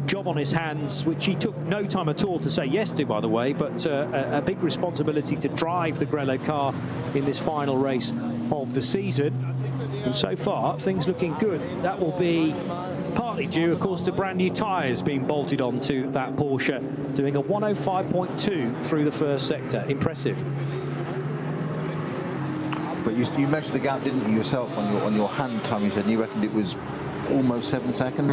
job on his hands, which he took no time at all to say yes to, by the way, but a big responsibility to drive the Grello car in this final race of the season. And so far, things looking good. That will be partly due, of course, to brand new tyres being bolted onto that Porsche, doing a 105.2 through the first sector. Impressive. But you measured the gap, didn't you, yourself on your hand time? You said you reckoned it was almost 7 seconds.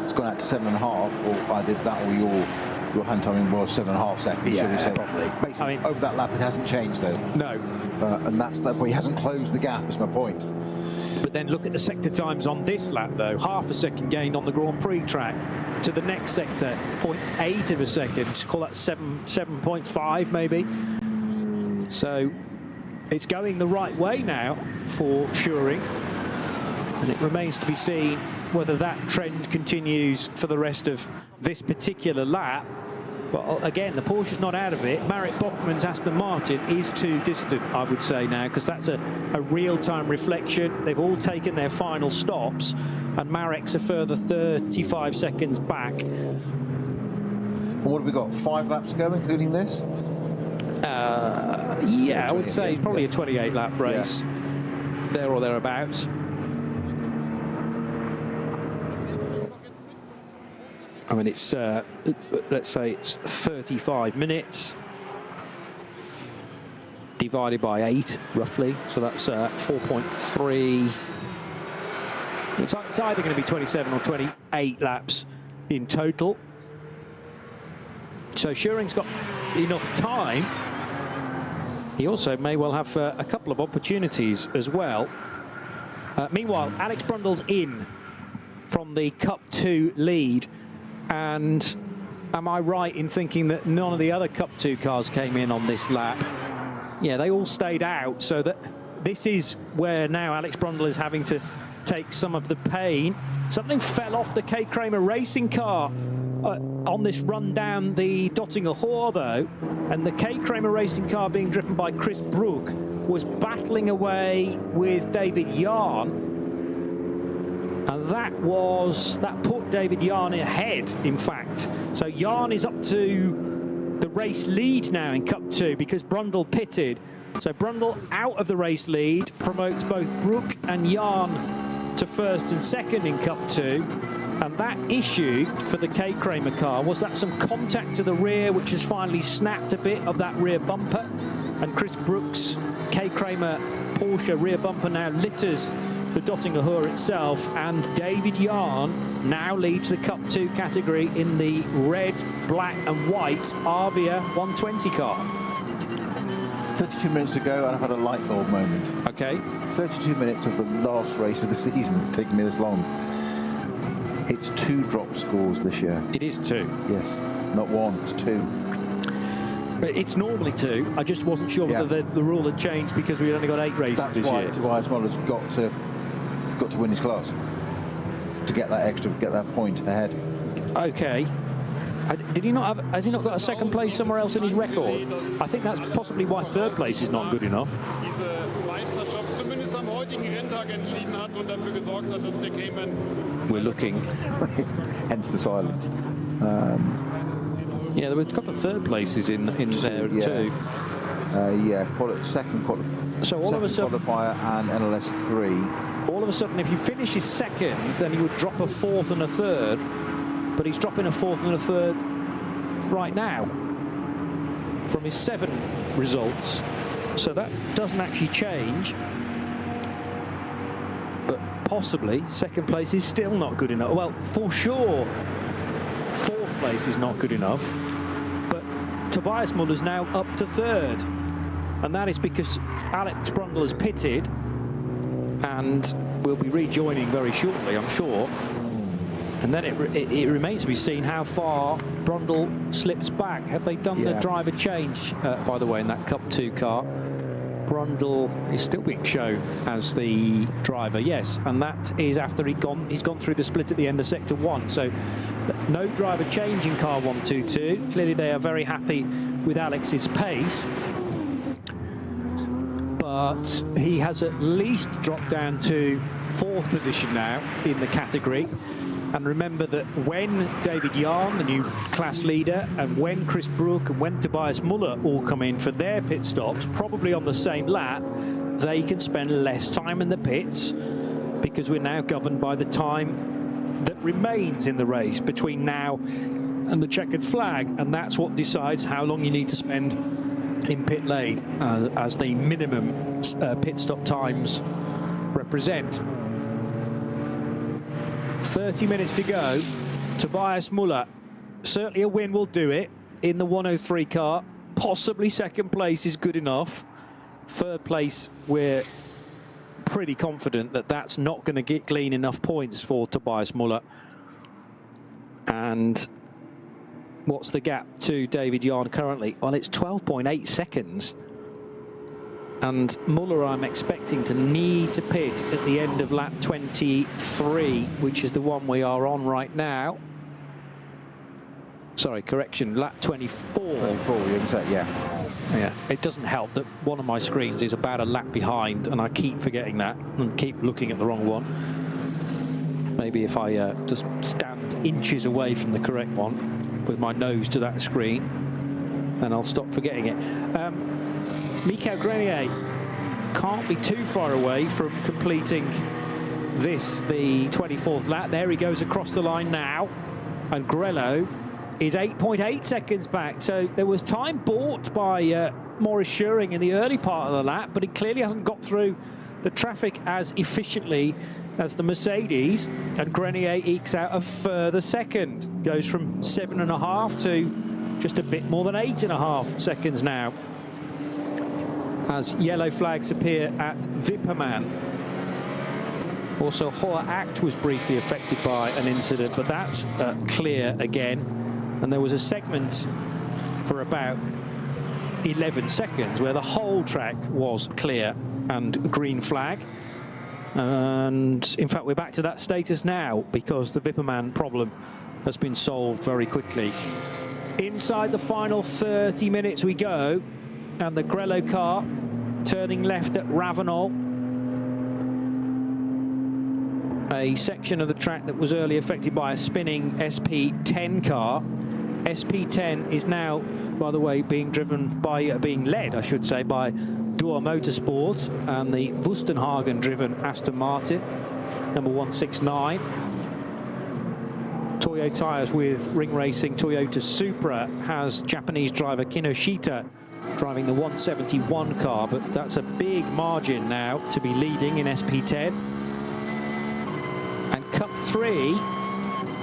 It's gone out to 7.5, or either that or your hand timing was 7.5 seconds. Yeah, so we say. probably. Basically, I mean, over that lap, it hasn't changed though. No. And that's that point. He hasn't closed the gap, is my point. But then look at the sector times on this lap, though. Half a second gained on the Grand Prix track to the next sector, 0.8 of a second. Just call that 7.5 maybe. So it's going the right way now for Schuring, and it remains to be seen whether that trend continues for the rest of this particular lap. But again, the Porsche's not out of it. Marek Bachmann's Aston Martin is too distant, I would say now, because that's a real-time reflection. They've all taken their final stops, and Marek's a further 35 seconds back. And what have we got? 5 laps to go, including this? Yeah, I would say probably a 28-lap race, there or thereabouts. I mean, it's, let's say it's 35 minutes divided by 8, roughly. So that's 4.3. It's either going to be 27 or 28 laps in total. So Schuring's got enough time. He also may well have a couple of opportunities as well. Meanwhile, Alex Brundle's in from the Cup 2 lead. And am I right in thinking that none of the other Cup 2 cars came in on this lap? Yeah, they all stayed out, so that this is where now Alex Brundle is having to take some of the pain. Something fell off the K. Kramer racing car on this run down the Dottinger Hoor, though, and the K. Kramer racing car, being driven by Chris Brook, was battling away with David Yarn. And that put David Yarn ahead, in fact. So Yarn is up to the race lead now in Cup 2 because Brundle pitted. So Brundle out of the race lead promotes both Brook and Yarn to first and second in Cup 2. And that issue for the K. Kramer car was that some contact to the rear, which has finally snapped a bit of that rear bumper. And Chris Brook's K. Kramer Porsche rear bumper now litters the Dottinger Hoor itself, and David Yarn now leads the Cup 2 category in the red, black and white Avia 120 car. 32 minutes to go, and I've had a light bulb moment. Okay. 32 minutes of the last race of the season. It's taken me this long. It's 2 drop scores this year. It is 2. Yes, not 1, it's 2. It's normally 2. I just wasn't sure whether the rule had changed because we've only got 8 races this year. That's why Tobias Muller's got to win his class to get that extra, get that point ahead. Okay. Did he not have? Has he not got a second place somewhere else in his record? I think that's possibly why 3rd place is not good enough. We're looking. Hence the silence. Yeah, there were a couple of third places in there too. Second so all of a sudden, qualifier and NLS 3. All of a sudden, if he finishes second, then he would drop a fourth and a third. But he's dropping a fourth and a third right now from his 7 results. So that doesn't actually change. But possibly second place is still not good enough. Well, for sure, fourth place is not good enough. But Tobias Muller's now up to third. And that is because Alex Brundle has pitted and will be rejoining very shortly, I'm sure. And then it remains to be seen how far Brundle slips back. Have they done the driver change, by the way, in that Cup 2 car? Brundle is still being shown as the driver, yes, and that is after he's gone through the split at the end of Sector 1. So no driver change in car 122. Clearly they are very happy with Alex's pace. But he has at least dropped down to 4th position now in the category. And remember that when David Yarn, the new class leader, and when Chris Brook and when Tobias Muller all come in for their pit stops, probably on the same lap, they can spend less time in the pits because we're now governed by the time that remains in the race between now and the checkered flag. And that's what decides how long you need to spend in pit lane as the minimum pit stop times represent. 30 minutes to go. Tobias Muller, certainly a win will do it in the 103 car. Possibly second place is good enough. Third place, we're pretty confident that that's not going to glean enough points for Tobias Muller. And what's the gap to David Yarn currently? Well, it's 12.8 seconds. And Muller, I'm expecting to need to pit at the end of lap 23, which is the one we are on right now. Sorry, correction, lap 24. 24, yeah. Yeah, it doesn't help that one of my screens is about a lap behind, and I keep forgetting that and keep looking at the wrong one. Maybe if I just stand inches away from the correct one with my nose to that screen, then I'll stop forgetting it. Michael Grenier can't be too far away from completing this, the 24th lap. There he goes across the line now. And Grello is 8.8 seconds back. So there was time bought by Maurice Schuring in the early part of the lap, but he clearly hasn't got through the traffic as efficiently as the Mercedes. And Grenier ekes out a further second. Goes from 7.5 to just a bit more than 8.5 seconds now, as yellow flags appear at Wipperman. Also, Hoa Act was briefly affected by an incident, but that's clear again. And there was a segment for about 11 seconds where the whole track was clear and green flag. And in fact, we're back to that status now because the Wipperman problem has been solved very quickly. Inside the final 30 minutes we go, and the Grello car turning left at Ravenel. A section of the track that was earlier affected by a spinning SP10 car. SP10 is now, by the way, being led, I should say, by Dua Motorsport and the Wustenhagen-driven Aston Martin, number 169. Toyo tyres with Ring Racing Toyota Supra has Japanese driver Kinoshita driving the 171 car, but that's a big margin now to be leading in SP10. And Cup 3,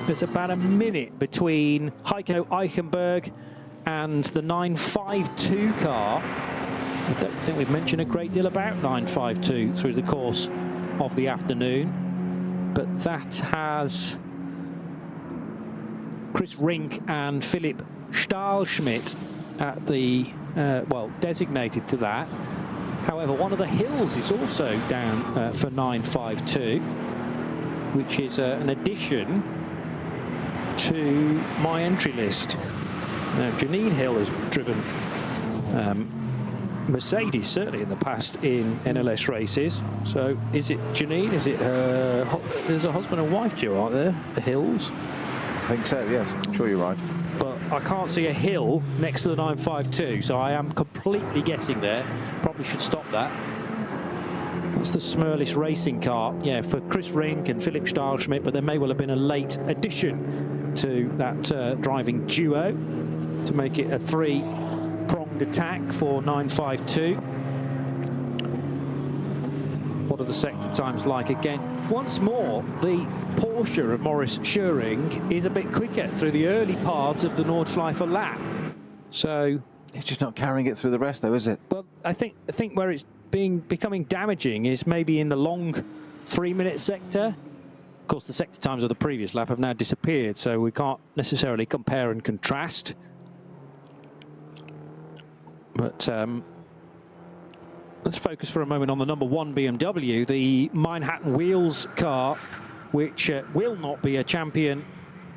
there's about a minute between Heiko Eichenberg and the 952 car. I don't think we've mentioned a great deal about 952 through the course of the afternoon, but that has Chris Rink and Philipp Stahlschmidt at the well, designated to that. However, one of the hills is also down for 952, which is an addition to my entry list. Now, Janine Hill has driven Mercedes, certainly in the past, in NLS races. So is it Janine? Is it there's a husband and wife duo, aren't there? The Hills? I think so, yes. I'm sure you're right. But I can't see a hill next to the 952, so I am completely guessing there. Probably should stop that. That's the Smurlis racing car, yeah, for Chris Rink and Philip Stahlschmidt, but there may well have been a late addition to that driving duo to make it a three-pronged attack for 952. What are the sector times like again? Once more, the Porsche of Maurice Schuring is a bit quicker through the early part of the Nordschleife lap. So it's just not carrying it through the rest, though, is it? Well, I think where it's becoming damaging is maybe in the long 3-minute sector. Of course, the sector times of the previous lap have now disappeared, so we can't necessarily compare and contrast. But let's focus for a moment on the number 1 BMW, the Manhattan Wheels car, which will not be a champion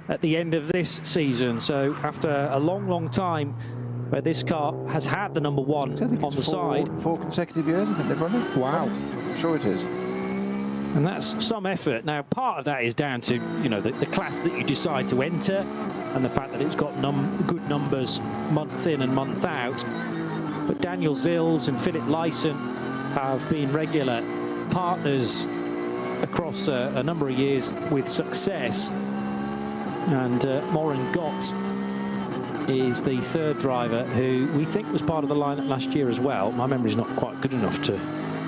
at the end of this season. So after a long, long time where this car has had the number 1 on the side. 4 consecutive years, I think they've run it. Wow. I'm sure it is. And that's some effort. Now, part of that is down to, you know, the class that you decide to enter and the fact that it's got good numbers month in and month out. But Daniel Zills and Philip Lyson have been regular partners across a number of years with success. And Morin Gott is the third driver who we think was part of the lineup last year as well. My memory's not quite good enough to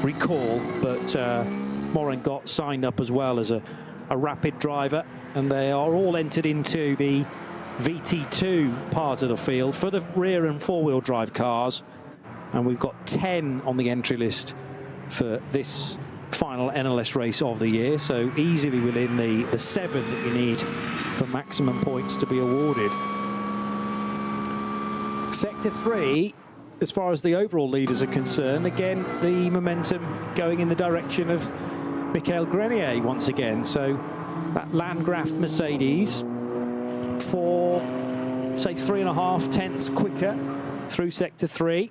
recall, but Morin Gott signed up as well as a rapid driver, and they are all entered into the VT2 part of the field for the rear and four-wheel drive cars. And we've got 10 on the entry list for this final NLS race of the year, so easily within the 7 that you need for maximum points to be awarded. Sector 3, as far as the overall leaders are concerned, again, the momentum going in the direction of Michael Grenier once again. So that Landgraf Mercedes for, say, 3.5 tenths quicker through Sector 3.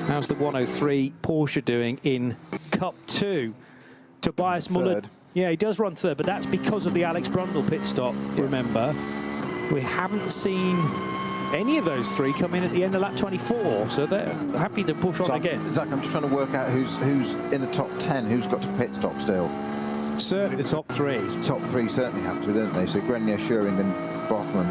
How's the 103 Porsche doing in Cup 2? Tobias Muller, yeah, he does run third, but that's because of the Alex Brundle pit stop, remember. We haven't seen any of those three come in at the end of lap 24, so they're happy to push on again. Zach, I'm just trying to work out who's in the top 10, who's got to pit stop still. Certainly the top 3. Top 3 certainly have to, don't they? So Grenier, Schuring and Bachmann.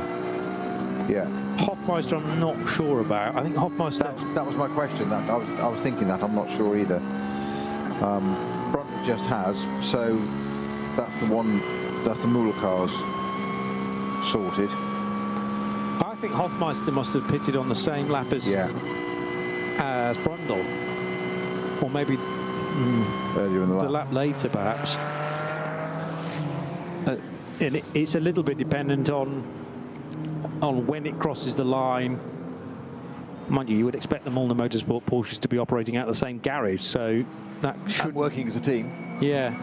Yeah. Hoffmeister I'm not sure about. I think Hoffmeister... That was my question. I was thinking that. I'm not sure either. Brundle just has, so that's the one, that's the Muller cars sorted. I think Hoffmeister must have pitted on the same lap as Brundle, or maybe earlier in the lap later, perhaps. And it's a little bit dependent on when it crosses the line. Mind you would expect the Molnar Motorsport Porsches to be operating out the same garage, so that should working as a team. Yeah,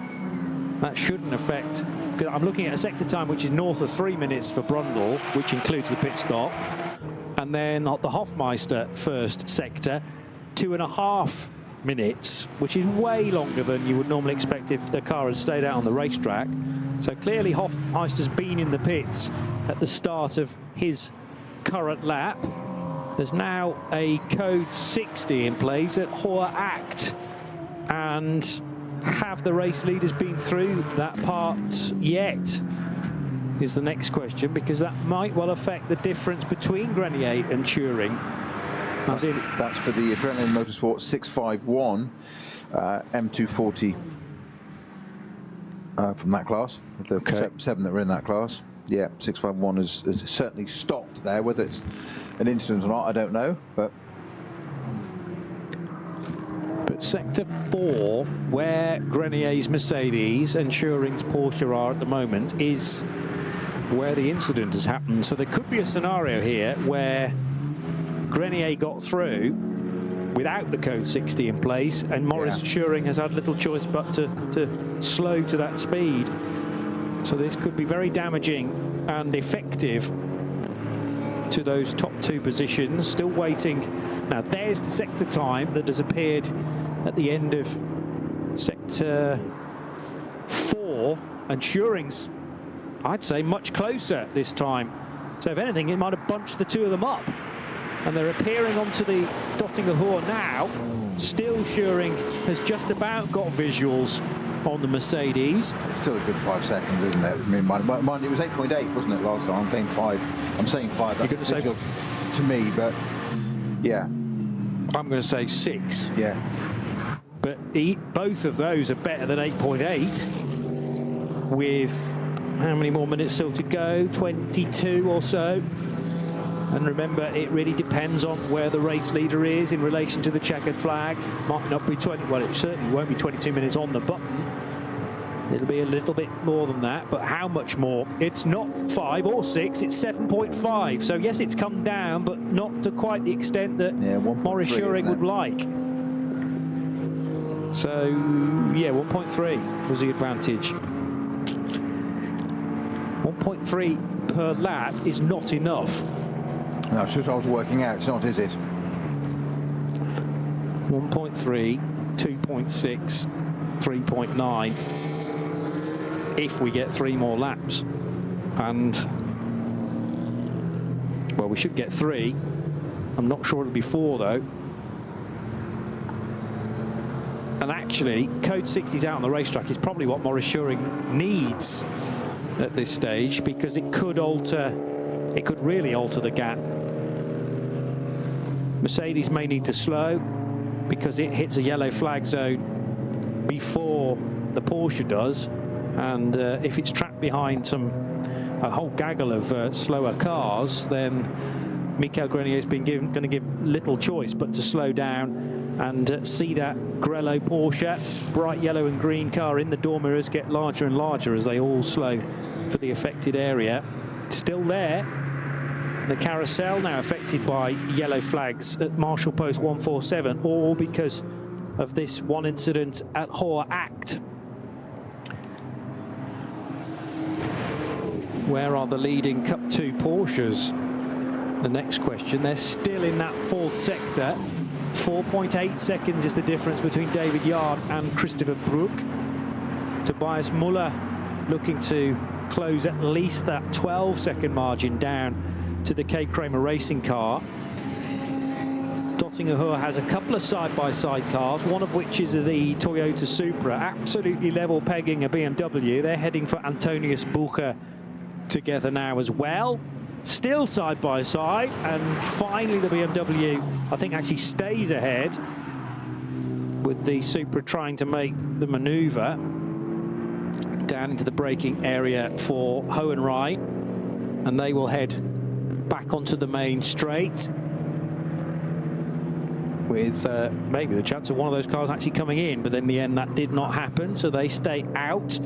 that shouldn't affect. Because I'm looking at a sector time which is north of 3 minutes for Brundle, which includes the pit stop, and then the Hoffmeister first sector, 2.5 minutes, which is way longer than you would normally expect if the car had stayed out on the racetrack. So clearly Hoffmeister's been in the pits at the start of his current lap. There's now a code 60 in place at Hoher Act, and have the race leaders been through that part yet is the next question, because that might well affect the difference between Grenier and Schuring. That's for the Adrenaline Motorsport 651 M240 from that class, the 7 that were in that class. Yeah, 651 has certainly stopped there. Whether it's an incident or not, I don't know, but Sector 4, where Grenier's Mercedes and Schuring's Porsche are at the moment, is where the incident has happened. So there could be a scenario here where Grenier got through without the code 60 in place, and Maurice Schuring has had little choice but to slow to that speed. So this could be very damaging and effective to those top 2 positions. Still waiting. Now there's the sector time that has appeared at the end of sector 4, and Schuring's, I'd say, much closer this time. So if anything, it might have bunched the two of them up. And they're appearing onto the Dottinger Hohe now. Still Scheuring has just about got visuals on the Mercedes. It's still a good 5 seconds, isn't it? I mean, mine it was 8.8, wasn't it, last time? I'm saying 5. I'm saying 5. That's visual to me, but yeah. I'm going to say 6. Yeah. But both of those are better than 8.8. With how many more minutes still to go? 22 or so. And remember, it really depends on where the race leader is in relation to the checkered flag. Might not be 20, well, it certainly won't be 22 minutes on the button. It'll be a little bit more than that, but how much more? It's not 5 or 6, it's 7.5. So yes, it's come down, but not to quite the extent that Maurice Scheuring would like. So yeah, 1.3 was the advantage. 1.3 per lap is not enough. No, it's just what I was working out. It's not, is it? 1.3, 2.6, 3.9. If we get 3 more laps. And, well, we should get 3. I'm not sure it'll be 4, though. And actually, code 60s out on the racetrack is probably what Maurice Scheuring needs at this stage, because it could really alter the gap. Mercedes may need to slow because it hits a yellow flag zone before the Porsche does, and if it's trapped behind a whole gaggle of slower cars, then Michael Grenier has been going to give little choice but to slow down and see that Grello Porsche, bright yellow and green car in the door mirrors, get larger and larger as they all slow for the affected area. Still there. The carousel now affected by yellow flags at Marshal Post 147, all because of this one incident at Hohe Acht. Where are the leading Cup 2 Porsches? The next question. They're still in that 4th sector. 4.8 seconds is the difference between David Jahn and Christopher Bruck. Tobias Müller looking to close at least that 12-second margin down to the K. Kramer racing car. Dottinger Hohe has a couple of side-by-side cars, one of which is the Toyota Supra, absolutely level pegging a BMW. They're heading for Antonius Bucher together now as well. Still side-by-side, and finally the BMW, I think, actually stays ahead, with the Supra trying to make the manoeuvre down into the braking area for Hohenrhein, and they will head back onto the main straight with maybe the chance of one of those cars actually coming in, but in the end that did not happen, so they stay out.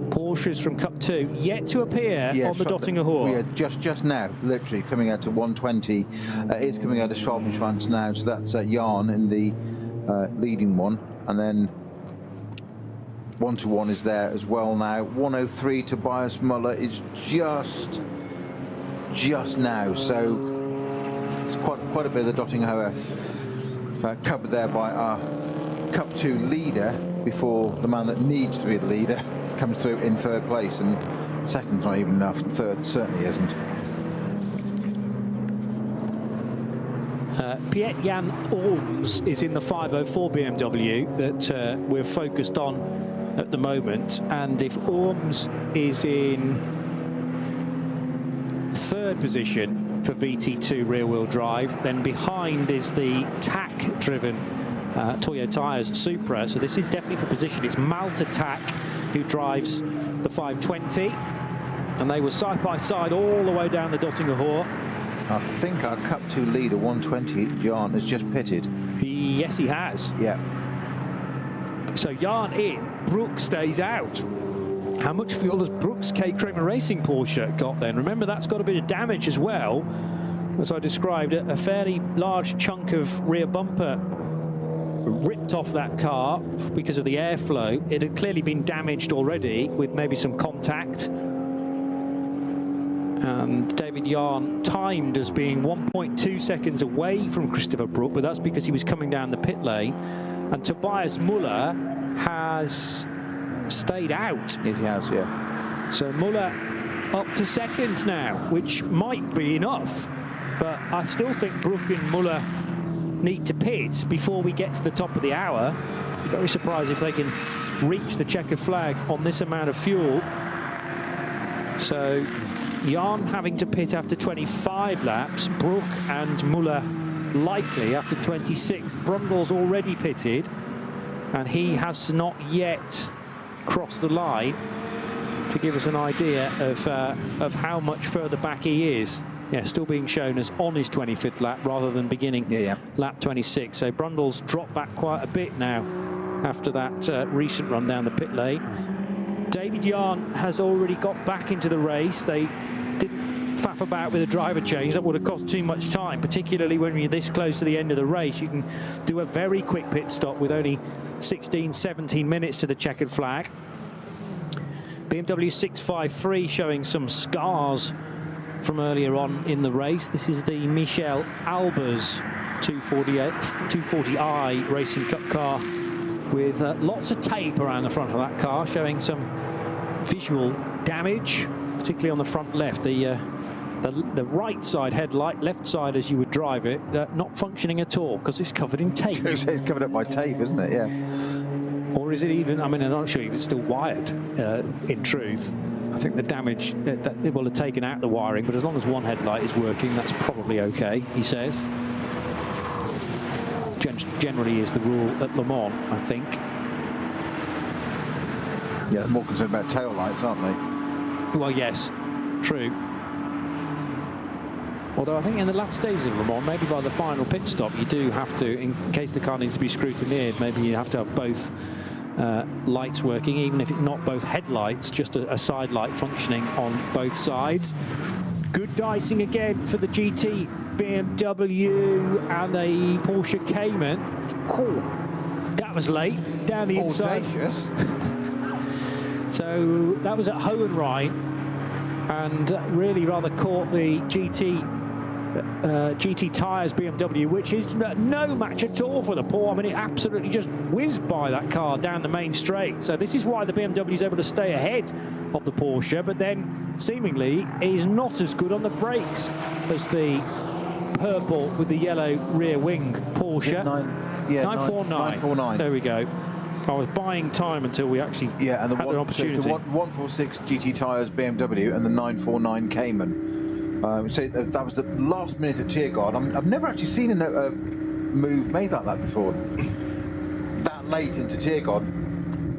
Porsches from Cup 2 yet to appear on the Dottinger Hohe. Yeah, just now, literally coming out to 120. It's coming out of Schwalbenschwanz now, so that's Jahn in the leading one, and then 1-1 is there as well now. 103 Tobias Müller is just now, so it's quite a bit of the Dottinger Hohe covered there by our Cup 2 leader before the man that needs to be the leader comes through in 3rd place, and 2nd's not even enough, and 3rd certainly isn't. Piet-Jan Orms is in the 504 BMW that we're focused on at the moment, and if Orms is in 3rd position for VT2 rear-wheel drive, then behind is the TAC-driven Toyo Tires Supra, so this is definitely for position. It's Malta TAC who drives the 520, and they were side-by-side all the way down the Dottinger Hohe. I think our Cup 2 leader, 120, Jahn, has just pitted. Yes, he has. Yeah. So Jahn in, Bruck stays out. How much fuel has Bruck's K. Kramer Racing Porsche got then? Remember, that's got a bit of damage as well. As I described, a fairly large chunk of rear bumper ripped off that car because of the airflow. It had clearly been damaged already with maybe some contact. And David Jahn timed as being 1.2 seconds away from Christopher Bruck, but that's because he was coming down the pit lane. And Tobias Müller has stayed out. Yes, he has, yeah. So Müller up to second now, which might be enough. But I still think Brook and Muller need to pit before we get to the top of the hour. Very surprised if they can reach the checkered flag on this amount of fuel. So Jan having to pit after 25 laps, Brook and Muller likely after 26. Brundle's already pitted, and he has not yet crossed the line to give us an idea of how much further back he is. Yeah, still being shown as on his 25th lap rather than beginning lap 26. So Brundle's dropped back quite a bit now after that recent run down the pit lane. David Jan has already got back into the race. They didn't faff about with a driver change. That would have cost too much time, particularly when you're this close to the end of the race. You can do a very quick pit stop with only 16, 17 minutes to the checkered flag. BMW 653 showing some scars from earlier on in the race. This is the Michel Albers 240i Racing Cup car with lots of tape around the front of that car, showing some visual damage, particularly on the front left. The right side headlight, left side as you would drive it, not functioning at all because it's covered in tape. It's covered up by tape, isn't it? Yeah. Or is it even, I mean, I'm not sure if it's still wired, in truth. I think the damage, that it will have taken out the wiring, but as long as one headlight is working, that's probably okay, he says. Generally is the rule at Le Mans, I think. Yeah, they're more concerned about tail lights, aren't they? Well, yes, true. Although I think in the last stages of Le Mans, maybe by the final pit stop, you do have to, in case the car needs to be scrutineered, maybe you have to have both lights working, even if it's not both headlights, just a side light functioning on both sides. Good dicing again for the GT BMW and a Porsche Cayman. Cool. That was late, down the inside. So that was at Hohenrhein, and really rather caught the GT tyres BMW, which is no match at all for the Porsche. I mean, it absolutely just whizzed by that car down the main straight. So this is why the BMW is able to stay ahead of the Porsche, but then seemingly is not as good on the brakes as the purple with the yellow rear wing Porsche. 949. There we go. I was buying time until we actually had an opportunity. So the 146 GT tyres BMW and the 949 Cayman. So that was the last minute at Tiergaard. I've never actually seen a move made like that before. That late into Tiergaard,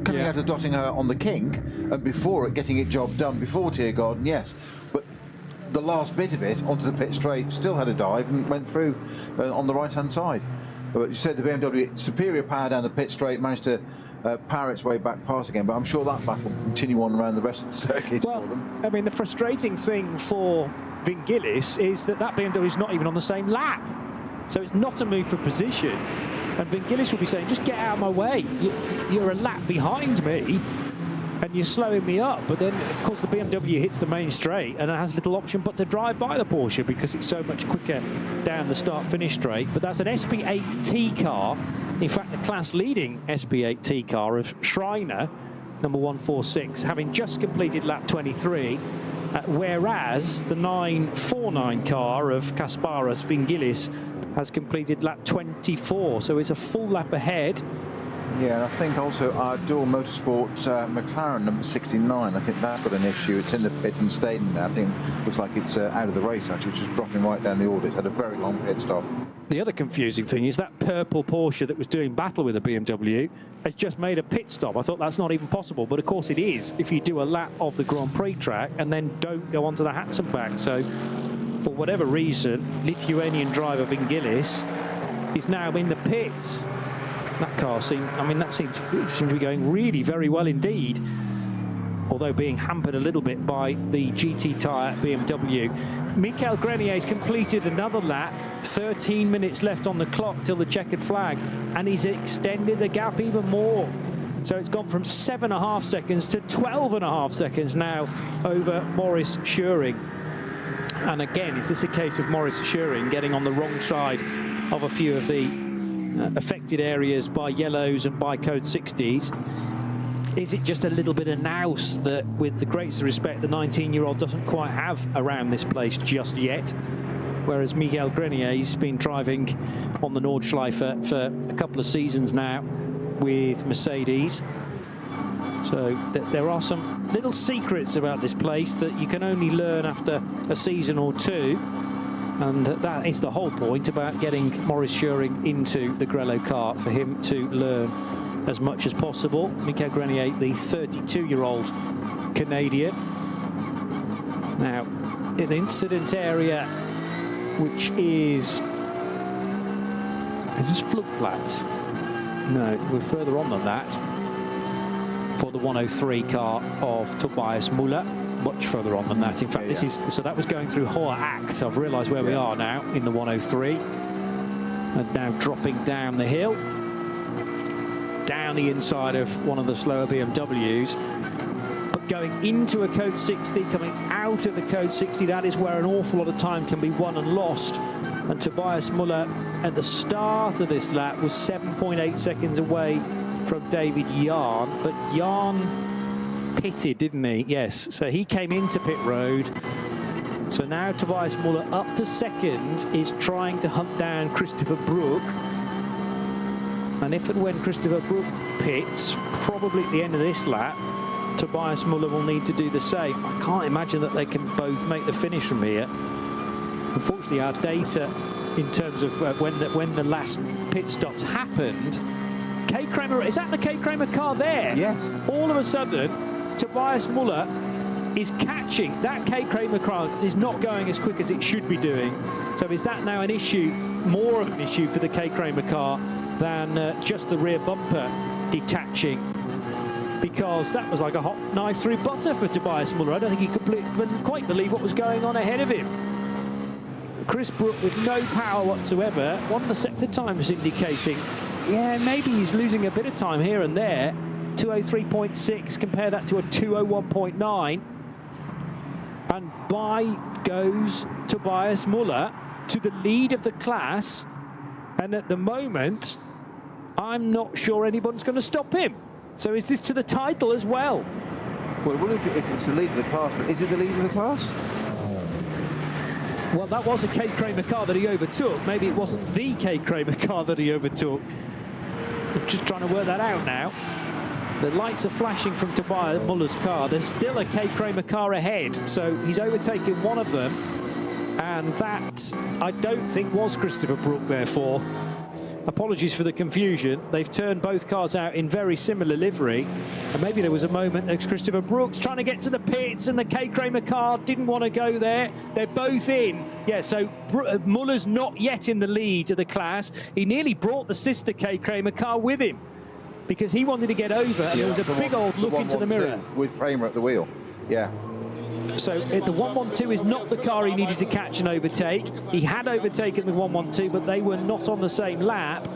coming out of Dottinger on the King, and before it, getting it job done before Tiergaard, yes. But the last bit of it onto the pit straight, still had a dive and went through on the right-hand side. But you said the BMW, superior power down the pit straight, managed to power its way back past again, but I'm sure that battle will continue on around the rest of the circuit for them. I mean, the frustrating thing for Vingilis is that BMW is not even on the same lap. So it's not a move for position. And Vingilis will be saying, just get out of my way. You're a lap behind me and you're slowing me up. But then, of course, the BMW hits the main straight and it has little option but to drive by the Porsche because it's so much quicker down the start-finish straight. But that's an SP8T car. In fact, the class-leading SP8T car of Schreiner, number 146, having just completed lap 23. Whereas the 949 car of Kasparas Vingilis has completed lap 24, so it's a full lap ahead. Yeah, and I think also our dual motorsport McLaren number 69, I think that's got an issue. It's in the pit and stayed in there. I think looks like it's out of the race, actually. It's just dropping right down the order. It's had a very long pit stop. The other confusing thing is that purple Porsche that was doing battle with the BMW has just made a pit stop. I thought that's not even possible, but of course it is if you do a lap of the Grand Prix track and then don't go onto the Hatzenbach. So for whatever reason, Lithuanian driver Vingilis is now in the pits. That car seemed, I mean, that seems to be going really very well indeed, although being hampered a little bit by the GT tyre BMW. Michael Grenier's completed another lap, 13 minutes left on the clock till the checkered flag, and he's extended the gap even more. So it's gone from 7.5 seconds to 12.5 seconds now over Maurice Schuring. And again, is this a case of Maurice Schuring getting on the wrong side of a few of the affected areas by yellows and by code 60s? is it just a little bit of nous that, with the greatest respect, the 19-year-old doesn't quite have around this place just yet? Whereas Michael Grenier's been driving on the Nordschleife for a couple of seasons now with Mercedes. So there are some little secrets about this place that you can only learn after a season or two. And that is the whole point about getting Maurice Schuring into the Grello car, for him to learn as much as possible. Michael Grenier, the 32-year-old Canadian. Now, an incident area which is just Flugplatz. No, we're further on than that for the 103 car of Tobias Müller. Much further on than that. In fact, this is, so that was going through Hoher Act. I've realised where we are now in the 103. And now dropping down the hill, down the inside of one of the slower BMWs. But going into a code 60, coming out of the code 60, that is where an awful lot of time can be won and lost. And Tobias Müller at the start of this lap was 7.8 seconds away from David Jahn, but Jahn pitted, didn't he? Yes, so he came into pit road. So now Tobias Müller up to second is trying to hunt down Christopher Brook. And if and when Christopher Brook pits, probably at the end of this lap, Tobias Müller will need to do the same. I can't imagine that they can both make the finish from here. Unfortunately, our data in terms of when the last pit stops happened, K. Kramer, is that the K. Kramer car there? Yes. All of a sudden, Tobias Müller is catching. That K. Kramer car is not going as quick as it should be doing. So is that now an issue, more of an issue for the K. Kramer car than just the rear bumper detaching? Because that was like a hot knife through butter for Tobias Müller. I don't think he could quite believe what was going on ahead of him. Chris Brook with no power whatsoever. One of the sector times indicating, yeah, maybe he's losing a bit of time here and there. 203.6, compare that to a 201.9. And by goes Tobias Müller to the lead of the class. And at the moment, I'm not sure anyone's going to stop him. So is this to the title as well? Well, if it's the lead of the class, but is it the lead of the class? Well, that was a K. Kramer car that he overtook. Maybe it wasn't the K. Kramer car that he overtook. I'm just trying to work that out now. The lights are flashing from Tobias Müller's car. There's still a K. Kramer car ahead, so he's overtaken one of them. And that, I don't think, was Christopher Brook, therefore. Apologies for the confusion. They've turned both cars out in very similar livery. And maybe there was a moment that Christopher Brook's trying to get to the pits and the K. Kramer car didn't want to go there. They're both in. Yeah, so Müller's not yet in the lead of the class. He nearly brought the sister K. Kramer car with him because he wanted to get over, and there was a big old look into the mirror. With Kramer at the wheel, yeah. So the 112 is not the car he needed to catch and overtake. He had overtaken the 112, but they were not on the same lap.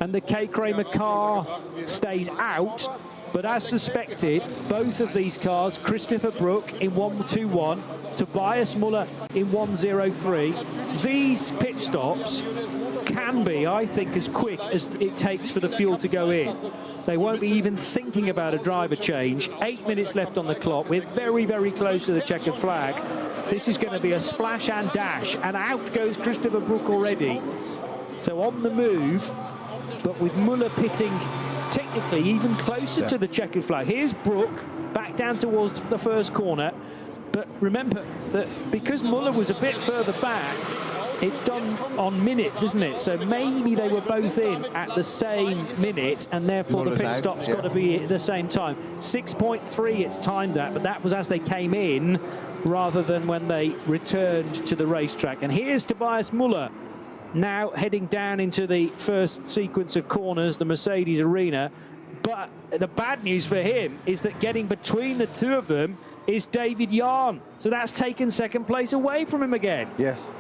And the K. Kramer car stays out. But as suspected, both of these cars, Christopher Brook in 121, Tobias Müller in 103, these pit stops can be, I think, as quick as it takes for the fuel to go in. They won't be even thinking about a driver change. 8 minutes left on the clock. We're very, very close to the checkered flag. This is going to be a splash and dash, and out goes Christopher Brook already. So on the move, but with Müller pitting technically even closer to the checkered flag. Here's Brook back down towards the first corner. But remember that because Müller was a bit further back, it's done on minutes, isn't it? So maybe they were both in at the same minute, and therefore the pit stop's got to be at the same time. 6.3 it's timed that, but that was as they came in rather than when they returned to the racetrack. And here's Tobias Müller now heading down into the first sequence of corners, the Mercedes arena. But the bad news for him is that getting between the two of them is David Jahn. So that's taken second place away from him again. Yes.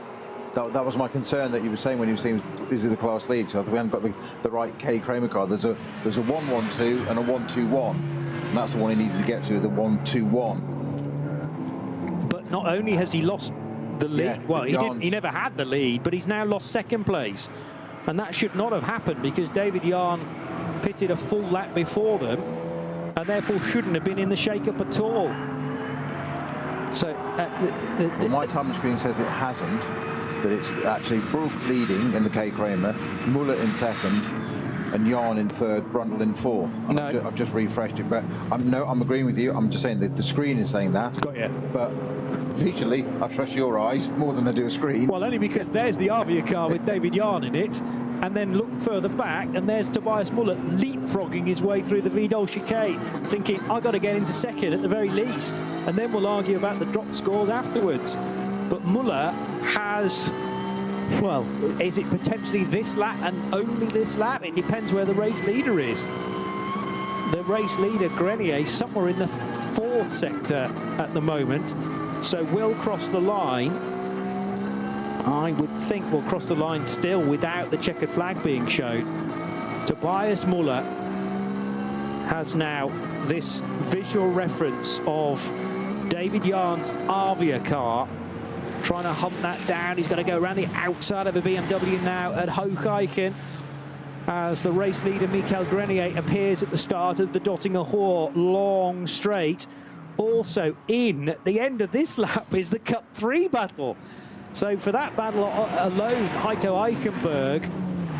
That was my concern that you were saying when you were saying this is the class lead. So we haven't got the right K. Kramer car. There's a 112 and a 121, and that's the one he needs to get to, the 121. But not only has he lost the lead, well, he never had the lead, but he's now lost second place, and that should not have happened because David Jahn pitted a full lap before them. and therefore shouldn't have been in the shake-up at all. So well, my time screen says it hasn't, but it's actually Brook leading in the K Kramer, Muller in second, and Jan in third, Brundle in fourth. No. I've just refreshed it, but I'm agreeing with you. I'm just saying that the screen is saying that. Got you. But visually, I trust your eyes more than I do a screen. Well, only because there's the Avia car with David Jan in it, and then look further back, and there's Tobias Muller leapfrogging his way through the Vidal chicane, thinking, I've got to get into second at the very least, and then we'll argue about the drop scores afterwards. But Muller has, well, is it potentially this lap and only this lap? It depends where the race leader is. The race leader, Grenier, somewhere in the fourth sector at the moment, so will cross the line. I would think we'll cross the line still without the checkered flag being shown. Tobias Muller has now this visual reference of David Jan's Avia car, trying to hunt that down. He's got to go around the outside of a BMW now at Hoogeiken, as the race leader Michael Grenier appears at the start of the Dottinger Hoor long straight. Also in at the end of this lap is the Cup 3 battle. So for that battle alone, Heiko Eichenberg,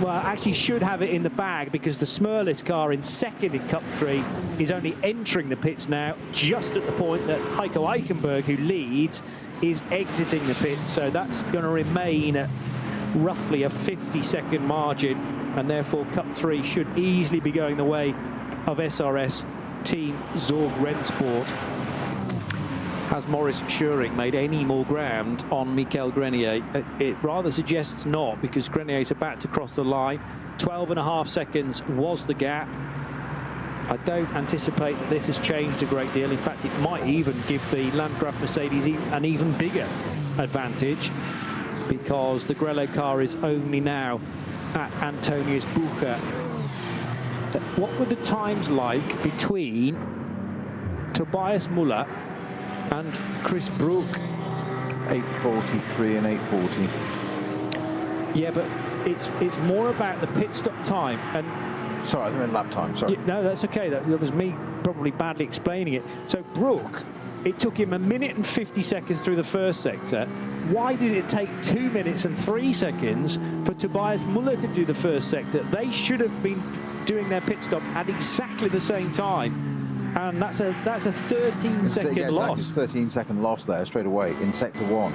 well, actually should have it in the bag, because the Smurlis car in second in Cup 3 is only entering the pits now, just at the point that Heiko Eichenberg, who leads, is exiting the pits. So that's going to remain at roughly a 50-second margin, and therefore Cup 3 should easily be going the way of SRS Team Zorg Rennsport. Has Maurice Schuring made any more ground on Michael Grenier? It rather suggests not, because Grenier is about to cross the line. 12.5 seconds was the gap. I don't anticipate that this has changed a great deal. In fact, it might even give the Landgraf Mercedes an even bigger advantage, because the Grello car is only now at Antonius Bucher. What were the times like between Tobias Muller and Chris Brook? 8:43 and 8:40. Yeah, but it's more about the pit stop time. And sorry, I meant lap time. Sorry. Yeah, no, that's okay. That was me probably badly explaining it. So Brook, it took him 1 minute and 50 seconds through the first sector. Why did it take 2 minutes and 3 seconds for Tobias Muller to do the first sector? They should have been doing their pit stop at exactly the same time. And that's a 13-second loss. 13-second loss there straight away in sector 1.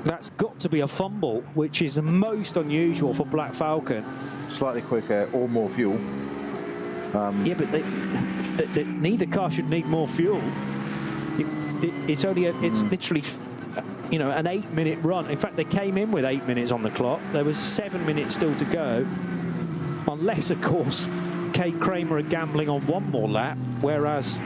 That's got to be a fumble, which is most unusual for Black Falcon. Slightly quicker or more fuel. Yeah, but neither car should need more fuel. It's literally, you know, an 8-minute run. In fact, they came in with 8 minutes on the clock. There was 7 minutes still to go, unless, of course, Kate Kramer are gambling on one more lap, whereas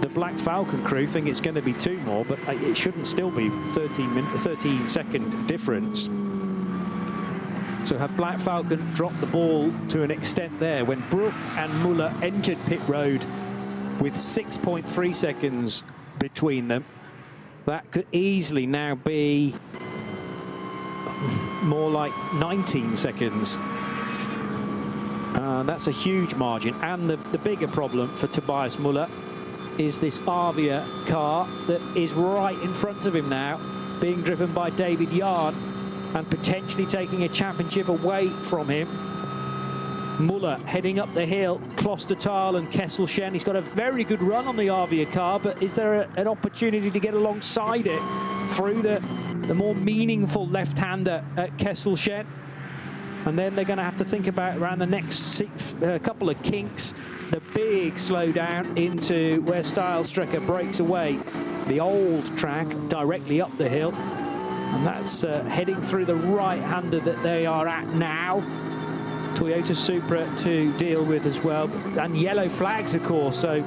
the Black Falcon crew think it's going to be 2 more, but it shouldn't still be 13-second difference. So have Black Falcon dropped the ball to an extent there when Brook and Muller entered pit road with 6.3 seconds between them? That could easily now be more like 19 seconds. That's a huge margin. And the bigger problem for Tobias Muller is this Avia car that is right in front of him now, being driven by David Jan, and potentially taking a championship away from him. Muller heading up the hill, Klostertal and Kesselchen. He's got a very good run on the Avia car, but is there an opportunity to get alongside it through the more meaningful left-hander at Kesselchen? And then they're going to have to think about around the next couple of kinks, the big slowdown into where Stylestrecker breaks away the old track directly up the hill. And that's heading through the right-hander that they are at now. Toyota Supra to deal with as well. And yellow flags, of course, so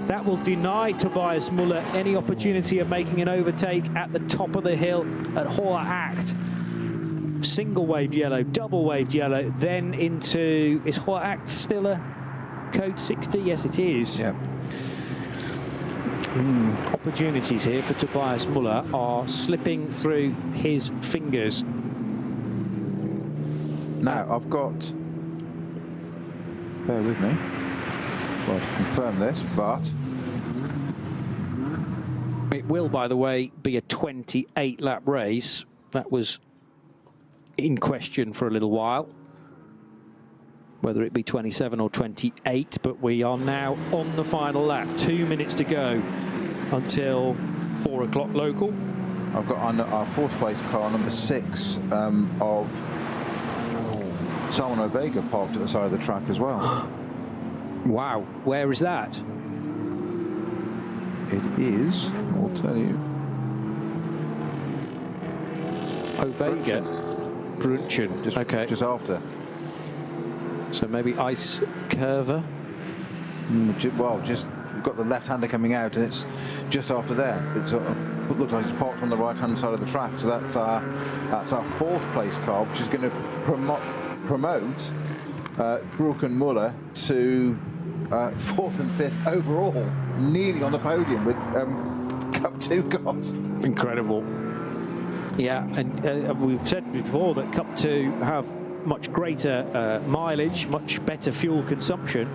that will deny Tobias Muller any opportunity of making an overtake at the top of the hill at Hoher Acht. Single waved yellow, double waved yellow, then into, is Hoher Acht still a code 60? Yes, it is. Yeah. Opportunities here for Tobias Muller are slipping through his fingers. Now, I've got, bear with me, try to confirm this, but it will, by the way, be a 28-lap race. That was in question for a little while, whether it be 27 or 28, but we are now on the final lap. 2 minutes to go until 4 o'clock local. I've got on our fourth place car, number 6, of Salman Vega, parked at the side of the track as well. Wow, where is that? It is, I'll tell you. Vega, Brunchen, okay. Just after. So maybe Ice Curver? Well, we've got the left-hander coming out, and it's just after there. It looks like it's parked on the right-hand side of the track, so that's our fourth place car, which is going to promote Brook and Muller to 4th and 5th overall, nearly on the podium with Cup 2 cars. Incredible. Yeah, and we've said before that Cup 2 have much greater mileage, much better fuel consumption.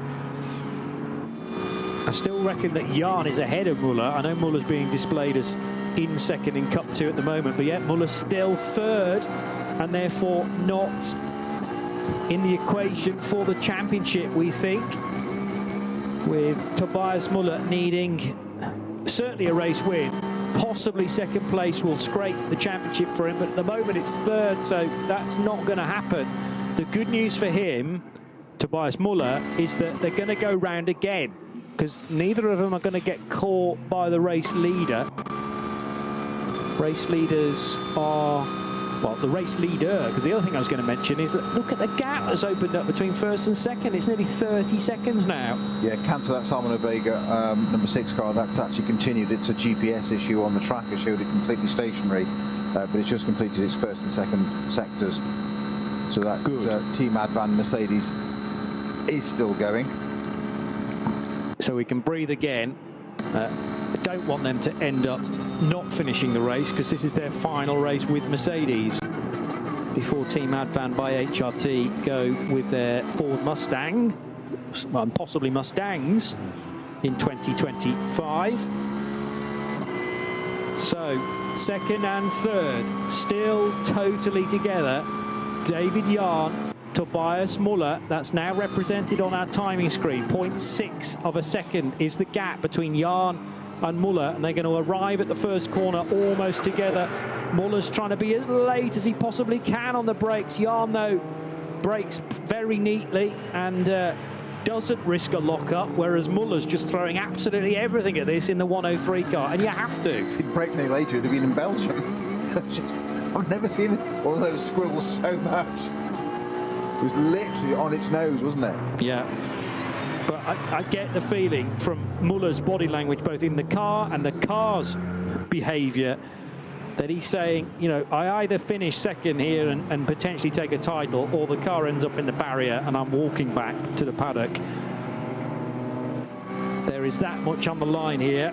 I still reckon that Jan is ahead of Muller. I know Muller's being displayed as in second in Cup 2 at the moment, but yet Muller's still third and therefore not in the equation for the championship, we think, with Tobias Muller needing certainly a race win. Possibly second place will scrape the championship for him, but at the moment it's third, so that's not going to happen. The good news for him, Tobias Muller, is that they're going to go round again, because neither of them are going to get caught by the race leader. Race leaders are, well, the race leader, because the other thing I was going to mention is that look at the gap that's opened up between first and second. It's nearly 30 seconds now. Yeah, cancel that Salman Vega number 6 car. That's actually continued. It's a GPS issue on the track. It showed it completely stationary, but it's just completed its first and second sectors. So that Team Advan Mercedes is still going. So we can breathe again. I don't want them to end up not finishing the race, because this is their final race with Mercedes before Team Advan by HRT go with their Ford Mustang, well, and possibly Mustangs in 2025. So second and third still totally together. David Jan, Tobias Muller, that's now represented on our timing screen. 0.6 of a second is the gap between Jan and Muller, and they're going to arrive at the first corner almost together. Muller's trying to be as late as he possibly can on the brakes. Jan, though, brakes very neatly and doesn't risk a lock-up, whereas Muller's just throwing absolutely everything at this in the 103 car, and you have to. If he'd braked any later, it'd have been in Belgium. I've never seen all of those squirrels so much. It was literally on its nose, wasn't it? Yeah. But I get the feeling from Muller's body language, both in the car and the car's behaviour, that he's saying, you know, I either finish second here and potentially take a title, or the car ends up in the barrier and I'm walking back to the paddock. There is that much on the line here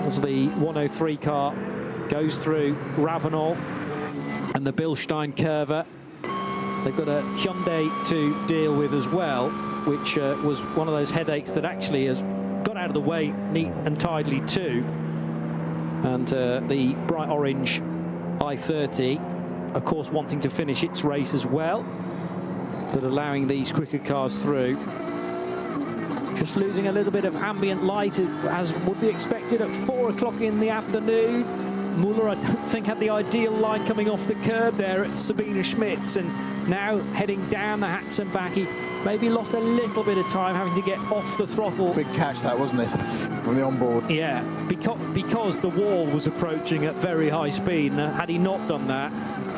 as the 103 car goes through Ravenel and the Bilstein Curva. They've got a Hyundai to deal with as well, which was one of those headaches that actually has got out of the way neat and tidily too. And the bright orange i30, of course, wanting to finish its race as well, but allowing these quicker cars through. Just losing a little bit of ambient light as would be expected at 4 o'clock in the afternoon. Muller, I don't think, had the ideal line coming off the curb there at Sabine Schmitz, and now heading down the Hatzenbach. He maybe lost a little bit of time having to get off the throttle. Big catch that, wasn't it, from the onboard? Yeah, because the wall was approaching at very high speed, and had he not done that...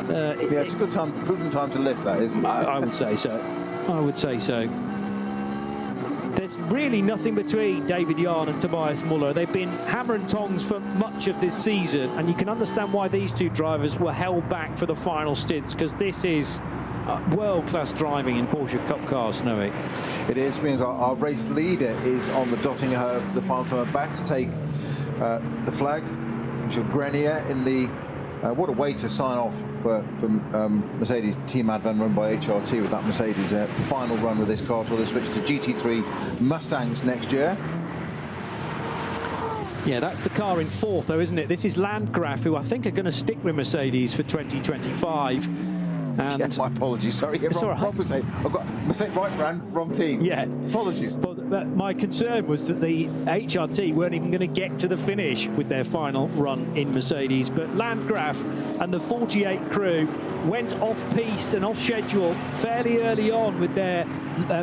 yeah, it's a good time, prudent time to lift that, isn't it? I would say so. I would say so. There's really nothing between David Jan and Tobias Muller. They've been hammer and tongs for much of this season, and you can understand why these two drivers were held back for the final stints, because this is world-class driving in Porsche Cup cars, Snowy. It is, means our race leader is on the dotting for the final time back to take the flag. Grenier in the What a way to sign off for Mercedes Team Advan run by HRT with that Mercedes final run with this car till they switch to GT3 Mustangs next year. Yeah, that's the car in fourth, though, isn't it? This is Landgraf, who I think are going to stick with Mercedes for 2025. And yeah, my apologies, sorry. It's wrong Mercedes. I've got Mercedes, right brand, wrong team. Yeah. Apologies. But my concern was that the HRT weren't even going to get to the finish with their final run in Mercedes. But Landgraf and the 48 crew went off-piste and off-schedule fairly early on with their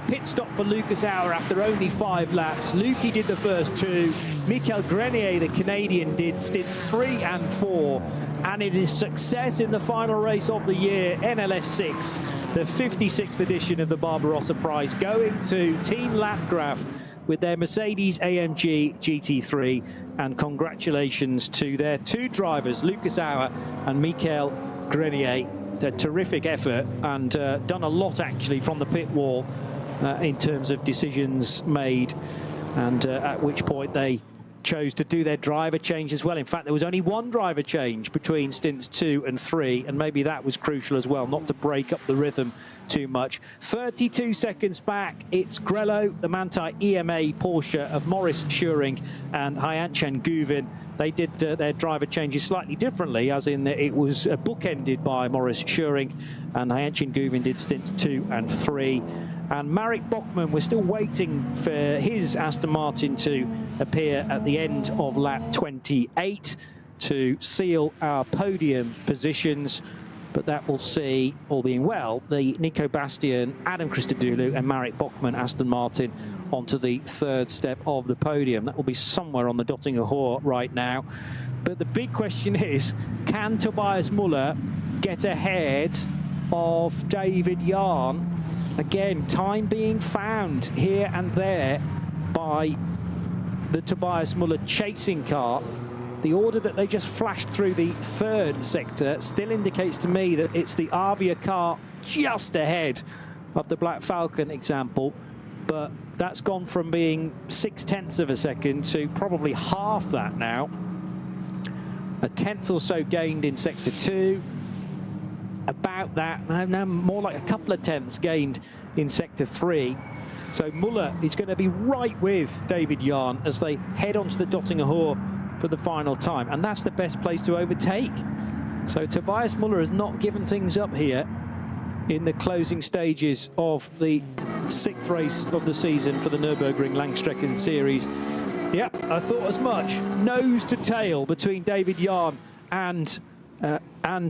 pit stop for Lucas Auer after only 5 laps. Lukey did the first 2. Michael Grenier, the Canadian, did stints 3 and 4. And it is success in the final race of the year, NLS 6, the 56th edition of the Barbarossa Prize, going to Team Landgraf with their Mercedes AMG GT3. And congratulations to their 2 drivers, Lucas Auer and Michael Grenier. A terrific effort and done a lot actually from the pit wall in terms of decisions made, and at which point they chose to do their driver change as well. In fact, there was only 1 driver change between stints 2 and 3, and maybe that was crucial as well, not to break up the rhythm too much. 32 seconds back, it's Grello, the Manthey EMA Porsche of Maurice Schuring and Hyanchan Guvin. They did their driver changes slightly differently, as in it was bookended by Maurice Schuring, and Hyanchan Guvin did stints 2 and 3. And Marek Bachmann, we're still waiting for his Aston Martin to appear at the end of lap 28 to seal our podium positions. But that will see, all being well, the Nico Bastian, Adam Christodoulou and Marek Bachmann Aston Martin onto the 3rd step of the podium. That will be somewhere on the Dottinger Hohe right now. But the big question is, can Tobias Muller get ahead of David Yarn? Again, time being found here and there by the Tobias Muller chasing car. The order that they just flashed through the 3rd sector still indicates to me that it's the Avia car just ahead of the Black Falcon example, but that's gone from being 0.6 of a second to probably half that now. A tenth or so gained in sector 2. About that, now more like a couple of tenths gained in sector 3. So Muller is going to be right with David Yarn as they head onto the Dottinger Hohe for the final time, and that's the best place to overtake. So Tobias Muller has not given things up here in the closing stages of the 6th race of the season for the Nürburgring Langstrecken-Series. Yeah, I thought as much. Nose to tail between David Yarn and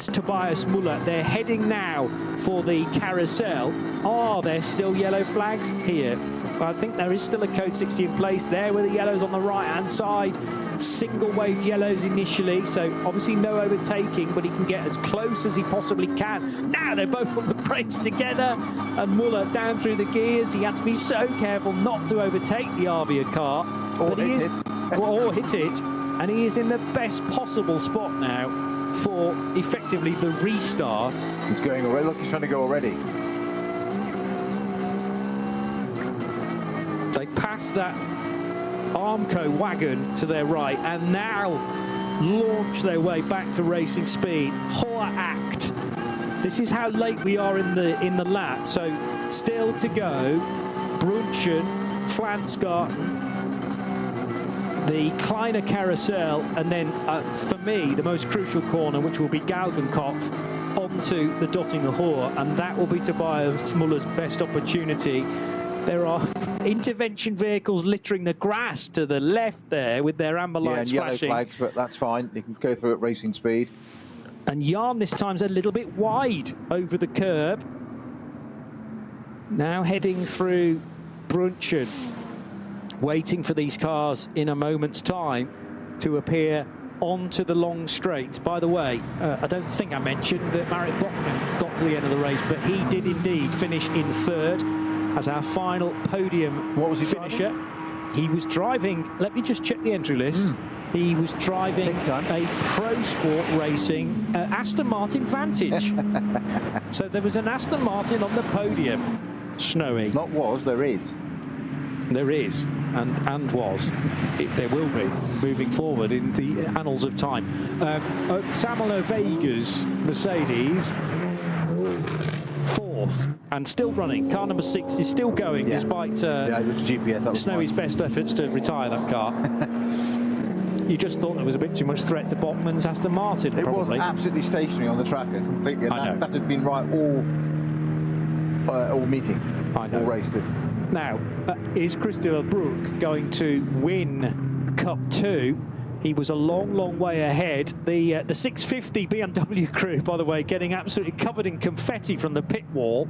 Tobias Muller. They're heading now for the carousel. Are there still yellow flags here? I think there is still a code 60 in place. There were the yellows on the right-hand side. Single waved yellows initially, so obviously no overtaking, but he can get as close as he possibly can. Now they're both on the brakes together, and Muller down through the gears. He had to be so careful not to overtake the Avia car. Or hit it. And he is in the best possible spot now for effectively the restart. He's going already. Look, he's trying to go already. They passed that Armco wagon to their right and now launch their way back to racing speed. Hohe Act. This is how late we are in the lap. So still to go. Brunchen, Flansgarten, the Kleiner Carousel, and then for me the most crucial corner, which will be Galgenkopf, onto the Dottinger Hohe, and that will be Tobias Muller's best opportunity. There are intervention vehicles littering the grass to the left there with their amber lights flashing. Yellow flags, but that's fine. You can go through at racing speed. And Yarn this time's a little bit wide over the curb. Now heading through Brunchen, waiting for these cars in a moment's time to appear onto the long straight. By the way, I don't think I mentioned that Marek Bachmann got to the end of the race, but he did indeed finish in 3rd as our final podium finisher. He was driving, let me just check the entry list. He was driving a Pro Sport Racing Aston Martin Vantage. So there was an Aston Martin on the podium. Snowy. Not was, there is. There is, and was. There will be, moving forward in the annals of time. Samuel Vega's Mercedes, 4th, and still running. Car number 6 is still going, despite Snowy's best efforts to retire that car. You just thought there was a bit too much threat to Bachmann's Aston Martin, probably. It was absolutely stationary on the track, completely. And that had been right all meeting, all raced it. Now, is Christopher Brook going to win Cup 2? He was a long, long way ahead. The 650 BMW crew, by the way, getting absolutely covered in confetti from the pit wall.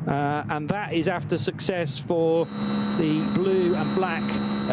And that is after success for the blue and black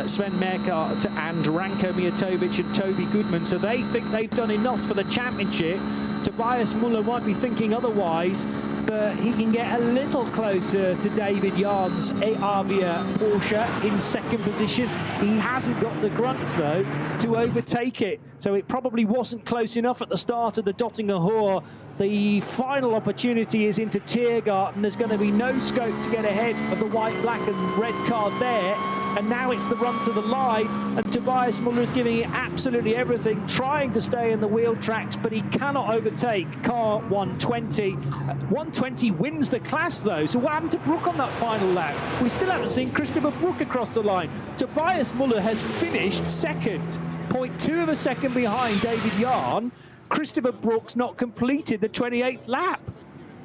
Sven Merkart and Ranko Mijatovic and Toby Goodman. So they think they've done enough for the championship. Tobias Muller might be thinking otherwise, but he can get a little closer to David Jarn's Avia Porsche in 2nd position. He hasn't got the grunt, though, to overtake it. So it probably wasn't close enough at the start of the Dottinger Hoor. The final opportunity is into Tiergarten. There's going to be no scope to get ahead of the white, black and red car there. And now it's the run to the line, and Tobias Muller is giving it absolutely everything, trying to stay in the wheel tracks, but he cannot overtake car 120. 120 wins the class, though. So what happened to Brook on that final lap? We still haven't seen Christopher Brook across the line. Tobias Muller has finished 2nd, 0.2 of a second behind David Jarn. Christopher Brook's not completed the 28th lap.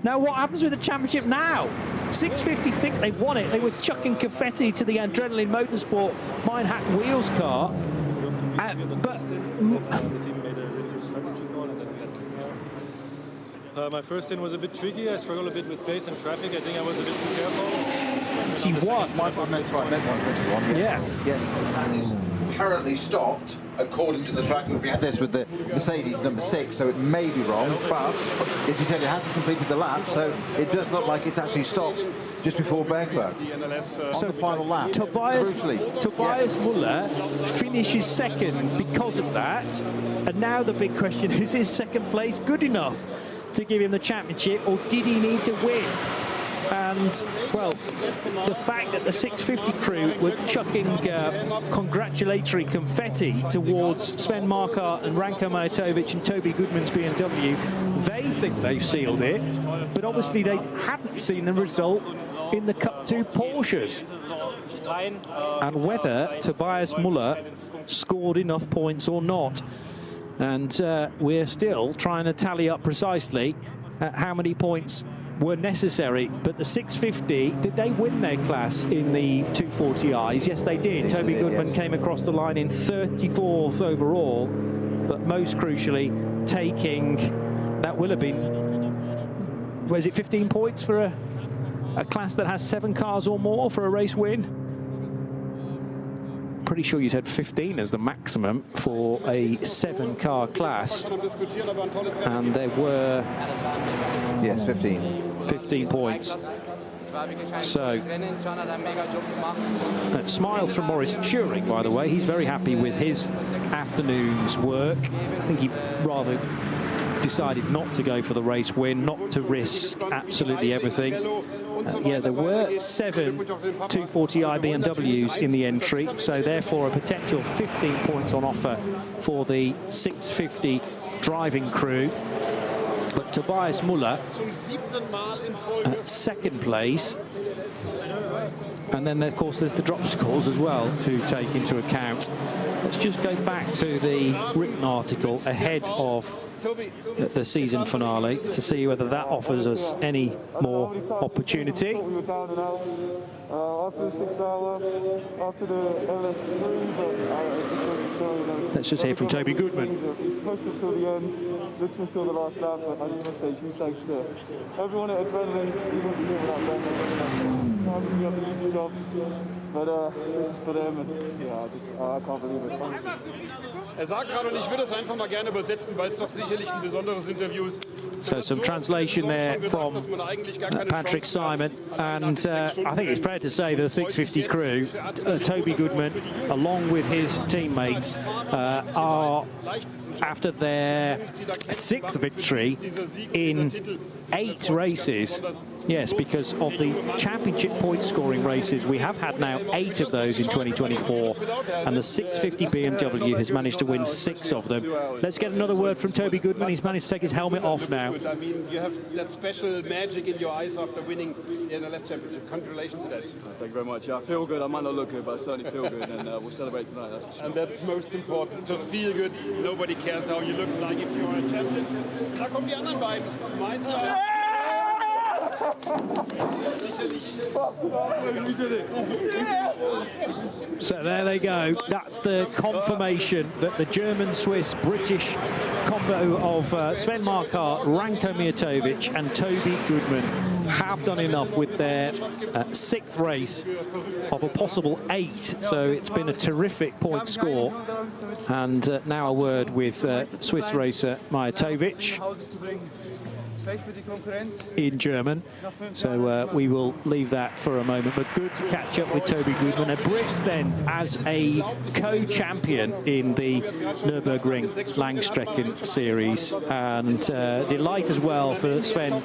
Now, what happens with the championship now? 650 think they've won it. They were chucking confetti to the Adrenaline Motorsport Manhattan Wheels car. My first stint was a bit tricky. I struggled a bit with pace and traffic. I think I was a bit too careful. 21. Meant 121. Yeah. Yes, and is currently stopped according to the track. We had this with the Mercedes number 6, so it may be wrong, but as you said, it hasn't completed the lap, so it does look like it's actually stopped just before Bergberg. So the final lap. Tobias Muller finishes 2nd because of that, and now the big question is 2nd place good enough to give him the championship, or did he need to win? And, well, the fact that the 650 crew were chucking congratulatory confetti towards Sven Markart and Ranko Mijatovic and Toby Goodman's BMW, they think they've sealed it, but obviously they hadn't seen the result in the Cup 2 Porsches. And whether Tobias Muller scored enough points or not. And we're still trying to tally up precisely how many points were necessary, but the 650, did they win their class in the 240Is? Yes, they did. Toby Goodman came across the line in 34th overall, but most crucially, taking, that will have been, was it 15 points for a class that has 7 cars or more for a race win? Pretty sure you said 15 as the maximum for a 7-car class, and there were 15 points. So smiles from Maurice Turing, by the way. He's very happy with his afternoon's work. I think he rather decided not to go for the race win, not to risk absolutely everything. Yeah, there were 7 240i BMWs in the entry, so therefore a potential 15 points on offer for the 650 driving crew. But Tobias Muller at 2nd place. And then, of course, there's the drop scores as well to take into account. Let's just go back to the written article ahead of the season finale to see whether that offers us any more opportunity. Let's just hear from Toby Goodman. Pushed it till the end, literally till the last lap, but I just want to say huge thanks to everyone at Adrenaline. We wouldn't be here without them. Obviously, we have an easy job, but this is for them, and yeah, I can't believe it. Sagt gerade, und ich würde es einfach mal gerne übersetzen, weil es doch sicherlich ein besonderes Interview ist. So some translation there from Patrick Simon, and I think it's fair to say the 650 crew, Toby Goodman, along with his teammates, are after their 6th victory in 8 races. Yes, because of the championship point scoring races, we have had now up 8 of those in 2024, and the 650 BMW has managed to win 6 of them. Let's get another word from Toby Goodman. He's managed to take his helmet off now. I mean, you have that special magic in your eyes after winning the NLS Championship. Congratulations to that. Thank you very much. Yeah, I feel good. I might not look good, but I certainly feel good, and we'll celebrate tonight, that's for sure. And that's most important, to feel good. Nobody cares how you look like if you're a champion. Da kommen die anderen beiden. Meister. So there they go. That's the confirmation that the German-Swiss-British combo of Sven Marquardt, Ranko Mijatovic and Toby Goodman have done enough with their 6th race of a possible 8. So it's been a terrific point score. And now a word with Swiss racer Mijatovic in German. So we will leave that for a moment, but good to catch up with Toby Goodman. A Brit then as a co-champion in the Nürburgring Langstrecken Series, and delight as well for Sven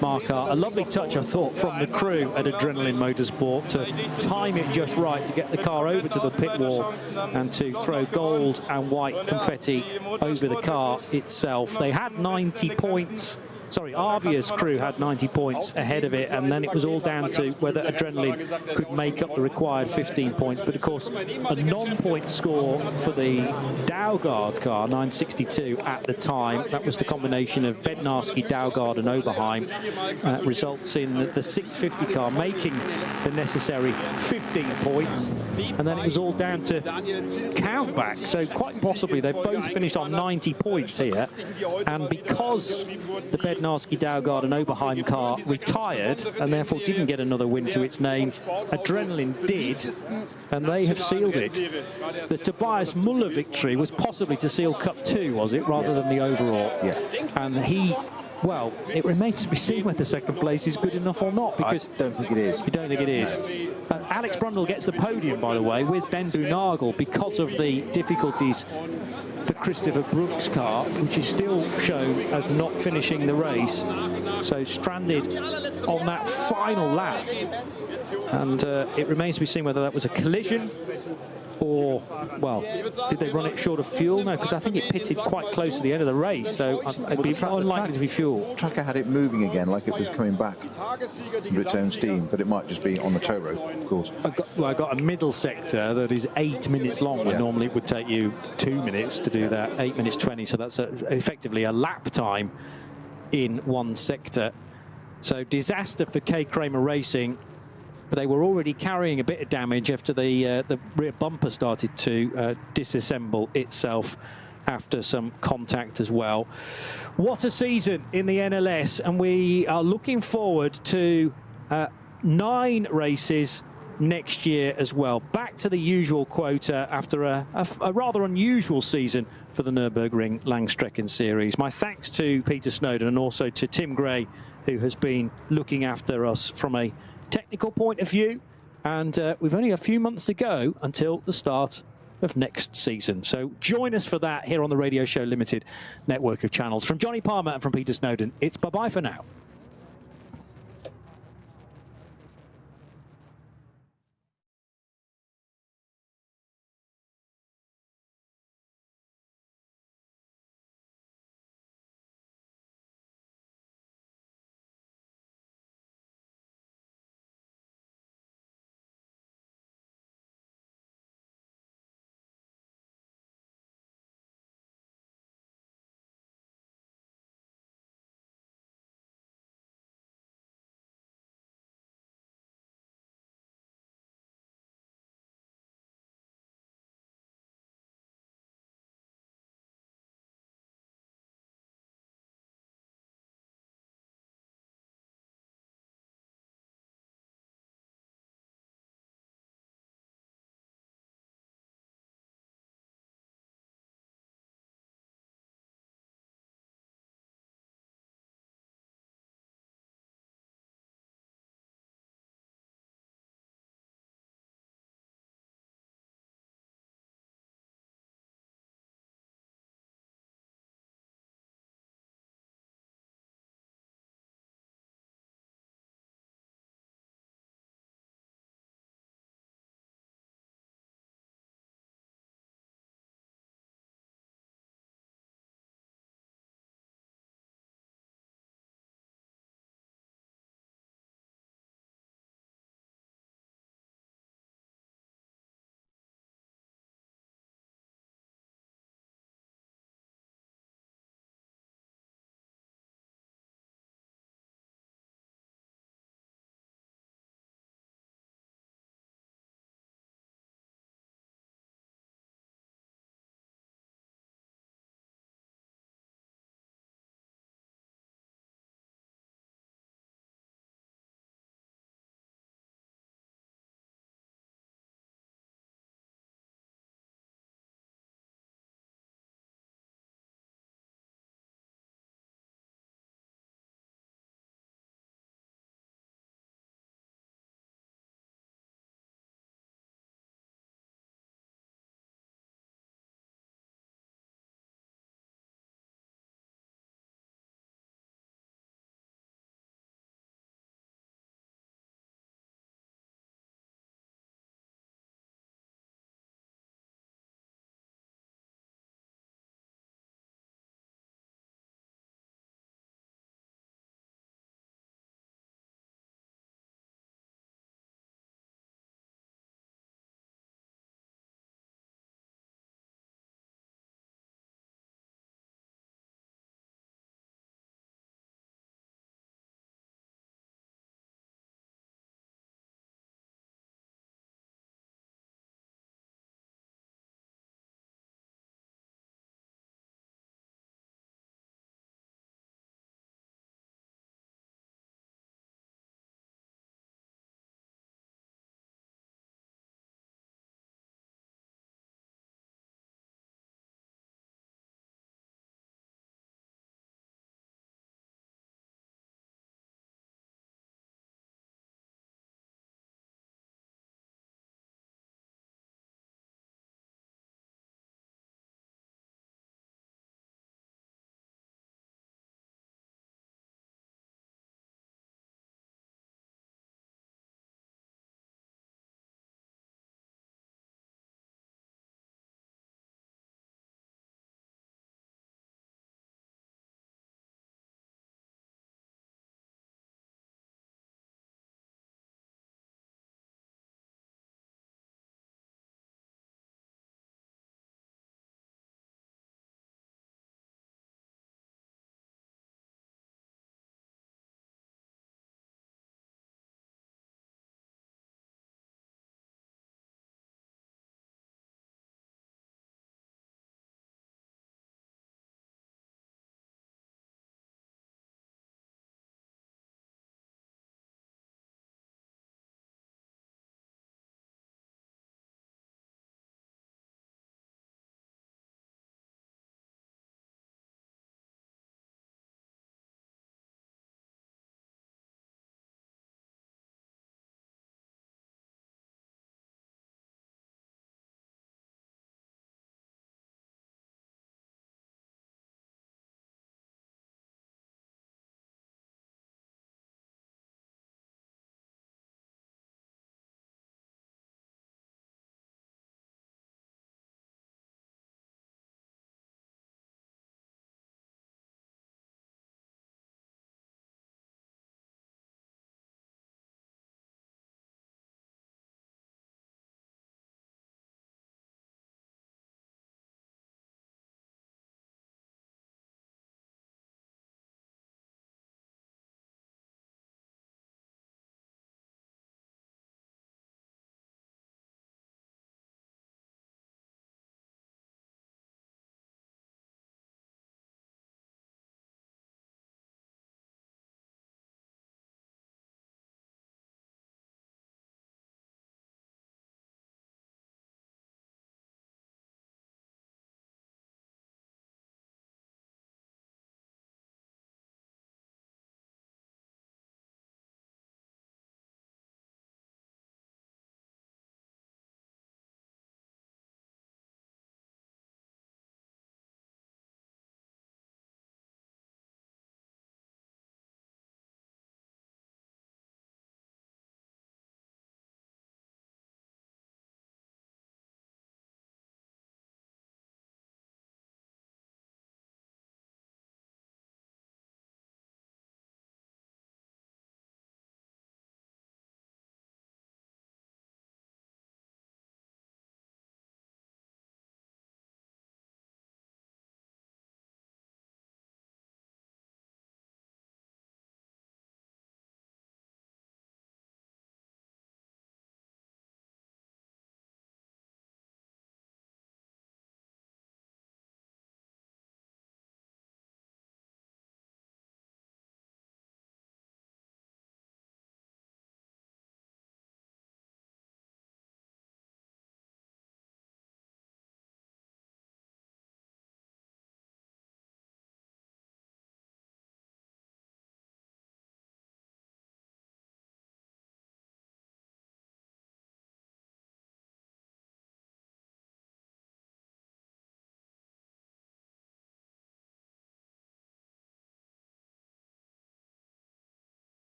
Marquardt. A lovely touch, I thought, from the crew at Adrenaline Motorsport to time it just right to get the car over to the pit wall and to throw gold and white confetti over the car itself. They had 90 points. Sorry, Arvia's crew had 90 points ahead of it, and then it was all down to whether Adrenaline could make up the required 15 points. But of course, a non-point score for the Daugard car, 962 at the time. That was the combination of Bednarski, Daugard and Oberheim, results in the 650 car making the necessary 15 points. And then it was all down to countback. So quite possibly they both finished on 90 points here. And because the Bednarski, Daugard and Oberheim car retired and therefore didn't get another win to its name, Adrenaline did, and they have sealed it. The Tobias Muller victory was possibly to seal Cup 2, was it, rather than the overall? Yeah. And he, well, it remains to be seen whether second place is good enough or not, because I don't think it is. You don't think it is? Alex Brundle gets the podium, by the way, with Ben Boonagel because of the difficulties for Christopher Brooks' car, which is still shown as not finishing the race. So stranded on that final lap. And it remains to be seen whether that was a collision or, well, did they run it short of fuel? No, because I think it pitted quite close to the end of the race, so it'd be unlikely to be fuel. Tracker had it moving again, like it was coming back under its own steam, but it might just be on the tow road, of course. I got a middle sector that is 8 minutes long, when normally it would take you 2 minutes to do that, 8 minutes 20, so that's effectively a lap time in one sector. So disaster for K. Kramer Racing. They were already carrying a bit of damage after the rear bumper started to disassemble itself after some contact as well. What a season in the NLS, and we are looking forward to 9 races next year as well. Back to the usual quota after a rather unusual season for the Nürburgring Langstrecken Series. My thanks to Peter Snowden and also to Tim Gray, who has been looking after us from a technical point of view, and we've only a few months to go until the start of next season. So join us for that here on the Radio Show Limited network of channels. From Johnny Palmer and from Peter Snowden, it's bye-bye for now.